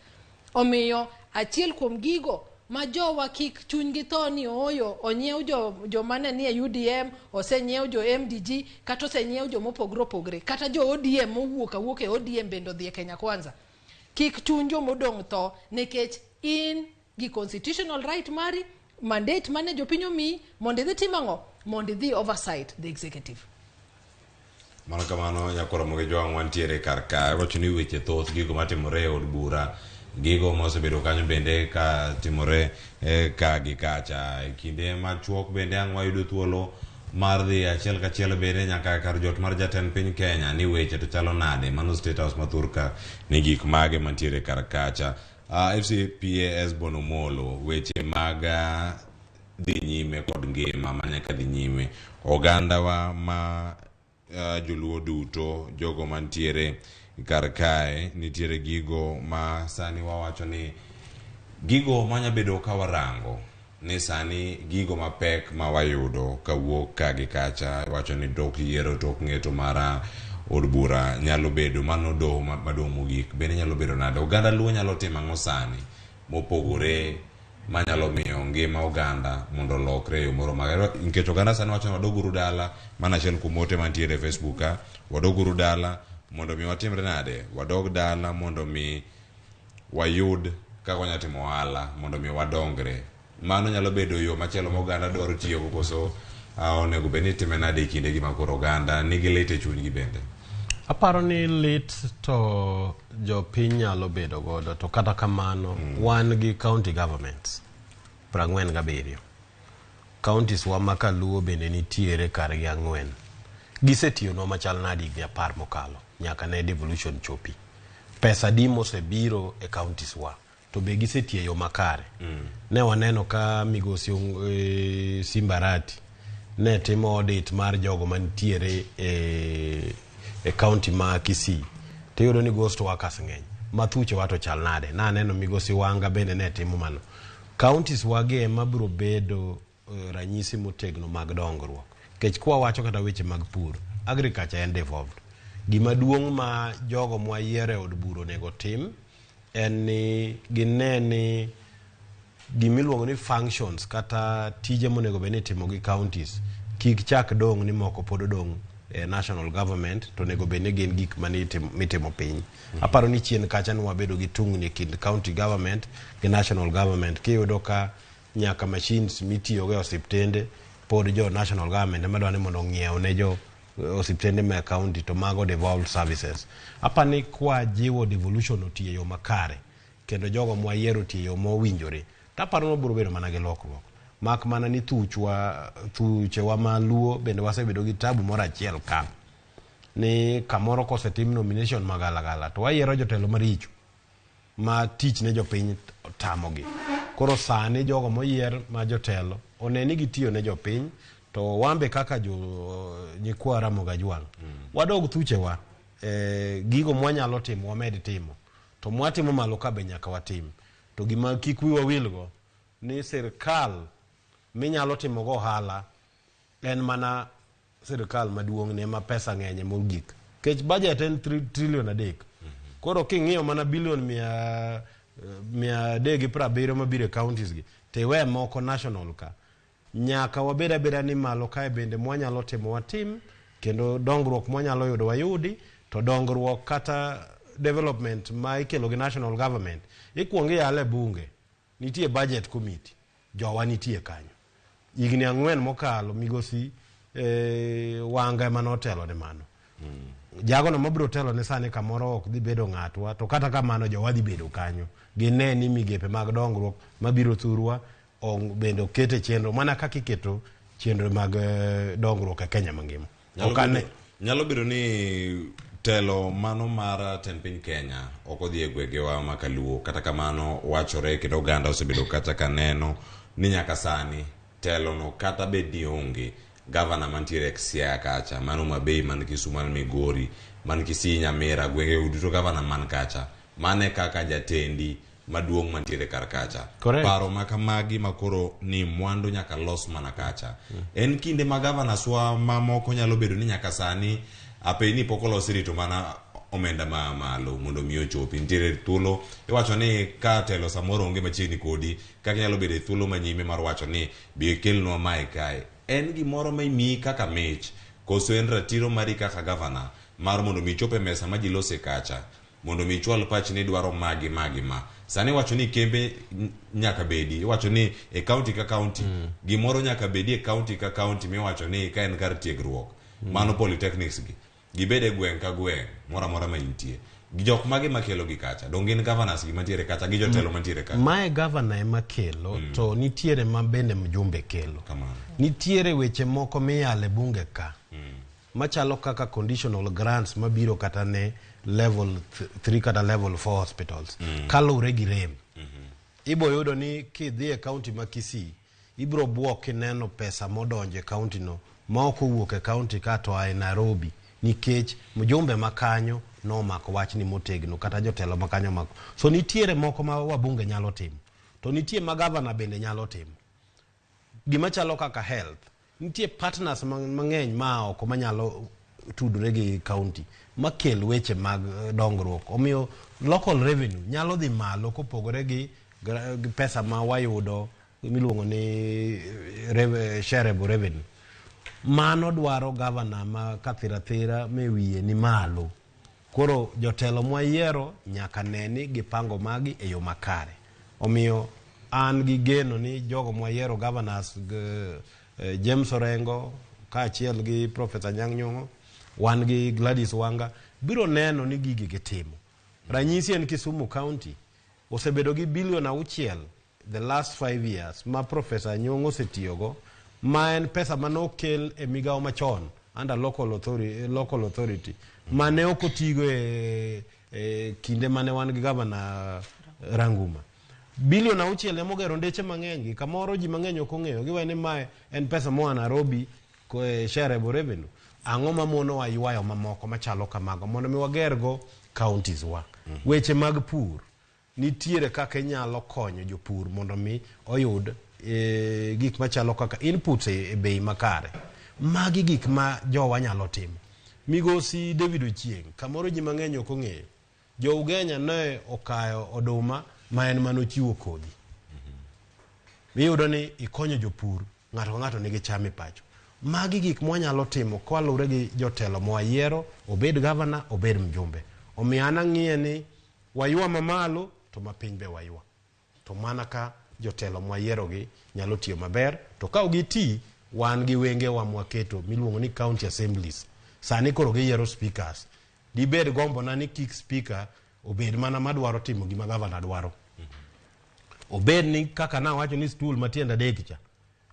Omiyo achiel kuom gigo ma jowa kik chunygi tho ni oyo onyiew jo mane ni e UDM osenyiew jo MDG kata osenyiew jo mopogre kata jo ODM mowuok e ODM bendo dhi e Kenya Kwanza. Kik chuny jo modong' tho nikech in gi constitutional right mari mandate mane jopiny omi mondo idhi timango mondo idhi oversight the executive. Mano kamano yakora moge jo wantiere karka wacho ni weche thoth gigo matimore e od bura gigo mosebedo kanyo bende ka timore ka gi kacha kinde machuok bende ang' wayudo thuolo mar dhi achiel kachiel bende nyaka kar jot mar jatend piny Kenya ni weche to chalo nade mano State House Mathurka ni gik mage mantiere kar kacha FCPAS Bonomolo weche maga dhi nyime kod ngima manyaka dhi nyime oganda wa ma joluo duto jogo mantiere kar kae nitiere gigo ma sani wawacho ni gigo manya bedo ka warango ni sani gigo mapek ma wayudo kawuok ka gi kacha wacho ni tok yiero tok ng'eto mara od bura nyalo bedo mano doho madong' mogik bende nyalo bedo nade oganda luo nyalo timo ang'o sani mopogore manyalo miyo ngima oganda mondo lokre yo moro maber nikech oganda sani wacho ni wadoguru dala mana achiel kuom ote mantiere e Facebook ka wadoguru dala mondo mi watimre nade wadog dala mondo mi wayud kaka wanyalo timo ohala mondo mi wadongre mano nyalo bedo yo machielo ma oganda dwaro tiyo go koso onego bed ni time nade e kinde gi ma koro oganda nigi lit e chunygi bende. Aparo ni lit to jo piny nyalo bedo godo to kata kamano wan gi county governments 47 counties wa makaluo bende nitiere kargi 4 gisetiyono machal nadi higni 10 mokalo nyaka ne devolution chopi pesa dimo osebiro e counties wa to be gisetiyo yo makare ne waneno ka migosi Simbarati ne timo audit mar jogo mantiere e county ma Kisii to yudo ni ghost workers ng'eny mathuche wato chal nade na neno migosi Wanga bende ne timo mano counties wage ema biro bedo ranyisi motegno mag dongruok kech kwa wacho kata weche mag pur agriculture and devolved gima duong' ma jogo mwa yiere od buro nego tim en ni gineni gimiluongo ni functions kata tije monego bene timo gi counties kik chak dong' ni moko pod dong' national government to nego bene gin gik mitimo piny aparo ni chien kacha ni wabedo gi tungni kind county government gi national government kiyudo ka nyaka machines mitiyo go osiptende pod jo national government ema dwani mondo ng'iew ne jo osiptende ma county to mago devolved services apani kwa jiwo devolution otiyo yo makare kendo jogo mwa yiero tiyo yo mowinjore taparo no biro bedo mana gi lokruok mak mana ni thuche wa maluo bende wasebedo gi tabu moro achiel ka ni kamoro kosetim nomination magalagala to wayiero jotelo maricho ma tich ne jopiny tamogi koro sani jogo moyier ma jotelo oneni gitiyo ne jopiny to wambe kaka nyikwa Ramogi Jwang wadog thuche wa gigo mwanyalo timo wamed timo to mwatimo malo ka be nyaka watim to gima kik wiwa wilgo ni sirkal minyalo timo go ohala en mana sirkal maduong' ne ma pesa ng'enye mogik kech budget en 3 trillion adek koro king'iyo mana billion 370 mabire counties gi te we moko national ka nyaka wabeda ni malo kae bende mwanyalo timo watim kendo dongruok mwanyalo yudo wayudi to dongruok kata development ma ikelo gi national government ikuongi yale bunge nitie budget committee jowa nitie kanyo higni 4 mokalo migosi Wanga manotelo ne mano jago no mabro telo ne sani kamoro ok dhi bedo ng'atwa to kata kamano jowa dhi bedo kanyo gine ni migepe mag dongruok mabiro thurwa bende kete chenro mana kaka iketo chenro mag dongruok e Kenya mangima nyalo bedo ni telo mano mar ten piny Kenya ok odhi e gwegewa makaluo kata kamano wachore kendo oganda osebedo kata kaneno ni nyaka sani telo no kata bedi onge governor mantiere Siaya kacha mano Mabei man Kisumu man Migori man Kisii Nyamira gwenge uduto governor man kacha mane kaka jatendi maduong' mantiere kar kacha paro makamagi makoro ni mwandu nyaka los mana kacha en kinde ma governors wa mamoko nyalo bedo ni nyaka sani apeni pokolos rito mana omenda ma malo mondo mi ochopi nitiere thuolo iwacho ni ka telo samoro onge machiegni kodi kaka nyalo bedo thuolo manyime mar wacho ni bi kelnwa mae kae en gimoro ma imiyi kaka mich koso en ratiro mari kaka governor mar mondo mi chope mesa ma ji lose kacha mondo mi chwal pach ni dwaro magi ma sani wacho ni kembe nyaka bedi wacho ni e county ka county gimoro nyaka bedi e county ka county mi wacho ni ka en kar tiegruok mano polytechnics gi gibede gweng ka gweng mora ma intie gi jok mage makelo gi kacha dong gin governors gi mantiere kacha gi jotelo mantiere kacha mae governor ema kelo to nitiere ma bende mjumbe kelo nitiere weche moko miyale bunge ka machalo kaka conditional grants mabiro kata ne level 3 kata level 4 hospitals kalure gi rem ibo yudo ni kidhi e county ma Kisii ibro buok neno pesa modonje county no ma ok owuok e county ka to ai Nairobi nikech mjumbe makanyo no mako wach ni motegno kata jotelo makanyo mako so nitiere moko ma wabunge nyalo timo to nitie ma governor bende nyalo timo gima chalo kaka health nitie partners mang'eny ma oko manyalo tudore gi county makel weche mag dongruok omiyo local revenue nyalo dhi malo kopogore gi pesa ma wayudo miluongo ni shareable revenue mano dwaro governor ma kathirathira mewiye ni malo koro jotelo mwayiero nyaka neni gipango magi e yo makare omiyo an gi geno ni jogo mwayiero governors James Orengo kaachiel gi Professor Nyang'nyong'o wan gi Gladys Wanga biro neno ni gigi gitimo ranyisi en Kisumu County osebedo gi bilion 6 the last 5 years ma Professor Nyong'o setiyogo ma en pesa manokel e migao machon under local authority mane okotigo e kinde mane wan gi governor Ranguma bilion 6 emogero ndeche mang'eny kamoro ji mang'eny ok ong'eyo giwene mae en pesa moa Nairobi ko shareable revenue ang'o mamono waywayo mamoko machalo kamago mondo mi wagergo counties wa weche mag pur nitiere kaka inyalo konyo jopur mondo mi oyud gik machalo kaka inputs e bei makare magi gik ma jowa nyalo timo migosi David Ochieng kamoro ji mang'eny ok ong'eyo jo Ugenya ne okayo oduma ma en mano chiwo kodhi iyudo ni ikonyo jopur ng'ato nigi cham e pacho magi gik mwanyalo timo kwalure gi jotelo mwayiero obed governor obed mjumbe omiyo an ang'iye ni waywa mamalo to mapiny be waywa to mana ka jotelo mwayiero gi nyalo tiyo maber to ka ogiti wan gi wenge wa mwaketo miluongo ni county assemblies sani koro giyiero speakers dibed gombo na ni kick speaker obed mana madwaro timo gima governor dwaro obed ni kaka na wacho ni stool matienda dekicha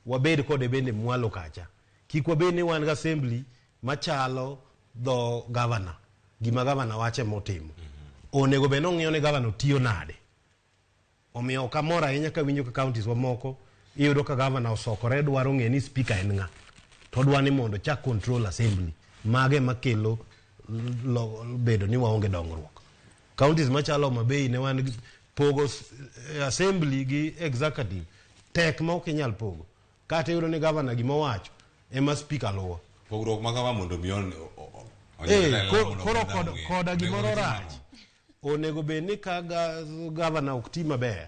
wabed kode bende mwalo kacha kik wabed ni wan ga assembly machalo do governor gima governor wache motimo onego be nong'iyo ni governor tiyo nade omiyo kamora ahinya ka winjo ka counties wa moko iyudo ka governor osokore dwaro ng'e ni speaker en ng'a to dwani mondo chak control assembly mage makelo bedo ni waonge dongruok counties machalo Mabei ne wan pogo assembly gi executive tek ma ok inyal pogo kata iyudo ni governor gima wacho ema speaker luwo pogruok magawa mondo mion koro koda gimoro rach onego bed ni ka governor ok ti maber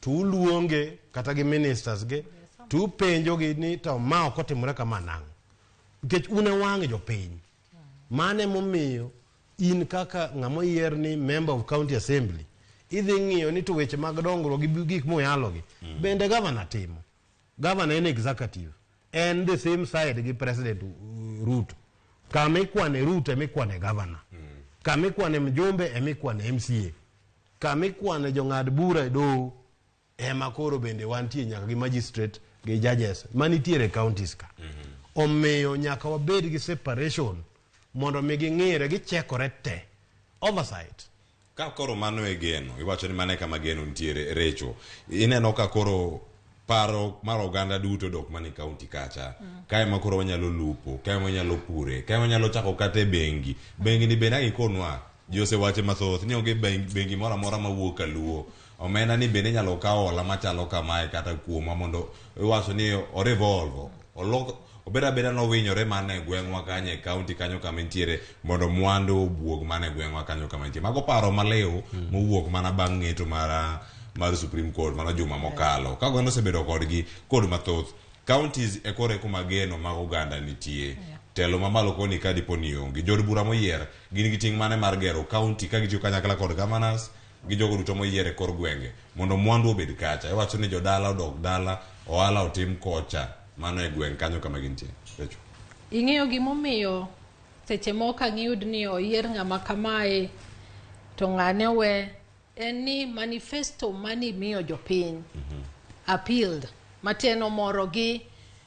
to uluonge kata gi ministers ge to upenjo gi ni to ma ok otimore kama nang'o nikech une wang'e jopiny mane momiyo in kaka ng'amo yier ni member of county assembly idhi ng'iyo ni to weche mag dongruok gi gik moyalogi bende governor timo governor en executive and the same side gi president Ruto kama ikwane Ruto emikwane governor kama ikwane mjumbe emikwane MCA kama ikwane jong'ad bura do ema koro bende wantie nyaka gi magistrate gi judges manitiere counties ka omiyo nyaka wabed gi separation mondo mi ging'ire gichekore te oversight ka koro mano e geno iwacho ni mane kama geno nitiere recho ineno ka koro paro mar oganda duto dok mani county kacha kae ma koro wanyalo lupo kae wanyalo pure kae wanyalo chako kate bengi ni bende agikonwa jose wache mathoth ni onge bengi mora mora mawuok kaluo omena ni bende nyalo kawo hola machalo kamae kata kuoma mondo iwacho ni o revolve obeda beda no winyore mane gweng'wa kanye county kanyo kama ntiere mondo mwandu buog mane gweng'wa kanyo kama ntiere mago paro maleo mowuok mana bang' ng'eto mar Supreme Court mana juma mokalo ka gweng'no osebedo kodgi kod mathoth counties e kore kuma geno mag oganda nitie telo mamalo koni ka dipo ni onge jod bura moyier gin gi ting' mane mar gero county ka gitiyo kanyakla kod governors gi jogo duto moyier e kor gwenge mondo mwandu obed kacha iwacho ni jodala odok dala ohala otim kocha mano e gweng' kanyo kama gintie ing'eyo gimomiyo seche moko ang'iyud ni oyier ng'ama kamae to ng'ane we en ni manifesto mani miyo jopiny appealed mateno morogi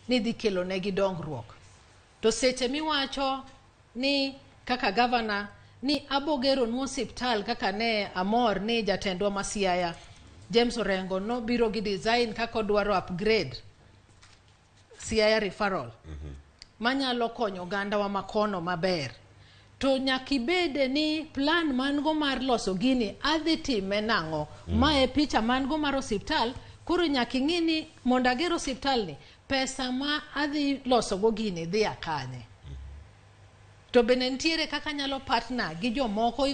ni dhi kelo negi dongruok to seche miwacho ni kaka governor ni abogero nu hospital kaka ne amor ni jatendwa masiaya James Orengo no biro gi design kaka dwaro upgrade Siaya referral manyalo konyo oganda wa makono maber. To nyakibede ni plan mango mar loso gini adhi time nang'o. Mae picha mango mar hospital, koro nyaking'ini mondo ager hospital ni pesa ma adhi loso go gini dhi akanye. To bende nitiere kaka nyalo partner gi jomoko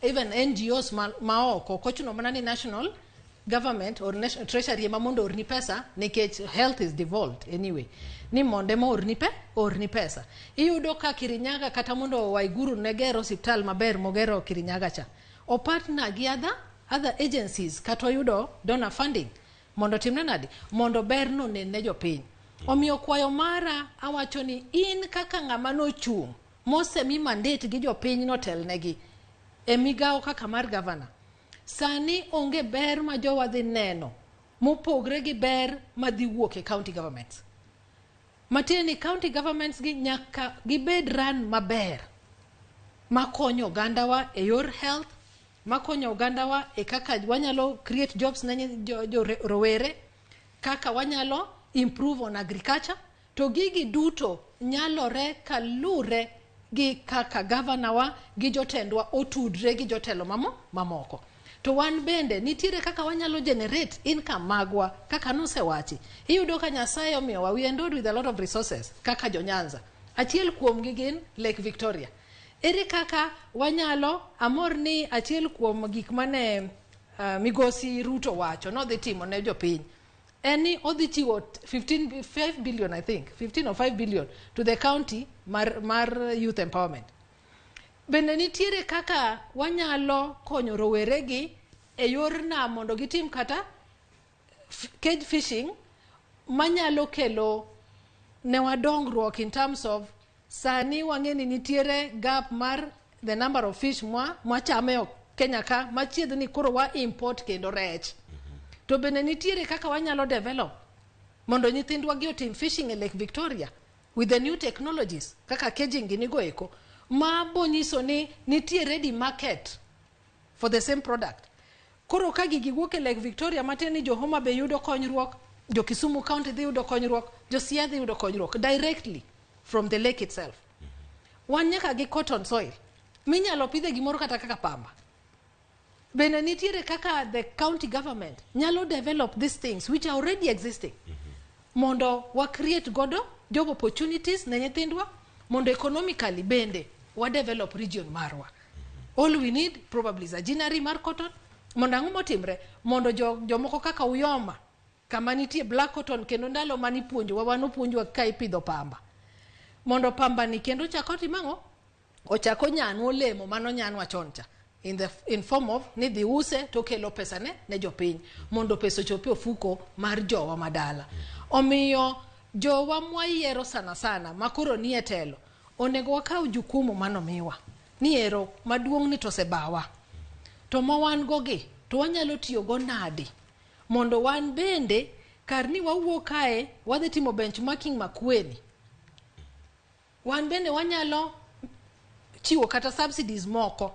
even NGOs ma oko kochuno mana ni national government or national treasury ma mondo orni pesa nikech health is devolved anyway. Ni monde ma orni pesa. Iyudo ka Kirinyaga kata mondo Waiguru ne gero hospital maber mogero Kirinyaga cha. O partner gi other agencies kata yudo donor funding mondo timne nadi mondo berno ne jopiny. Omiyo kwayo mara awacho ni in kaka ng'ama nochung' mose mi mandate gi jopiny notelnegi e migawo kaka mar governor. Sani onge ber ma jowa dhi neno mopogre gi ber ma dhi wuok e county governments. Matieni county governments gi nyaka gibed run maber makonyo ogandawa e yor health, makonyo ogandawa e kaka wanyalo create jobs ne rowere, kaka wanyalo improve on agriculture. To gigi duto nyalore kalure gi kaka governor wa gi jotendwa otudre gi jotelo mamoko. To wan bende nitiere kaka wanyalo generate income magwa kaka nosewachi. Iyudo ka Nyasaye omiyowa we endowed with a lot of resources kaka jo-Nyanza. Achiel kuom gi gin Lake Victoria. Ere kaka wanyalo amor ni achiel kuom gik mane migosi Ruto wacho no dhi timo ne jopiny. Eni odhi chiwo 5 billion I think 15 or 5 billion to the county mar youth empowerment. Bende nitiere kaka wanyalo konyo roweregi e yor nam mondo gitim kata cage fishing manyalo kelo ne wadongruok in terms of sani wang'eni nitiere gap mar the number of fish mwachame Kenya ka machiedni koro wa import kendo rech. To bende nitiere kaka wanyalo develop mondo nyithindwa gi otim fishing e Lake Victoria with the new technologies kaka caging ginigo eko. Ma bonyiso ni nitie ready market for the same product. Koro ka gigi wuok e Lake Victoria mateni jo Homa Bay yudo konyruok, jo Kisumu County dhi yudo konyruok, jo Siaya dhi yudo konyruok directly from the lake itself. Wan nyaka gi cotton soil minyalo pidhe gimoro kata kaka pamba. Bende nitiere kaka the county government nyalo develop these things which are already existing. Mondo wa create godo job opportunities ne nyithindwa mondo economically bende wa develop region marwa. All we need probably is a ginnery mar cotton. Mondo ang'o motimre mondo jomoko kaka Uyoma kama nitie black cotton kendo ndalo mani puonjowa wanopuonjwa ka ipidho pamba. Mondo pamba ni kendo chako timang'o ochako nyano olemo mano nyanwa choncha in form of ni dhi use to kelo pesa ne jopiny mondo pesa chopi ofuko mar jowa madala. Omiyo jowa mwayiero sana makoro nie telo onego wakaw jukumu manomiwa ni ero maduong' ni tosebawa to ma wan gogi to wanyalo tiyo go nadi mondo wan bende kar ni wawuok kae wadhi timo benchmarking makweni, wan bende wanyalo chiwo kata subsidies moko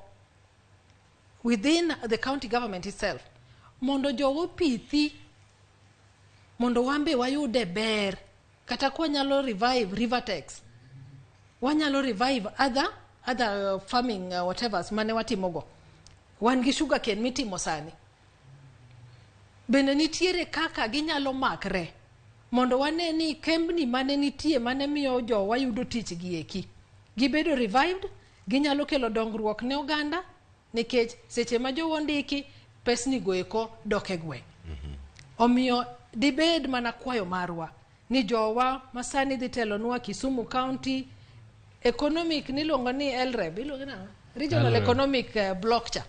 within the county government itself mondo jowo pithi mondo wambe wayude ber kata kwa nyalo revive rivertex, wanyalo revive other farming whatevers mane watimogo. Wan gi sugar cane mitimo sani. Bende nitiere kaka ginyalo makre mondo wane ni kembni mane nitie mane miyo jo wayudo tich gi eki gibedo revived, ginyalo kelo dongruok ne oganda nikech seche ma jowo ndiki pesni go eko dok e gweng'. Omiyo dibed mana kwayo marwa ni jowa masani dhi telonwa Kisumu County Economic niluongo ni LREB, Regional Economic Block cha.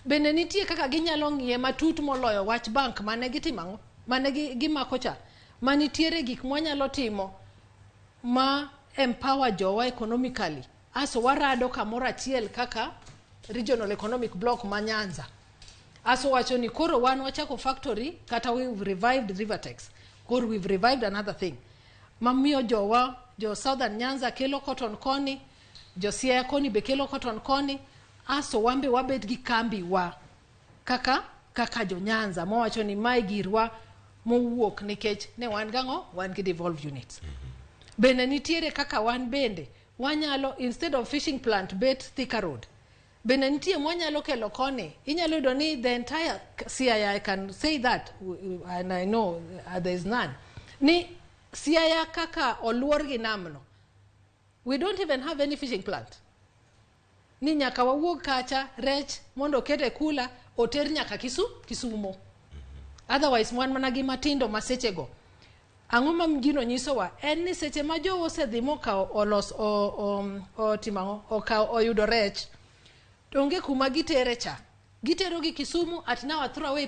Bende nitie kaka ginyalo ng'iye matut moloyo wach bank mane gitimango, mane gimako cha. Manitiere gik mwanyalo timo ma empower jowa economically. Aso warado kamoro achiel kaka Regional Economic Block ma Nyanza. Aso wacho ni koro wan wachako factory kata we've revived Rivertex. Koro we've revived another thing. Mamiyo jowa, jo Southern Nyanza kelo cotton koni, jo Siaya koni be kelo cotton koni, aso wambe wabet gi kambi wa kaka jo Nyanza mowacho ni mai girwa mowuok nikech ne wan gango wan gi devolved units. Bende nitiere kaka wan bende wanyalo instead of fishing plant bet Thika Road. Bende nitie mwanyalo kelo kone. Inyalo yudo ni the entire Siaya, I can say that and I know there is none. Ni Siaya kaka oluor gi namno. We don't even have any fishing plant. Ni nyaka wawuog kacha rech mondo kete kula oter nyaka Kisumo. Otherwise mwan mana gi matindo masechego. Ang'o ma mgino nyisowa en ni seche ma jowo osedhi mokawo olos timango okawo oyudo rech to onge kuma gitere cha. Gitero gi Kisumu at now a throw away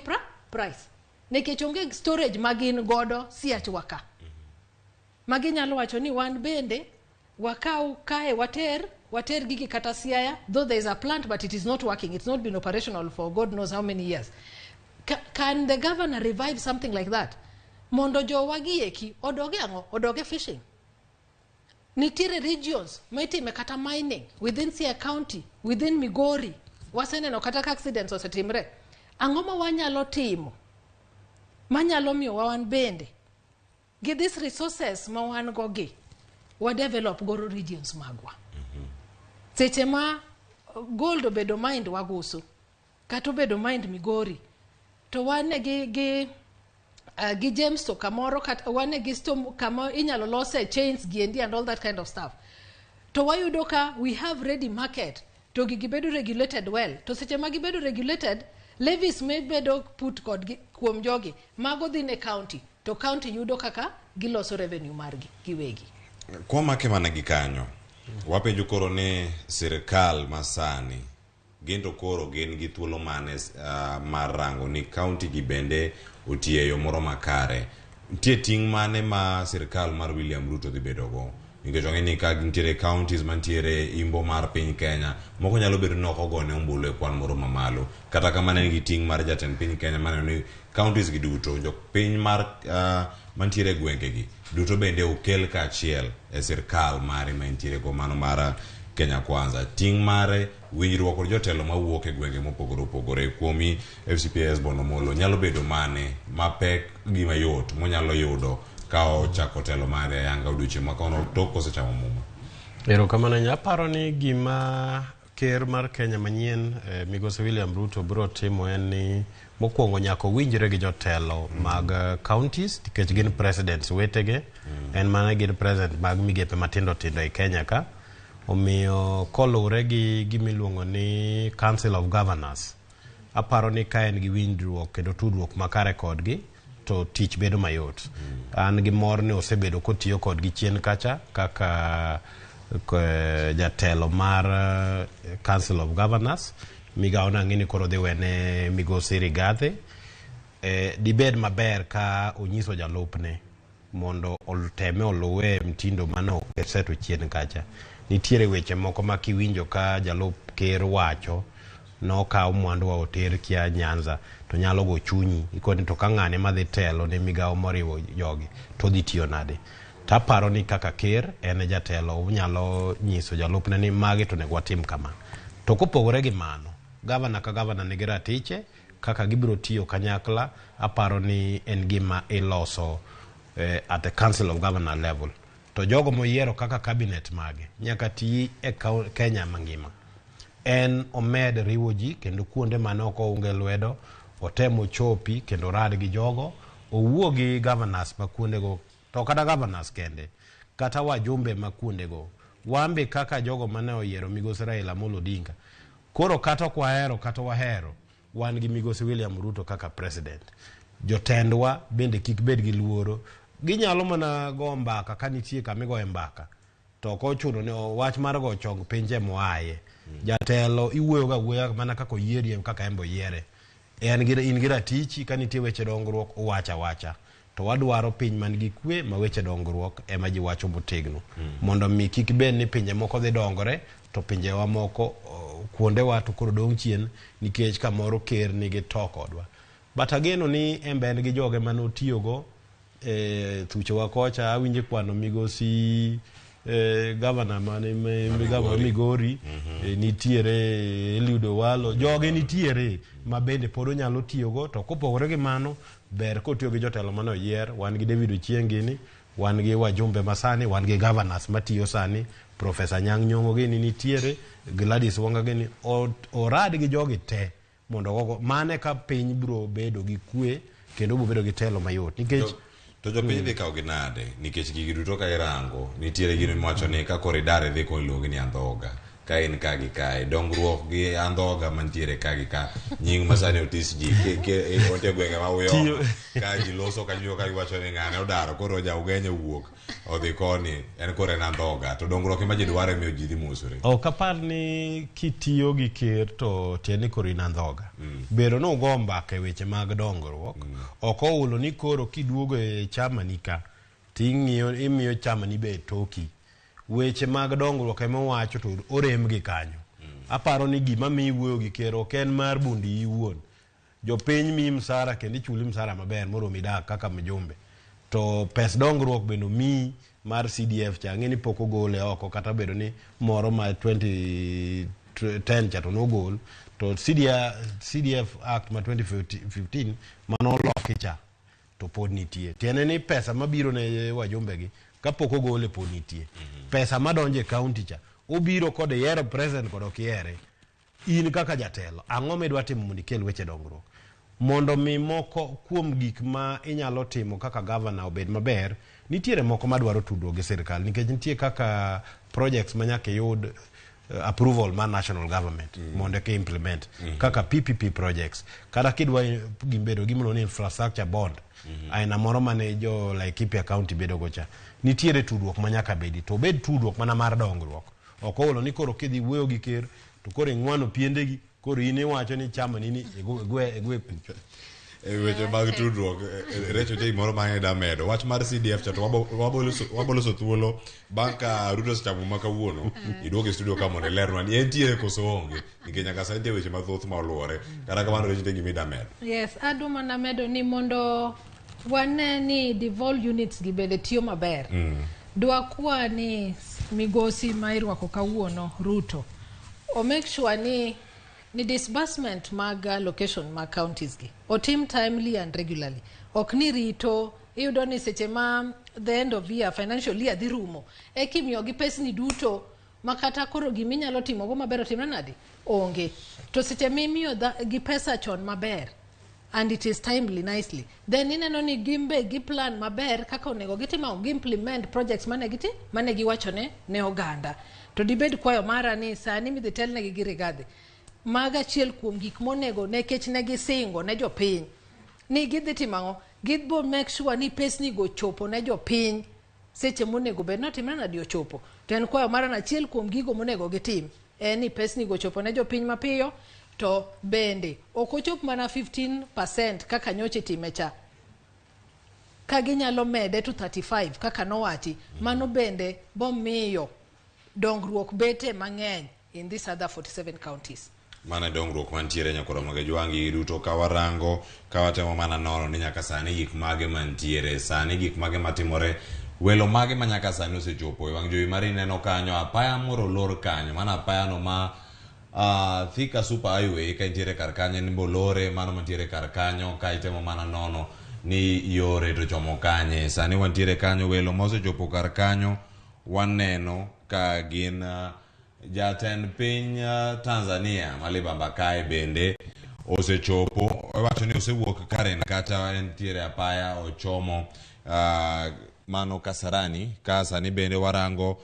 price. Nekech onge storage magin godo Siach waka. Magi nyalo wacho ni wan bende wakaw kae water gigi kata Siaya, though there is a plant but it is not working. It's not been operational for God knows how many years. Can the governor revive something like that? Mondo jowa gieki odoge fishing. Nitire regions maitime kata mining within Siaya County, within Migori. Waseneno kata accidents osetimre. Ang'o ma wanyalo timo manyalo miyo wan bende gi these resources ma wan gogi wa develop goro regions magwa. Seche ma gold obedo mind waguso kata obedo mind Migori to wane gi James to kamoro kata wane gi stom kama inyalo lose chains giendi and all that kind of stuff. To wayudo ka we have ready market to gigi bedo regulated well. To seche ma gibedo regulated, levies may bedo put kod kuom jogi mago dhi ne county to county yudo kaka giloso revenue margi giwegi. Kwa make mana gikanyo wapenjo koro ne sirikal masani gendo koro gen gi thuolo mane mar rango ni county gi bende otieyo moro makare. Nitie ting' mane ma sirikal mar William Ruto dhi bedo go? Nikech ong'eni ka nitiere counties mantiere imbo mar piny Kenya moko nyalo bedo ni ok ogone ombulu e kwan moro mamalo. Kata kamane nigi ting' mar jatend piny Kenya maneno ni counties gi duto jok piny mar mantiere gwenge gi duto bende okel kaachiel e sirikal mare mantiere go mano mar Kenya Kwanza. Ting' mare winjruok kod jotelo mawuok e gwenge mopogore opogore kuomi FCPS Bonomolo nyalo bedo mane mapek gi mayot monyalo yudo ka ochako telo mare yanga odiochieng' ma kono tok osechamo muma. Erokamano nyaparo ni gima ker mar Kenya manyien Migosi William Ruto biro timo en ni mokwongo nyaka winjre gi jotelo mag counties nikech gin presidents wetege en mana gin president mag migepe matindo tindo e Kenya ka. Omiyo kolure gi gimiluongo ni Council of Governors. Aparo ni ka en gi winjruok kendo tudruok makare kodgi to tich bedo mayot. An gi mor ni osebedo kotiyo kodgi chien kacha kaka jatelo mar Council of Governors. Migao nang'ini koro dhi wene Migosi Rigathi. Dibed maber ka onyiso jalupne mondo olteme oluwe mtindo mano keseto chien kacha. Nitiere weche moko ma kiwinjo ka jalup ker wacho no kawo mwandu wa oter kia Nyanza to nyalo go chunyi ikoni to ka ng'ane madhi telo ne migao moriwo jogi to dhi tiyo nade. Taparo ni kaka ker en jatelo unyalo nyiso jalupne ni magi to nego watim kama. To kopogore gi mano gavana ka gavana nigi ratiche kaka gibiro tiyo kanyakla. Aparo ni en gima iloso at the Council of Governor level. To jogo moyiero kaka cabinet mage nyaka ti e Kenya mangima. En omed riwo ji kendo kuonde manoko onge lwedo otemo chopi kendo rad gi jogo owuo gi governors makuondego to kata governors kende kata wajumbe makuondego wambe kaka jogo mane oyiero Migosi Raila Amolo Odinga. Koro kata kwahero kata wahero wan gi Migosi William Ruto kaka president. Jotendwa bende kik bed gi luoro. Ginyalo mana go mbaka ka nitie kamigoe mbaka to ko chuno ne wach mar go chong pinje moaye. Jatelo iwuoyo ga wuoya mana kaka oyieri kaka embo yiere. In gi ratichi ka nitie weche dongruok wacha to wadwaro piny man gi kwe ma weche dongruok ema ji wacho motegno mondo mi kik bed ni pinje moko dhi dongore to pinje wa moko kuonde watu koro dong chien nikech kamoro ker nigi to kodwa. But ageno ni embe gi joge manotiyogo thuche wakocha awinje kwano Migosi governor mane Migori nitiere Eliudo Walo joge nitiere ma bende pod onyalo tiyogo to kopogore gi mano ber kotiyo gi jotelo mane oyier wan gi David Ochiengini wan gi wajumbe masani wan gi governors matiyo sani Professor Nyang' Nyong'o gini nitiere Gladys Wanga gini orad gi jogi te mondo mane ka piny bro bedo gi kwe kendo bro bedo gi telo mayot nikech to jopiny dhi kawo gi nade nikech gigi duto ka irango nitiere gino miwacho ni ka koridare dhi koluongi ni andhoga ka in ka gi kae dongruok gi andhoga mantiere ka gi ka nying masani otis ji ote gwenge ma uyo ka ji loso ka jiyo ka giwacho ni ng'ane odaro koro ja ugenya wuok odhi koni en kore na andhoga to dongruok ima ji dware miyo ji dhi mosore kapar ni kitiyo gi ker to tieni koro in andhoga bedo no go mbaka e weche mag dongruok ok oulo ni koro kiduogo e chamani ka ting'iyo imiyo chamani be toki weche mag dongruok ema wacho to orem gi kanyo aparo ni gima mi wuoyo gi ker ok en mar bundi iwuon jopiny mi msara kendo ichuli msara maber moromi dak kaka mjumbe to pes dongruok bendo mi mar CDF cha ng'eni pok ogole oko kata bedo ni moro ma 2010 cha to nogol to CDF Act ma 2015 manoloki cha to pod nitie tiene ni pesa mabiro ne wajumbe gi kapok ogole pod nitie pesa madonje e county cha obiro kod yiero president kod okiere in kaka jatelo ang'o midwa timo mondo ikel weche dongruok mondo mi moko kuom gik ma inyalo timo kaka governor obed maber nitiere moko madwaro tudruok gi sirkal nikech nitie kaka projects manyaka yud approval ma national government mondo ke implement kaka PPP projects kata kidwa gimbedo gimlo ni infrastructure bond aina moro mane jo Laikipia county bedo gocha nitiere tudruok manyaka bedi to bed tudruok mana mar dongruok ok olo ni koro kidhi wuoyo gi ker to koro ing'wano piendegi koro in iwacho ni chama nini egwe weche mag tudruok recho te moro mang'e da medo wach mar CDF cha to waboloso thuolo bang' ka Ruto sechamo ma kawuono iduogo e studio ka mondo ilernwa ni entiere koso onge nikech nyaka sani nitie weche mathoth ma oluore kata kamano recho te gimida medo yes adu mana medo ni mondo wane ni devolved units gi bende tiyo maber dwa kwa ni migosi ma irwako kawuono Ruto o make sure ni disbursement mag allocation mag counties gi otim timely and regularly ok ni rito iyudo ni seche ma the end of year financial year dhi rumo ekimiyo gi pesni duto makata koro giminyalo timo go maber otimna nadi onge to seche mimiyo gi pesa chon maber and it is timely nicely then ineno ni gimbe gi plan maber kaka onego gitimo gi implement projects mane giwachone ne oganda to dibed kwayo mara ni sani midhi telnegi gi rigadhi maga achiel kuom gik monego nekech ne gisingo ne jopiny ni gidhi timang'o gidbo make sure ni pesni go chopo ne jopiny seche monego bed notimre nadi ochopo to en kwayo mara achiel kuom gigo monego gitim en ni pesni go chopo ne jopiny mapiyo to bende ok ochop mana 15% kaka nyoche time cha ka ginyalo mede to 35 kaka nowachi mano bende bomiyo dongruok bete mang'eny in these other 47 counties mana dongruok mantiere nyakoro mage jwangi duto kawarango kawatemo mana nono ni nyaka sani gik mage mantiere sani gik mage matimore welo mage manyaka sani osechopo wang' jowi mari neno kanyo apaya moro lor kanyo mana apaya no ma Thika Super Highway ka intiere kar kanyo ni bolore mano mantiere kar kanyo ka itemo mana nono ni yore to chomo kanye sani wantiere kanyo welo mosechopo kar kanyo waneno ka gin jatend piny Tanzania malibamba kae bende osechopo wacho ni osewuok Karen kata entiere apaya ochomo mano Kasarani ka sani bende warango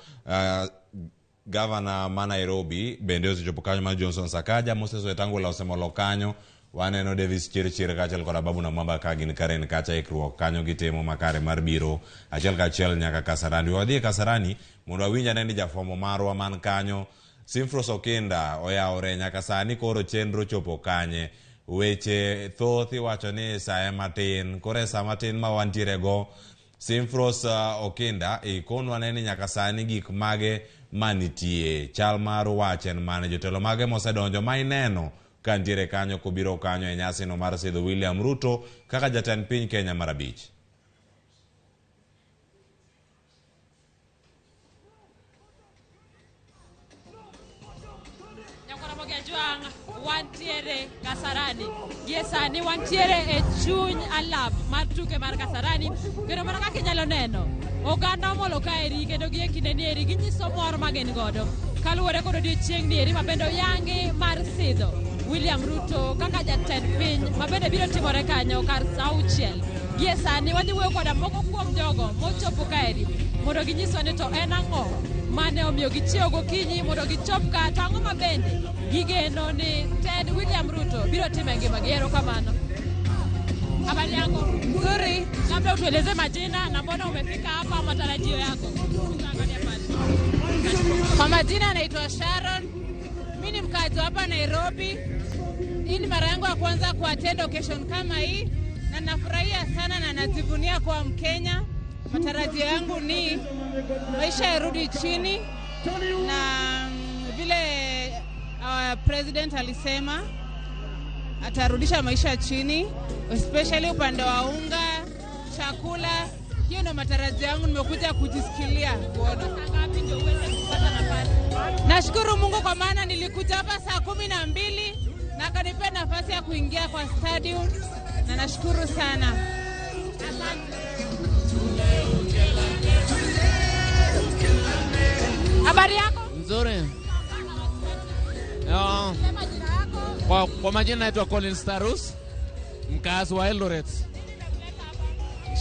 Governor ma Nairobi bende osechopo kanyo ma Johnson Sakaja Moses Wetangula osemolo kanyo waneno Davis Chirchir kachiel kod Babu na Mwamba ka gin Karen kacha ikruok kanyo gitemo makare mar biro achiel kachiel nyaka Kasarani wadhi Kasarani mondo awinja ni jafomo marwa man kanyo Simfros Okenda oyawore nyaka sani koro chenro chopo kanye weche thoth iwacho ni sae matin kore sa matin ma wantiere go Simfros Okenda ikonwa ni nyaka sani gik mage manitie chal mar wachen mane jotelo mage mosedonjo ma ineno ka ntiere kanyo kubiro kanyo e nyasi no mar sidho William Ruto kaka jatend piny Kenya mar 5 Ojwang wantiere Kasarani. Giesani wantiere e chuny alap mar tuke mar Kasarani. Kendo mana kaka inyalo neno, oganda omolo kaeri kendo gi e kinde ni eri ginyiso mor ma gin godo. Kaluwore kod odiochieng' ni eri mabende oyangi mar sidho William Ruto kaka jatend piny mabende biro timore kanyo kar saa 6. Giesani wadhi wuoyo koda moko kuom jogo mochopo kaeri mondo ginyiswa ni to en ang'o mane omiyo gichiewo gokinyi mondo gichop ka, to ang'o mabende gigeno ni Ted William Ruto biro timo e ngimagi. Erokamano. Habari yako? Nzuri. Labda utueleze majina na mbona umefika hapa, matarajio yako. Kwa majina naitwa Sharon. Mimi ni mkazi hapa Nairobi. Hii ni mara yangu ya kwanza kuattend occasion kama hii na nafurahia sana na najivunia kwa Mkenya. Matarajio yangu ni maisha yarudi chini na vile president alisema atarudisha maisha chini, especially upande wa unga, chakula. Hiyo ndio matarajio yangu, nimekuja kujisikilia kuona. Nashukuru Mungu kwa maana nilikuja hapa saa 12 na akanipea nafasi ya kuingia kwa stadium na nashukuru sana. Habari yako? Nzuri. Kwa majina naitwa Colin Starus, mkazi wa Eldoret.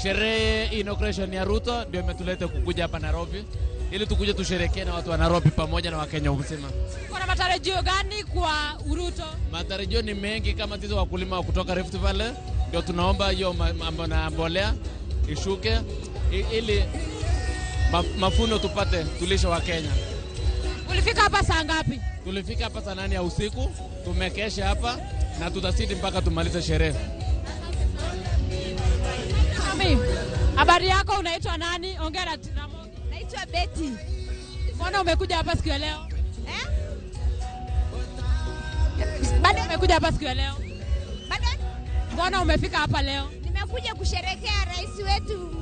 Sherehe inauguration ya Ruto ndio imetuleta kukuja hapa Nairobi ili tukuje tusherekee na watu wa Nairobi pamoja na Wakenya mzima. Kuna matarajio gani kwa Ruto? Matarajio ni mengi, kama sisi wakulima kutoka Rift Valley ndio tunaomba hiyo mambo na mbolea ishuke ili mafuno tupate tulishe wa Kenya. Ulifika hapa saa ngapi? Tulifika hapa saa 8 ya usiku, tumekesha hapa na tutasidi mpaka tumalize sherehe. Habari yako, unaitwa nani? Ongea Ramogi. Naitwa Betty. Mbona umekuja hapa siku ya leo? Bado umekuja hapa siku ya leo? Bado? Mbona umefika hapa leo? Nimekuja kusherehekea rais wetu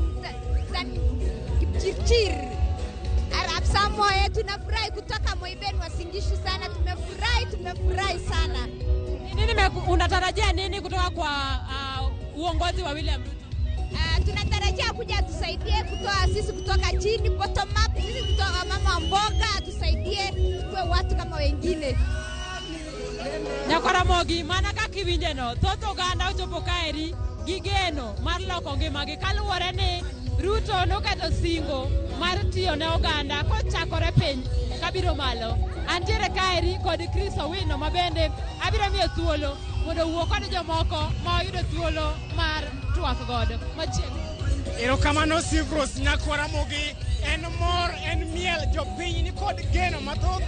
Kipchirchir Arap Samoei. Tunafurahi kutoka Moiben Wasingishu sana. Tumefurahi sana. Nini unatarajia nini kutoka kwa uongozi wa William Ruto? Tunatarajia kuja tusaidie kutoa sisi kutoka chini, bottom up, sisi kutoka mama mboga, tusaidie kwa watu kama wengine. Nyakaramogi mana kakiwinje no toto ganda ochopo kaeri gigeno mar loko ngimagi kaluwore ni Ruto noketo singo mar tiyo ne oganda kochakore piny kabiro malo. Antiere kaeri kod Chris Owino mabende abiro miyo thuolo mondo wuo kod jomoko ma oyudo thuolo mar twak godo machiegni. Erokamano Sivros Nyakaramogi. En mor en miel jopiny ni kod geno mathoth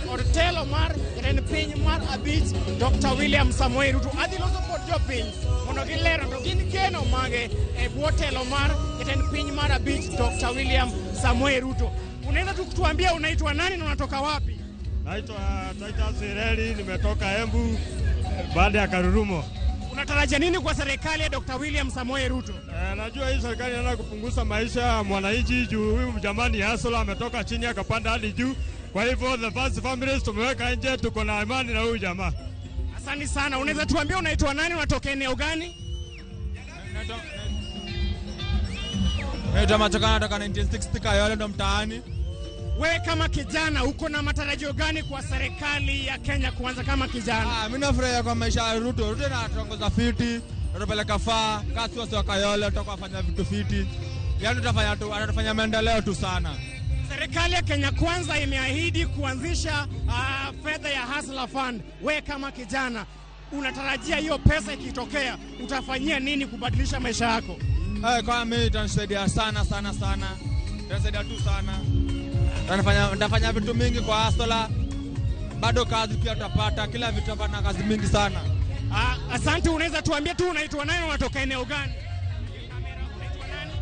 kod telo mar en piny mar abich Dr. William Samoei Ruto. Adhi loso kod jopiny mondo gilero to gin geno mage e bwo telo mar en piny mar abich Dr. William Samoei Ruto. Unaweza tu kutuambia unaitwa nani na unatoka wapi? Naitwa Titus Ireli, nimetoka Embu baada ya Karurumo. Unatarajia nini kwa serikali ya Dr. William Samoei Ruto? Najua hii serikali inaenda kupunguza maisha ya mwananchi juu huyu mjamani Hasola ametoka chini akapanda hadi juu. Kwa hivyo the first families tumeweka nje, tuko na imani na huyu jamaa. Asante sana. Unaweza tuambia unaitwa nani, unatoka eneo gani? Naitwa Matokana, natoka 1960 Kayole ndo mtaani. Wewe kama kijana uko na matarajio gani kwa serikali ya Kenya kuanza kama kijana? Mimi nafurahia kwa maisha ya Ruto. Ruto anatongoza fiti, anapeleka faa, kasi wasi wa Kayole tutakafanya vitu fiti. Yaani atafanya maendeleo tu sana. Serikali ya Kenya Kwanza imeahidi kuanzisha fedha ya Hustler Fund. Wewe kama kijana unatarajia hiyo pesa ikitokea utafanyia nini kubadilisha maisha yako? Kwa mimi itanisaidia sana. Itanisaidia tu sana. Nitafanya vitu mingi kwa Hasola. Bado kazi pia tutapata, kila vitu hapa na kazi mingi sana. Asante. Unaweza tuambia tu unaitwa nani, unatoka eneo gani?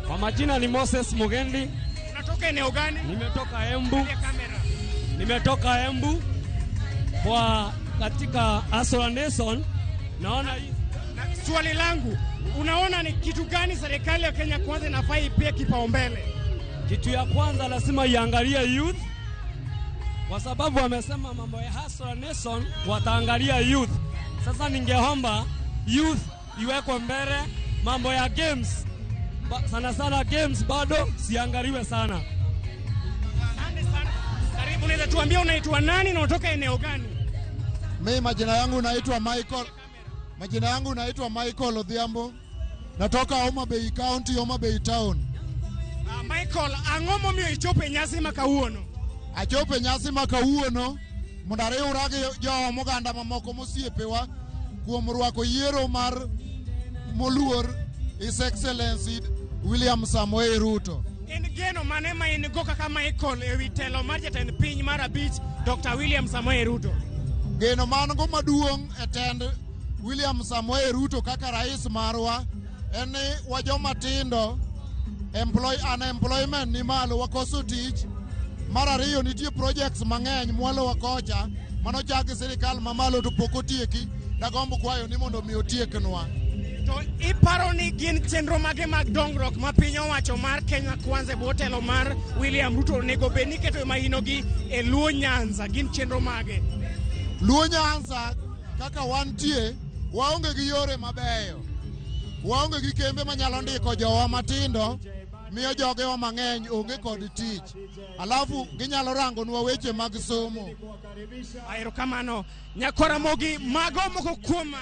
Kwa majina ni Moses Mugendi. Unatoka eneo gani? Nimetoka Embu kwa katika Hasola Nation. Naona swali langu, unaona ni kitu gani serikali ya Kenya Kwanza inafaa ipie kipaumbele? Kitu ya kwanza lazima iangalie youth. kwa sababu wamesema mambo ya hustle nation wataangalia youth. Sasa ningeomba youth iwekwe mbele, mambo ya games sana sana games bado siangaliwe sana. Karibu, unaweza tuambia unaitwa nani na unatoka eneo gani? Mimi majina yangu naitwa Michael Odhiambo. Natoka Homa Bay County, Homa Bay Town. Michael, ang'omo miyo ichope nyasi makawuono? Achope nyasi makawuono mondare urage jo moganda mamoko mosiepewa kuom rwako yiero mar moluor His Excellency William Samoei Ruto. En geno mane ma in go kaka Michael ewi telo mar jatend piny mar abich Dr. William Samoei Ruto? Geno man go maduong' e tend William Samoei Ruto kaka rais marwa en ni wajoma tindo unemployment ni malo, wakoso tich. Mar ariyo nitie projects mang'eny mwalo wakocha mano chaki sirikal mamalo to pok otieki. Dagombo kwayo ni mondo mi otieknwa. To iparo ni gin chenro mage mag dongruok ma piny owacho mar Kenya Kwanza e botelo mar William Ruto nego bed ni keto mahinogi e Luo Nyanza? Gin chenro mage? Luo Nyanza kaka wantie waonge gi yore mabeyo, waonge gi kembe manyalo ndiko jowa matindo miyo jogewa mang'eny onge kod tich, alafu ginyalo rangonwa weche mag somo. Ayero kamano. Ramogi, mago moko kuom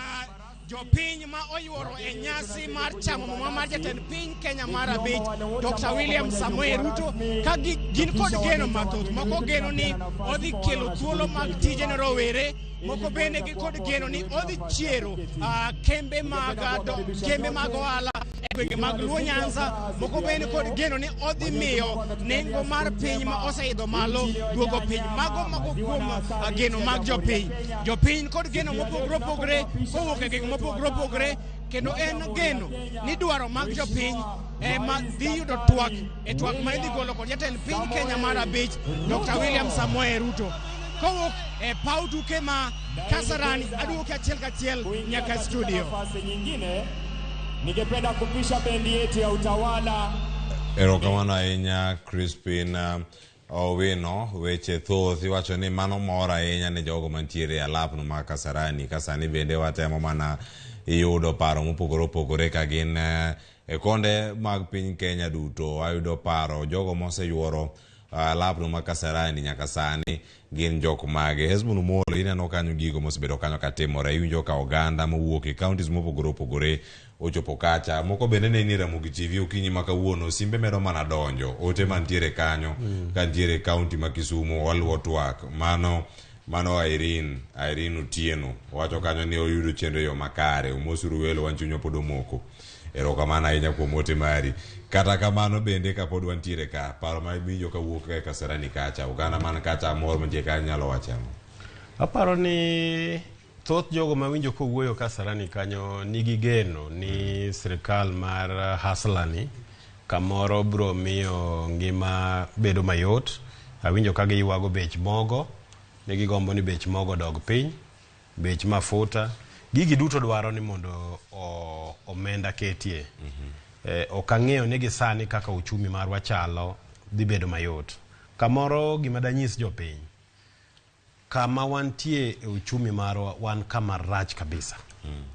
jopiny ma oyuoro e nyasi mar chamo muma mar jatend piny Kenya mar abich Dr. William Samoei Ruto ka gin kod geno mathoth. Moko geno ni odhi kelo thuolo mag tije ne rowere, moko bende gin kod geno ni odhi chiero kembe mag ohala e gwenge mag Luo Nyanza. Moko bende kod geno ni odhi miyo nengo mar piny ma oseidho malo duogo piny. Mago moko kuom geno mag jopiny kod geno mopogore opogore kowuok e gwenge mopogore opogore, kendo en geno ni dwaro mag jopiny ma dhi yudo twak ma idhi golo kod jatend piny Kenya mar abich Dr. William Samoei Ruto. Kowuok e paw tuke ma Kasarani, aduoke achiel kachiel nyaka studio. Ningependa kupisha bendi yetu ya utawala. Erokamano ahinya Crispin Owino. Weche thoth iwacho ni mano mor ahinya ne jogo mantiere e alapno ma Kasarani. Kasani bende watemo mana yudo paro mopogore opogore ka gin e konde mag piny Kenya duto. Ayudo paro jogo moseyuoro alapno ma Kasarani nyaka sani gin jok mage. Hesbon Umolo ineno kanyo gigo mosebedo kanyo katimore. Iwinjo ka oganda mowuok e counties mopogore opogore ochopo kacha. Moko bende ne ni Ramogi TV okinyi ma kawuono simbe medo mana donjo. Ote mantiere kanyo kantiere county ma Kisumu waluo twak. Mano Irene Otieno wacho kanyo ni oyudo chenro yo makare. Umosuru welo wanchunyo pod omoko. Erokamano ahinya kuom ote mari. Kata kamano bende ka pod wantiere ka paro ma winjo ka wuok e Kasarani kacha, oganda man kacha mor mantie ka nyalo wachamo. Aparo ni thoth jogo ma winjo ko wuoyo Kasarani kanyo nigi geno ni sirikal mar Haslani kamoro bro miyo ngima bedo mayot. Awinjo ka giywago bech mogo, negi gombo ni bech mogo dog piny, bech mafuta, gigi duto dwaro ni mondo omenda ketie. Okang'eyo negi sani kaka uchumi marwa chalo dhi bedo mayot. Kamoro gima danyis jopiny, kama wantie e uchumi marwa wan kama rach kabisa.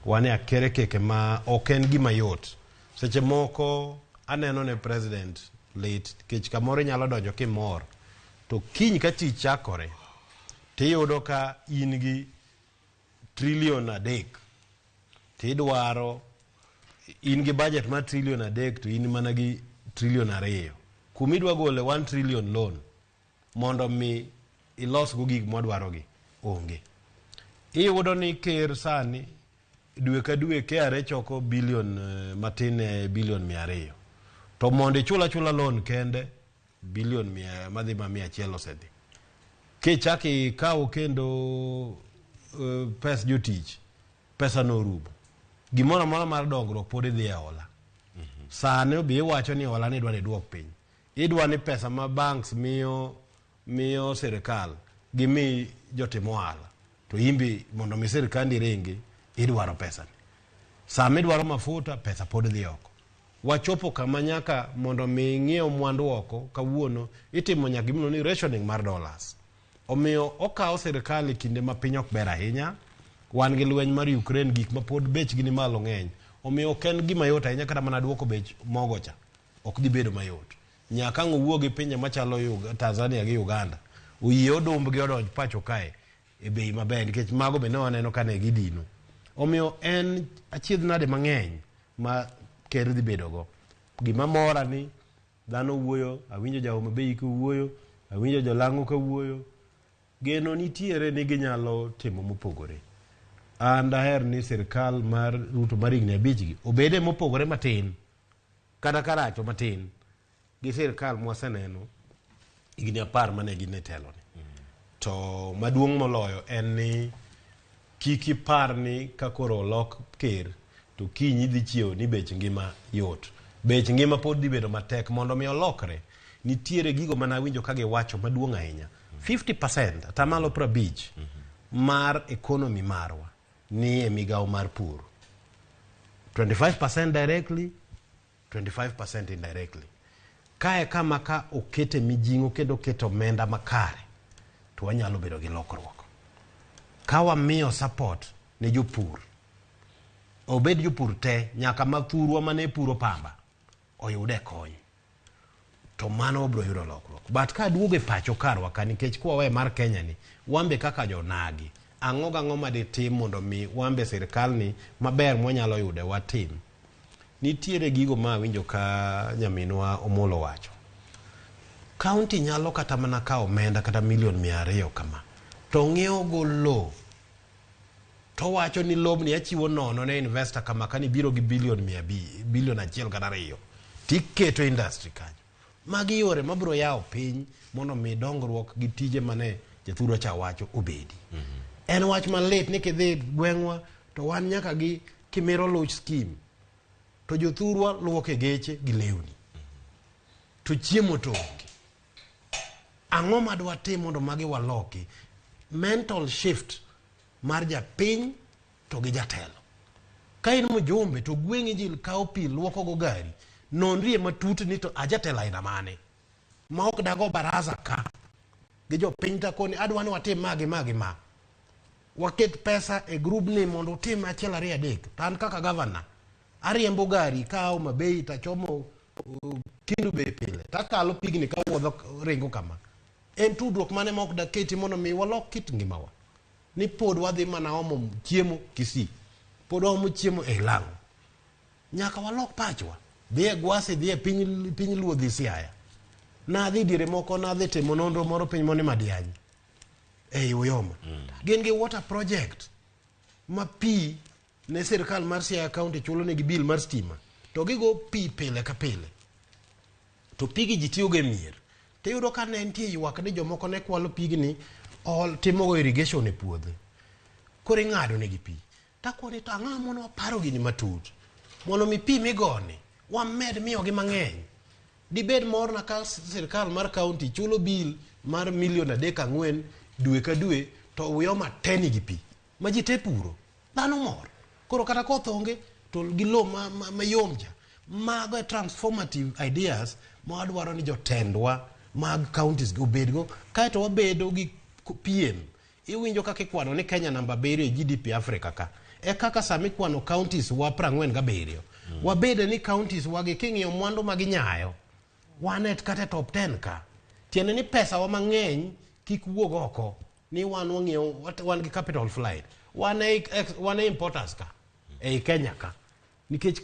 Wane akere keke ma oken gima yot. Seche moko aneno ne president late kech kamoro nyalo donjo kimor to kiny ka tich chakore tiyudo ka in gi trillion 3 tidwaro in gi budget ma trillion 3 to in mana gi trillion 2 kumidwa gole 1 trillion loan mondo mi ilos go gik modwaro gi onge. Iyudo ni ker sani dwe ka dwe KRA choko billion matin billion 200 to mondo chula loan kende billion 100 madhi ma 100 osedhi. Kichaki kawo kendo pes jotich pesa no rubo gimoro moro mar dongruok pod idhi e hola. Sane obi iwacho ni hola ni dwani duok piny, idwani pesa ma banks miyo sirikal gimi jotimo ohala to imbi mondo mi sirikal ringi idwaro pesa ni. Same idwaro mafuta pesa pod dhi oko. Wachopo kama nyaka mondo mi ng'iew mwandu oko kawuono itimo nyaka gimno ni rationing mar dollars. Omiyo okawo sirkal kinde ma piny ok ber ahinya. Wan gi lweny mar Ukraine gik ma pod bechgi ni malo ng'eny. Omiyo ok en gima yot ahinya kata mana duoko bech mogo cha. Ok dhi bedo mayot. Nyaka ng'owuo gi pinje machalo Tanzania gi Uganda. Uyie odumb gi odonj pacho kae e bei maber nikech mago be ne waneno ka ne gidino. Omiyo en achiedh nade mang'eny ma ker dhi bedogo. Gima mora ni dhano wuoyo, awinjo Jahoma Bay ka wuoyo, awinjo Jalang'o ka wuoyo. Geno nitiere ni ginyalo timo mopogore. An daher ni sirkal mar Ruto mar higni 5 gi obede mopogore matin kata karacho matin gi sirkal mwaseneno higni 10 mane gin e telo ni. To maduong' moloyo en ni kik ipar ni ka koro olok ker to kinyi dhi chiewo ni bech ngima yot. Bech ngima pod dhi bedo matek mondo mi olokre. Nitiere gigo mana winjo ka giwacho maduong' ahinya. 50% atamalo 50 mar economy marwa ni e migawo mar pur. 25% directly, 25% indirectly. Kae kama ka okete mijing'o kendo keto omenda makare to wanyalo bedo gi lokruok. Ka wamiyo support ne jopur, obed jopur te nyaka mathurwa mane puro pamba oyude kony, to mano obro yudo lokruok. But ka duoge pacho karwa ka nikech kwa we mar Kenya ni wambe kaka jonagi ang'o ma de tim mondo mi wambe sirkal ni maber mwanyalo yude watim. Nitiere gigo ma winjo ka nyaminwa Omolo wacho. County nyalo kata mana ka omenda kata $200,000 kama to ng'iewo go lo to wacho ni lobni achiwo nono ne investor kama kani biro gi bilion 1 kata 2 tiketo industry kanyo. Magi yore mabro yawo piny mondo mi dongruok gi tije mane jathuro cha wacho obedi. En wach malit ni kidhi gweng'wa to wan nyaka gi Kimero Luch scheme to jothurwa luoke geche gi lewni to chiemo to onge. Ang'o madwa tim mondo magi waloki mental shift mar japiny to gi jatelo. Ka in mjumbe to gweng'i ji kawo pi luoko go gari nonrie matut ni to ajatelo aina mane ma ok dago baraza ka gi jopiny ta koni adwa ni watim magi ma waket pesa e group ni mondo utim 1 2 3. Tan kaka governor ariembo gari kawo mabei ta chomo Kindu Bay pile takalo pigni ka wuodho ringo kama. En tudruok mane ma ok daketi mondo mi walok kit ngimawa ni pod wadhi mana omo chiemo Kisii, pod omo chiemo e Lang'o. Nyaka walok pachwa dhi e Gwasi, dhi e piny Luo, dhi Siaya. Na dhi dire moko na dhi timo nonro moro piny mone Madianyi e Uyoma. Gin gi water project ma pi ne sirkal mar Siaya County chulo ne gi bill mar stima to gigo pi pile ka pile to pigi ji tiyo ge mier. Tiyudo ka ne nitie ywak ni jomoko ne kwalo pigni timo irrigation e puodho kore ng'ado ne gi pi. Takwoni to ang'o mono waparo gini matut mondo mi pi migoni wamed miyo gi mang'eny. Dibed mor na ka sirkal mar county chulo bill mar $3 million 4 dwe ka dwe to Uyoma teni gi pi ma ji te puro. Dhano mor. Koro kata koth onge to gi lo mayom ja. Mago transformative ideas ma wadwaro ni jotendwa mag counties go bedgo kaeto wabedo gi piem. Iwinjo kaka ikwano ni Kenya namba 7 e GDP Africa ka. E kaka sami kwano counties wa 47. Wabede ni counties wagi king'iyo mwandu maginyayo wanet kata top 10 ka. Tiene ni pesa wa mang'eny kik wuog oko ni wan gi capital flight. Wan importers ka e Kenya ka. Nikech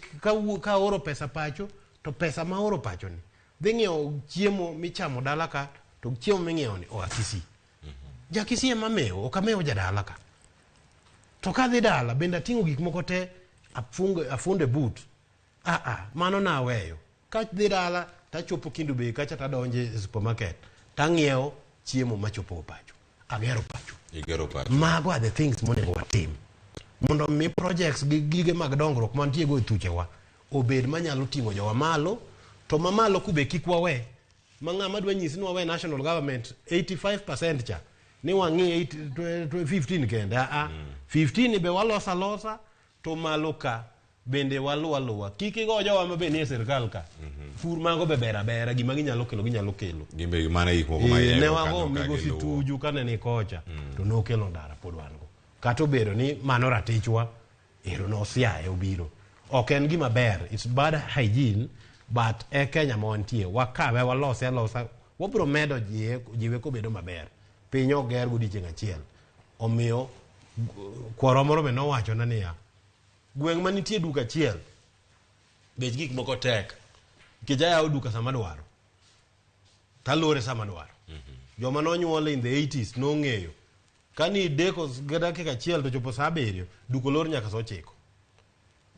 ka oro pesa pacho to pesa ma oro pacho ni dhi ng'iewo chiemo michamo dala ka to chiemo ming'iewo ni oa Kisii. Ja Kisii ema mewo ok amewo jadala ka. To ka dhi dala bende ating'o gik moko te afunde boot. Mano na weyo. Ka dhi dala tachopo Kindu Bay kacha tadonje e supermarket tang'iewo chiemo machopo pacho. Agero pacho. Igero pacho. Mago are the things monego watim mondo mi projects gi gige mag dongruok mantie go e thuchewa obed manyalo ting'o jowa malo to mamalo kube kik wawe ma ng'ama dwa nyisi ni wawe national government 85% cha ni wang'i 15 kende 15 be walosa to malo ka bende waluwa kiki go jowa ma bende sirkal ka fur mago be bera gima ginyalo kelo gimbe mana gik moko ma ne wago migosi tuju kane ni kocha to nokelo ndara pod wan go kata obedo ni mano ratichwa ero no siaye obiro ok en gima ber, it's bad hygiene, but e Kenya ma wantie wakawe walose alosa wabiro medo jiwe kobedo maber piny oger godiochieng' achiel omiyo kwaro moro be nowacho na niya gweng' manitie duka achiel bech gik moko tek kijayawo duka sama dwaro talore sama dwaro joma nonyuol in the 80s nong'eyo kani deko dakika achiel to chopo saa 7 duko lor nyaka saa 9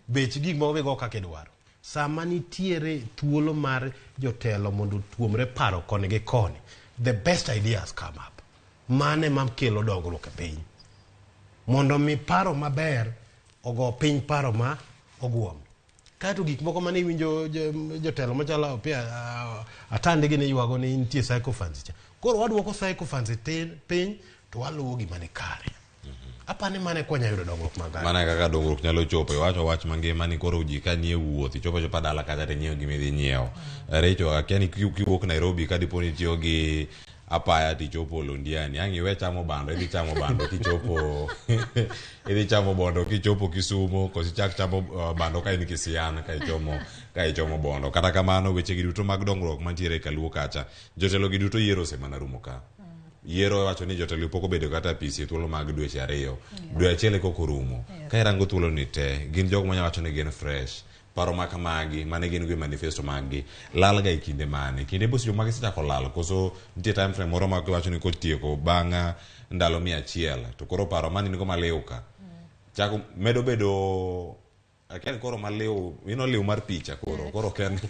bech gik moko be go kaka idwaro sama nitiere thuolo mar jotelo mondo tuomre paro koni gi koni the best ideas come up mane makelo dongruok e piny mondo mi paro maber ogo piny paro ma ogwom kato gik moko mane winjo jotelo machalo pia atande gi ne yuago ni nitie psychophants cha koro wadwoko psychophants piny to waluwo gima ne kare apane mane konya yudo dongruok magari mana kaka dongruok nyalo chopo wach mangima ni koro ji ka nie wuoth chopo dala kata nyiewo gimi dhi nyiewo recho akiani kiwuok Nairobi ka dipo ni tiyo gi apaya tichopo Londiani ang iwe chamo bando idhi chamo bando kichopo idhi chamo bondo kichopo Kisumu kosi chak chamo bando ka in Kisian ka ichomo bondo kata kamano weche gi duto mag dongruok mantiere Kaluo kacha jotelo gi duto yiero semana rumo ka yiero wacho ni jotelo poko bedo kata pisi thuolo mag dweche 2 dwe achiel koko rumo ka irango thuolo ni te gin jogo manya wacho ni gin fresh paro makamagi mane gin go manifesto magi lal ga ikinde mane kinde bosi magi sitako lal koso nitie time frame moro ma wacho ni kotieko banga ndalo 100 to koro paro mane nigo maleuka chako medo bedo akiani koro maleu liu mar picha koro ken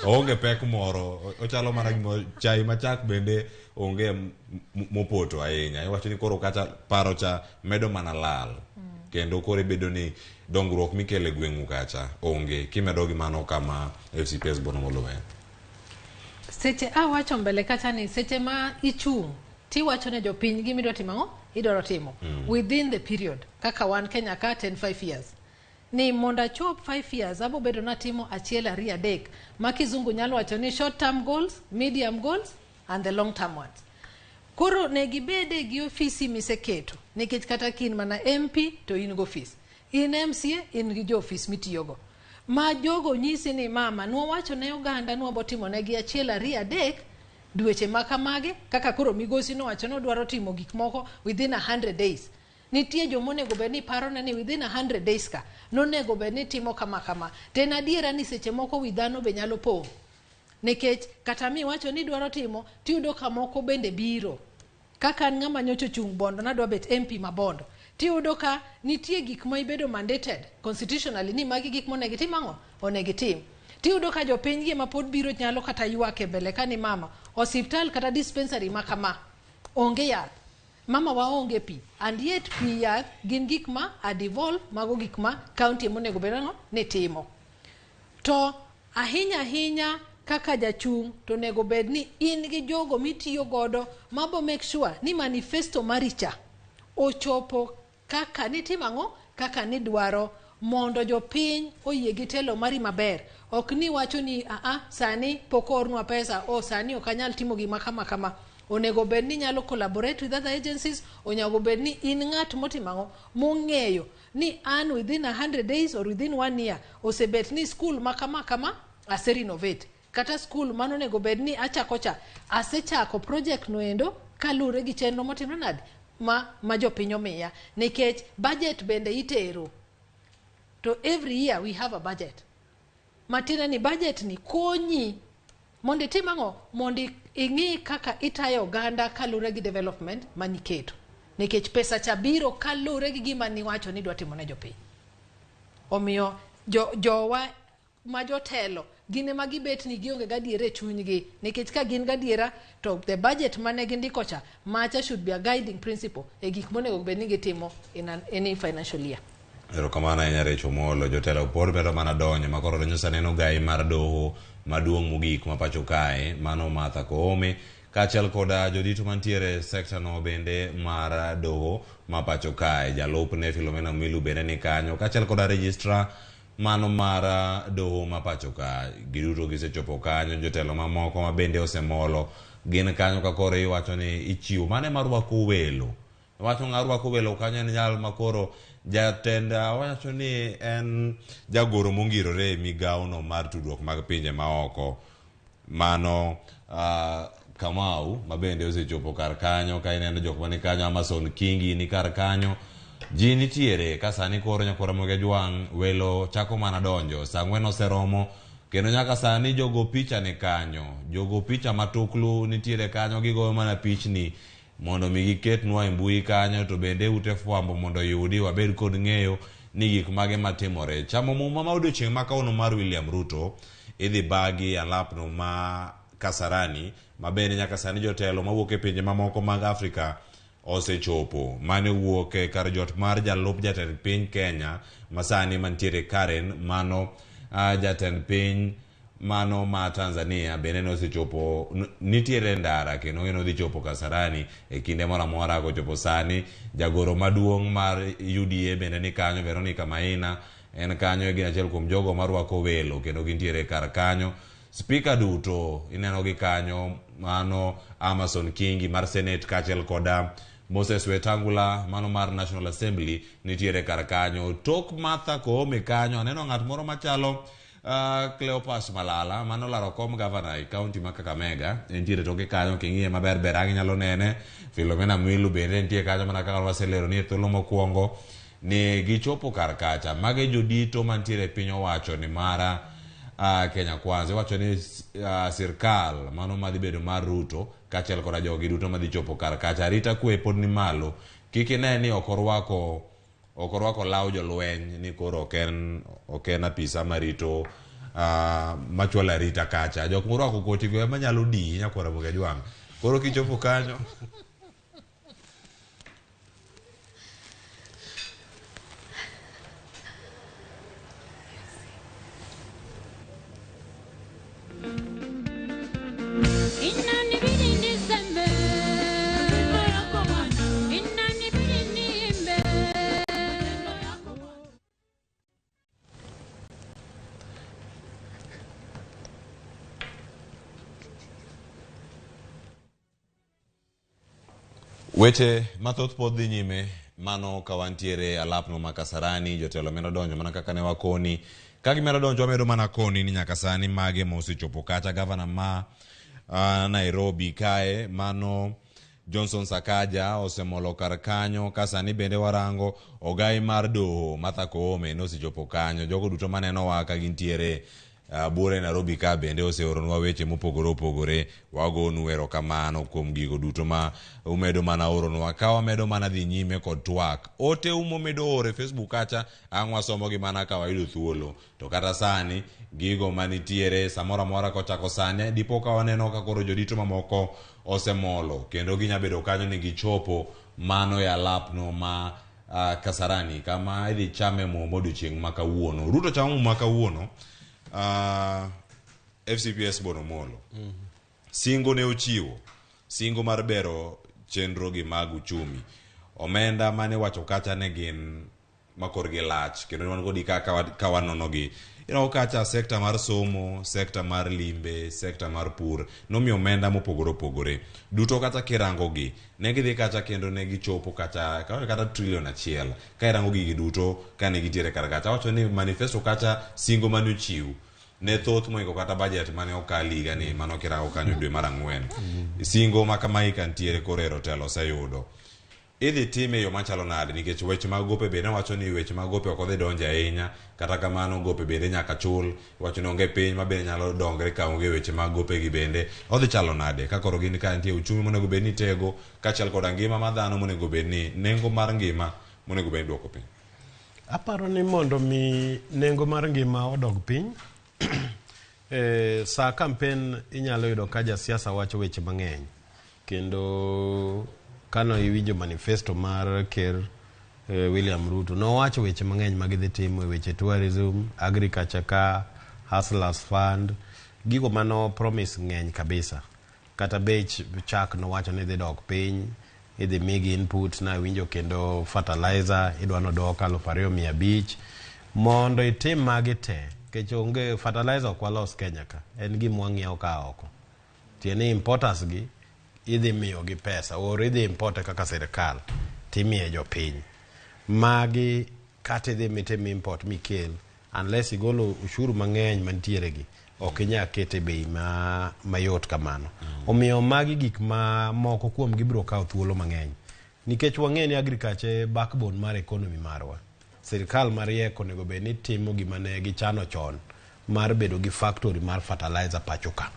onge pek moro ochalo mana gimo chai machak bende onge mopoto ahinya iwacho ni koro kata paro cha medo mana lal kendo kore bedo ni dongruok mikele gweng'u kacha onge kimedo gi mano kama FCPS bono molowe seche wacho mbele kacha ni seche ma ichung ti wacho ne jopiny gimidwa timo idoro timo within the period kaka wan Kenya ka 5 years ni monda chop 5 years abo bedo na timo achiel 2 3 makizungu nyalo wacho ni short term goals, medium goals and the long term ones. Koro ne gibede gi ofisi miseketo nikech kata kin mana MP to in go office in MCA in gi jo office mitiyogo ma jogo nyisi ni mama nuwa wacho ne oganda nuwa botimo ne gi achiel 2 3 dweche makamage kaka koro migosi no wacho no dwaro timo gik moko within 100 days nitie jomonego be ni paro na ni within 100 days ka nonego be ni timo kama ten adiera ni seche moko widhano be nyalo pong nikech kata mi wacho ni dwaro timo tiyudo kamoko bende biro kaka ng'ama nyocho chung bondo na dwa bet MP mabondo tiyudo ka nitie gik ma ibedo mandated constitutionally ni magi gik monego tim ang'o onego tim tiyudo ka jopiny gi ma pod biro nyalo kata ywak e mbele ka ni mama hospital kata dispensary makama onge yath mama waonge pi and yet pi yath gin gik ma devolve mago gik ma county monego bedano ni timo to ahinya kaka jachung to nego bed ni in gi jogo mitiyo godo mabo make sure ni manifesto maricha ochopo kaka ni timango kaka ni dwaro mondo jopiny oyie gi telo mari maber ok ni wacho ni sani pokornwa pesa sani ok anyal timo gima kama onego bed ni nyalo collaborate with other agencies onego bed ni in ng'at motimango mong'eyo ni an within 100 days or within 1 year osebet ni school makama ase renovate kata school mano nego bed ni achakocha asechako project noendo kalure gi chenro motimo nade ma jopiny omiya nikech budget bende itero to every year we have a budget matina ni budget ni konyi mondo timango mondo ing'i kaka itayo oganda kalure gi development maniketo nikech pesa cha biro kalure gi gima ni wacho ni dwa timo ne jopiny omiyo jowa ma jotelo gine magibet ni gionge gadiere chunygi nikech ka gin gadiera to the budget mane gindiko cha macha should be a guiding principle e gik monego bed ni gitimo in any financial year. Erokamano ahinya Recho Molo jotelo pod bedo mana donjo makoro renyosa neno gai mar doho maduong' mogik ma pacho kae mano Martha Koome kaachiel koda jodito mantiere sekta no bende mar doho ma pacho kae jalupne Philomena Mwilu bende ni kanyo kaachiel koda registrar mano mar doho ma pacho ka giduto gisechopo kanyo, jotelo mamoko ma bende osemolo gin kanyo ka koro iwacho ni ichiwo mane marwako welo. Wacho ng'arwako welo kanyo en nyal makoro jatenda wacho ni en jagoro mongirore e migawono mar tudruok mag pinje maoko. Mano Kamau ma bende osechopo kar kanyo, ka ineno jok mani kanyo, Amason Kingi ni kar kanyo. Ji nitiere ka sani koro nyakora Ramogi Jwang' welo chako mana donjo. Saa 4 oseromo kendo nyaka sani jogo picha ni kanyo. Jogo picha matuklu nitiere kanyo, gigoyo mana pichni mondo mi giketnwa e mbui kanyo, to bende ute fwambo mondo yudi wabed kod ng'eyo ni gik mage matimore. Chamo muma ma odiochieng' ma kawuono mar William Ruto idhi bagi alapno ma Kasarani, ma bende nyaka sani jotelo mawuok e pinje mamoko mag Afrika osechopo. Mane wuok e kar jot mar jalup jatend piny Kenya masani mantiere Karen, mano jatend piny mano ma Tanzania bende nosechopo, nitiere ndara kendo ng'eno dhi chopo Kasarani e kinde moro amora kochopo sani. Jagoro maduong' mar UDA bende ni kanyo, Veronica Maina en kanyo, gin achiel kuom jogo marwako welo kendo gintiere kar kanyo. Speaker duto ineno gi kanyo, mano Amason Kingi mar Senate kachiel koda Moses Wetangula mano mar National Assembly nitiere kar kanyo. Tok Martha Koome kanyo aneno ng'at moro machalo Cleopas Malala mano laro kom governor e county ma Kakamega, entiere toke kanyo, king'iye maber ber nyalo nene. Philomena Mwilu bende nitie kanyo, mana kaka waselero ni thuolo mokwongo ni gichopo kar kacha. Mage jodito mantiere piny owacho ni mara Kenya Kwanza, wacho ni sirkal mano madhi bedo mar Ruto kachiel koda jogi duto madhi chopo kar kacha. Arita kwe pod ni malo, kik ine ni okorwako law jolweny ni koro ok en apisa marito machwalo arita kacha. Jok morwako koti go ema nyalo di nyakora Ramogi Jwang'. Koro kichopo kanyo weche mathoth pod dhi nyime. Mano kawantiere alapno ma Kasarani, jotelo medo donjo mana kaka ne wakoni. Ka gimedo donjo wamedo mana koni ni nyaka sani mage mosechopo kacha. Gavana ma Nairobi kae mano Johnson Sakaja osemolo kar kanyo. Ka sani bende warango ogai mar doho Martha Koome nosechopo kanyo. Jogo duto maneno waka gintiere bure Nairobi ka bende oseoronwa weche mopogore opogore. Wagonu erokamano kuom gigo duto ma umedo mana oronwa. Ka wamedo mana dhi nyime kod twak, ote umo medo ore Facebook kacha, ang' wasomo gi mana ka wayudo thuolo. To kata sani gigo manitiere samoro amora kochako sani dipo ka waneno ka koro jodito mamoko osemolo kendo ginyabedo kanyo ni gichopo mano ya alapno ma Kasarani kama idhi chame mo odiochieng' ma kawuono. Ruto chamo ma kawuono. FCPS Bonomolo singo ne ochiwo singo mar bero chenro gi mag uchumi. Omenda mane wacho kacha ne gin makor gi lach kendo wan godi ka wanono gi. Kacha sekta mar somo, sekta mar limbe, sekta mar pur nomiyo omenda mopogore opogore. Duto kata kirango gi ne gidhi kacha kendo ne gichopo kacha kata $1 trillion ka irango gi duto ka ne gitiere kar kacha. Wacho ni manifesto kacha singo mane ochiw ne thoth moingo kata budget mane okali higa ni mano kirango kanyo dwe mar 4. Singo ma kama ikantiere korero telo oseyudo. Idhi time yo machalo nade nikech weche mag gope bende wacho ni weche mag gope ok odhi donjo ahinya. Kata kamano gope bende nyaka chul. Wacho ni onge piny ma bende nyalo dongre ka onge weche mag gope gi bende. Odhi chalo nade ka koro gin ka nitie uchumi monego bed ni tego kachiel koda ngima ma dhano monego bed ni nengo mar ngima monego bed duoko piny. Aparo ni mondo mi nengo mar ngima odog piny sa campaign inyalo yudo ka jasiasa wacho weche mang'eny kendo kano iwinjo manifesto mar Ker William Ruto nowacho weche mang'eny magidhi timo e weche tourism, agriculture ka Hustlers Fund, gigo mano promise ng'eny kabisa. Kata bech chak nowacho ni dhi dok piny, idhi migi input na winjo kendo fertilizer idwano dok 2,500. mondo itim magi te kech onge fertilizer ok walos Kenya ka en gima wang'iewo ka oko tieni importers gi idhi miyo gi pesa or idhi importe kaka sirikal timiye jopiny magi kata idhi mitim import mikel unless igolo ushuru mang'eny mantiere gi ok inya kete bei mayot kamano omiyo magi gik ma moko kuom gibiro kawo thuolo mang'eny nikech wang'e ni agriculture backbone mar economy marwa sirikal mariek onego bed ni timo gima ne gichano chon mar bedo gi factory mar fertilizer pachoka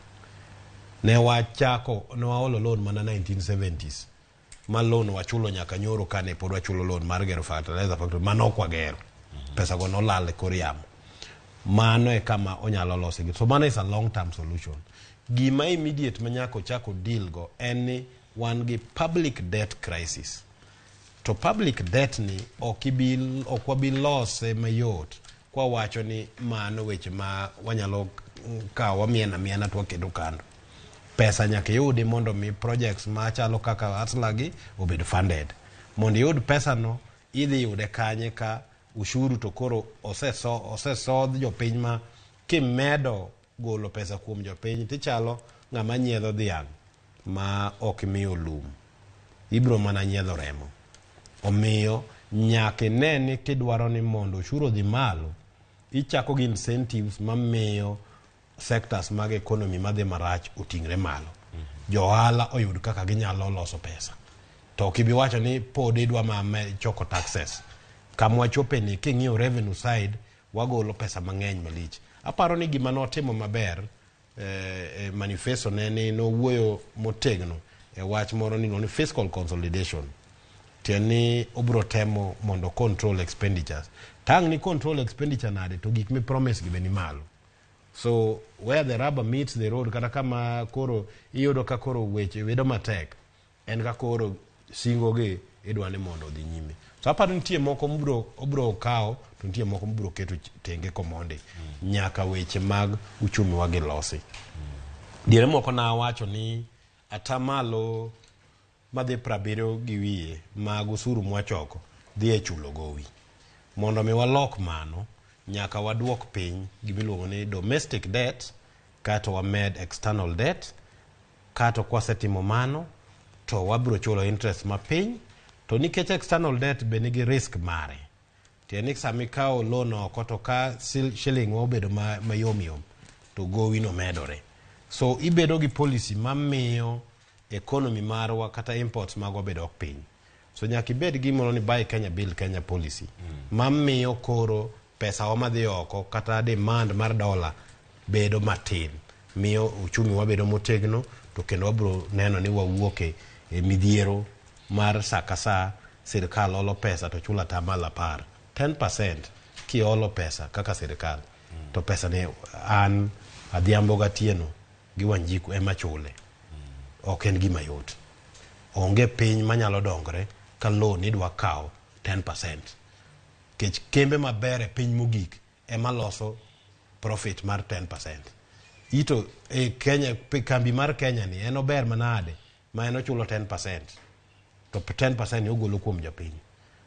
ne waolo loan mana 1970s ma loan wachulo nyaka nyoro kane pod wachulo loan mar gero fertilizer factory manok wagero pesa go nolal e kor yamo mano e kama onyalo loso gi so mano is a long term solution gima immediate manyako chako deal go en ni wan gi public debt crisis to public debt ni ok wabi lose mayot kwa wacho ni mano weche ma wanyalo kawo miena to waketo kando pesa nyaka yudi mondo mi projects machalo kaka aslagi obed funded mondo yud pesa no idhi yude kanye ka ushuru to koro osesodh jopiny ma kimedo golo pesa kuom jopiny tichalo ng'ama nyiedho dhiang' ma ok miyo lum ibro mana nyiedho remo omiyo nyaka ine ni kidwaro ni mondo ushuru dhi malo ichako gi incentives mamiyo sectors mag economy madhi marach otingre malo johala oyud kaka ginyalo loso pesa to kibi wacho ni pod idwa choko taxes kamwa chope ni king'iyo revenue side wagolo pesa mang'eny malich aparo ni gima notimo maber manifesto ne nowuoyo motegno e wach moro ni fiscal consolidation tieni obro temo mondo control expenditures tang ni control expenditure nade to gik mi promise gi beni malo so where the rubber meets the road kata kama koro iyudo ka koro weche wedo matek en ka koro singo gi idwa ni mondo dhi nyime so aparo nitie moko obro kawo to nitie moko mbro keto tenge komonde nyaka weche mag uchumi wagi losi diere moko na wacho ni atamalo madhi 70 gi wiye mag usuru mwachoko dhi e chulo gowi mondo mi walok mano nyaka waduok piny gimiluongo ni domestic debt kata wamed external debt kata kwasetimo mano to wabro chulo interest mapiny to nikech external debt be nigi risk mare tieni sami kawo loan oko to ka shilling obedo mayomyom to gowi no medore so ibedo gi policy mamiyo economy marwa kata imports magwa bedo ok piny so nyaka ibed gimoro ni buy Kenya build Kenya policy mamiyo koro pesa wa madhi oko kata demand mar dola bedo matin miyo uchumi wabedo motegno to kendo wabro neno ni wawuoke e midhiero mar sakasa sirikal olo pesa to chula tamala par 10% ki olo pesa kaka sirikal to pesa ne an adhiambo gatieno gi wanjiku ema chule ok en gima yot onge piny manyalo dongre ka loan idwa kawo 10% kech kembe maber e piny mogik ema loso profit mar 10% ito e Kenya kambi mar Kenya ni en ober manade ma en ochulo 10% to 10% ni ogolo kuom jopiny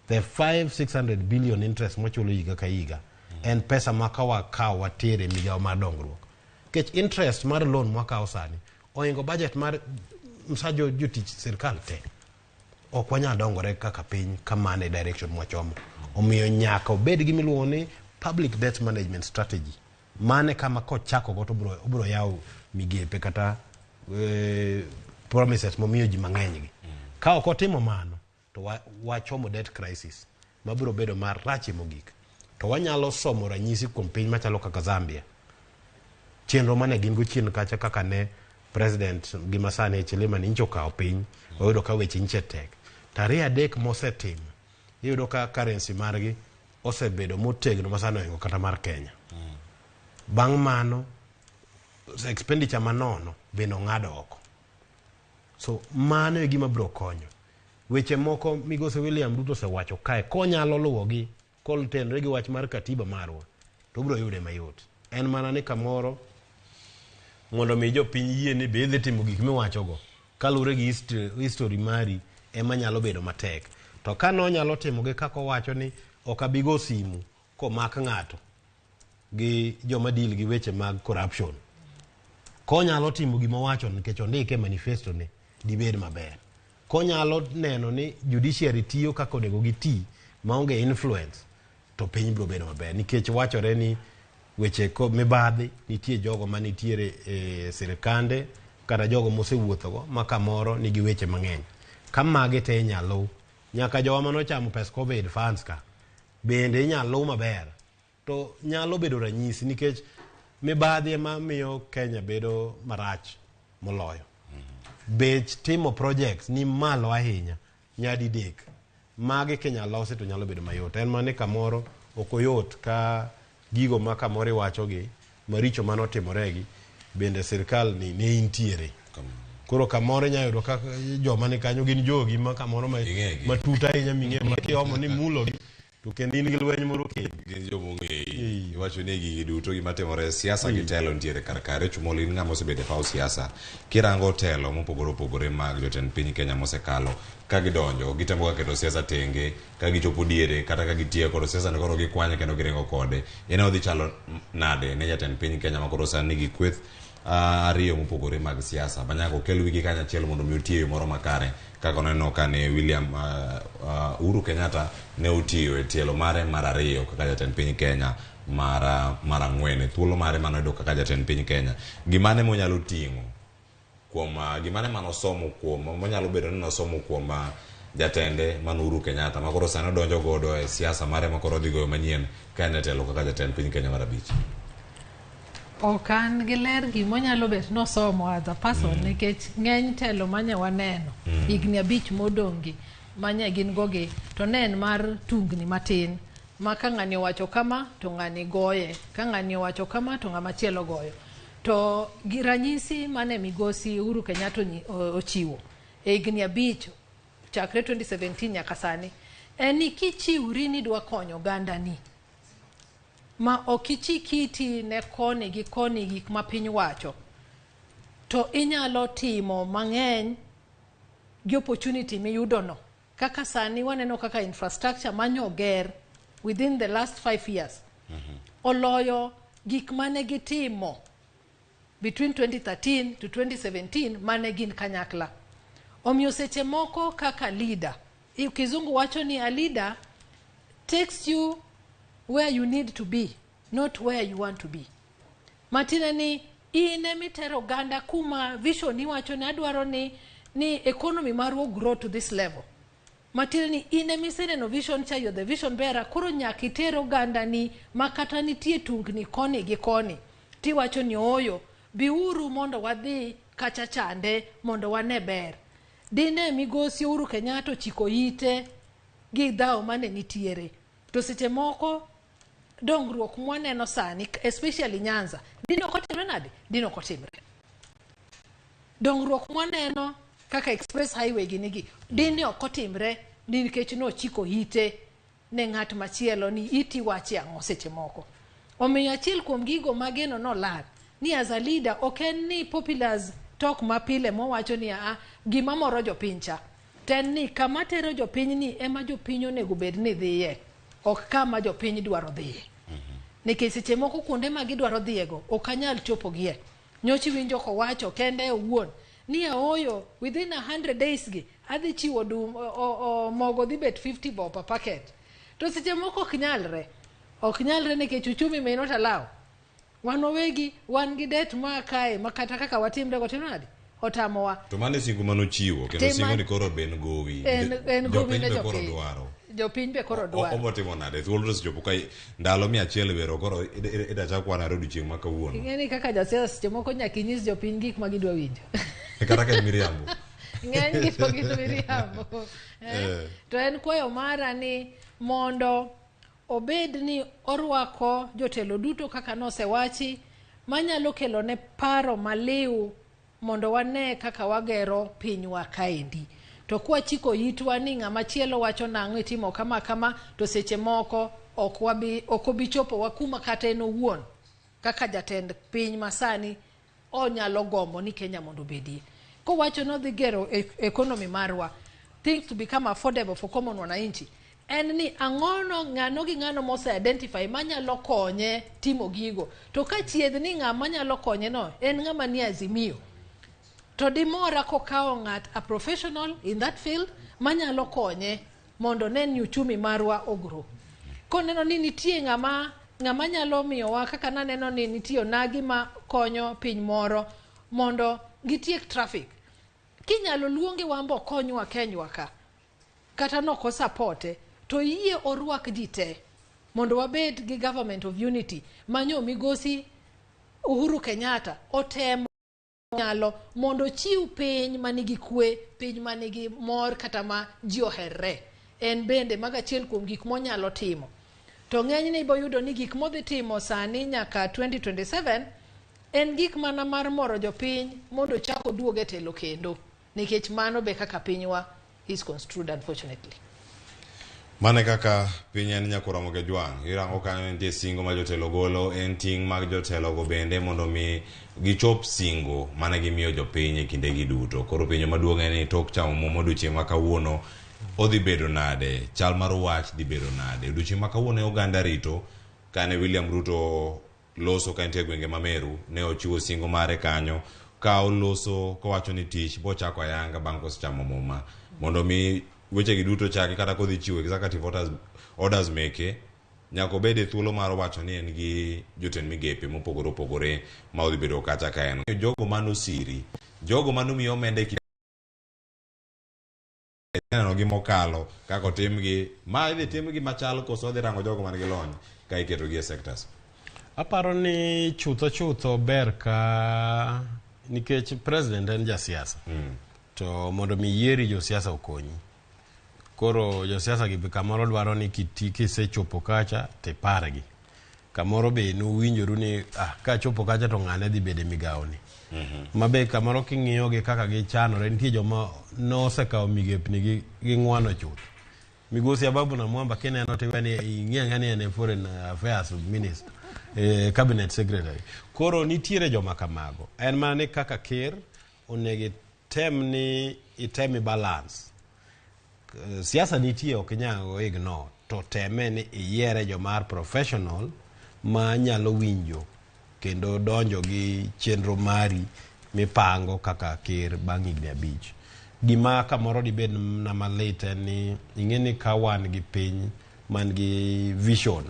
the 500-600 billion interest mochulo higa ka higa en pesa makawa kawa tere migawo mar dongruok kech interest mar loan mwakawo sani oingo budget mar msajo jotich sirikal te ok wanya dongore kaka piny kamane direction mwachomo omiyo nyaka obed gi miluongo ni public debt management strategy mane kama kochako go to obro yawo migepe kata promises momiyo ji mang'eny gi ka ok otimo mano to wachomo debt crisis mabiro bedo marach mogik to wanyalo somo ranyisi kuom piny machalo kaka Zambia chenro mane gin go chien kacha kaka ne president Gimasane Chilema ni ncho kawo piny oyudo ka weche nche tek tarehe 3 mosetim iyudo ka currency margi osebedo motegno masano ingo kata mar Kenya bang' mano expenditure manono beno ng'ado oko so mano e gima bro konyo weche moko migosi William Ruto sewacho kae konyalo luwogi koltenre gi wach mar katiba marwa to bro yude mayot en mana ni kamoro mondo mi jopiny yie ni be idhi timo gik miwacho go kalure gi history mari ema nyalo bedo matek to ka no nyalo timo gi kako wacho ni ok abigo simu komak ng'ato gi joma deal gi weche mag corruption konyalo timo gima wacho nikech ondike manifesto ne dibed maber konyalo neno ni judiciary tiyo kaka onego giti maonge influence to piny biro bedo maber nikech wachore ni weche mibadhi nitie jogo manitiere e sirikande kata jogo mosewuothogo ma kamoro nigi weche mang'eny kamage te inyalo nyaka jowa manochamo pes covid funds ka bende inyalo maber to nyalo bedo ranyisi nikech mibadhi ema miyo Kenya bedo marach moloyo bech timo projects ni malo ahinya nyadi dek mage Kenya lose to nyalo bedo mayot en mane kamoro okoyot ka gigo ma kamoro iwachogi maricho manotimoregi bende sirkal ni ne intiere koro kamoro nyayudo kaka joma ni kanyo gin jogi ma kamoro matuta ahinya ming'e ma kiomo ni mulogi to kendo in gi lweny moro gin jomong'eyi iwacho ni gigi duto gima timore siasa gi telo nitiere karkare chumol in ng'ama osebede paw siasa kirango telo mopogore opogore mag jotend piny Kenya mosekalo ka gidonjo gitemo ka keto siasa tenge ka gichopo diere kata ka gitiyo kod siasa koro gikwanye kendo giringo kode ene odhi chalo nade ne jatend piny Kenya makoro sani gi kweth ariyo mopogore mag siasa manyaka okel wigi kanyachiel mondo mi otiyo moro makare kaka oneno ka ne Uhuru Kenyatta ne otiyo e tielo mare mar ariyo kaka jatend piny Kenya mar ang'wen thuolo mare manoyudo kaka jatend piny Kenya gimane monyalo ting'o kuom gimane manosomo kuom monyalo bedo ni nosomo kuom jatende man Uhuru Kenyatta makoro sani odonjo godo e siasa mare makoro dhi goyo manyien ka en e telo kaka jatend piny Kenya mar abich. Okan gi ler gimonyalo bet nosomo as a person nikech ng'eny telo manye waneno higni 5 modongi manye gin gogi to nen mar tungni matin ma ka ng'ani owacho kama to ng'ani goye ka ng'ani owacho kama to ng'ama chielo goyo to ranyisi mane migosi Uhuru Kenyatta ochiwo e higni 5 chakre 2017 nyaka sani en ni kichiwri ni dwa konyo oganda ni ma okichi kiti ne koni gik ma piny wacho to inyalo timo mang'eny gi opportunity miyudo no kaka sani waneno kaka infrastructure manyoger within the last 5 years oloyo gik mane gitimo between 2013 to 2017 mane gin kanyakla omiyo seche moko kaka leader kizungu wacho ni a leader takes you where you need to be, not where you want to be. Matina ni ine mitero ganda kuma vision ni wacho ni adwaro ni economy maru grow to this level. Matina ni ine misene no vision cha you're the vision bearer kuro nyaki tero ganda ni makata nitie tungni koni gi koni. Ti wacho ni oyo biuru mondo wadhi kacha chande mondo wane ber. Dine migosi Uhuru Kenyatta chiko ite gi dhao mane nitiere. To seche moko dongruok mwaneno sani especially Nyanza dino kotimre nade dino kotimre dongruok mwaneno kaka express highway ginigi dini okotimre nikech no chiko ite ne ng'at machielo ni iti wachi ang'o seche moko omiyo achiel kuom gigo mageno no lad ni as a leader oken ni populars talk mapile mowacho ni gima moro jopincha ten ni kama tero jopiny ni ema jopiny onego bed ni dhiye ok kama jopiny dwaro dhiye nikech seche moko kuonde ma gidwaro dhiyego ok anyal chopo gie nyochi winjo ko wacho kende owuon ni oyo within 100 days gi adhi chiwo mogo dhi bet 50 bob per packet to seche moko ok nyalre nikech uchumi may not allow wanowegi wan gi det ma kae makata kaka watimre go tinadi otamowa to mane singo manochiwo kendo singo ni koro ben gowi jopiny be koro dwaro jopiny be koro dwaro obotimo nade thuolo sechopo ka ndalo 100 bero koro idachak kwana odiochieng' ma kawuono ing'eni kaka jasiasa seche moko nyaka inyis jopiny gik ma gidwa winjo kata ka miriambo ng'eny gi to gin miriambo to en kwayo mara ni mondo obed ni orwako jotelo duto kaka nosewachi manyalo kelo ne paro maliw mondo wane kaka wagero pinywa kaendi to kwa chiko yitwa ni ng'ama chielo wacho nang'o itimo kama to seche moko ok obi chopo wakuma kata en owuon kaka jatend piny masani onyalo gombo ni Kenya mondo bedie kowacho no dhi gero economy marwa things to become affordable for common wananchi en ni ang'ono ng'ano gi ng'ano mose identify manyalo konye timo gigo. To ka chiedh ni ng'ama nyalo konye no en ng'ama ni Azimio, to dimora kokawo ng'at a professional in that field manyalo konye mondo ne ni uchumi marwa ogro. Koneno ni nitie ng'ama nyalo miyowa kaka naneno ni nitie onagi ma konyo piny moro mondo gitiek traffic. Kinyalo luonge wambo konywa Kenywa ka kata no ko supporte to yie orwak ji te mondo wabed gi government of unity manyo migosi Uhuru Kenyatta otemo nyalo mondo chiw piny manigi kwe, piny manigi mor kata ma ji oherre. En bende magachiel kuom gik monyalo timo. To ng'enyne ibo yudo ni gik modhi timo sani nyaka 2027 en gik mana mar moro jopiny mondo chako duoge telo kendo, nikech mano be kaka pinywa is construed unfortunately. Mane kaka piny en nyakura moge jwang', irango kanyo nitie singo ma jotelo golo, en ting' mag jotelo go bende mondo mi gichop singo mane gimiyo jopiny e kinde gi duto. Koro penjo maduong' en ni tok chamo momo odiochieng' ma kawuono odhi bedo nade, chal mar wach dhi bedo nade. Odiochieng' ma kawuono oganda rito kane William Ruto loso ka nitie gwenge ma Meru, ne ochiwo singo mare kanyo ka oloso kowacho ni tich bochako ayanga bang' kosechamo muma mondo mi weche gi duto chaki kata kodhi chiwo executive orders meke nyaka obede thuolo mar wacho ni en gi jotend migepe mopogore opogore ma odhi bedo kacha ka en jogo mano siri, jogo mano miyo omenda neno gi mokalo kako timgi ma idhi timgi machal koso dhi rango jogo man gi lony ka iketo gi e sectors. Aparo ni chutho ber ka nikech president en jasiasa to mondo mi yieri josiasa okonyi. Koro josiasa gi kamoro dwaro ni kisechopo kacha te pargi. Kamoro be nuwinjoru ni ka chopo kacha to ng'ane dhi bede migawoni. Mabe kamoro king'iyo gi kaka gichanore nitie joma nosekawo migepni gi ng'wano chuth. Migosi Ababu na Mwamba kineno tiweni ing'e ni en foreign affairs minister, cabinet secretary. Koro nitiere joma kamago. En mana ni kaka ker onegi itemi balance. Siasa nitie ok nyago ignore to teme ni iyiere jomar professional ma nyalo winjo kendo donjo gi chenro mari mipango kaka ker bang' higni 5. Gima kamoro dibed na malit en ni ing'e ni ka wan gi piny man gi vision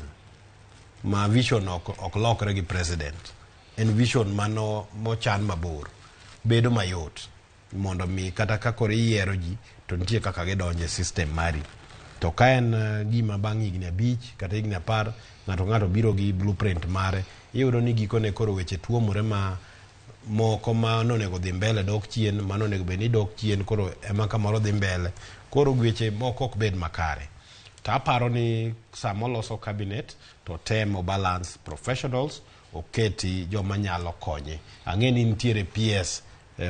ma vision ok lokre gi president, en vision mano mochan mabor, bedo mayot mondo mi kata kakore yiero ji to nitie kaka gidonje system mari. To ka en gima bang' higni 5 kata higni 10 ng'ato biro gi blueprint mare, iyudo ni gikone koro weche tuomore ma moko ma nonego dhi mbele dok chien, ma nonego be ni dok chien koro ema kamoro dhi mbele. Koro weche moko ok bed makare. To aparo ni sama oloso cabinet to temo balance professionals, oketi joma nyalo konye. Ang'e ni nitiere PS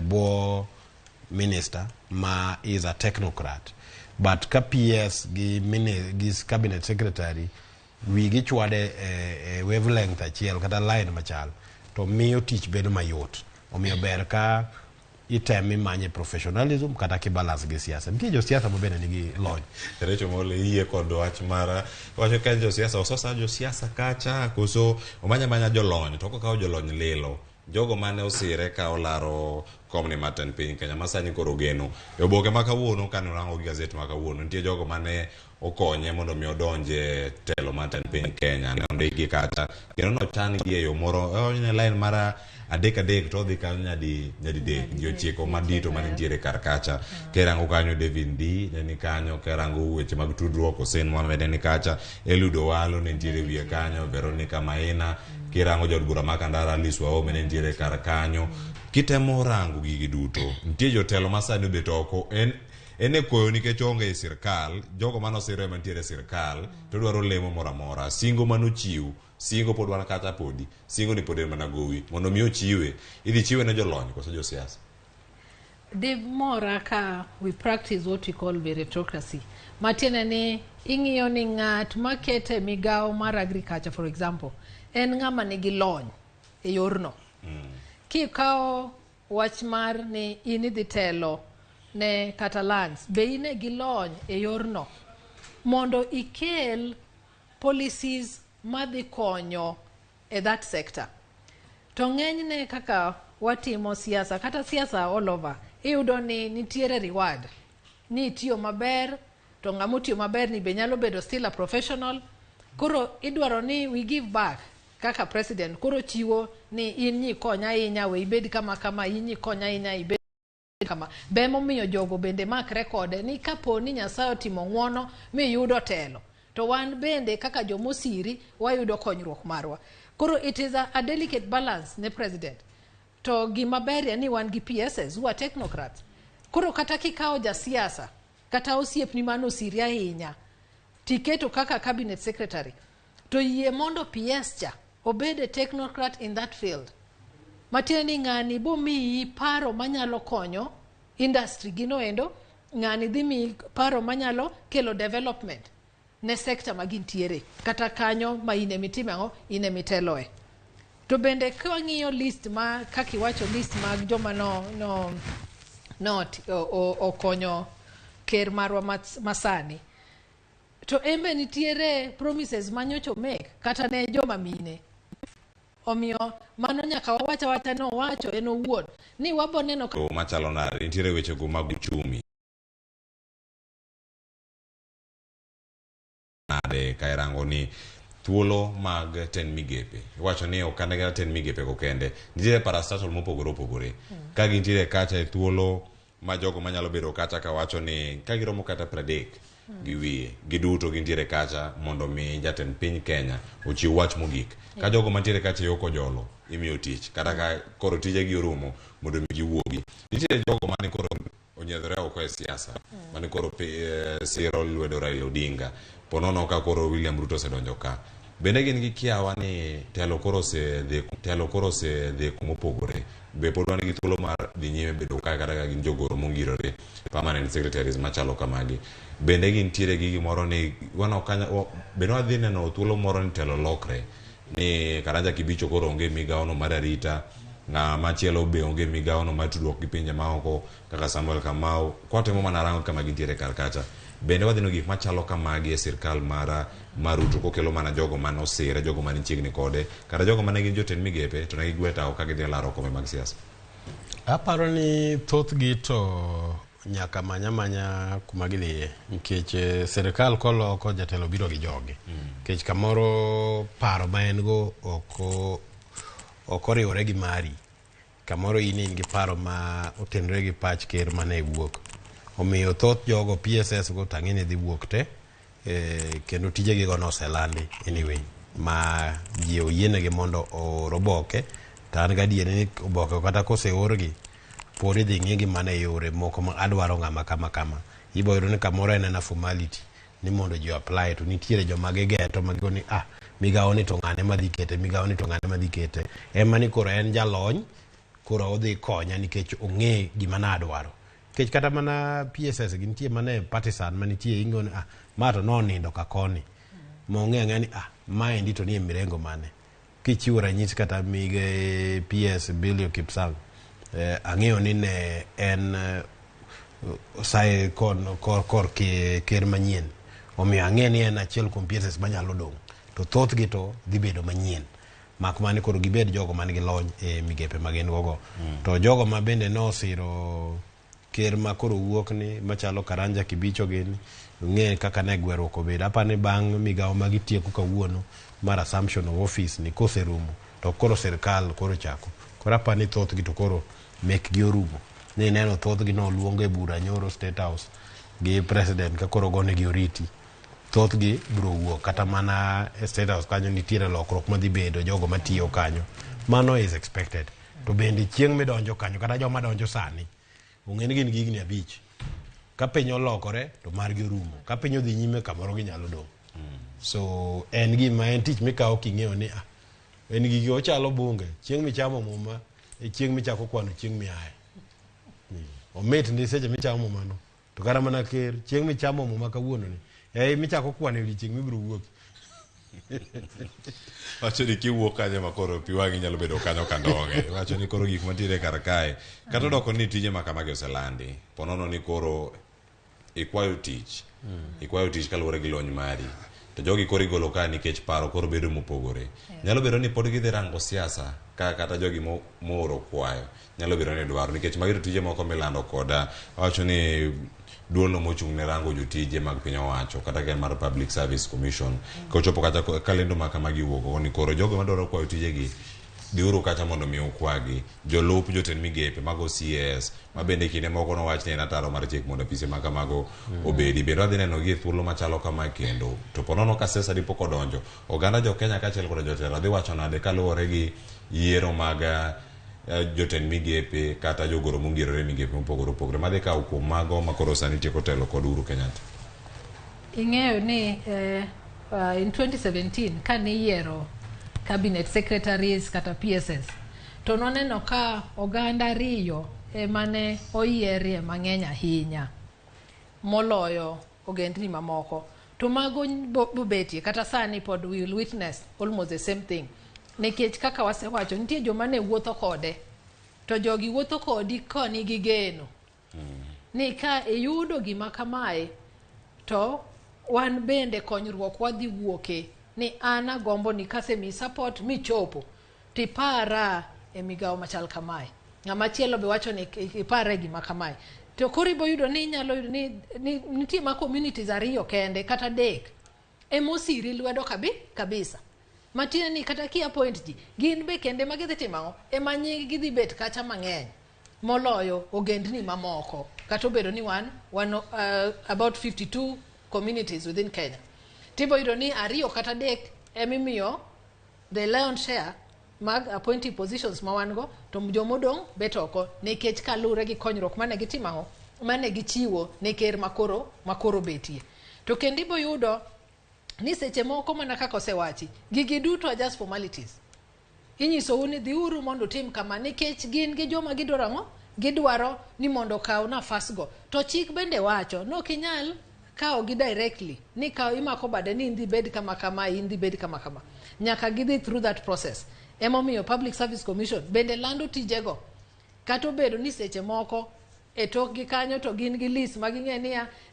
bo minister ma is a technocrat, but ka PS gi cabinet secretary wigi chwade wavelength achiel kata line machal to miyo tich bedo mayot. Omiyo ber ka itemi manye professionalism kata ki balance gi siasa. Nitie jo siasa mabende nigi lony. Recho mole yie kod wach mara wacho ka jo siasa ososa jo siasa kacha koso omanya jolony to ko jolony lilo jogo mane osire ka olaro komni maten piny Kenya masani koro geno e oboke ma kawuono kane orango gi gazet ma kawuono nitie jogo mane okonye mondo mi odonje telo maten piny Kenya ne ondiki kata kendo nochan gi e yo moro ne line mara adek to dhi kanyo nyadi dek jochiko madito manitiere kar kacha kerango kanyo David D ne ni kanyo kerango weche mag tudruok Hussein Mohamed ni kacha Eludo Walo ne nitiere wiye kanyo Veronica Maina kirango jod bura makandara Liswa Ome ne nitiere kar kanyo kitemo rango gigi duto nitie jotelo masani obet oko ene koyo nikech onge e sirkal jogo manosiro ema nitiere sirkal to dwaro lemo moramora singo manochiw singo pod wan kata podi singo ni pod en mana gowi mondo mi ochiwe idhi chiwe ne jolony koso jo siasa. The more we practice what we call meritocracy, matiene ni ing'iyo ni ng'at makete migawo mar agriculture for example en ng'ama nigi lony e yorno. Kikawo wach mar ni in idhi telo ne kata lands be ine gi lony e yorno mondo ikel policies madhi konyo e that sector. To ng'enyne kaka watimo siasa, kata siasa all over, iyudo ni nitiere reward. Ni itiyo maber, to ng'amo tiyo maber ni be nyalo bedo still a professional. Koro idwaro ni we give back kaka president. Koro chiwo ni in nyi konya ahinya, we ibed kama kama, in nyi konya ahinya, ibed kama. Bemo miyo jogo bende mak rekode ni kapo ni Nyasaye otimo ng'wono mi yudo telo, to wan bende kaka jomosiri wayudo konyruok marwa. Koro it is a delicate balance ne president. To gima ber ni wan gi PSS who are technocrats. Koro kata kikawo jasiasa kata osiepni mano osiri ahinya tiketo kaka cabinet secretary, to yie mondo PS cha obede technocrat in that field. Matiende ni ng'ani bo miyi paro manyalo konyo industry gino endo, ng'ani dhi miyi paro manyalo kelo development ne sector magintiere, kata kanyo ma ine mitime ang'o, ine miteloe. To bende kwang'iyo list ma kaki wacho list mag joma okonyo ker marwa masani, to embe nitiere promises manyocho mek kata ne joma mine. Omiyo mano nyaka wawacha no wacho en owuon ni waboneno machalo na nitiere weche go mag uchumi nade kairango ni thuolo mag ten migepe. Wacho ni okandega ten migepe go kende, nitiere parastatal mopogore opogore. Ka gintiere kacha e thuolo ma jogo manyalo bedo kacha ka wacho ni ka giromo kata 30 gi wiye giduto gintiere kacha mondo mi jatend piny Kenya ochiw wach mogik. Ka jogo mantiere kacha yoko jolo imiyo tich kata ka koro tije gi orumo mondo mi giwuogi. Nitiere jogo mani koro onyedhore oko e siasa, mani koro siro lwedo Raila Odinga, ponono ka koro William Ruto sedonjo ka. Bende gin gi kiawa ni telo koro se dhi kumopogore. Be pod wan gi thuolo mar dhi nyime bedo ka kata ka gin jogoro mongirore permanent secretaries machalo kamagi. Bende gintiere gi gimoro ni bende wadhi neno thuolo moro ni telo lokre, ni Karanja Kibicho koro onge migawono mar arita, ng'a machielo be onge migawono mar tudruok gi pinje maoko kaka Samuel Kamau. Kwatemo mana rango kama gintiere kar kacha. Bende wadhino gik machalo kamagi e sirkal mar Ruto kokelo mana jogo mano sire, jogo mani chiegni kode, kata jogo mane gin jotend migepe to ne gigweta o ka gidhi laro kome mag siasa. Aparo ni thothgi to nyaka manya kuma gidhiye, nikech sirkal koloko jatelo biro gi joge. Nikech kamoro paro ma en go ok oriwore gi mari. Kamoro in gi paro ma otenore gi pach ker mane wuok. Omiyo thoth jogo PSS go tang'ini dhi wuok te, kendo tije gi go noselandi anyway, ma ji oyienegi mondo oor oboke. To an gadieri ni oboke kata koseorgi pod idhi ng'igi mana e yore moko ma adwaro ng'ama kama. Ibo yudo ni kamoro en na formality ni mondo ji apply, to nitiere joma gigeto magigo ni migawo ni to ng'ane madhi kete, migawo ni to ng'ane madhi kete. Ema ni koro en jalony, koro odhi konya nikech ong'e gima nadwaro. Kech kata mana PSS gintie mana partisan manitie ingo ni ma to nonindo ka koni. Ma ong'e ng'ani ma endi to ni e mirengo mane. Kichiwo ranyisi kata mige PS Billy Kipsang, ang'eyo ni ne en sae kor ker manyien. Omiyo ang'e ni en achiel kuom PSS manyalo dong'. To thothgi to dhi bedo manyien. Mak mane koro gibed jogo man gi lony e migepe magin gogo. To jogo ma bende nosiro ker ma koro wuok ni machalo Karanja Kibicho gini, ng'e kaka ne gweruok obedo. Apani bang' migawo magitieko kawuono mar assumption of office ni koserumo, to koro sirkal koro chako. Koro apani thothgi to koro mek gi orumo. Ni neno thothgi no luongo e bura nyoro State House gi president ka koro gone gi oriti. Thothgi bro wuok kata mana State House kanyo nitiere lokruok madhi bedo jogo matiyo kanyo. Mano is expected. To bende chieng' midonjo kanyo kata joma donjo sani ong'eni gin gigni 5. Ka piny olokore to margi orumo. Ka piny odhi nyime kamoro ginyalo dong'. So en gima en tich mikawo king'eyo ni en gigi ochalo bunge. Chieng' michamo muma e chieng' michako kwano chieng' miaye. Omit ndi seche michamo mumano. To kata mana ker chieng' michamo muma kawuono ni michako kwano e chieng' mibiro wuok. Wacho ni kiwuok kanyo ma koro pi wang'i nyalo bedo kanyo kandonge. Wacho ni koro gik mantiere kar kae. Kata doko ni tije ma kamagi oselandi. Ponono ni koro ikwayo tich kaluwore gi lony mari to jogi koro igolo ka nikech paro koro bedo mopogore. Nyalo bedo ni pod gidhi rango siasa kata jogi mooro kwayo nyalo bedo ni dwaro nikech magiro tije moko milando koda wacho ni duolno mochung' ne rango jotije mag piny owacho kata gen mar Public Service Commission kochopo kata kalendo maka magiwuoko ni koro jogo madwaro kwayo tijegi diuru kacha mondo mi ukwagi jolup jotend migepe mago CS mabende kinde moko nowach ni en ataro mar chik mondo apise maka mago obedi bendo adhi neno gi thuolo machalo kama kendo to ponono ka siasa dipo kodonjo oganda jo Kenya kaachiel koda jotelo adhi wacho nade kaluwore gi yiero mag jotend migepe kata jogoro mongirore migepe mopogore opogore madhi kawo kuom mago makoro sani tieko telo kod Uhuru Kenyatta. Ing'eyo ni in 2017 kane yiero cabinet secretaries kata PSS to noneno ka oganda riyo emane oyierie mang'eny ahinya moloyo ogendni mamoko to mago bobetie kata sani pod we will witness almost the same thing nikech kaka wasewacho nitie joma ne wuotho kode to jogi wuotho kodi koni gi geno ni ka iyudo gima kamae to wan bende konyruok wadhi wuoke ni ana gombo ni kase mi support mi chopo tipara e migawo machal kamae ng'ama chielo be wacho ni ipare gima kamae to koribo yudo ni nyalo ni nitie ma communities ariyo kende kata dek emosiri lwedo kabisa matina ni kata kia point ji gin be kende magidhi timang'o ema nying gidhi bet kacha mang'eny moloyo ogendni mamoko kata obedo ni wan about 52 communities within Kenya tibo yudo ni ariyo kata dek emimiyo the lion share mag appointing positions mawango to jomodong bet oko nikech kalure gi konyruok mane gitimang'o mane gichiwo ne ker makoro betie to kendo ibo yudo ni seche moko mana kaka osewachi gigi duto are just formalities inyiso ni dhiuru mondo tim kama nikech gin gi joma gidwaro ni mondo kaw nafasgo to chik bende wacho no kinyal kawo gi directly ni kawo imako bade ni indhi bed kama indhi bed kama nyaka gidhi through that process emomiyo Public Service Commission bende lando tijego kata obedo ni seche moko e tokgi kanyo to gin gi list maging'e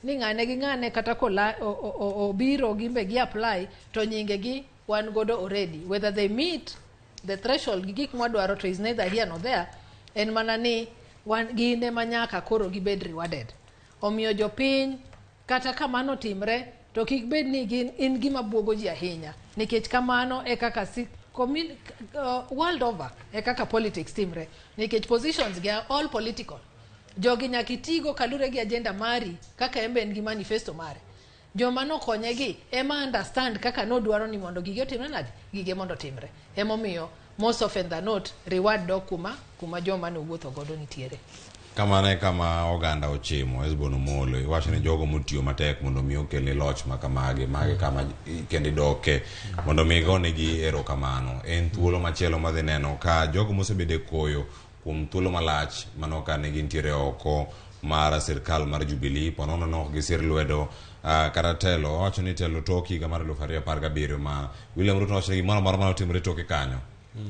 ni ng'ane kata obiro gimbe gi apply to nyinge gi wan godo already whether they meet the threshold gi gik mwadwaro to is neither here nor there en mana ni wan ginde manyaka koro gibed rewarded omiyo jopiny kata kamano timre to kik bed ni in gima buogo ji ahinya nikech kamano e kaka world over e kaka politics timre nikech positions gi are all political jogi nyakitigo kalure gi agenda mari kaka emben gi manifesto mare joma nokonyegi ema understand kaka nodwaro ni mondo gige otimre nade gige mondo timre emomiyo most often than not reward do kuma joma nowuotho godo nitiere kamane kama oganda ochimo Esbono Molo iwacho ni jogo motiyo matek mondo mi okelne loch mage kama kendi doke mondo mi gonegi erokamano en thuolo machielo madhi neno ka jogo mosebede koyo kuom thuolo malach mano ka ne gintiere oko mar sirkal mar Jubilee ponono no gisir lwedo kata telo wacho ni telo toki higa mar 2017 ma William Ruto wacho ni gimoro amora manotimore toke kanyo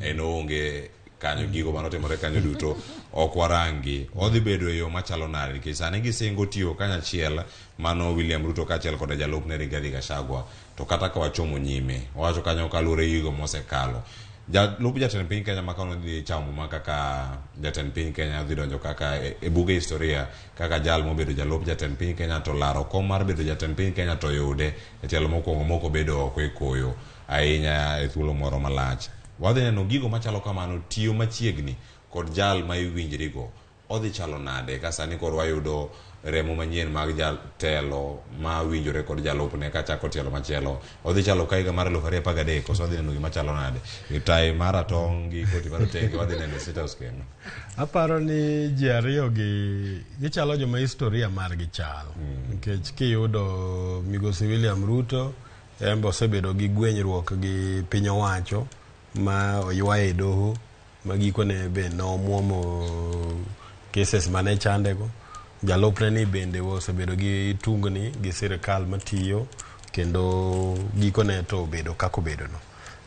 en onge kanyo gigo manotimore kanyo duto ok warangi odhi bedo e yo machalo nade nikech sani gisingo tiyo kanyachiel mano William Ruto kaachiel kod jalupne Rigathi Gachagua to kata ka wachomo nyime wacho kanyo kalure higo mosekalo jalup jatend piny Kenya makano dhi chamo ma kaka jatend piny Kenya dhi donjo kaka e buge historia kaka jal mobedo jalup jatend piny Kenya to laro kom mar bedo jatend piny Kenya to yude e tielo mokwongo moko bedo oko e koyo ahinya e thuolo moro malach wadhi neno gigo machalo kamano tiyo machiegni kod jal ma iwinjrigo odhi chalo nade ka sani koro wayudo remo manyien mag jatelo ma winjore kod jalupne kachako tielo machielo odhi chalo ka higa mar 2013 koso odhi neno gima chalo nade tai maratong gi koti marotenge wadhi neno State House kendo aparo ni ji ariyo gichalo joma historia margi chal nikech kiyudo migosi William Ruto embe osebedo gi gwenyruok gi piny owacho ma oywaye doho magikone be nomuomo cases mane chandego jalupne ni bende osebedo gi tungni gi sirkal matiyo kendo gikone to obedo kako bedono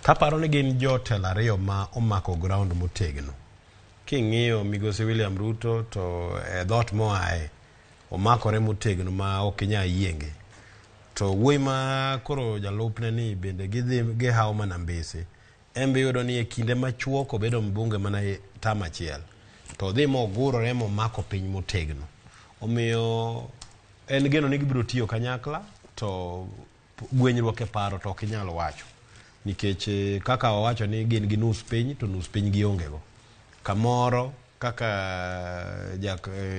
taparo ni gin jotelo ariyo ma omako ground motegno king'iyo migosi William Ruto to dhot moaye omakore motegno ma ok inya yienge. To wuoyi ma koro jalupne ni bende gihawo mana mbese. Embe yudo ni e kinde machuok obedo mbunge mana tam achiel. To dhi mogurore momako piny motegno. Omiyo en geno ni gibiro tiyo kanyakla to gwenyruok e paro to ok inyalo wacho. Nikech kaka wawacho ni gin gi nus piny to nus piny giongego. Kamoro kaka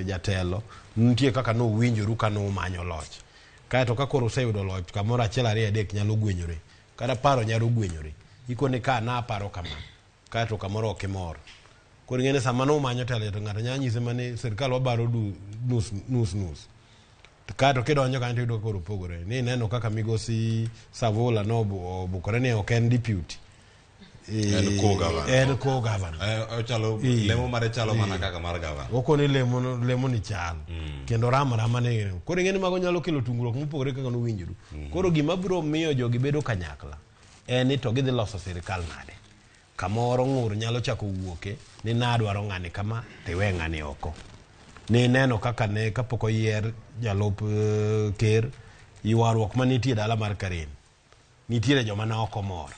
jatelo nitie kaka no winjoru ka no manyo loch. Kaeto ka koro oseyudo loch kamoro 1 2 3 nyalo gwenyore. Kada paro nyalo gwenyore. Ikone ka na paro kama. Kaeto kamoro ok mor. Koro ngene sama no manyo tele to ng'ato nyanyise mane sirkal wabaro nus. Kaeto kidonjo kanto yudo koro pogore. Ni neno kaka migosi Savola no bukore ne ok en deputy. En co-governor. Ochalo lemo mare chalo mana kaka mar governor. Okone lemo ni chal. Kendo rama ne. Koro ngene mago nyalo kelo tungruok mopogore kaka no winjoru. Koro gima biro miyo jogi bedo kanyakla en ni to gidhi loso sirkal nade. Kamoro ng'ur nyalo chako wuoke ni nadwaro ng'ani kama tiwe ng'ani oko. Ni neno kaka ne kapoko yier jalup ker ywaruok manitie dala mar Karen. Nitiere joma na oko mor.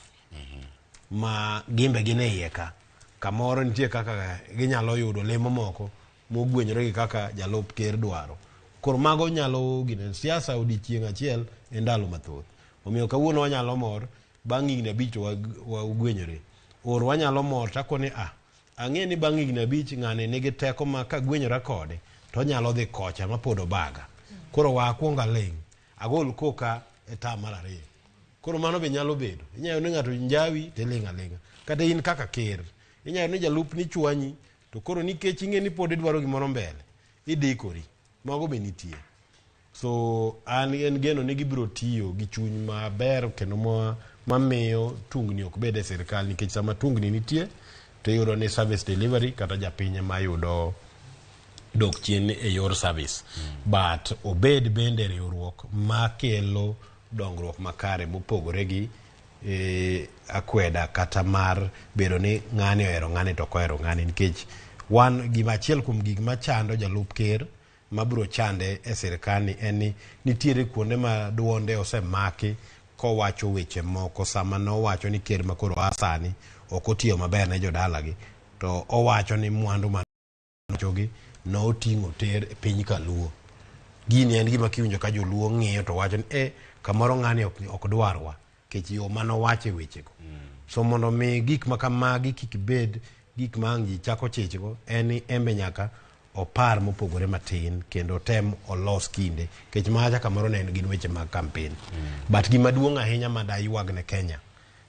Ma gimbe gine iye ka. Kamoro nitie kaka ginyalo yudo lemo moko mogwenyore gi kaka jalup ker dwaro. Koro mago nyalo gine siasa odiochieng' achiel e ndalo mathoth. Omiyo kawuono wanyalo mor bang' higni 5 to wagwenyore. Or wanyalo mor takoni ang'e ni bang' higni 5 ng'ane nigi teko ma ka gwenyora kode to nyalo dhi kocha ma pod obaga. Koro wakuonga ling agol koka e tam mar 2. Koro mano be nyalo bedo. Inyayo ni ng'ato njawi te linga. Kata in kaka ker. Inyayo ni jalup ni chwanyi to koro nikech ing'e ni pod idwaro gimoro mbele. Idikori. Mago be nitie. So en geno ni gibiro tiyo gi chuny maber kendo mamiyo tungni ok bed e sirkal nikech sama tungni nitie to yudo ni service delivery kata japinye ma yudo dok chien e yor service. But obed bende riwruok makelo dongruok makare mopogore gi akweda kata mar bedo ni ng'ani ohero ng'ani to kohero ng'ani nikech wan gima achiel kuom gik machando jalup ker mabiro chande e sirkani en ni nitiere kuonde ma duonde osemaki kowacho weche moko sama no wacho ni ker makoro asani ok otiyo maber ne jodalagi to owacho ni mwandu manochogi no oting'o ter e piny kaluo. Gini en gima kiwinjo ka joluo ng'iyo to wacho ni kamoro ng'ani ok dwarwa kech yo mano wache wechego. So mondo mi gik makamagi kik bed gik ma ang' ji chako chichgo en ni embe nyaka opar mopogore matin kendo tem olos kinde kech macha kamoro ne en gin weche mag campaign. But gima duong' ahinya ma dayuag ne Kenya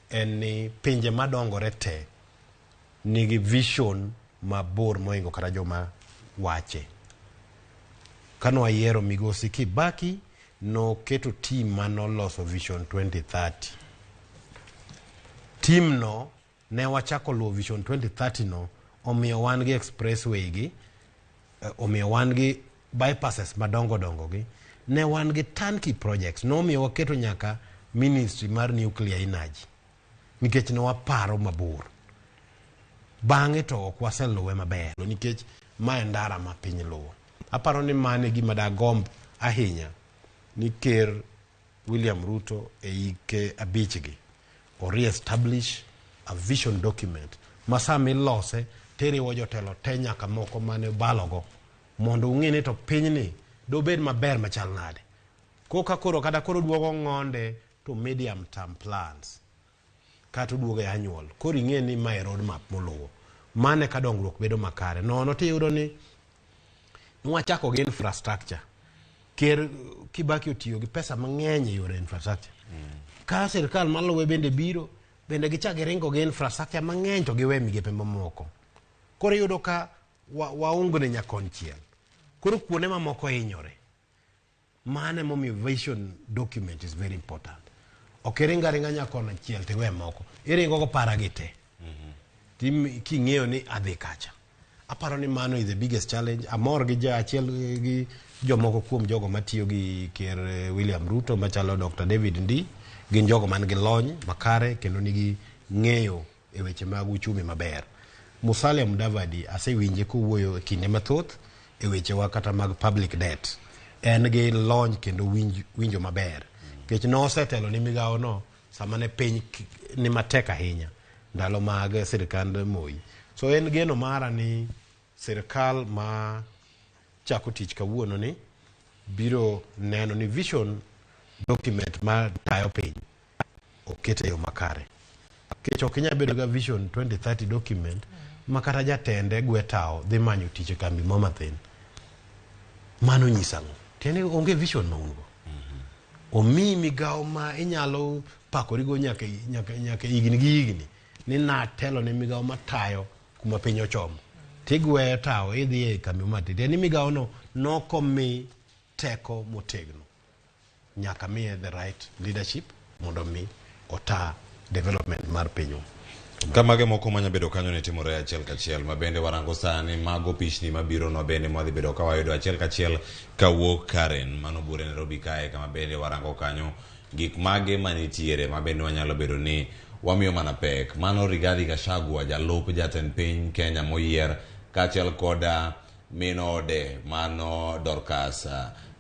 en ni pinje madongore te nigi vision mabor moingo kata joma wache. Kano wayiero migosi Kibaki no keto team manoloso Vision 2030. Team no ne wachako luwo Vision 2030 no omiyo wan gi expressway gi omiyo wan gi bypasses madongo gi ne wan gi turnkey projects no omiyo waketo nyaka ministry mar nuclear energy nikech ne waparo mabor. Bang'e to ok waseluwe maber nikech ma ndara ma piny luwo. Aparo ni mane gima dagomb ahinya ni ker William Ruto e ike abichgi or re-establish a vision document masami lose teriwo jotelo te nyaka moko mane balogo mondo ung'e ni to pinyni dobed maber machal nade. Koka koro kada koro duogo ng'onde to medium term plans kata duogo e annual koro ing'e ni ma road map moluwo mane ka dongruok bedo makare nono tiyudo ni nwachako gi infrastructure. Ker Kibaki otiyo gi pesa mang'eny e yore infrastructure. Ka sirkal maluwe bende biro bende gichak giringo gi infrastructure mang'eny to giwe migepe mamoko. Koro yudo ka waungne nyakonchiel. Koro kuonde mamoko hinyore. Mane momiyo vision document is very important. Ok ringa nyakon achiel tiwe moko. Iringo go para gite. King'eyo ni adhi kacha. Aparo ni mano is the biggest challenge. Amor gi achiel gi jomoko kuom jogo matiyo gi ker William Ruto machalo Dr. David Ndii gin jogo man gi lony makare kendo nigi ng'eyo e weche mag uchumi maber. Musalia Mudavadi asewinje kowuoyo kinde mathoth e weche wa kata mag public debt. en gi lony kendo winjo maber kech no osetelo ni migawo no sama ne piny ni matek ahinya ndalo mag sirikand Moi. So en geno mara ni sirikal ma chako tich kawuono ni biro neno ni vision document ma tayo piny okete yo makare. Kech ok inyal bedo ga vision 2030 document makata jatende gwetao dhi manyo tich e kambi mo mathin. Mano nyisango. Tiene onge vision ma ungo. Omi migawo ma inyalo pakorigo nyaka igni gi igni ni na telo ne migawo matayo kuma piny ochomo. Tigweyo tao idhi e kambi mathin. Ni migawo no nokomi teko motegno. Nyaka miye the right leadership mondo mi ota development mar pinyo. Kamage moko manya bedo kanyo ne timore achiel kachiel mabende warango sani mago pichni mabiro no bende mwadhi bedo ka wayudo achiel kachiel kawuok Karen mano bure Nairobi kae kama bende warango kanyo gik mage manitiere mabende wanyalo bedo ni wamiyo mana pek. Mano Rigathi Gachagua jalup jatend piny Kenya moyier kachiel koda minode mano Dorcas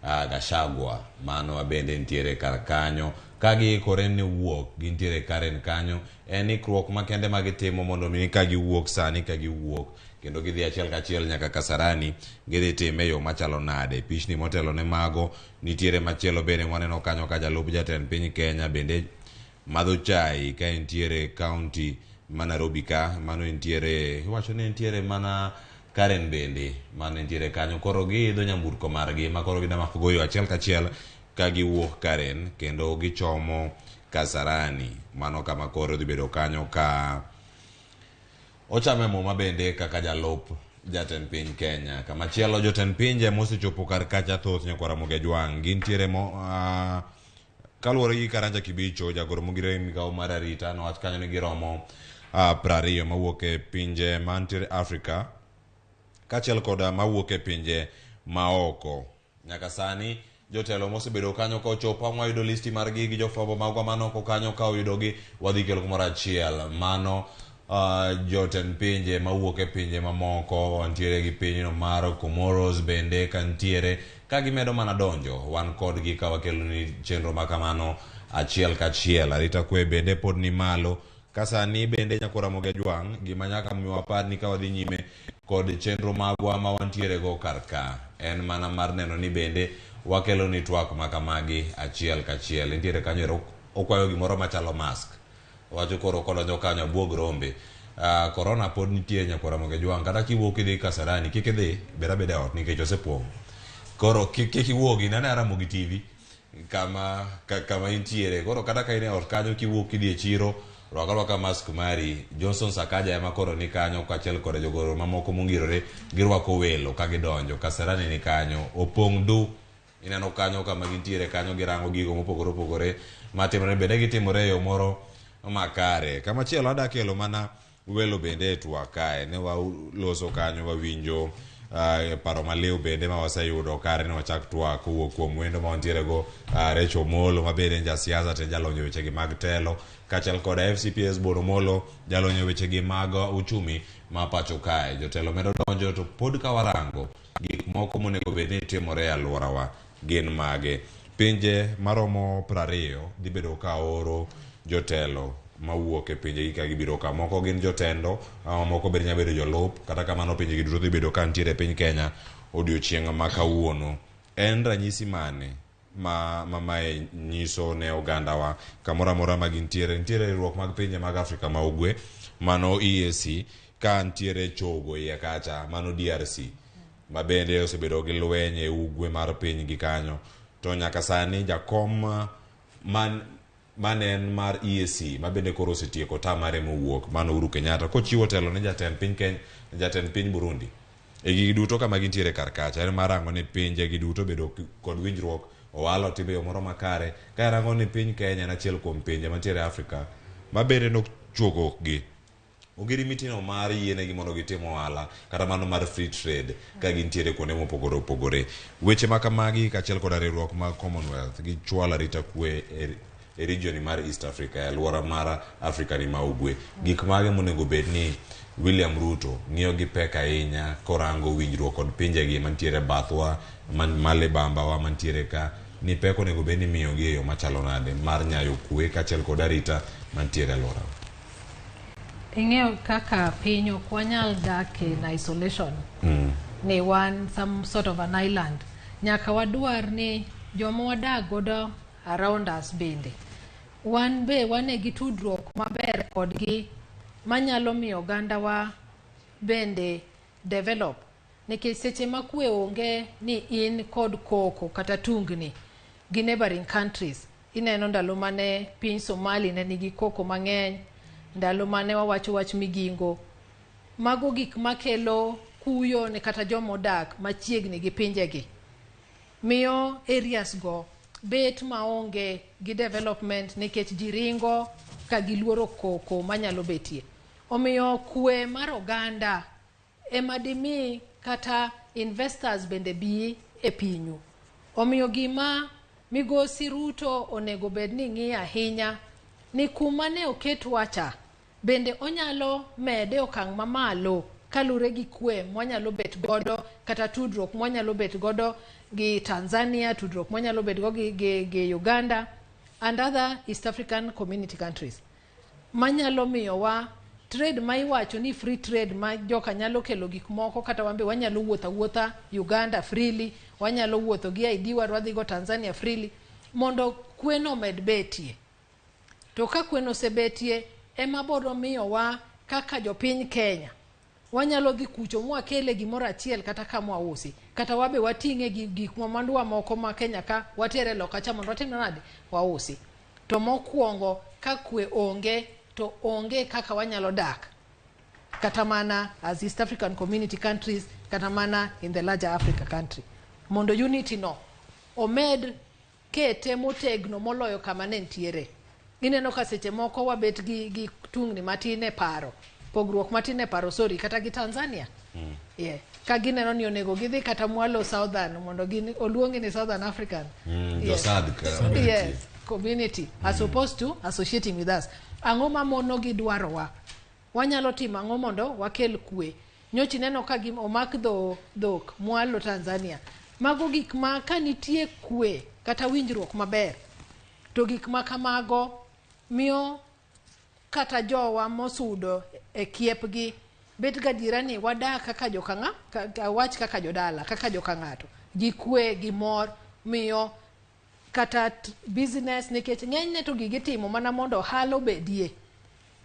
Gachagua mano bende nitiere kar kanyo kagi korene wuok gintiere Karen kanyo en ikruok makende magitimo mondo mi kagi wuok sani kagi wuok kendo gidhi achiel kachiel nyaka Kasarani gidhi time yo machalo nade. Pichni motelo ne mago nitiere machielo bende waneno kanyo ka jalup jatend piny Kenya bende madho chai ka nitiere county ma Nairobi ka mano nitiere iwacho ni nitiere mana Karen bende mano nitiere kanyo koro giidho nyamburko margi ma koro gidama goyo achiel kachiel ka giwuok Karen kendo gichomo Kasarani mano kama koro dhi bedo kanyo ka ochame mo mabende kaka jalup jatend piny Kenya. Kama chielo jotend pinje mosechopo kar kacha thoth nyakwara Ramogi Jwang gintiere kaluwore gi Karanja Kibicho jagoro mogire migawo mar arita nowach kanyo ni giromo 20 mawuok e pinje mantiere Afrika kachiel koda mawuok e pinje maoko. Nyaka sani jotelo mosebedo kanyo ka ochopo wayudo listi margi gi jofwambo magwa manoko kanyo ka oyudogi wadhi kelo kumoro achiel mano jotend pinje mawuok e pinje mamoko wantiere gi pinyno mar Comoros bende kantiere ka gimedo mana donjo wan kodgi ka wakelo ni chenro makamano achiel kachiel. Arita kwe bende pod ni malo kasani bende nyakwara Ramogi Jwang gima nyaka miwapar ni ka wadhi nyime kod chenro magwa ma wantiere go karka en mana mar neno ni bende wakelo ni twak makamagi achiel kachiel. Nitiere kanyo okwayo gimoro machalo mask wacho koro kodonjo kanyo buog rombe. Corona pod nitie nyakwara Ramogi Jwang kata kiwuok idhi Kasarani kik idhi bera bede ot nikech osepong'. Koro kik iwuok inane Ramogi TV kama intiere koro kata ka ine ot kanyo kiwuok idhi e chiro rwaka mask mari. Johnson Sakaja ema koro ni kanyo kachiel kod jogoro mamoko mongirore girwako welo ka gidonjo. Kasarani ni kanyo opong' du ineno kanyo kama gintiere kanyo girango gigo mopogore opogore matimore bende gitimore yo moro makare. Kama chielo adakelo mana welo bende e twak kae ne waloso kanyo wawinjo paro maliw bende ma waseyudo kare ne wachak twak kowuok kuom wendo ma wantiere go Recho Molo ma bende ja siasa te jalonyo wechegi mag telo kachiel koda FCPS Boro Molo jalonyo wechegi mag uchumi ma pacho kae. Jotelo medo donjo to pod ka warango gik moko monego bed ni timore e alworawa gin mage. Pinje maromo 20 dhi bedo ka oro jotelo mawuok e pinje ka gibiro ka moko gin jotendo moko bende nya bedo jolup kata kamano pinje giduto dhi bedo ka nitiere piny Kenya odiochieng' ma kawuono. En ranyisi mane mae nyiso ne ogandawa kamoro amora ma gintiere nitiere riwruok mag pinje mag Afrika ma ugwe mano EAC ka nitiere chogo iye kacha mano DRC ma bende osebedo gi lweny e ugwe mar piny gi kanyo to nyaka sani jakom manen mar EAC ma bende koro osetieko tamare mowuok mano Uhuru Kenyatta kochiwo telo ne jatend piny Kenya jatend piny Burundi e gigi duto kama gintiere kar kacha en marango ni pinje gi duto bedo kod winjruok owalo timbe yo moro makare ka rango ni piny Kenya en achiel kuom pinje mantiere Afrika ma bende nochuogo gi ogirimitino mar yienegi mondo gitim ohala kata mano mar free trade ka gintiere kuonde mopogore opogore. Weche makamagi kachiel kod riwruok mag Commonwealth gichwalo arita kwe e region mar East Africa e alwora mar Afrika ni ma ugwe. Gik mage monego bed ni William Ruto ng'iyo gi pek ahinya korango winjruok kod pinjegi mantiere bathwa male bambawa mantiere ka ni pek onego bed ni miyo gi e yo machalo nade mar nyayo kwe kaachiel kod arita mantiere alworawa. Ing'eyo kaka piny ok wanyal dak in isolation. Ni wan some sort of an island. Nyaka wadwar ni joma wadak godo around us bende. Wan e tudruok maber kodgi manyalo miyo oganda wa bende develop. Nikech seche ma kwe onge ni in kod koko kata tungni gi neighboring countries. Ineno ndalo mane piny Somali ne nigi koko mang'eny, ndalo mane wawacho wach migingo. Mago gik makelo kuyo ne kata jomodak machiegni gi pinjegi. Miyo areas go bet maonge gi development nikech jiringo ka giluoro koko manyalo betie. Omiyo kwe mar oganda emadimi kata investors bende bi e pinyu. Omiyo gima migosi Ruto onego bed ni ng'iyo ahinya ni kuma ne oket wacha bende onyalo mede okang' mamalo kalure gi kwe mwanyalo bet godo kata tudruok mwanyalo bet godo gi Tanzania, tudruok mwanyalo bet godo gi Uganda and other East African community countries. Manyalo miyo wa trade ma iwacho ni free trade ma joka nyalo kelo gik moko kata wambe wanyalo wuotha Uganda freely, wanyalo wuotho gi ID wadhi go Tanzania freely mondo kweno med betie. To ka kweno sebetie ema boro miyo wa kaka jopiny Kenya wanyalo dhi kucho mwakele gimoro achiel kata kama wausi kata wabe wating'e gik mwanduwa moko ma Kenya ka watere loka cha mondo watim nade wausi. To mokwongo ka kwe onge to onge kaka wanyalo dak kata mana as East African community countries kata mana in the larger Africa country. Mondo unity no omed kete motegno moloyo kama ne ntiere. Ineno ka seche moko wabet gi tungni matine paro pogruok matine paro kata gi Tanzania. Yeah. Ka gineno ni onego gidhi kata mwalo Southern mondo oluongi ni Southern African. Yes. Yes. Community as opposed to associating with us. Ang'o ma mono gi dwarowa. Wanyalo timo ang'o mondo wakel kwe. Nyochi neno ka omak dhok mwalo Tanzania. Mago gik ma kanitie kwe kata winjruok maber. To gik ma kamago miyo kata jowa mosudo e kiepgi bet gadiera ni wadak kaka jokang'a wach kaka jodala kaka jokang'ato. Gi kwe gi mor miyo kata business nikech ng'enyne to gigi timo mana mondo halo bedie.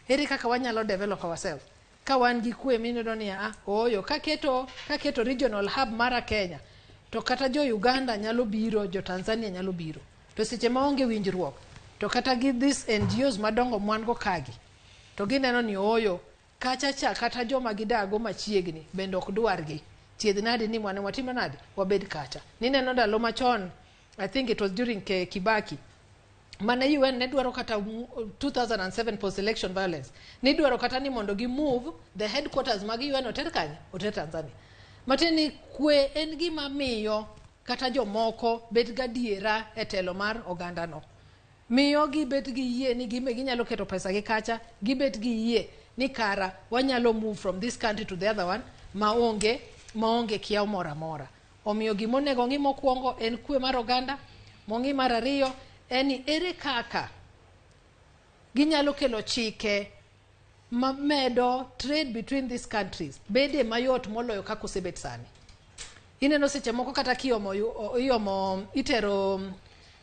Ere kaka wanyalo develop ourselves. Ka wan gi kwe mineno ni oyo kaketo regional hub mara Kenya to kata jo Uganda nyalo biro, jo Tanzania nyalo biro. To seche ma onge winjruok to kata gi this NGOs madongo mwango kagi to gineno ni oyo kacha kata joma gidago machiegni bende ok dwargi. Chiedh nade ni mwane watimo nade wabed kacha. Nineno ndalo machon, I think it was during Kibaki. Mana UN ne dwaro kata 2007 post-election violence. Ni dwaro kata ni mondo gi move the headquarters mag UN oter kanye? Oter Tanzania. Mateni kwe en gima miyo kata jomoko bet gadiera e telo mar oganda no. Miyo gi bet gi yie ni ginyalo keto pesa gi kacha, gi bet gi yie ni kara wanyalo move from this country to the other one maonge kiao mora mora. Omiyo gimonego ng'i mokwongo en kwe mar oganda, mong'i mar ariyo eni ere kaka ginyalo kelo chike mamedo trade between these countries bede mayot moloyo kako sebet sani. Ineno seche moko kata itero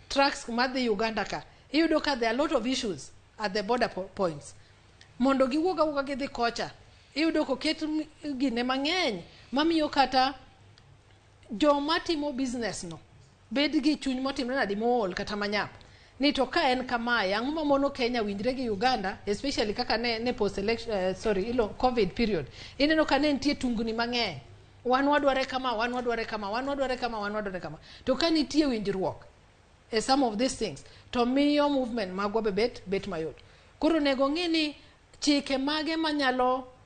trucks madhi Uganda ka iyudo ka there are a lot of issues at the border points. Mondo giwuoga gidhi kocha iyudo koket gine mang'eny mamiyo kata joma timo business no bed gi chuny motimre nadi mool kata manyap ni to ka en kamae ang'o ma mono Kenya winjre gi Uganda especially kaka ne post election COVID period. Ineno ka ne nitie tungni mang'eny wan wadware kama to ka nitie winjruok some of these things to miyo movement magwa bet mayot. Koro nego ng'i ni chike mage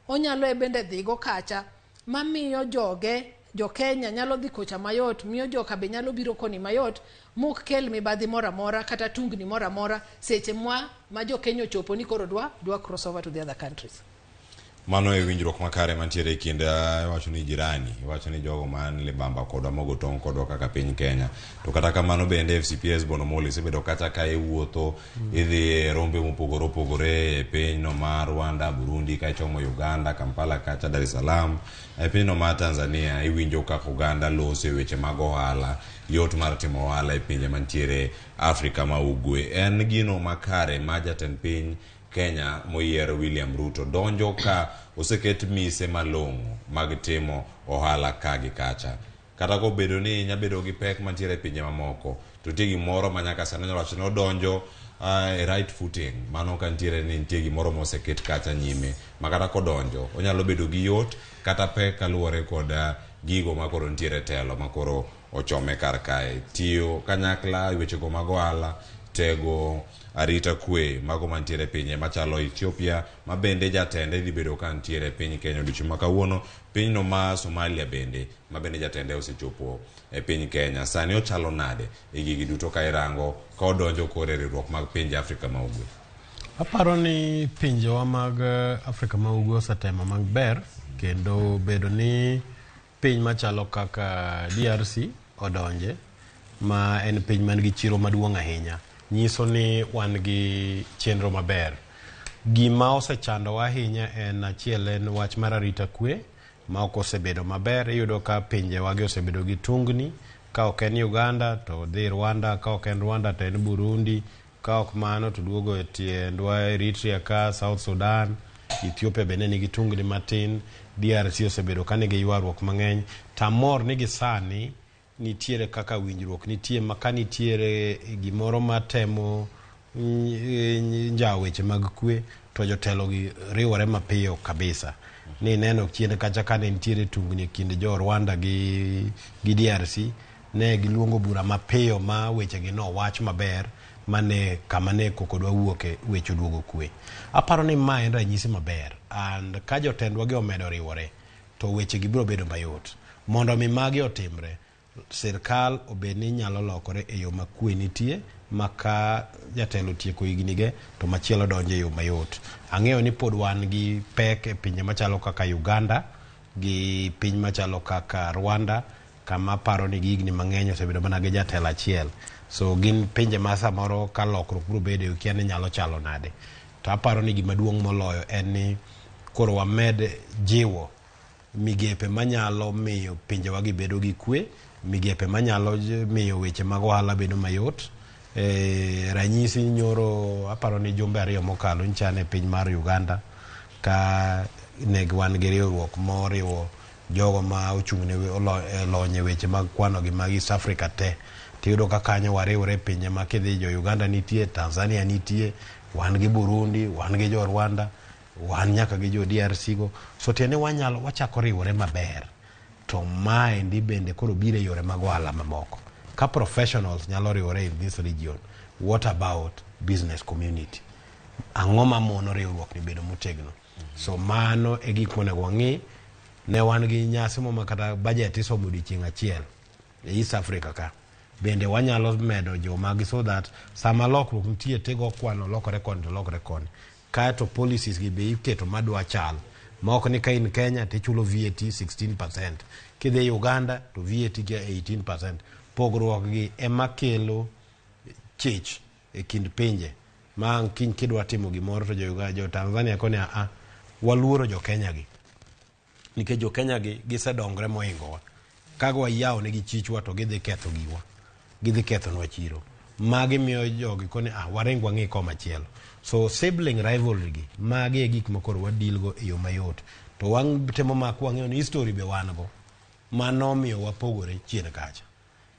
onyalo e bende dhigo kacha mamiyo jo Kenya nyalo dhi kocha mayot, miyo joka be nyalo biro koni mayot, mok kel mibadhi mora mora kata tungni mora seche ma jo Kenya chopo ni koro dwa cross over to the other countries. mano e winjruok makare mantiere kind wacho ni jirani, wacho ni jogo man libamba kodwa mogo tong' kodwa kaka piny Kenya. To kata kamano bende FCPS Bonomoli sebedo kata ka iwuotho idhi rombe mopogore opogore e pinyno mar Rwanda, Burundi, kachomo Uganda, Kampala, kacha Dar es Salaam, e pinyno mar Tanzania iwinjo kaka Uganda lose weche mag ohala, yot mar timo ohala e pinje mantiere Afrika ma Ugwe. En gino makare ma jatend piny Kenya moyiero William Ruto donjo ka oseket mise malong'o mag timo ohala ka gi kacha. Kata ko bedo ni nyabedo gi pek mantiere pinje mamoko, to tie gimoro ma nyaka sani wacho no donjo e right footing, mano ka ntiere ni nitie gimoro moseket kacha nyime, makata kodonjo onyalo bedo gi yot kata pek kaluwore kod gigo makoro ntiere telo makoro ochome kar kae. Tiyo kanyakla wechego mag ohala, tego arita kwe mago mantiere pinye machalo Ethiopia, ma bende jatende dhi bedo ka ntiere piny Kenya odiochieng' ma kawuono. Pinyno ma Somalia bende, ma bende jatende osechopo e piny Kenya. Sani ochalo nade e gigi duto ka irango ka odonjo kore riwruok mag pinje Afrika ma Ugwe? Aparo ni pinjewa mag Afrika ma Ugwe osetemo maber, kendo bedo ni piny machalo kaka DRC odonje, ma en piny man gi chiro maduong' ahinya, nyiso ni wan gi chenro maber. Gima osechandowa ahinya en achiel en wach mar arita kwe ma ok osebedo maber. Iyudo ka pinjewa gi osebedo gi tungni, ka ok en Uganda to dhi Rwanda, ka ok en Rwanda to en Burundi, ka ok mano to duogo e tiendwa Eritrea ka, South Sudan, Ethiopia bende nigi tungni matin, DRC osebedo ka nigi ywaruok mang'eny. Tamor nigi sani nitiere kaka winjruok nitie maka nitiere gimoro matemo njaweche mag kwe, to jotelo gi riwore mapiyo kabisa. Ni neno chien kacha ka nitiere tungni kind jo Rwanda gi DRC, ne giluongo bura mapiyo ma weche gi no wach maber, mane kama ne kokodwa wuoke weche duogo kwe. Aparo ni ma en ranyisi maber, and ka jotendwa gi omedo riwore to weche gi biro bedo mayot. Mondo mi magi otimre, sirkal obeni nyalo lokore e yo makwe nitie, maka jatelo tieko hignige to machielo donje e yo mayot. Ang'eyo ni pod wan gi pek e pinje machalo kaka Uganda gi piny machalo kaka Rwanda, kama paro ni higni mang'eny osebedo mana gi jatelo achiel. So gin pinje ma samoro ka lokruok biro bedo kia ni nyalo chalo nade. To aparo ni gima duong' moloyo en ni koro wamed jiwo migepe manyalo miyo pinjewa gi bedo gi kwe, migepe manyalo miyo weche mag ohala bedo mayot. Ranyisi nyoro aparo ni jumbe 2 mokalo nchane piny mar Uganda, ka wan gi riwruok moriwo jogo ma ochung'ne lonye weche mag kwano gi mag East Africa te. Tiyudo ka kanyo wariwre pinje ma kidhi jo Uganda nitie, Tanzania nitie, wan gi Burundi, wan gi jo Rwanda, wan nyaka gi jo DRC go. So tiene wachako riwore maber. To mae ndi bende koro bire yore mag ohala mamoko. Ka professionals nyalo riwore in this region, what about business community? Ang'o ma mono riwruok ni bedo motegno? So mano e gik monego wang'i. Ne wan gi nyasi mo makata budget isomo odiochieng' achiel e East Africa ka. Bende wanyalo medo jo magi so that sama lokruok nitie tego kwano lokore koni to lokore koni. Kaeto policies gi be iketo madwa chal. Ma ok ni ka in Kenya tichulo VAT 16%. Kidhi Uganda to VAT gi 18%. Pogruok gi ema kelo chich e kind pinje. Ma kiny kidwa timo gimoro to jo Tanzania koni waluoro jo Kenya gi. Nikech jo Kenya gi gisedongre moingowa. Kago wayawo negi chichwa to gidhi ketho giwa. Gidhi ketho nwa chiro. Magi miyo jogi koni waring wang'i koma chielo. So sibling rivalry gi magi e gik makoro wadilgo e yo mayot. To wang temo mak wang'eyo ni history be wan go. Mano miyo wapogore chien kacha.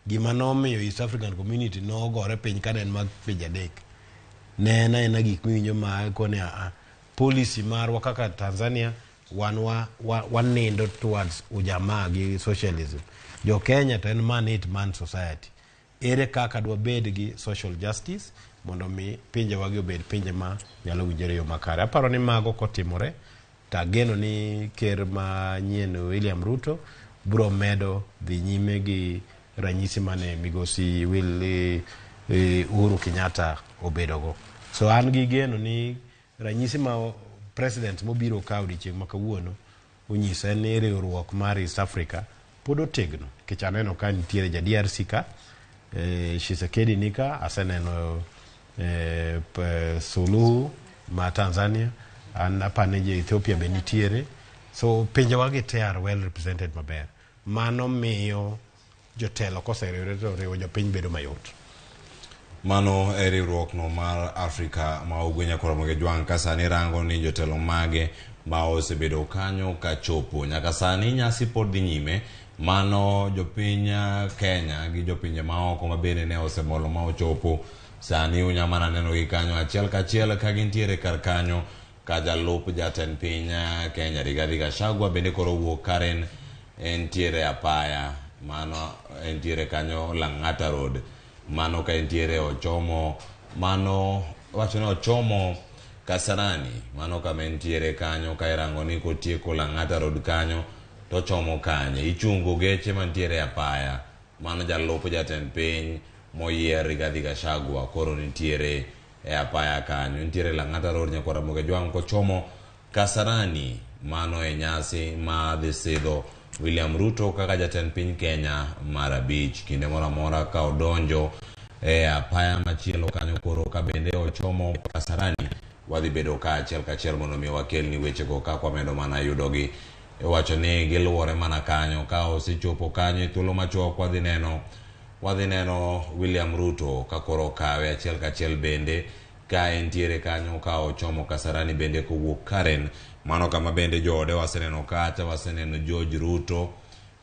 Gima nomiyo East African Community nogore piny ka en mag pinje adek. Ne en gik miwinjo ma koni policy marwa kaka Tanzania wan nindo towards ujamaa gi socialism. Jo Kenya to en man society. Ere kaka dwa bed gi social justice mondo mi pinje wagi obed pinje ma nyalo winjore yo makare. Aparo ni mago kotimore, tageno ni ker manyien William Ruto bro medo dhi nyime gi ranyisi mane migosi Uhuru Kenyatta obedogo. So an gi geno ni ranyisi ma president mobiro ka odiochieng' ma kawuono onyise ni riwruok mar East Africa pod otegno nikech aneno ka nitiere ja DRC ka Tshisekedi nika aseneno Suluhu ma Tanzania an apane je Ethiopia be nitiere so pinje wagi te are well represented maber mano miyo jotelo koseriwre to riwo jopiny bedo mayot mano e riwruok no mar Africa ma ugwenya Karamogi Jwang ka sani rango ni jotelo mage ma osebedo kanyo ka chopo nyaka sani nyasi pod dhi nyime mano jopiny Kenya gi jopinje maoko ma bende ne osemolo ma ochopo sani unyamana neno gi kanyo achiel kachiel ka gintiere kar kanyo ka jalup jatend piny Kenya Rigathi Gachagua bende koro wuok Karen entiere apaya mano entiere kanyo Lang'ata Road mano ka entiere ochomo mano wachone ochomo Kasarani mano kama entiere kanyo ka irango ni kotieko Lang'ata Road kanyo to chomo kanye ichungo geche mantiere apaya mano jalup jatend piny moyier Rigathi Gachagua koro nitiere e apaya kanyo nitiere Lang'ata Road nyakora Ramogi Jwang kochomo Kasarani mano e nyasi ma dhi sidho William Ruto kaka jatend piny Kenya mar abich kinde moro amora ka odonjo e apaya machielo kanyo koro ka bende ochomo Kasarani wadhi bedo ka achiel kachiel mondo mi wakelni weche go ka kwamedo mana yudogi wacho ni giluwore mana kanyo ka osechopo kanyo thuolo machuok wadhi neno William Ruto ka koro kawe achiel kachiel bende ka entiere kanyo ka ochomo Kasarani bende kowuok Karen mano kama bende joode waseneno kacha waseneno George Ruto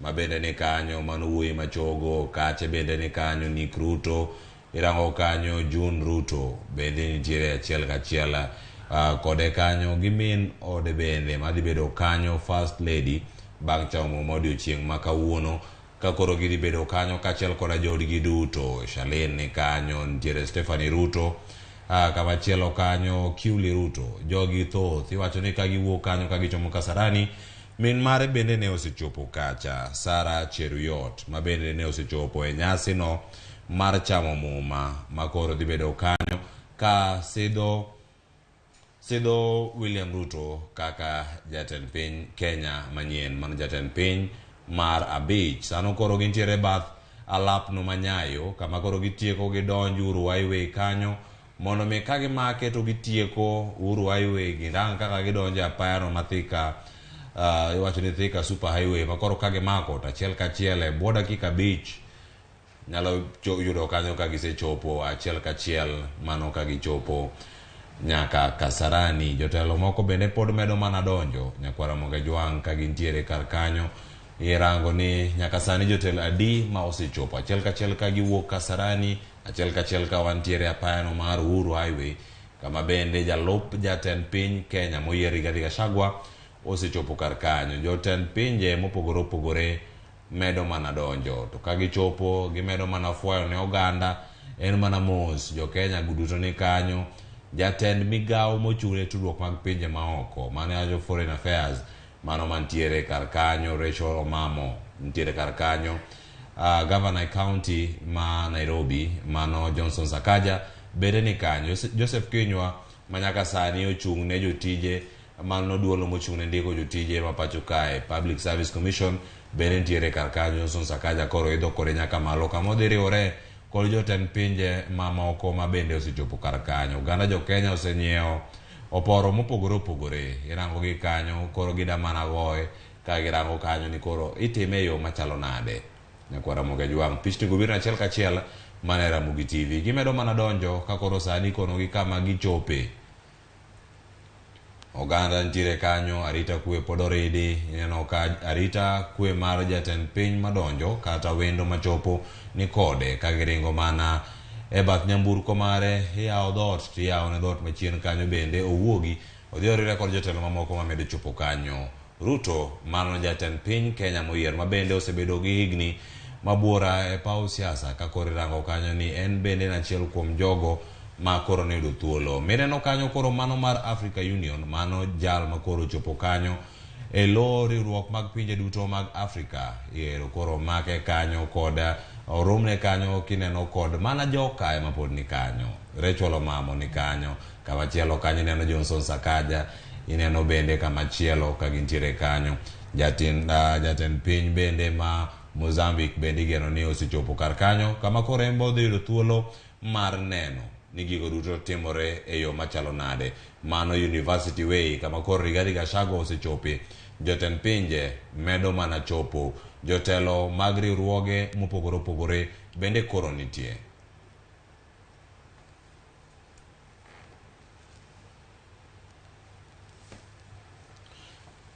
ma bende ni kanyo mano wuoyi machogo kache bende ni kanyo Nick Ruto irango kanyo June Ruto bende nitiere achiel kachiel kode kanyo gi min ode bende madhi bedo kanyo First Lady bang' chamo modiochieng' ma kawuono ka koro gidhi bedo kanyo kachiel koda joodgi duto Shalin ni kanyo nitiere Stephanie Ruto kama chielo kanyo Kiuli Ruto jogi thoth iwacho ni ka giwuok kanyo ka gichomo Kasarani min mare bende ne osechopo kacha Sarah Cheruyot ma bende ne osechopo e nyasi no mar chamo muma ma koro dhi bedo kanyo ka sidho William Ruto kaka jatend piny Kenya manyien man jatend piny mar abich sano koro gintiere bath alap no manyayo kama koro gitieko gidonjo Uhuru Highway kanyo mondo mi ka gimake to gitieko Uhuru Highway girang kaka gidonjo apaya no mathika iwacho ni Thika Super Highway ma koro ka gimako to achiel kachiel e bwo dakika 5 nyalo yudo kanyo ka gisechopo achiel kachiel mano ka gichopo nyaka Kasarani jotelo moko bende pod medo mana donjo nyakwara Ramogi Jwang ka gintiere kar kanyo irango ni nyaka sani jotelo adi ma osechopo achiel kachiel ka giwuok Kasarani achiel kachiel ka wantiere apaya no mar Uhuru Highway kama bende jalup jatend piny Kenya moyier Rigathi Gachagua osechopo kar kanyo jotend pinje mopogore opogore medo mana donjo to ka gichopo gimedo mana fwayo ne oganda en mana mos jo Kenya guduto ni kanyo jatend migawo mochung'ne tudruok mag pinje maoko mane ajo Foreign Affairs mano mantiere kar kanyo Rachel Omamo nitiere kar kanyo Governor County ma Nairobi mano Johnson Sakaja bende ni kanyo Joseph Kinyua manyaka sani ochung'ne jotije mano duolo mochung'ne ndiko jotije ma pacho kae Public Service Commission bende nitiere kar kanyo Johnson Sakaja koro idho kode nyaka malo kama odhi riwore kod jotend pinje mamoko ma bende osechopo kar kanyo oganda jo Kenya osenyiewo oporo mopogore opogore irango gi kanyo koro gida mana goye ka girango kanyo ni koro itime yo machalo nade nyakwara Ramogi Jwang pichni gobiro achiel kachiel mane Ramogi TV gimedo mana donjo ka koro sani kono gi kama gichope oganda nitiere kanyo arita kwe pod oridi ineno ka arita kwe mar jatend piny madonjo kata wendo machopo ni kode ka giringo mana e bath nyamburko mare iyawo dhot tiyawo ne dhot machien kanyo bende owuogi odhi oriwre kod jotelo mamoko mamedo chopo kanyo Ruto mano jatend piny Kenya moyier ma bende osebedo gi higni mabuora e paw siasa ka koro irango kanyo ni en bende achiel kuom jogo ma koro ne yudo thuolo mineno kanyo koro mano mar Africa Union mano jal ma koro chopo kanyo e lo riwruok mag pinje duto mag Africa iero koro make kanyo kod orumne kanyo kineno kod mana joka ma pod ni kanyo Rachel Omamo ni kanyo kama chielo kanyo neno Johnson Sakaja ineno bende kamachielo ka gintiere kanyo. Jatend piny bende ma Mozambique bende igeno ni osechopo kar kanyo kama koro en bodhi yudo thuolo mar neno ni gigo duto timore e yo machalo nade. Mano University Way kama koro Rigathi Gachagua osechope. Jotend pinje medo mana chopo. Jotelo mag riwruoge mopogore opogore bende koro nitie.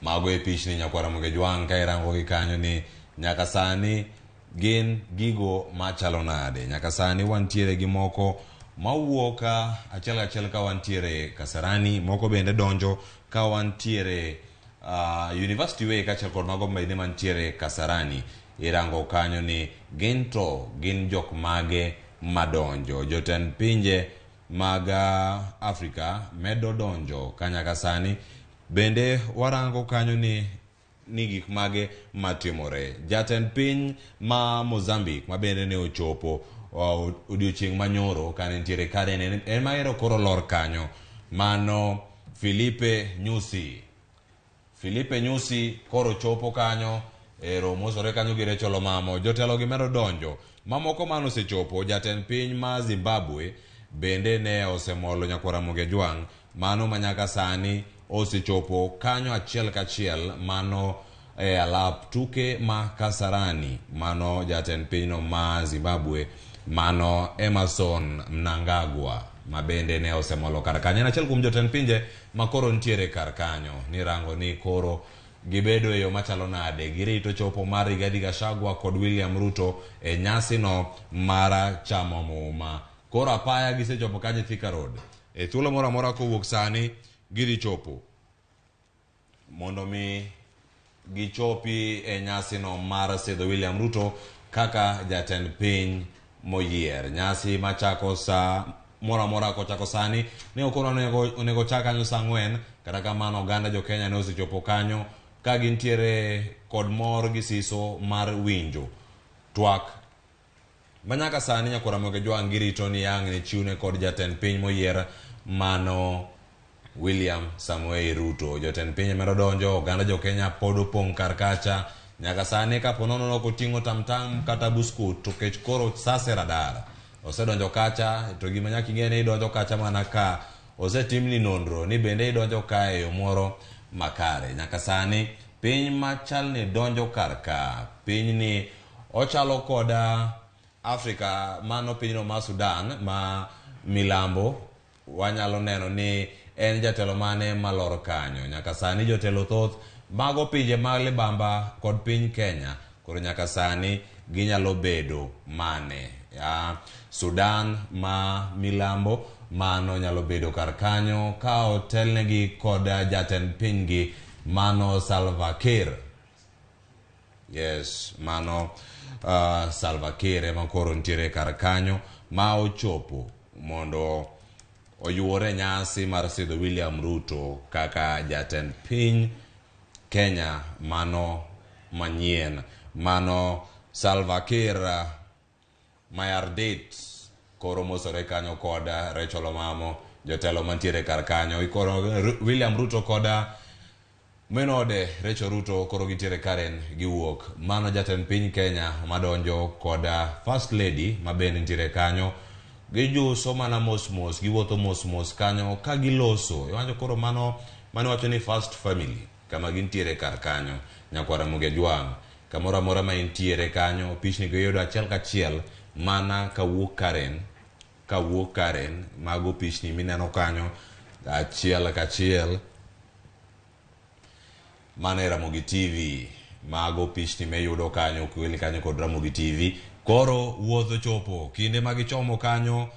Mago e pichni nyakwara Ramogi Jwang ka irango gi kanyo ni nyaka sani gin gigo machalo nade. Nyaka sani wantiere gi moko mawuok achiel ka wantiere Kasarani, moko bende donjo ka wantiere University Way kachiel kod mago bende mantiere Kasarani. Irango kanyo ni gin jok mage madonjo. Jotend pinje mag Afrika medo donjo ka nyaka sani bende warango kanyo ni gik mage matimore. Jatend piny ma Mozambique ma bende ne ochopo odiochieng' manyoro ka nentiere kare en maero koro lor kanyo. Mano Filipe Nyusi koro chopo kanyo ero mosore kanyo gi Rachel Omamo. Jotelo gi medo donjo. Mamoko mano osechopo. Jatend piny ma Zimbabwe bende ne osemolo nyakwara Ramogi Jwang. Mano manyaka sani osechopo kanyo achiel kachiel. Mano alap tuke ma Kasarani. Mano jatend pinyno ma Zimbabwe. Mano Emerson Mnangagwa ma bende ne osemolo kar kanyo. En achiel kuom jotend pinje ma koro ntiere kar kanyo. Nirango ni koro gibedo e yo machalo nade. Girito chopo mar Rigathi Gachagua kod William Ruto e nyasi no mara chamo muma. Koro apaya gisechopo kanyo Thika Road. E thuolo moro amora kowuok sani giri chopo mondo mi gichopi e nyasi no mar sidho William Ruto kaka jatend piny moyier. Nyasi machako sa moro amora kochako sani ne okoro onego chak kanyo sa 4. Kata kamano oganda jo Kenya ne osechopo kanyo ka gintiere kod mor gi siso mar winjo twak manyaka sani nyakwara Ramogi Jwang girito ni yang' ni chiwne kod jatend piny moyier mano William Samoei Ruto. Jotend piny medo donjo. Oganda jo Kenya pod opong' kar kacha. Nyaka sani kapo nono koting'o tamtam kata buskut to kech koro sase radar osedonjo kacha. To gima nyaka ing'e ni idonjo kacha mana ka osetimni nonro ni bende idonjo ka e yo moro makare. Nyaka sani piny machal ni donjo kar ka. Piny ni ochalo koda Afrika, mano pinyno ma Sudan ma milambo. Wanyalo neno ni en jatelo mane malor kanyo. Nyaka sani jotelo thoth mago pinje mag libamba kod piny Kenya koro nyaka sani ginyalo bedo mane. Sudan ma milambo mano nyalo bedo kar kanyo ka otelnegi kod jatend pinygi mano Salva Kiir. Yes, mano Salva Kiir ema koro ntiere kar kanyo ma ochopo mondo oyuore nyasi mar sidho William Ruto kaka jatend piny Kenya mano manyien. Mano Salva Kiir Mayardit koro mosore kanyo kod Rachel Omamo. Jotelo mantiere kar kanyo koro William Ruto koda menode Rachel Ruto koro gintiere karen giwuok. Mano jatend piny Kenya madonjo koda First Lady ma bende ntiere kanyo. Gijuso mana mos giwuotho mos kanyo ka giloso. Iwacho koro mano wacho ni First Family kama gintiere kar kanyo. Nyakwara Ramogi Jwang kamoro amora ma intiere kanyo pichni go yudo achiel kachiel mana kawuok Karen mago pichni mineno kanyo achiel kachiel. Mane Ramogi TV mago pichni meyudo kanyo kweli kanyo kod Ramogi TV. Koro wuotho chopo kinde magichomo kanyo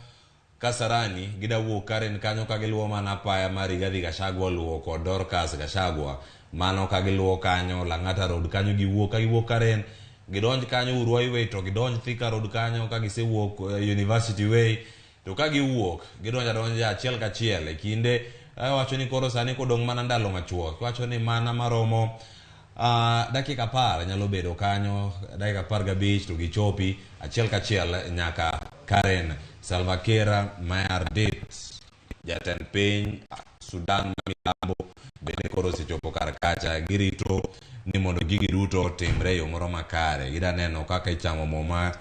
Kasarani gida wuok Karen kanyo kagiluwo mana apaya mar Rigathi Gachagua luwo kod Dorcas Gachagua. Mano kagiluwo kanyo Lang'ata Road kanyo giwuok Karen gidonj kanyo Uruai Way to gidonj Thika Road kanyo ka gisewuok University Way to ka giwuok gidonja achiel kachiel. E kinde wacho ni koro sani kodong' mana ndalo machuok. Wacho ni mana maromo dakika 10 nyalo bedo kanyo, dakika 15 to gichopi achiel kachiel nyaka Karen. Salva Kiir Mayardit jatend piny Sudan ma milambo bende koro osechopo kar kacha girito ni mondo gigi duto otimre yo moro makare. Gida neno kaka ichamo muma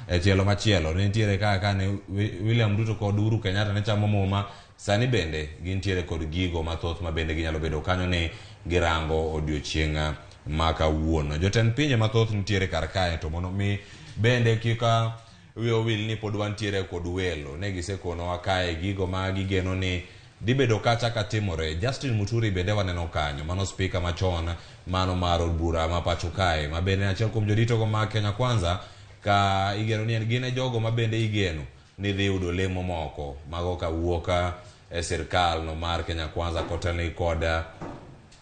e tielo machielo nitiere kaka ne William Ruto kod Uhuru Kenyatta ne chamo muma, sani bende gintiere kod gigo mathoth ma bende ginyalo bedo kanyo ni girango odiochieng' ma kawuono. Jotend pinje mathoth nitiere kar kae, to mondo mi bende kika wiyo wil ni pod wantiere kod welo ne gisekonowa kae gigo ma gigeno ni dibedo kacha ka timore. Justin Muturi bende waneno kanyo, mano speaker machon mano mar od bura ma pacho kae, ma bende achiel kuom jodito ma Kenya Kwanza, ka igeno ni en gine jogo ma bende igeno ni dhi yudo lemo moko mago ka wuoka e sirkal no mar Kenya Kwanza kotelni kod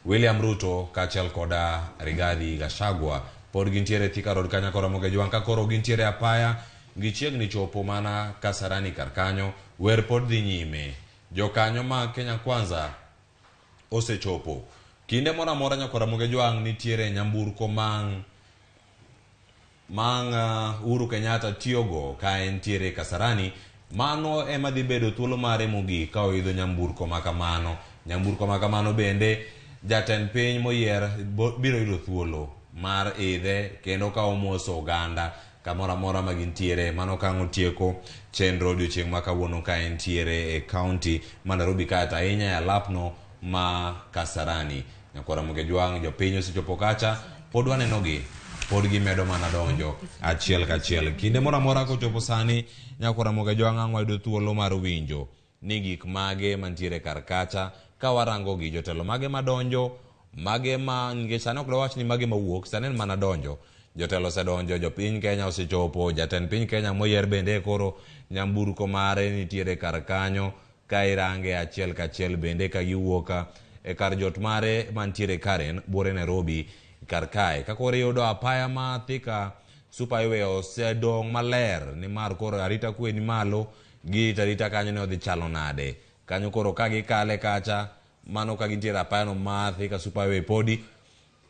William Ruto kaachiel kod Rigathi Gachagua. Pod gintiere Thika Road kanyo koro Ramogi Jwang' ka koro gintiere apaya gichiegni chopo mana Kasarani kar kanyo, wer pod dhi nyime. Jokanyo ma Kenya Kwanza osechopo. Kinde moro amora nyaka Ramogi Jwang' nitiere nyamburko mang Uhuru Kenyatta tiyogo ka entiere Kasarani, mano ema dhi bedo thuolo mare mogik ka oidho nyamburko makamano. Nyamburko makamano bende jatend piny moyier biro yudo thuolo mar idhe kendo ka omoso oganda kamoro amora ma gintiere. Mano ka otieko chenro odiochieng' ma kawuono ka entiere e kaunti ma Nairobi kata ahinya e alapno ma Kasarani. Nyaka Ramogi Jwang' jopiny osechopo kacha, pod wanenogi, pod gimedo mana donjo achiel kachiel. Kinde moro amora kochopo sani nyaka Ramogi Jwang' ang' wayudo thuolo mar winjo ni gik mage mantiere kar kacha ka warango gi jotelo mage madonjo, mage ma nikech sani ok dawach ni mage mawuok, sani mana donjo. Jotelo osedonjo, jopiny Kenya osechopo, jatend piny Kenya moyier bende koro nyamburko mare nitiere kar kanyo ka irange achiel kachiel bende ka giwuoka e kar jot mare mantiere Karen buore Nairobi kar kae. Ka koro yudo apaya ma Thika Super Highway osedong maler ni mar koro arita kwe ni malo gi tarita kanyo ne odhi chalo nade. Kanyo koro ka gikale kacha mano ka gintiere apaya no ma Thika Super Highway podi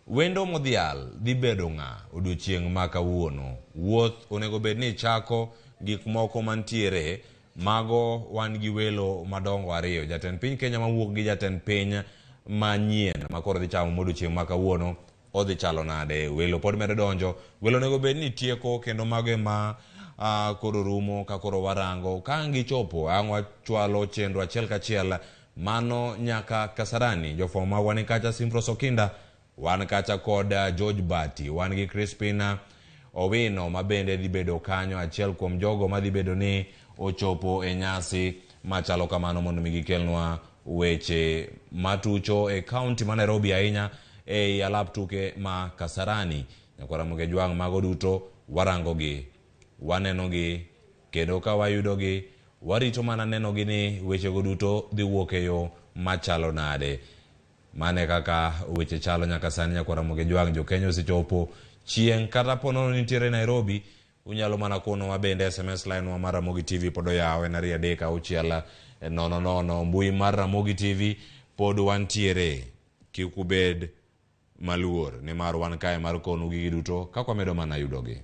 wendo modhial dhi bedo ng'a odiochieng' ma kawuono. Wuoth onego bed ni chako gik moko mantiere mago wan gi welo madongo ariyo, jatend piny Kenya mawuok gi jatend piny manyien ma koro dhi chamo odiochieng' ma kawuono odhi chalo nade. Welo pod medo donjo, welo onego bed ni tieko kendo mago ma koro rumo ka koro warango ka gichopo ang' wachwalo chenro achiel kachiel mano nyaka Kasarani. Jofwambo ma wan kacha Simfros Okinda, wan kacha kod George Bati, wan gi Crispina Owino ma bende dhi bedo kanyo, achiel kuom jogo ma dhi bedo ni ochopo e nyasi machalo kamano mondo mi gikelnwa weche matucho e kaunti ma Nairobi ahinya e alap tuke ma Kasarani. Nyaka Ramogi Jwang' mago duto warango gi, waneno gi, kendo ka wayudo gi warito mana neno gi ni weche go duto dhi wuok e yo machalo nade. Mane kaka weche chalo nyaka sani. Nyaka Ramogi Jwang' jo Kenya osechopo. Chieng' kata ponono nitiere Nairobi, unyalo mana kono wa bende SMS line wa mar Ramogi TV pod oyaw en 3 mbui mar Ramogi TV pod wantiere. Kik ubed maluor ni mar wan kae mar kono gigi duto ka kwamedo mana yudogi.